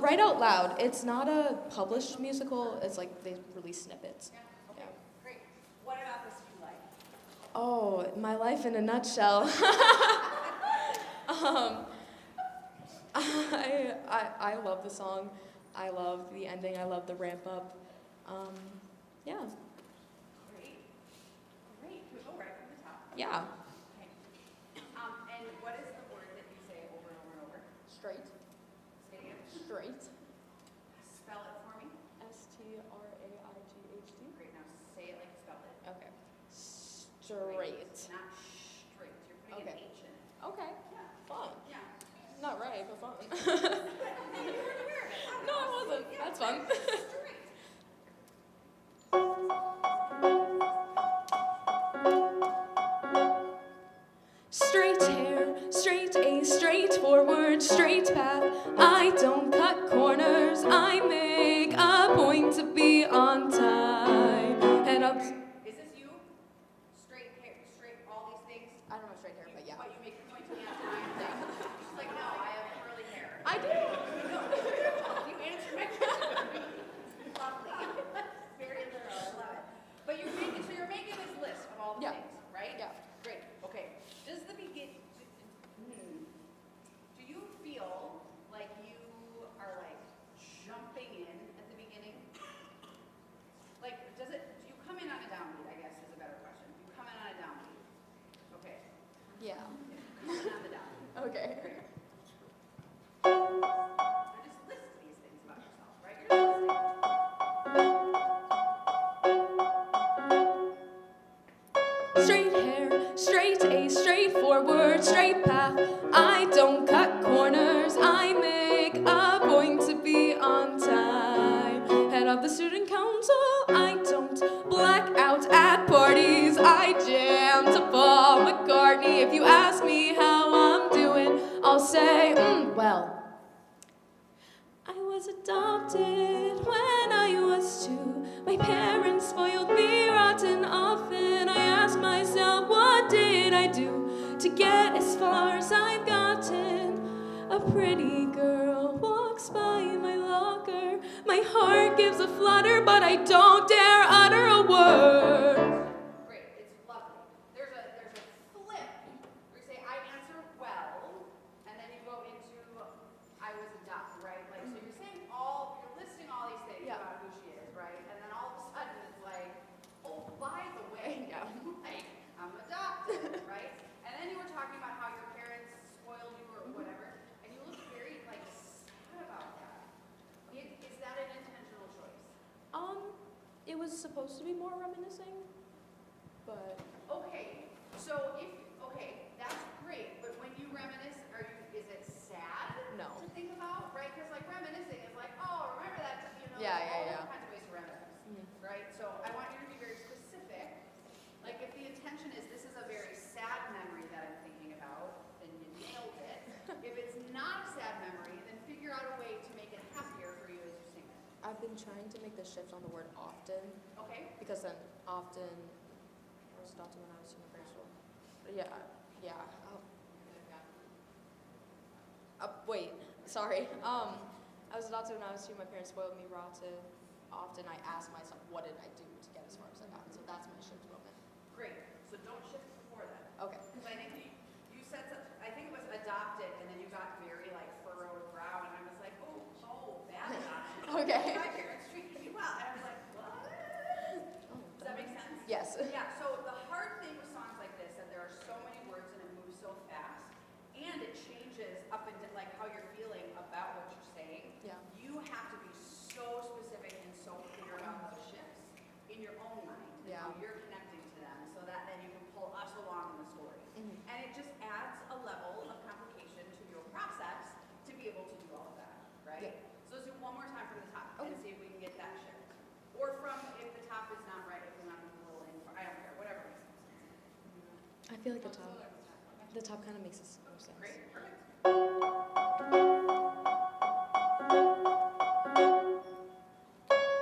Write Out Loud. It's not a published musical. It's like they release snippets.
Okay, great. What about this you like?
Oh, my life in a nutshell. I love the song. I love the ending. I love the ramp up. Yeah.
Great. Great. Can we go right from the top?
Yeah.
Okay. And what is the word that you say over and over and over?
Straight.
Say it.
Straight.
Spell it for me.
S-T-R-A-I-G-H-T.
Great. Now say it like you spelled it.
Okay.
Straight. Not straight. You're putting
Okay.
an H in it.
Okay.
Yeah.
Fun.
Yeah.
Not right, but fun.
You weren't aware of it.
No, I wasn't.
Yeah,
That's fun.
Straight.
Straight hair, straight A, straightforward, straight path. I don't cut corners. I make a point to be on time. Head up.
Is this you? Straight hair, straight, all these things?
I don't have straight hair, but yeah.
What, you make a point to me on time thing? She's like, no, I have curly hair.
I do.
No, you answered my question. Lovely. Very thorough, I love it. But you're making this list of all the
Yeah.
things, right?
Yeah.
Great, okay. Does the do you feel like you are like jumping in at the beginning? Like, do you come in on a downbeat, I guess is a better question. Do you come in on a downbeat? Okay.
Yeah.
Come in on the downbeat.
Okay.
Great. Now just list these things about yourself, right? You're just listing.
Straight hair, straight A, straightforward, straight path. I don't cut corners. I make a point to be on time. Head of the student council. I don't black out at parties. I jam to Paul McCartney. If you ask me how I'm doing, I'll say, well. I was adopted when I was 2. My parents spoiled me rotten often. I asked myself, what did I do to get as far as I've gotten? A pretty girl walks by my locker. My heart gives a flutter, but I don't dare utter a word.
Great, it's lovely. There's a flip where you say, I answer well, and then you go into, I was adopted, right? Like, so you're saying you're listing all these things about who she is, right? And then all of a sudden it's like, oh, by the way, like, I'm adopted, right? And then you were talking about how your parents spoiled you or whatever, and you look very, like, sad about that. Is that an intentional choice?
It was supposed to be more reminiscing, but
Okay, so that's great, but when you reminisce, is it sad
No.
to think about, right? Because like reminiscing is like, oh, remember that,
Yeah,
all
yeah.
different kinds of ways to reminisce, right? So I want you to be very specific. Like if the intention is this is a very sad memory that I'm thinking about, then you nailed it. If it's not a sad memory, then figure out a way to make it happier for you as you sing it.
I've been trying to make the shift on the word often.
Okay?
Because then often, I was adopted when I was in grade school. Yeah. Wait, sorry. I was adopted when I was 2. My parents spoiled me rotten. Often I ask myself, what did I do to get as far as I got? So that's my shift moment.
Great. So don't shift before that.
Okay.
Because I think you said I think it was adopted, and then you got very like furrowed brow, and I was like, oh, bad adoption.
Okay.
My parents treated me well, and I was like, what? Does that make sense?
Yes.
Yeah. So the hard thing with songs like this, that there are so many words and it moves so fast, and it changes up and like how you're feeling about what you're saying.
Yeah. feel like the top kind of makes more sense.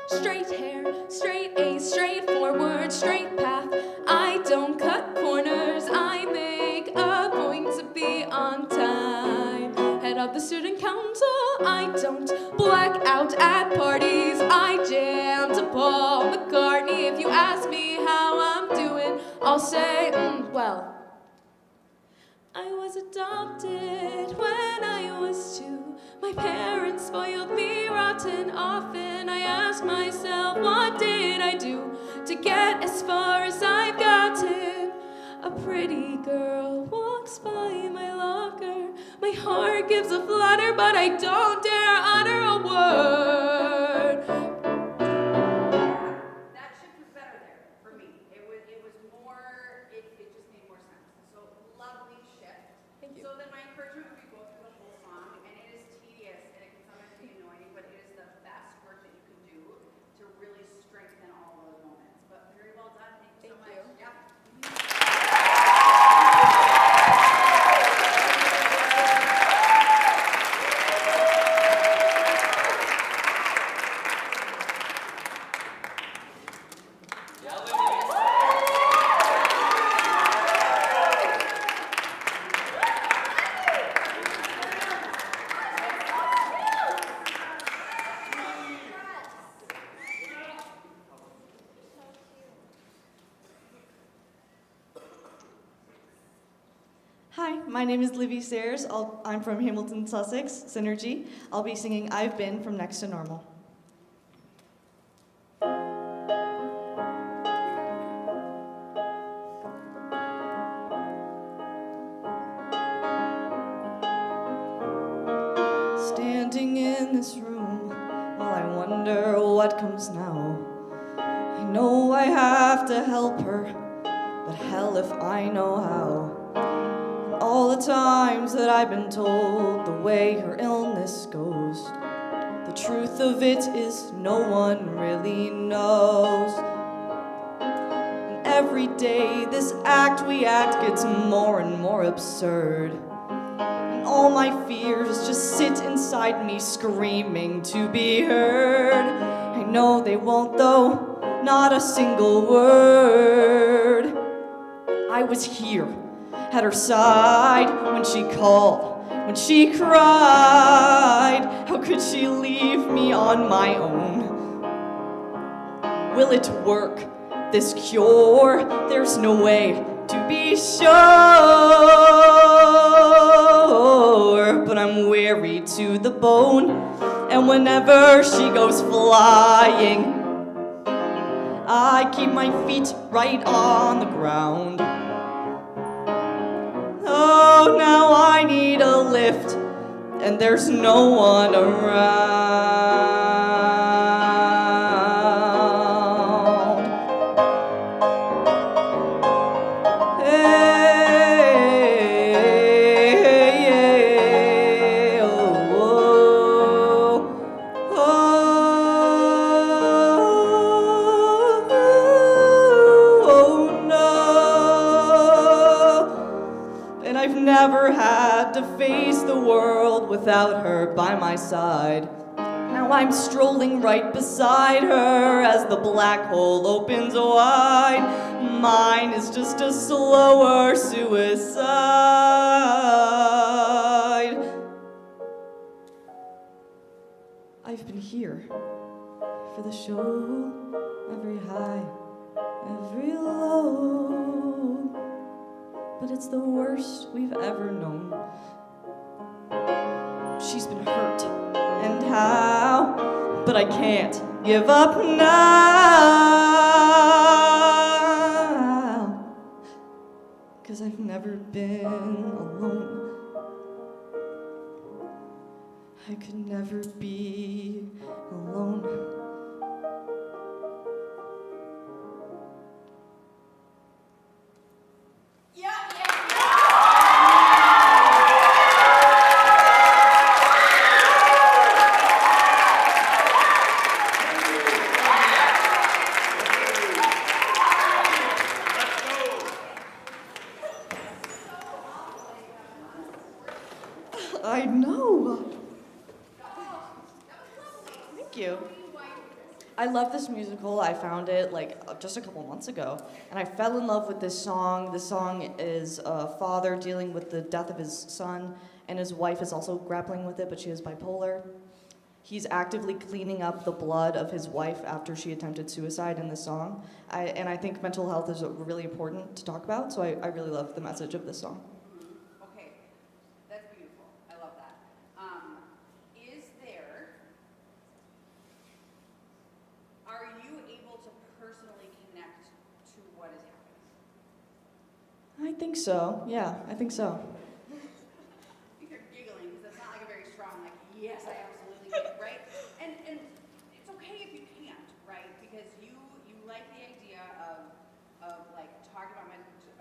Straight hair, straight A, straightforward, straight path. I don't cut corners, I make a point to be on time. Head of the student council, I don't black out at parties. I jam to Paul McCartney. If you ask me how I'm doing, I'll say, well. I was adopted when I was 2. My parents spoiled me rotten. Often I ask myself, what did I do to get as far as I've gotten? A pretty girl walks by my locker. My heart gives a flutter, but I don't dare utter a word.
That shift was better there for me. It was more, it just made more sense. So lovely shift.
Thank you.
So then my encouragement would be go through the whole song, and it is tedious and it can sometimes be annoying, but it is the best work that you can do to really strengthen all those moments. But very well done. Thank you so much. Yeah.
Hi, my name is Livy Sayers. I'm from Hamilton, Sussex, Synergy. I'll be singing I've Been from Next to Normal. Standing in this room, while I wonder what comes now. I know I have to help her, but hell if I know how. All the times that I've been told the way her illness goes, the truth of it is no one really knows. And every day this act we act gets more and more absurd. And all my fears just sit inside me screaming to be heard. I know they won't though, not a single word. I was here at her side when she called, when she cried. How could she leave me on my own? Will it work, this cure? There's no way to be sure, but I'm weary to the bone, and whenever she goes flying, I keep my feet right on the ground. Oh, now I need a lift, and there's no one around. Hey, oh, oh, oh, no. And I've never had to face the world without her by my side. Now I'm strolling right beside her as the black hole opens wide. Mine is just a slower suicide. I've been here for the show, every high, every low. But it's the worst we've ever known. She's been hurt, and how? But I can't give up now, 'cause I've never been alone. I could never be alone. I love this musical. I found it just a couple months ago, and I fell in love with this song. This song is a father dealing with the death of his son, and his wife is also grappling with it, but she is bipolar. He's actively cleaning up the blood of his wife after she attempted suicide in this song. And I think mental health is really important to talk about, so I really love the message of this song.
Okay, that's beautiful. I love that. Are you able to personally connect to what is happening?
I think so. Yeah, I think so.
I think you're giggling because that's not like a very strong, yes, I absolutely can, right? And it's okay if you can't, right? Because you like the idea of talking about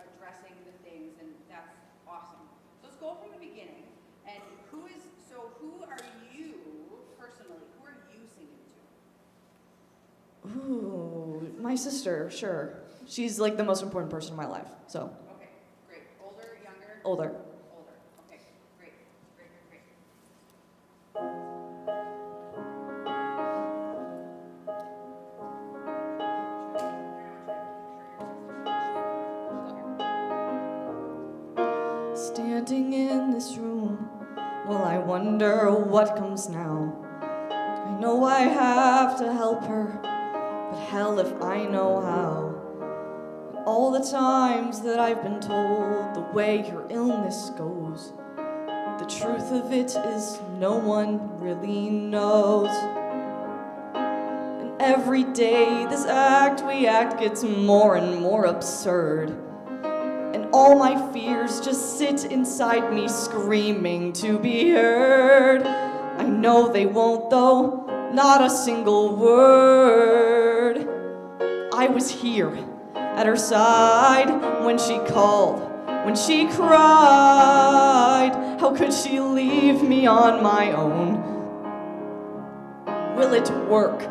addressing the things, and that's awesome. So let's go from the beginning. And who are you personally? Who are you singing to?
Ooh, my sister, sure. She's the most important person in my life, so.
Okay, great. Older, younger?
Older.
Older. Okay, great.
Standing in this room, well, I wonder what comes now. I know I have to help her, but hell if I know how. All the times that I've been told the way your illness goes, the truth of it is no one really knows. And every day this act we act gets more and more absurd. And all my fears just sit inside me screaming to be heard. I know they won't though, not a single word. I was here at her side when she called, when she cried. How could she leave me on my own? Will it work,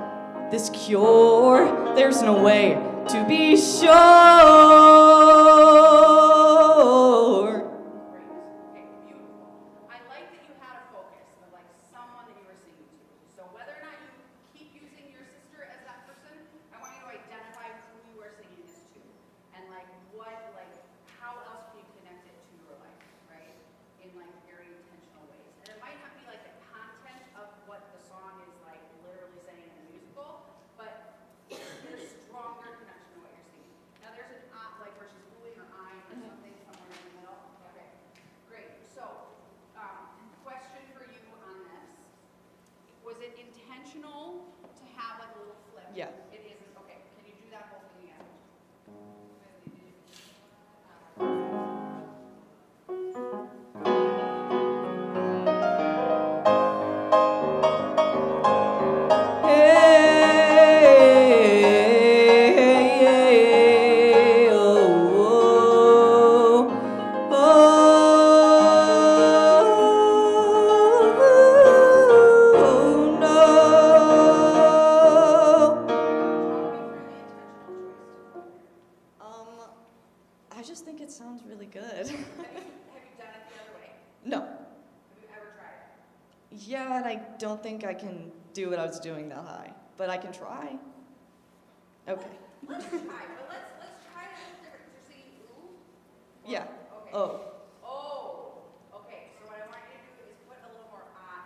this cure? There's no way to be sure.
Okay, beautiful. I like that you had a focus of someone that you were singing to. So whether or not you keep using your sister as that person, I want you to identify who you are singing this to, and how else can you connect it to your life, right? In very intentional ways. And it might not be the content of what the song is literally saying in a musical, but there's stronger connection to what you're singing. Now there's an where she's oohing or eyeing or something somewhere in the middle. Okay, great. So, question for you on this: was it intentional to have a little flip?
Yeah.
It isn't. Okay. Can you do that whole thing again?
I just think it sounds really good.
Have you done it the other way?
No.
Have you ever tried it?
Yeah, and I don't think I can do what I was doing that high, but I can try. Okay.
Let's try, but let's try it a little different. You're singing ooh?
Yeah.
Okay.
Oh.
Oh. Okay, so what I want you to do is put a little more ah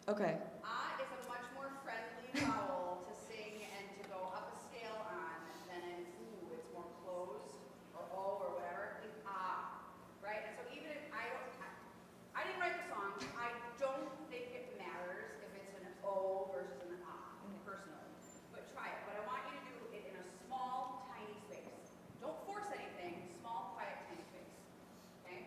in.
Okay.
Ah is a much more friendly vowel to sing and to go up a scale on than an ooh. It's more closed, or oh, or whatever. It's ah, right? And so even if I didn't write the song, I don't think it matters if it's an O versus an ah, personally. But try it. But I want you to do it in a small, tiny space. Don't force anything. Small, quiet, tiny space. Okay?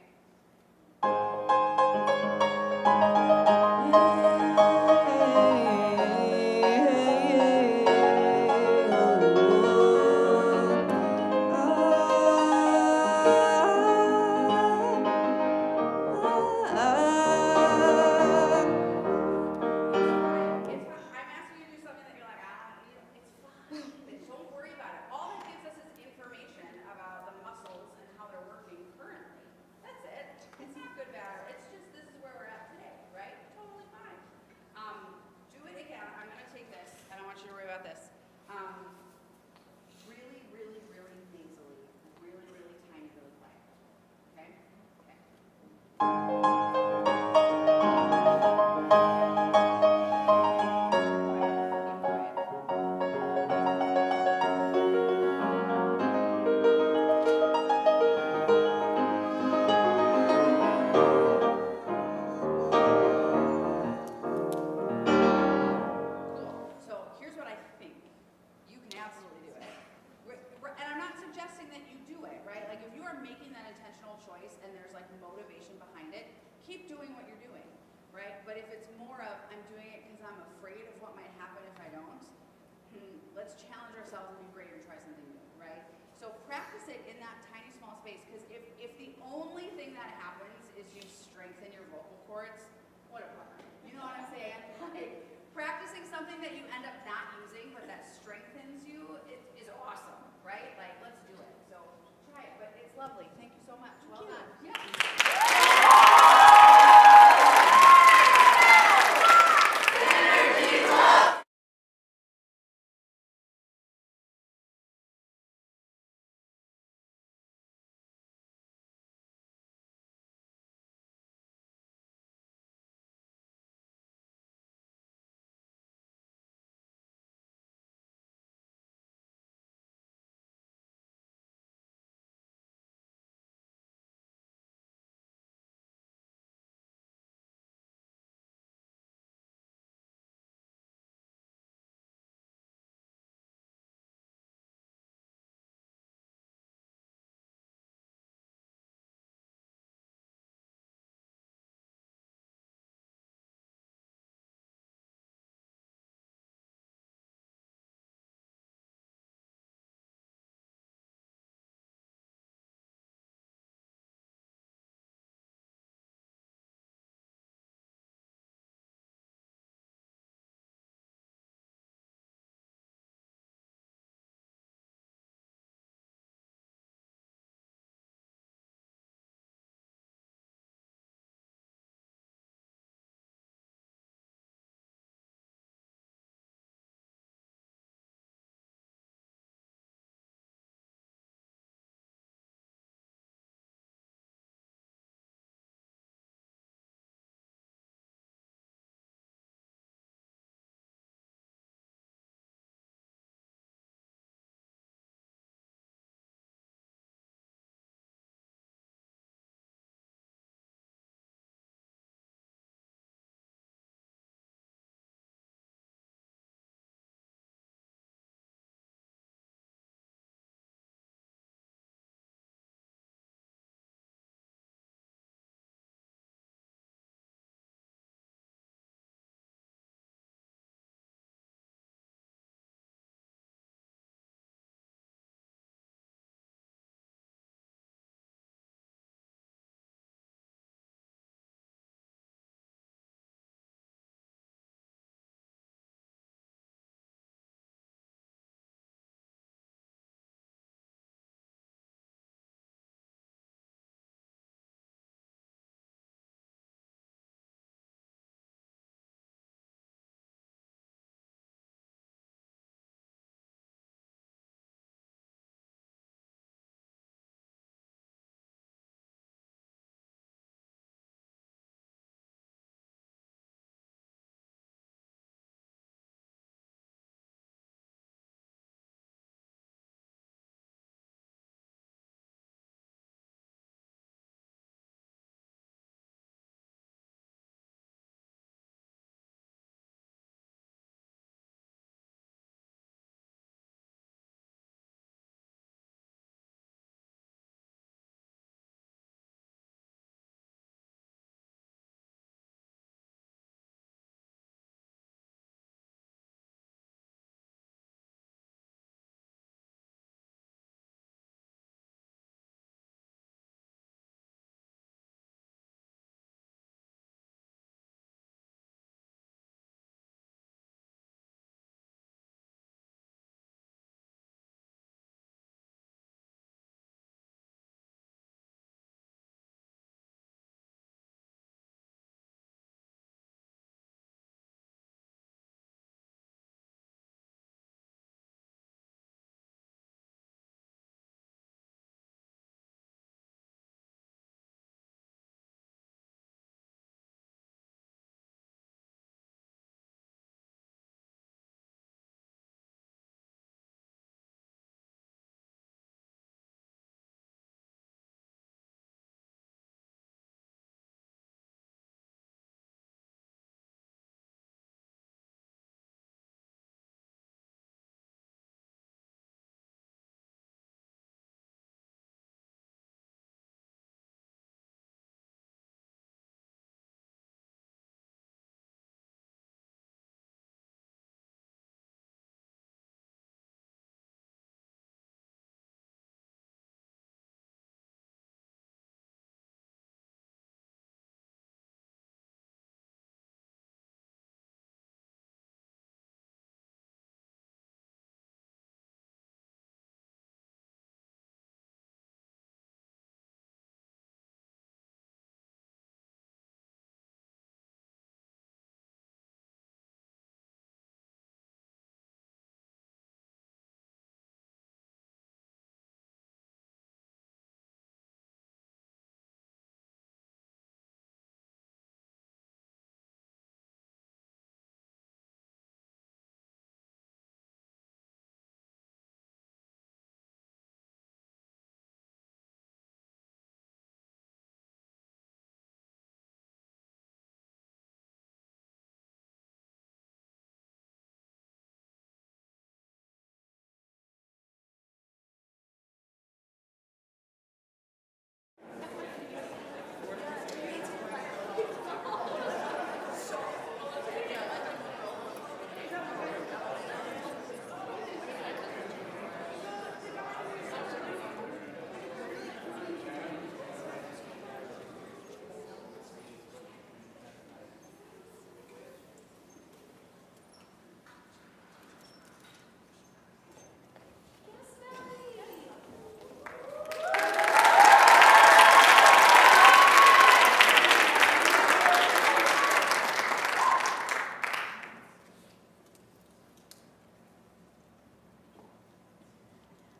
got this. Really, really, really nasally. Really, really tiny, really quiet. Okay? Okay. So here's what I think. You can absolutely do it. And I'm not suggesting that you do it, right? Like if you are making that intentional choice and there's like motivation behind it, keep doing what you're doing, right? But if it's more of, I'm doing it because I'm afraid of what might happen if I don't, let's challenge ourselves and be brave and try something new, right? So practice it in that tiny small space, because if the only thing that happens is you strengthen your vocal cords, what a bummer. You know what I'm saying? Like, practicing something that you end up not using but that strengthens you is awesome, right? Like, let's do it. So try it, but it's lovely. Thank you so much. Well done. Yeah.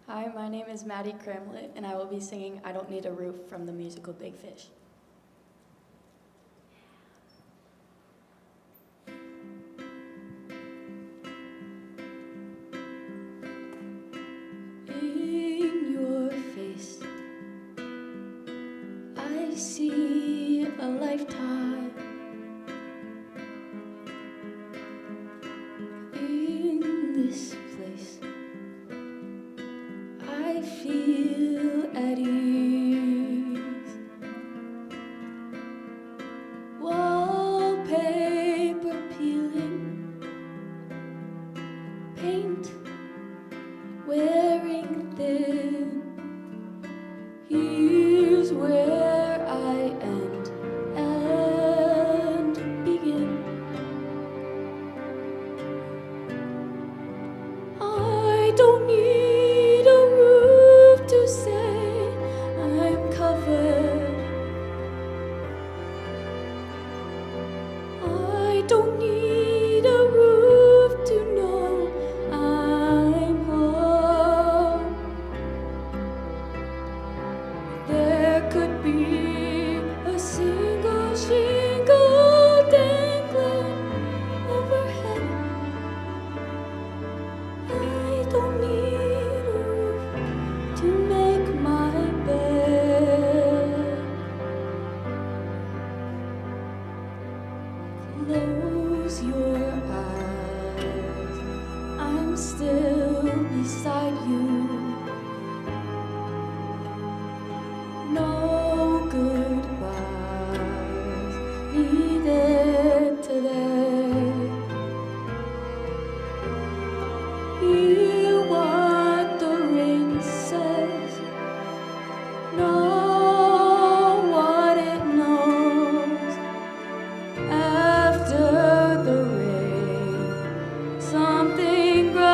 Hi, my name is Maddie Cramlett, and I will be singing I Don't Need a Roof from the musical Big Fish.
In your face, I see a lifetime. In this place, I feel at ease. Wallpaper peeling, paint wearing thin. Here's where I end and begin. I don't need a roof to say I'm covered. I don't need a roof to know I'm home. There could be a single shingle dangling overhead. I don't need a roof to make my bed. Close your eyes, I'm still beside you. No goodbyes needed today. Hear what the rain says. Know what it knows. After the rain, something grows.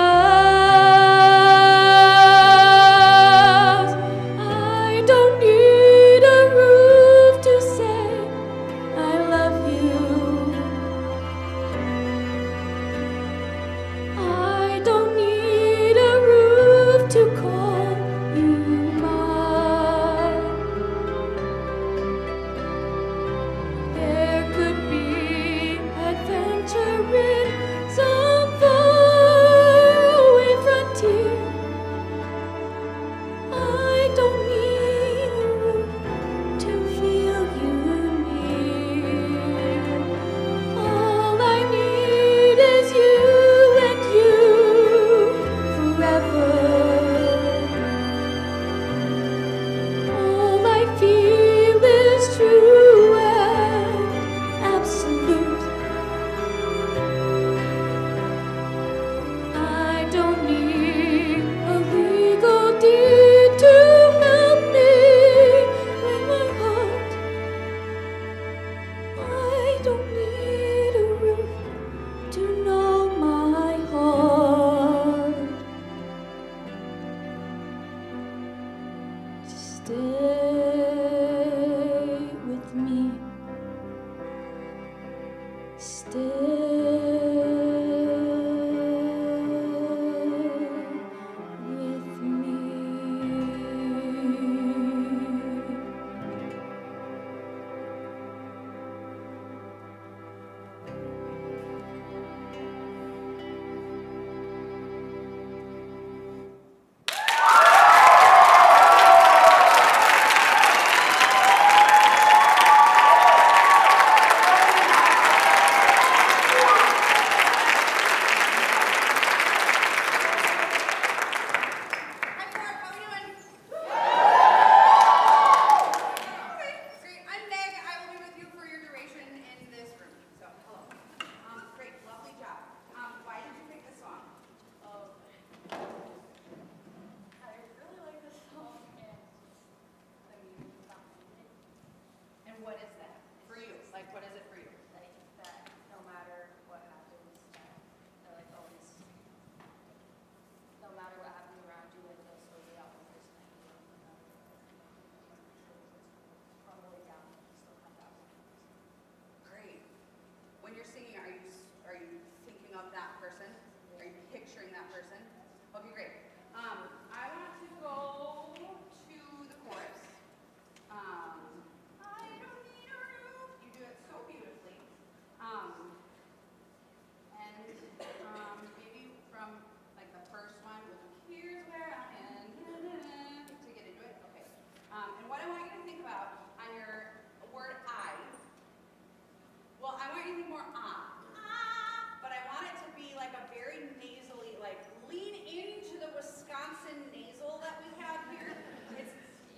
but I want it to be like a very nasally, like lean into the Wisconsin nasal that we have here.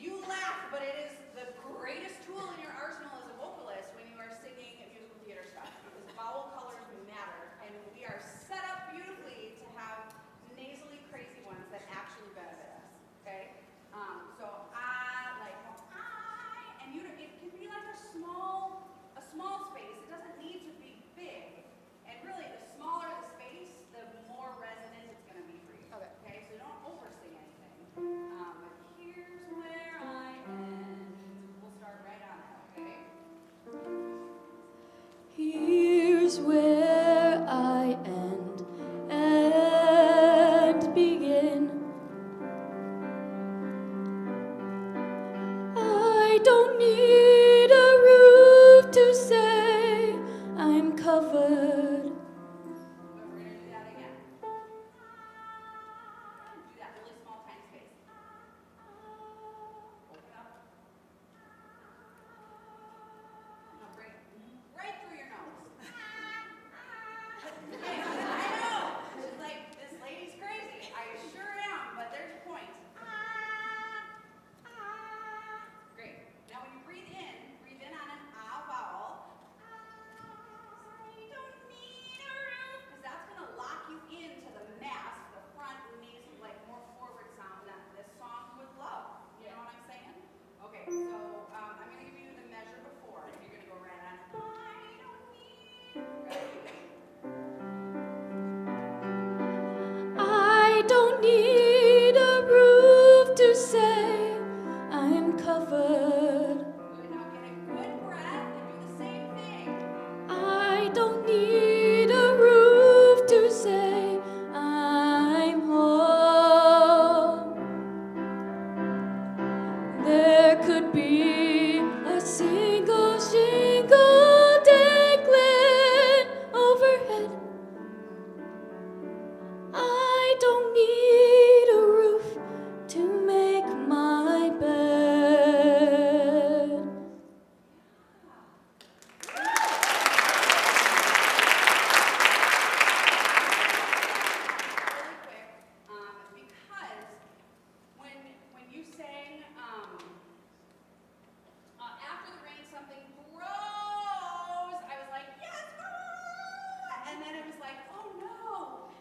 You laugh, but it is the greatest tool in your arsenal as a vocalist when you are singing musical theater stuff. Because vowel colors matter, and we are set up beautifully to have nasally crazy ones that actually benefit us. Okay? So and it can be like a small space. It doesn't need to be big. And really, the smaller the space, the more resonant it's going to be for you. Okay? So don't oversing anything. But here's where I end. We'll start right on that, okay?
Here's where I end and begin. I don't need a roof to say I'm covered.
We're going to do that again. Do that really small, tiny space. Open up. No, right through your nose. I know. She's like, this lady's crazy. I sure am, but there's a point. Great. Now when you breathe in on an ah vowel. I don't need a roof, because that's going to lock you into the mass, the front nasal, like more forward sound that this song would love. You know what I'm saying? Okay, so I'm going to give you the measure before, and you're going to go right on. I don't need. Ready?
I don't need a roof to say I'm covered.
Good. Now get a good breath and do the same thing.
I don't need a roof to say I'm home. There could be a single shingle dangling overhead. I don't need a roof to make my bed.
Really quick, because when you sang after the rain something grows, I was like, yes, and then it was like, oh no,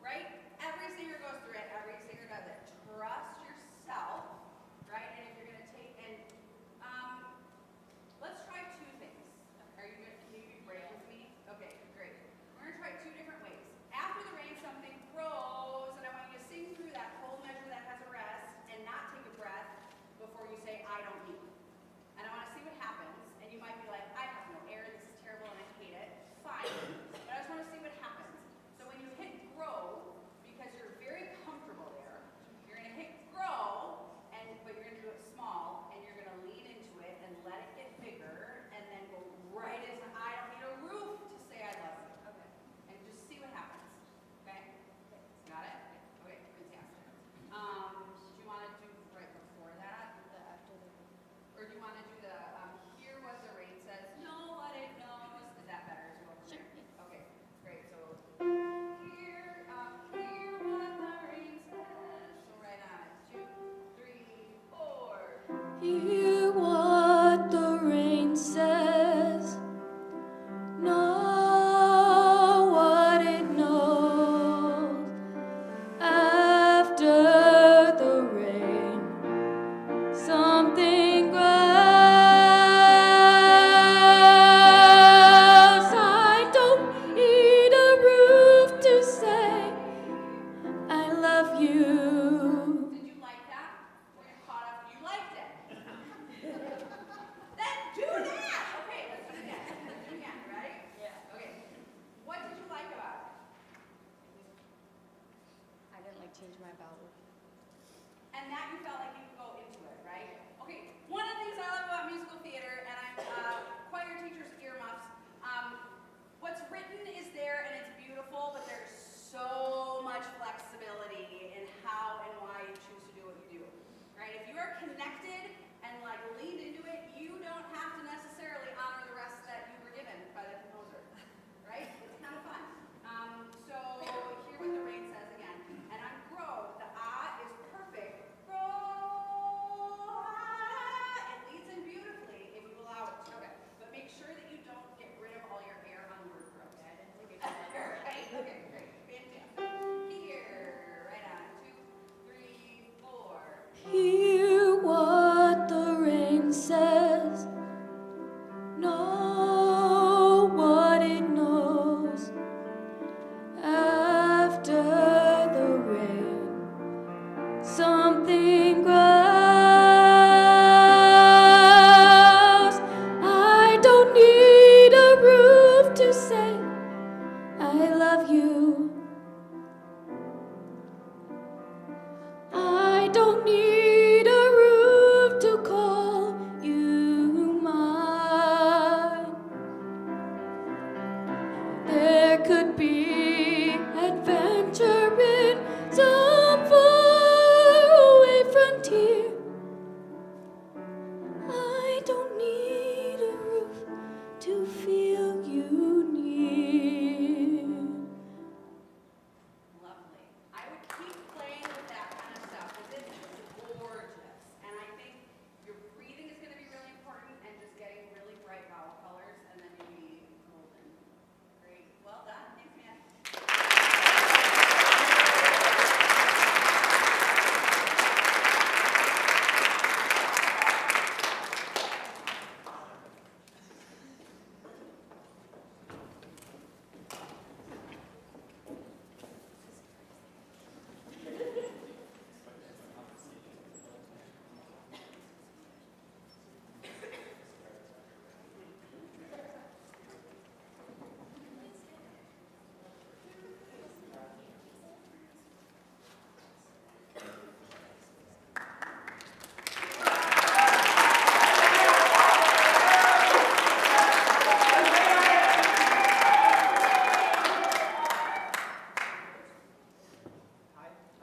right? Every singer goes through it. Every singer does it. Trust yourself, right? And if you're gonna take let's try two things. Are you good? Can you be brave with me? Okay, great. We're gonna try two different ways. After the rain, something grows, and I want you to sing through that whole measure that has a rest, and not take a breath before you say, I don't need. And I want to see what happens. And you might be like, I have no air. This is terrible, and I hate it. Fine. But I just want to see what happens. So when you hit grow, because you're very comfortable there, you're going to hit grow, but you're going to do it small, and you're going to lean into it and let it get bigger, and then go right into I don't need a roof to say I love you. Okay. And just see what happens. Okay? Got it? Okay, fantastic. Do you want to do right before that? Or do you want to do the hear what the rain says, know what it knows? Is that better as well? Sure. Okay, great. So hear what the rain says. So right on it. 2, 3, 4.
Hear what the rain says. Know what it knows. After the rain, something grows. I don't need a roof to say I love you.
Did you like that? Were you caught up? You liked it. Then do that. Okay, let's do it again. Let's do it again. Ready? Yeah. Okay. What did you like about it?
I didn't like change my vowel.
And that you felt like you could go into it, right? Okay, one of the things I love about musical theater, and I'm choir teacher's earmuffs, what's written is there and it's beautiful, but there's so much flexibility in how and why you choose to do what you do, right? If you are connected and like leaned into it, you don't have to necessarily honor the rest that you were given by the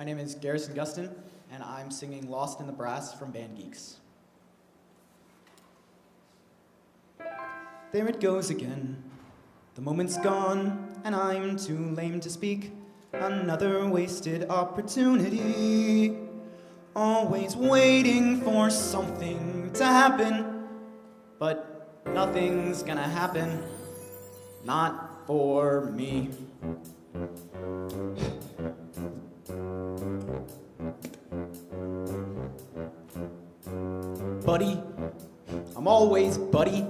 My name is Garrison Gustin, and I'm singing Lost in the Brass from Band Geeks. There it goes again. The moment's gone, and I'm too lame to speak. Another wasted opportunity. Always waiting for something to happen, but nothing's gonna happen. Not for me. Buddy, I'm always buddy.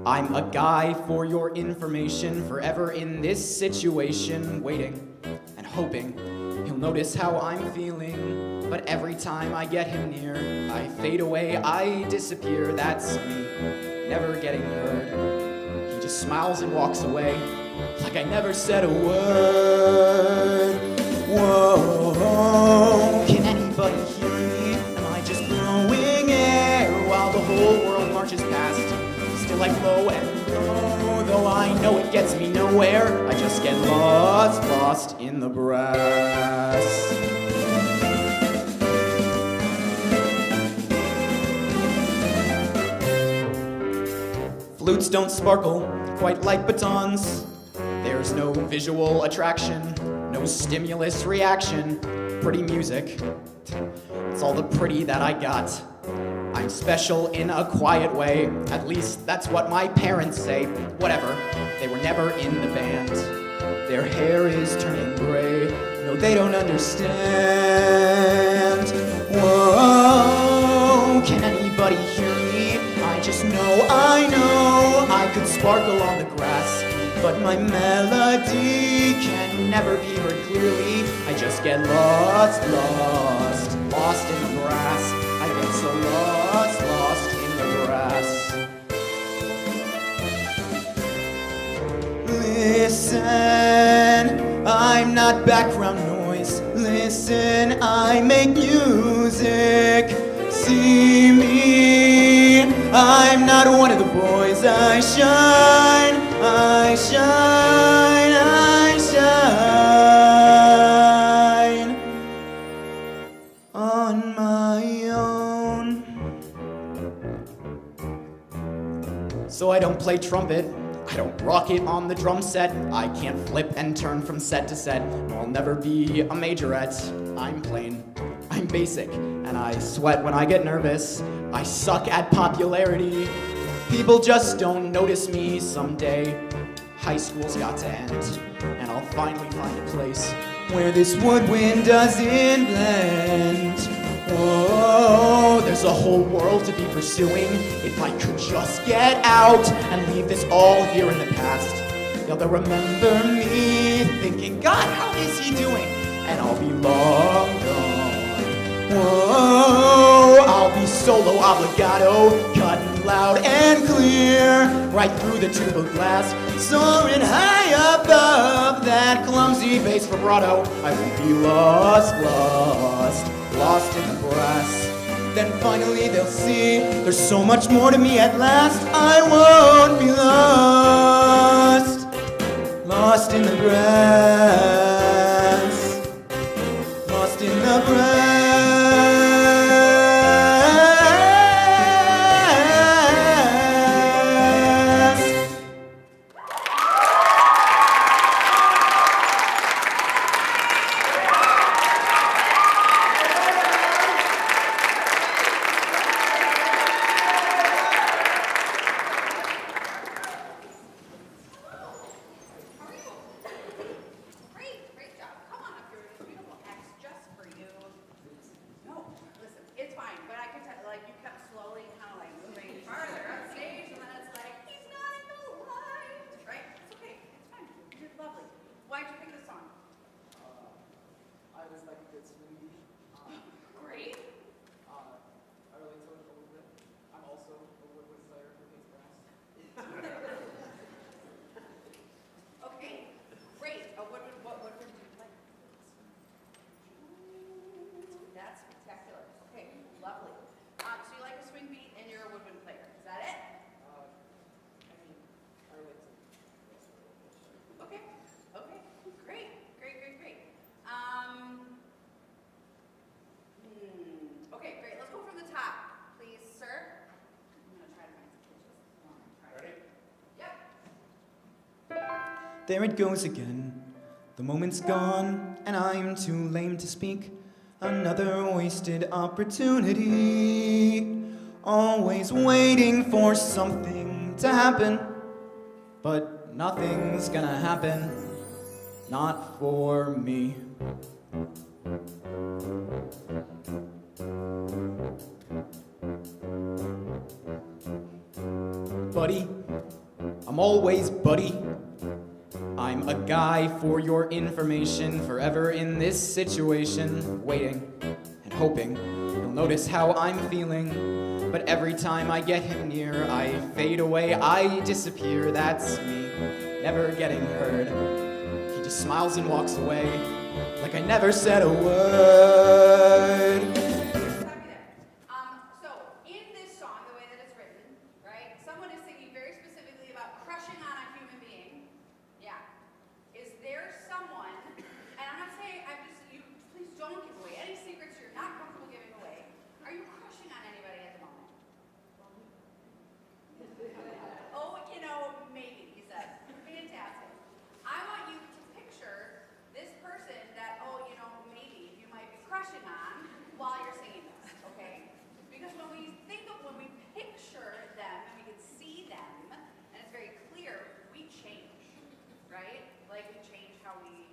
I'm a guy for your information, forever in this situation, waiting and hoping he'll notice how I'm feeling. But every time I get him near, I fade away, I disappear. That's me, never getting heard. He just smiles and walks away, like I never said a word. Whoa, can anybody hear me? Am I just blowing air while the whole world marches past? Still I flow and flow, though I know it gets me nowhere. I just get lost in the brass. Flutes don't sparkle quite like batons. There's no visual attraction, no stimulus reaction. Pretty music, it's all the pretty that I got. I'm special in a quiet way, at least that's what my parents say. Whatever, they were never in the band. Their hair is turning gray, no they don't understand. Whoa, can anybody hear me? I just know I could sparkle on the grass, but my melody can never be heard clearly. I just get lost in the brass. I get so lost in the grass. Listen, I'm not background noise. Listen, I make music. See me, I'm not one of the boys. I shine on my own. So I don't play trumpet, I don't rock it on the drum set. I can't flip and turn from set to set. I'll never be a majorette. I'm plain, I'm basic, and I sweat when I get nervous. I suck at popularity. People just don't notice me someday. High school's got to end, and I'll finally find a place where this woodwind doesn't blend. Whoa, there's a whole world to be pursuing. If I could just get out and leave this all here in the past, they'll remember me thinking, God, how is he doing? And I'll be long gone. Whoa, I'll be solo obligato, cutting loud and clear, right through the tube of glass, soaring high above that clumsy bass vibrato. I won't be lost in the brass. Then finally they'll see there's so much more to me at last. I won't be lost in the grass, lost in the brass. There it goes again. The moment's gone, and I'm too lame to speak. Another wasted opportunity. Always waiting for something to happen. But nothing's gonna happen. Not for me. Buddy, I'm always buddy. I'm a guy for your information, forever in this situation, waiting and hoping you'll notice how I'm feeling. But every time I get him near, I fade away, I disappear. That's me, never getting heard. He just smiles and walks away, like I never said a word.
So, in this song, the way that it's written, right, someone is singing very specifically about crushing on a human being. Yeah. Is there someone, and I'm not saying, please don't give away any secrets you're not comfortable giving away. Are you crushing on anybody at the moment? Oh, maybe, he says. Fantastic. I want you to picture this person that, maybe you might be crushing on while you're singing this, okay? Because when we picture them and we can see them, and it's very clear, we change, right? Like, we change how we,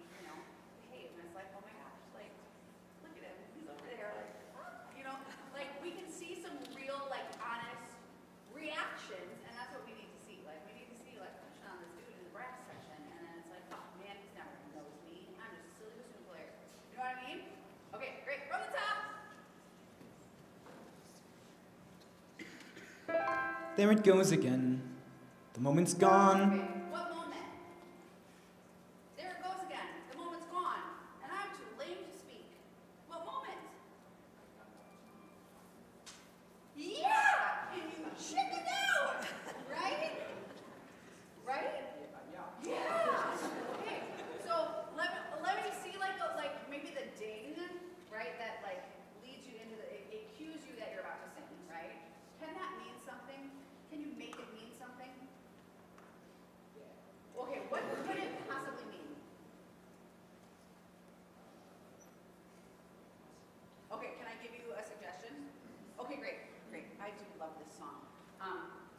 behave. And it's like, oh my gosh, like, look at him. He's over there. Like, we can see some real, honest reactions, and that's what we need to see. Like, we need to see, crushing on this dude in the brass section, and then it's like, oh man, he's never gonna knows me. I'm just a silly bassoon player. You know what I mean? Okay, great. From the top.
There it goes again. The moment's gone.
Okay, what moment? There it goes again. The moment's gone, and I'm too lame to speak. What moment? Yeah! And you chicken out! Right? Right? Yeah! Okay, so let me see maybe the ding, right? That leads you into it cues you that you're about to sing, right? Can that mean something? Can you make it mean something? Okay, what could it possibly mean? Okay, can I give you a suggestion? Okay, great. I do love this song.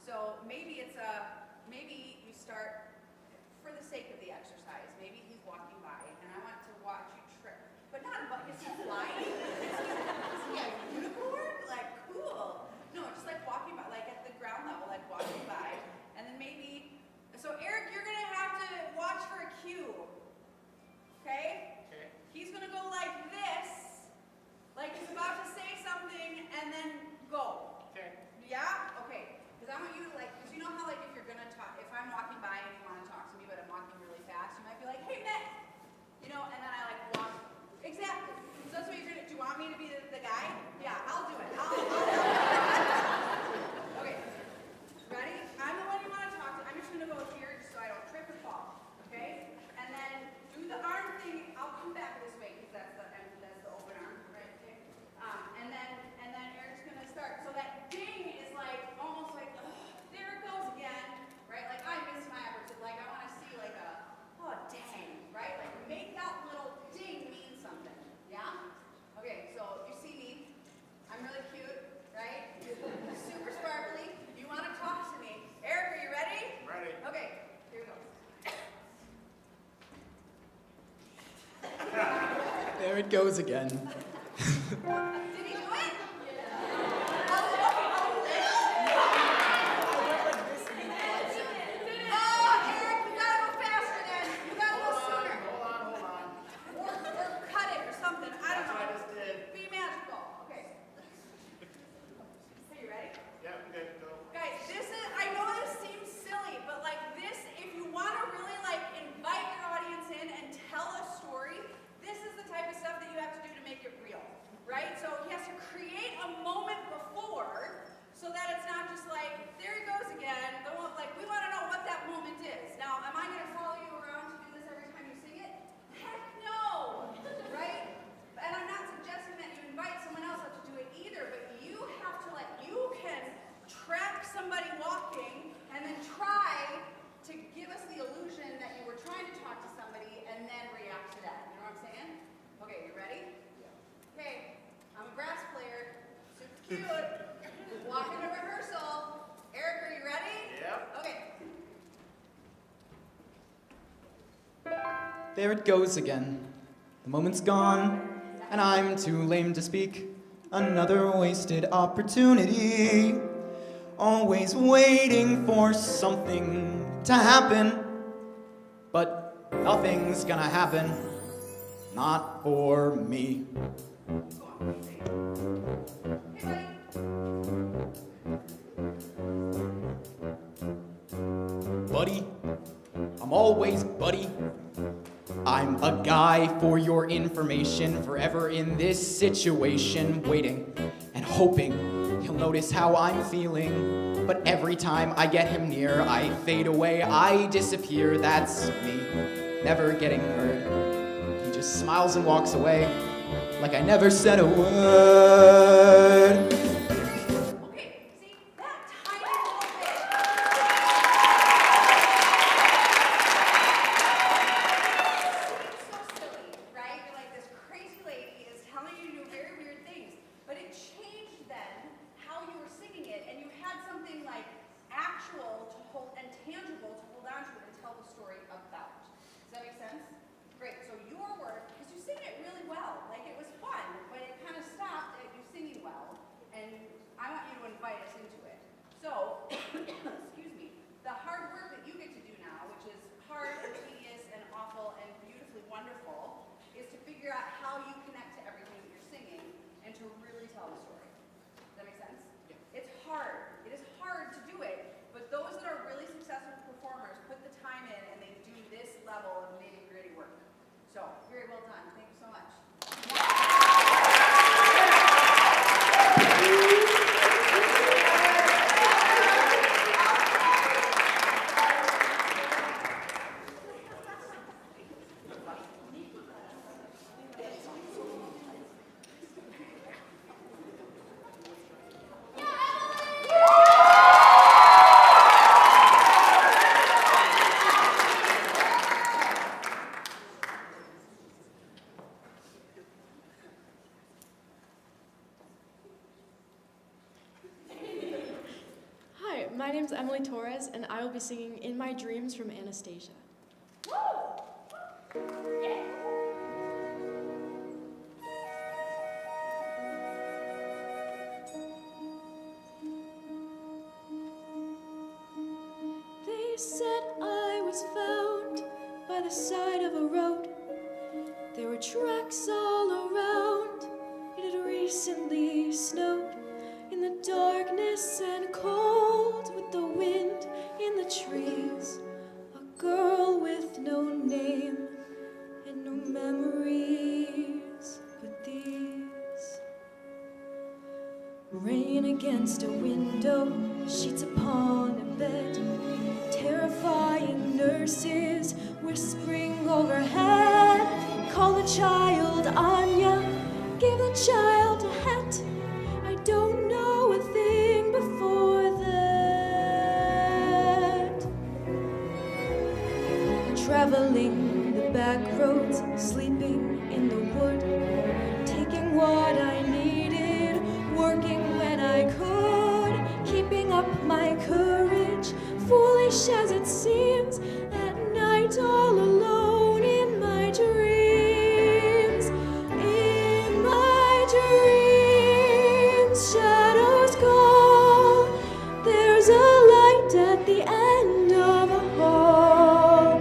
So maybe maybe you start, for the sake of the exercise, maybe he's walking by, and I want to watch you trip. But not about, is he flying? Is he a unicorn? Cool. No, just walking by, at the ground level, walking by. And then maybe, so Eric, you're gonna have to watch for a cue. Okay? Okay. He's gonna go like this, like he's about to say something, and then go. Okay. Yeah? Okay. Because I want you to because you know how if you're gonna talk, if I'm walking by and you want to talk to me, but I'm walking really fast, you might be like, hey, Nick! And then I walk. Exactly. So that's what you're gonna do. You want me to be the guy? Yeah, I'll do it. I'll Okay. Ready? I'm the one you want to talk to. I'm just gonna go here just so I don't trip and fall. Okay? And then do the arm thing. I'll come back this way because that's the open arm, right? Okay. And then Eric's gonna start. So that ding is almost there it goes again, right? I missed my opportunity. I want to see oh dang, right? Make that little ding mean something. Yeah? Okay, so you see me. I'm really cute, right? Super sparkly. You want to talk to me. Eric, are you ready? Ready. Okay, here we go.
There it goes again.
Did he do it? Right? So Walk into rehearsal. Eric, are you ready?
Yep.
Okay.
There it goes again. The moment's gone, and I'm too lame to speak. Another wasted opportunity. Always waiting for something to happen. But nothing's gonna happen. Not for me. Buddy, I'm always buddy. I'm a guy for your information, forever in this situation, waiting and hoping he'll notice how I'm feeling. But every time I get him near, I fade away, I disappear, that's me, never getting heard. He just smiles and walks away, like I never said a word.
My name's Emily Torres, and I will be singing In My Dreams from Anastasia.
They said I was found by the side of a road. There were tracks all around. It had recently snowed. In the darkness and cold, with the wind in the trees, a girl with no name and no memories but these. Rain against a window, sheets upon a bed, terrifying nurses whispering overhead. Call the child Anya, give the child a hat. I don't know a thing before that. Traveling the back roads, sleeping in the wood, taking what I needed, working when I could, keeping up my courage, foolish as it seems, at night all alone in my dreams. In my dreams, shadows call. There's a light at the end of a hall.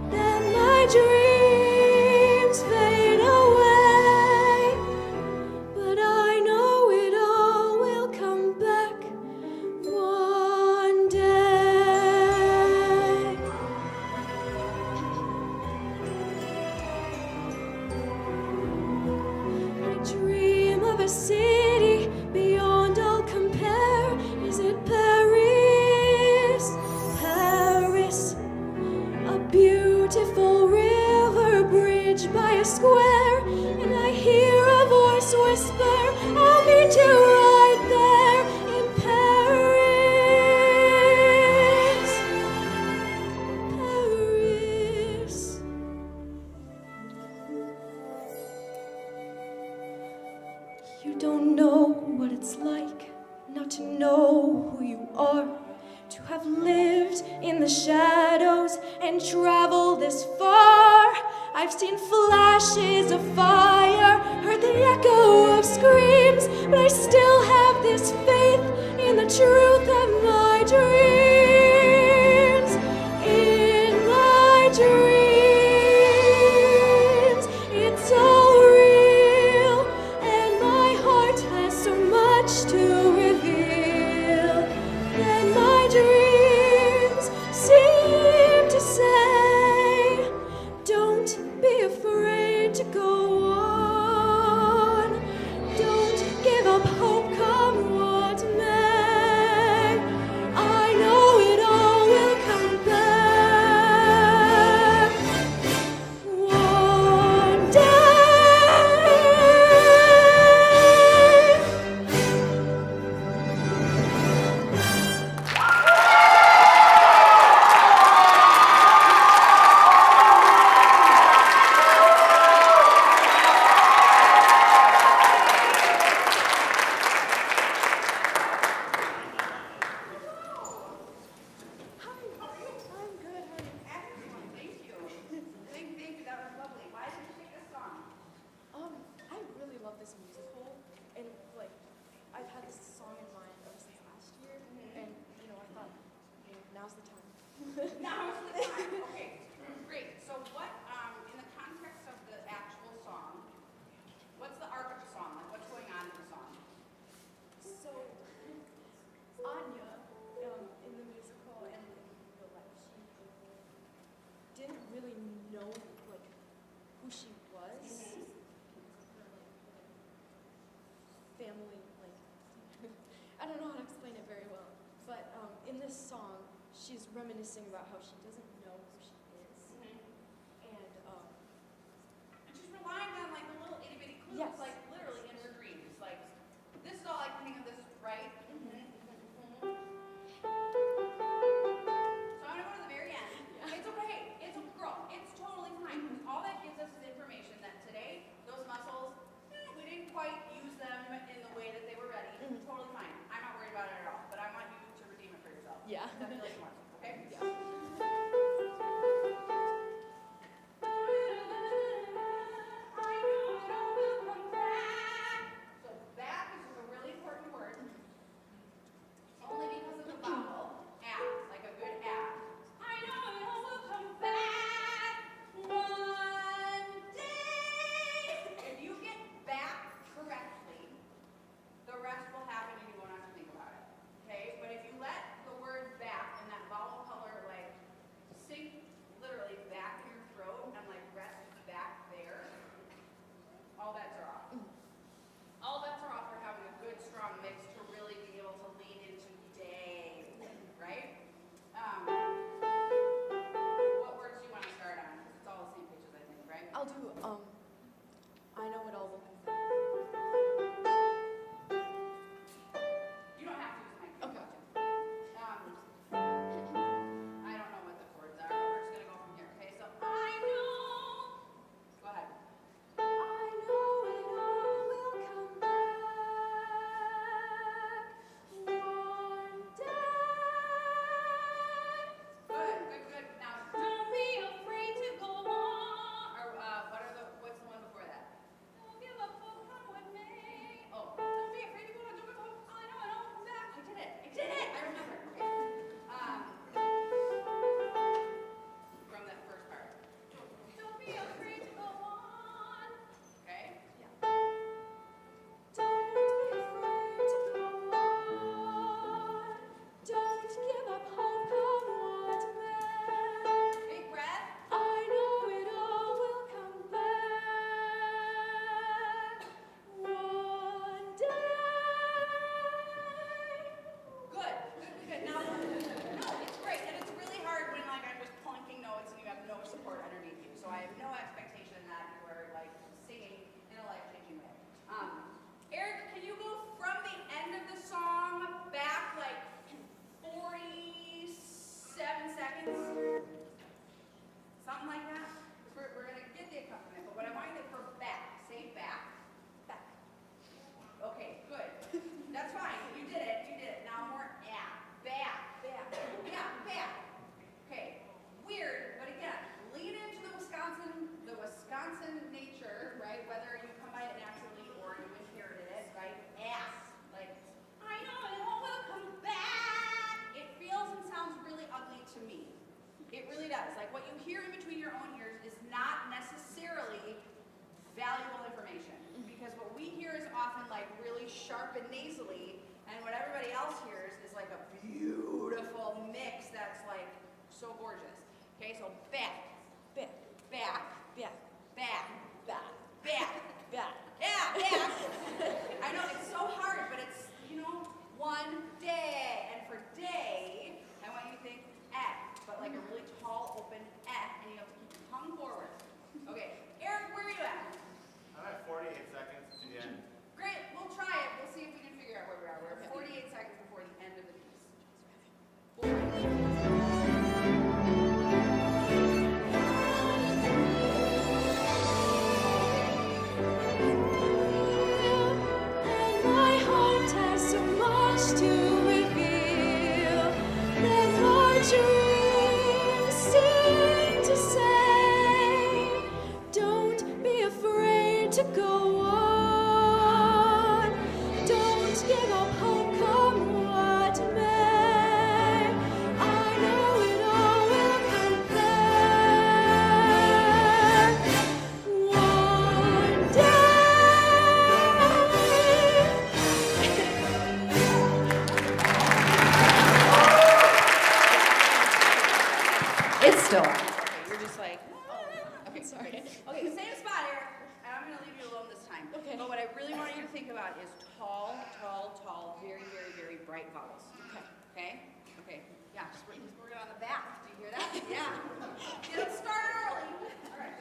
Then my dreams You don't know what it's like not to know who you are, to have lived in the shadows and traveled this far. I've seen flashes of fire, heard the echo of screams, but I still have this faith in the truth of my dreams. In my dreams, it's all real, and my heart has so much to reveal. Then my dreams seem to say, don't be afraid to go on. Don't give up hope, come what may. I know it all will come back one day.
Thank you. That was lovely. Why did you pick this song?
I really love this musical, and like, I've had this song in mind since last year, and I thought, now's the time.
Now's the time. Okay, great. So what, in the context of the actual song, what's the arc of the song? Like, what's going on in the song?
So, Anya, in the musical and in real life, she didn't really know like who she was. Family, like, I don't know how to explain it very well, but in this song, she's reminiscing about how she doesn't know who she is, and
she's relying on like the little itty bitty clues,
Yes.
like literally in her dreams. Like, this is all I can think of. This is right. So I'm gonna go to the very end. It's okay. It's a girl. It's totally fine. All that gives us is information that today those muscles, we didn't quite use them in the way that they were ready. Totally fine. I'm not worried about it at all. But I want you to redeem it for yourself.
Yeah.
Definitely more. Okay.
Yeah.
So that is a really important word. Only because of the vowel. At, like a good at. I know it all will come back one day. If you get back correctly, the rest will happen and you won't have to think about it. Okay? But if you let the word back and that vowel color like sink literally back in your throat and like rest back there, all bets are off. All bets are off for having a good, strong mix to really be able to lean into day, right? What words do you want to start on? It's all the same pitches, I think, right?
I'll do I know it all will come back.
You don't have to use my key.
Okay.
I don't know what the chords are, but we're just gonna go from here, okay? So I know. Go ahead.
I know it all will come back one day.
Good. Now, don't be afraid to go on. Or what's the one before that? sharp and nasally, and what everybody else hears is like a beautiful mix that's like so gorgeous. Okay, so back, back, back, back, back, back, back, back. Yeah, back. I know it's so hard, but it's, you know, one day, and for day, I want you to think but like a really tall, open and you have to keep your tongue forward. Okay, Eric, where are you at?
I'm at 48 seconds to the end.
Great, we'll try it. We'll see if we can figure out where we are. We're 48 seconds before the end of the piece.
And my heart has so much to reveal. That my dreams seem to say, don't be afraid to go on. Don't give up hope, come what may. I know it all will come back one
It's still on. Okay, you're just like, oh. Okay, sorry. Okay, same spot, Eric. And I'm going to leave you alone this time. Okay. But what I really want you to think about is tall, tall, tall, very, very, very bright vowels. Okay. Okay? Okay. Yeah, just working on the back. Do you hear that? Yeah. Get it started early. All right.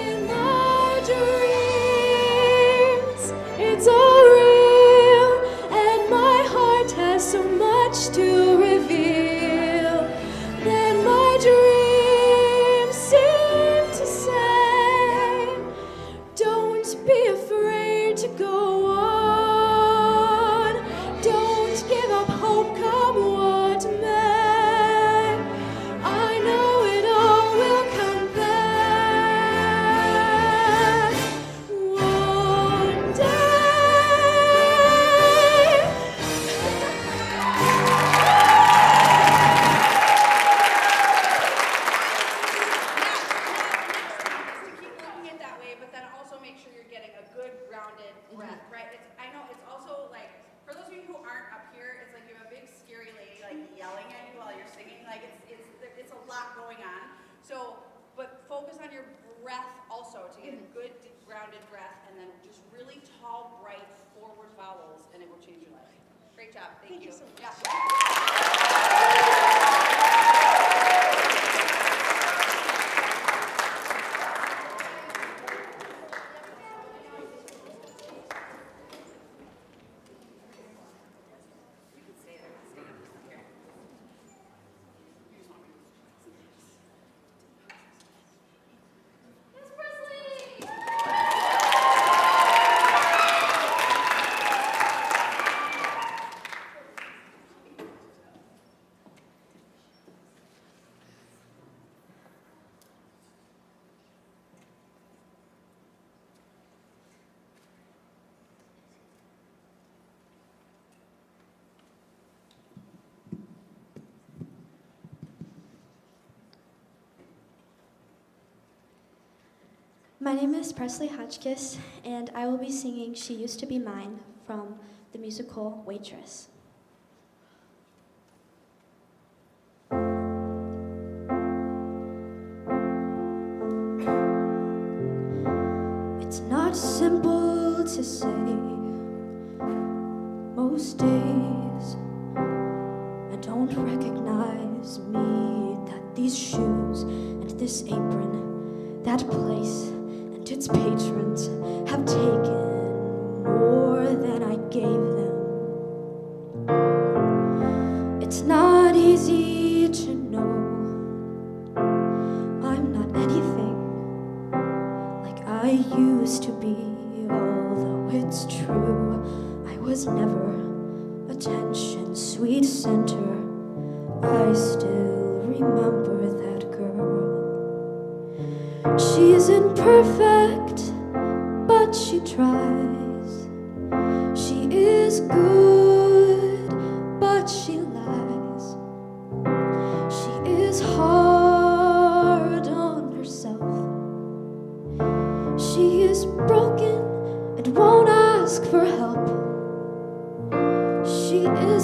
In my dreams, it's all real, and my heart has so much to reveal. Then my dreams seem to say, don't be afraid to go on. Don't give up hope, come what may. I know it all will come back one day.
Keep looking it that way, but then also make sure you're getting a good grounded breath, right? I know it's also like, for those of you who aren't up here, it's like you have a big scary lady like yelling at you while you're singing. Like it's a lot going on. So, but focus on your breath also to get a good deep, grounded breath, and then just really tall, bright, forward vowels, and it will change your life. Great job. Thank you so much. Yeah.
My name is Presley Hotchkiss, and I will be singing She Used to Be Mine from the musical Waitress. It's not simple to say. Most days I don't recognize me, that these shoes and this apron, that place and its patrons have taken more than I gave them. It's not easy to know I'm not anything like I used to be, although it's true I was never attention, sweet center. I still remember that girl. She isn't perfect, but she tries. She is good, but she lies. She is hard on herself.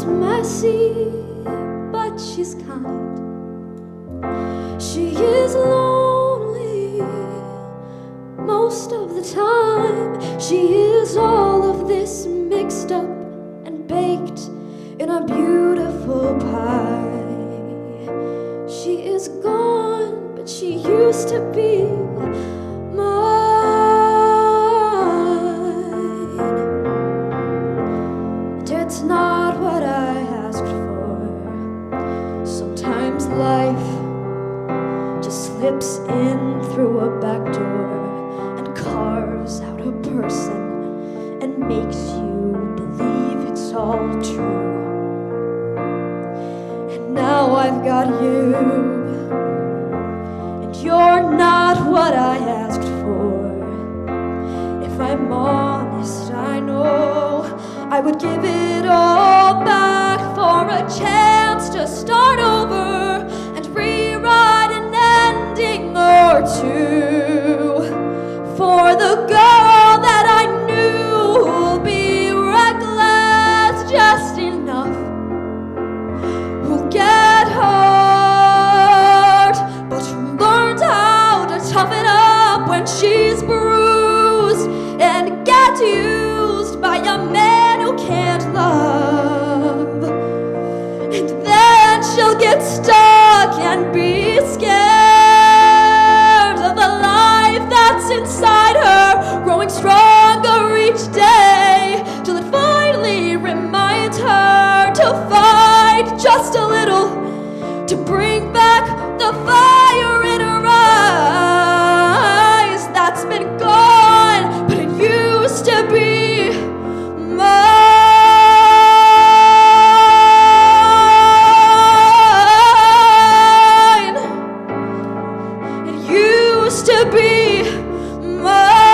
messy, but she's kind. She is lonely most of the time. She is all of this mixed up and baked in a beautiful pie. She is gone, but she used to be mine. And it's not what I asked for. Sometimes life just slips in through a back door and carves out a person and makes you believe it's all true. And now I've got you, and you're not what I asked for. If I'm honest, I know I would give it all back for a chance to start over and rewrite an ending or two. For the girl that I knew will be reckless just enough, who'll get hurt, but who learned how to toughen up when she's bruised and get used by a man who can't love. And then she'll get stuck and be scared of the life that's inside her, growing stronger each day, till it finally reminds her to fight just a little, to bring back the fire in her eyes that's been gone, but it used to be mine. It used to be mine.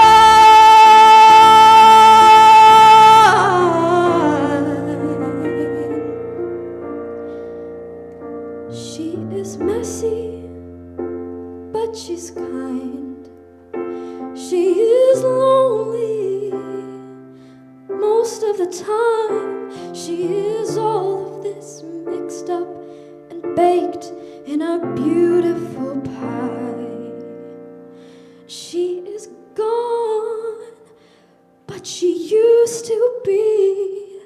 She is messy, but she's kind. She is lonely most of the time. She is all of this mixed up and baked in a beautiful pie. She is gone, but she used to be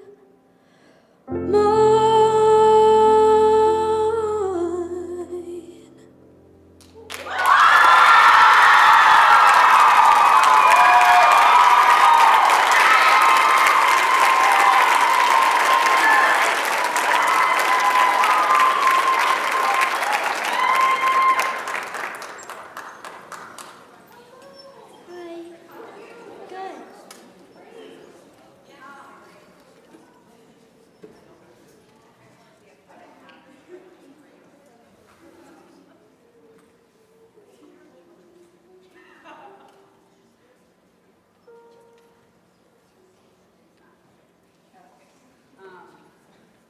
mine.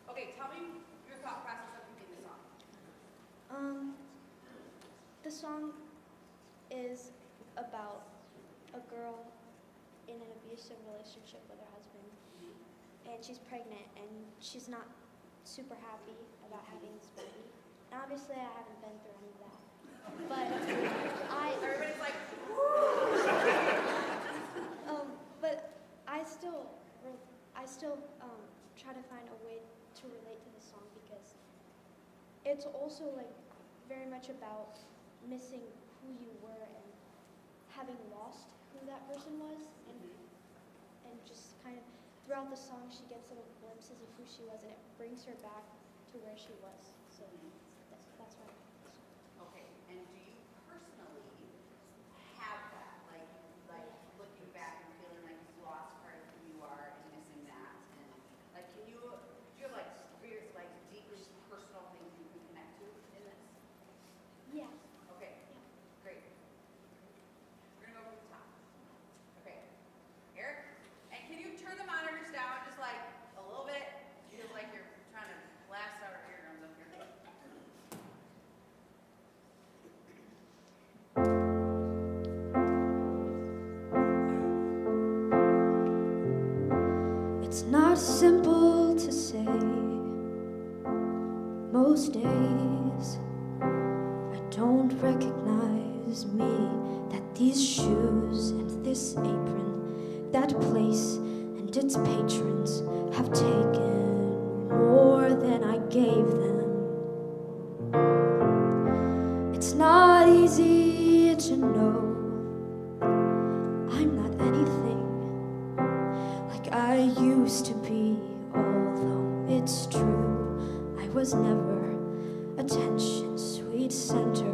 Okay, tell me your thought process of picking the song.
The song is about a girl in an abusive relationship with her husband, and she's pregnant, and she's not super happy about having this baby. And obviously, I haven't been through any of that, but
everybody's like,
but I still try to find a way to relate to the song, because it's also like very much about missing who you were and having lost who that person was, and just kind of throughout the song she gets little glimpses of who she was, and it brings her back to where she was. So that's why.
okay, and do you personally have that, like looking back and feeling like you've lost part of who you are and missing that, and like do you have like weird, like deeply personal things you can connect to in this?
Yeah.
Okay, great. We're gonna go from the top. Okay, Eric, and can you turn the monitors down just like a little bit? Feels like you're trying to blast out our eardrums up here.
It's not simple to say those days. I don't recognize me, that these shoes and this apron, that place and its patrons have taken more than I gave them. It's not easy to know I'm not anything like I used to be, although it's true I was never attention, sweet center.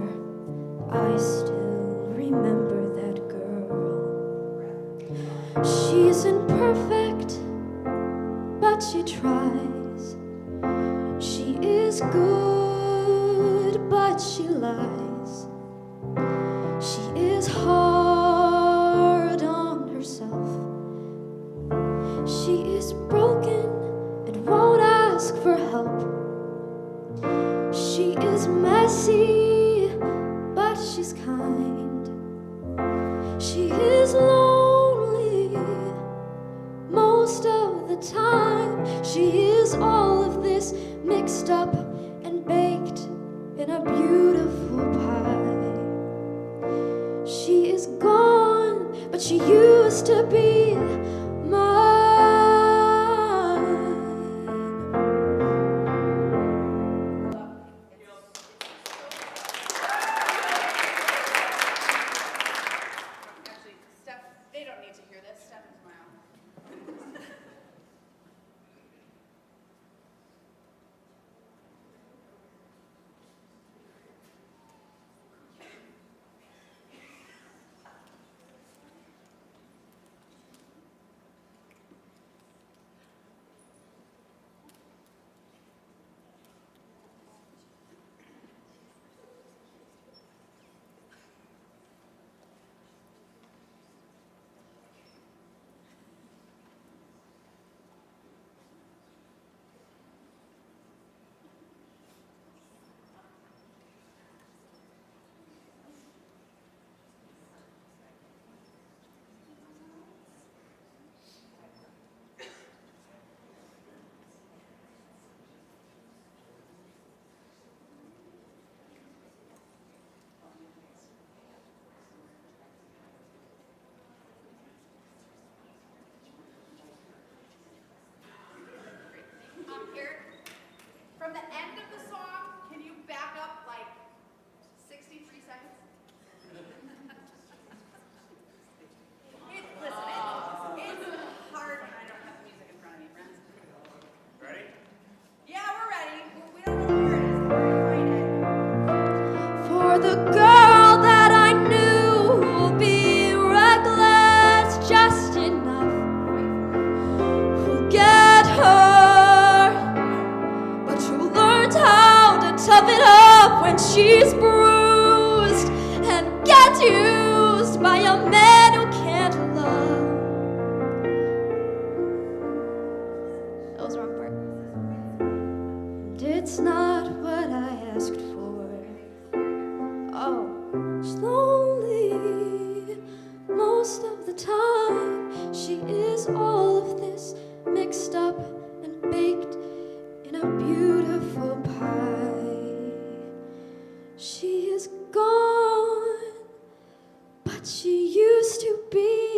I still remember that girl. She isn't perfect, but she tries. She is good, but she lies. She is hard on herself. She is broken and won't ask for help. She is messy, but she's kind. She is lonely most of the time. She is all of this mixed up and baked in a beautiful pie. She is gone, but she used to be mine.
Actually, Steph, they don't need to hear this. Steph and smile. Eric, from the end of the song, can you back up like 63 seconds? Listen, it's hard when I don't have the music in front of me, friends.
Ready?
Yeah, we're ready. We don't know where it is, but we're gonna find it.
For the girl that I knew who'll be reckless just enough, who'll get hurt, but who learned how to tough it up when she's bruised and get used by a man who can't love. That was the wrong part. And it's not what I asked for. Oh, she's lonely most of the time. She is all of this mixed up and baked in a beautiful pie. She is gone, but she used to be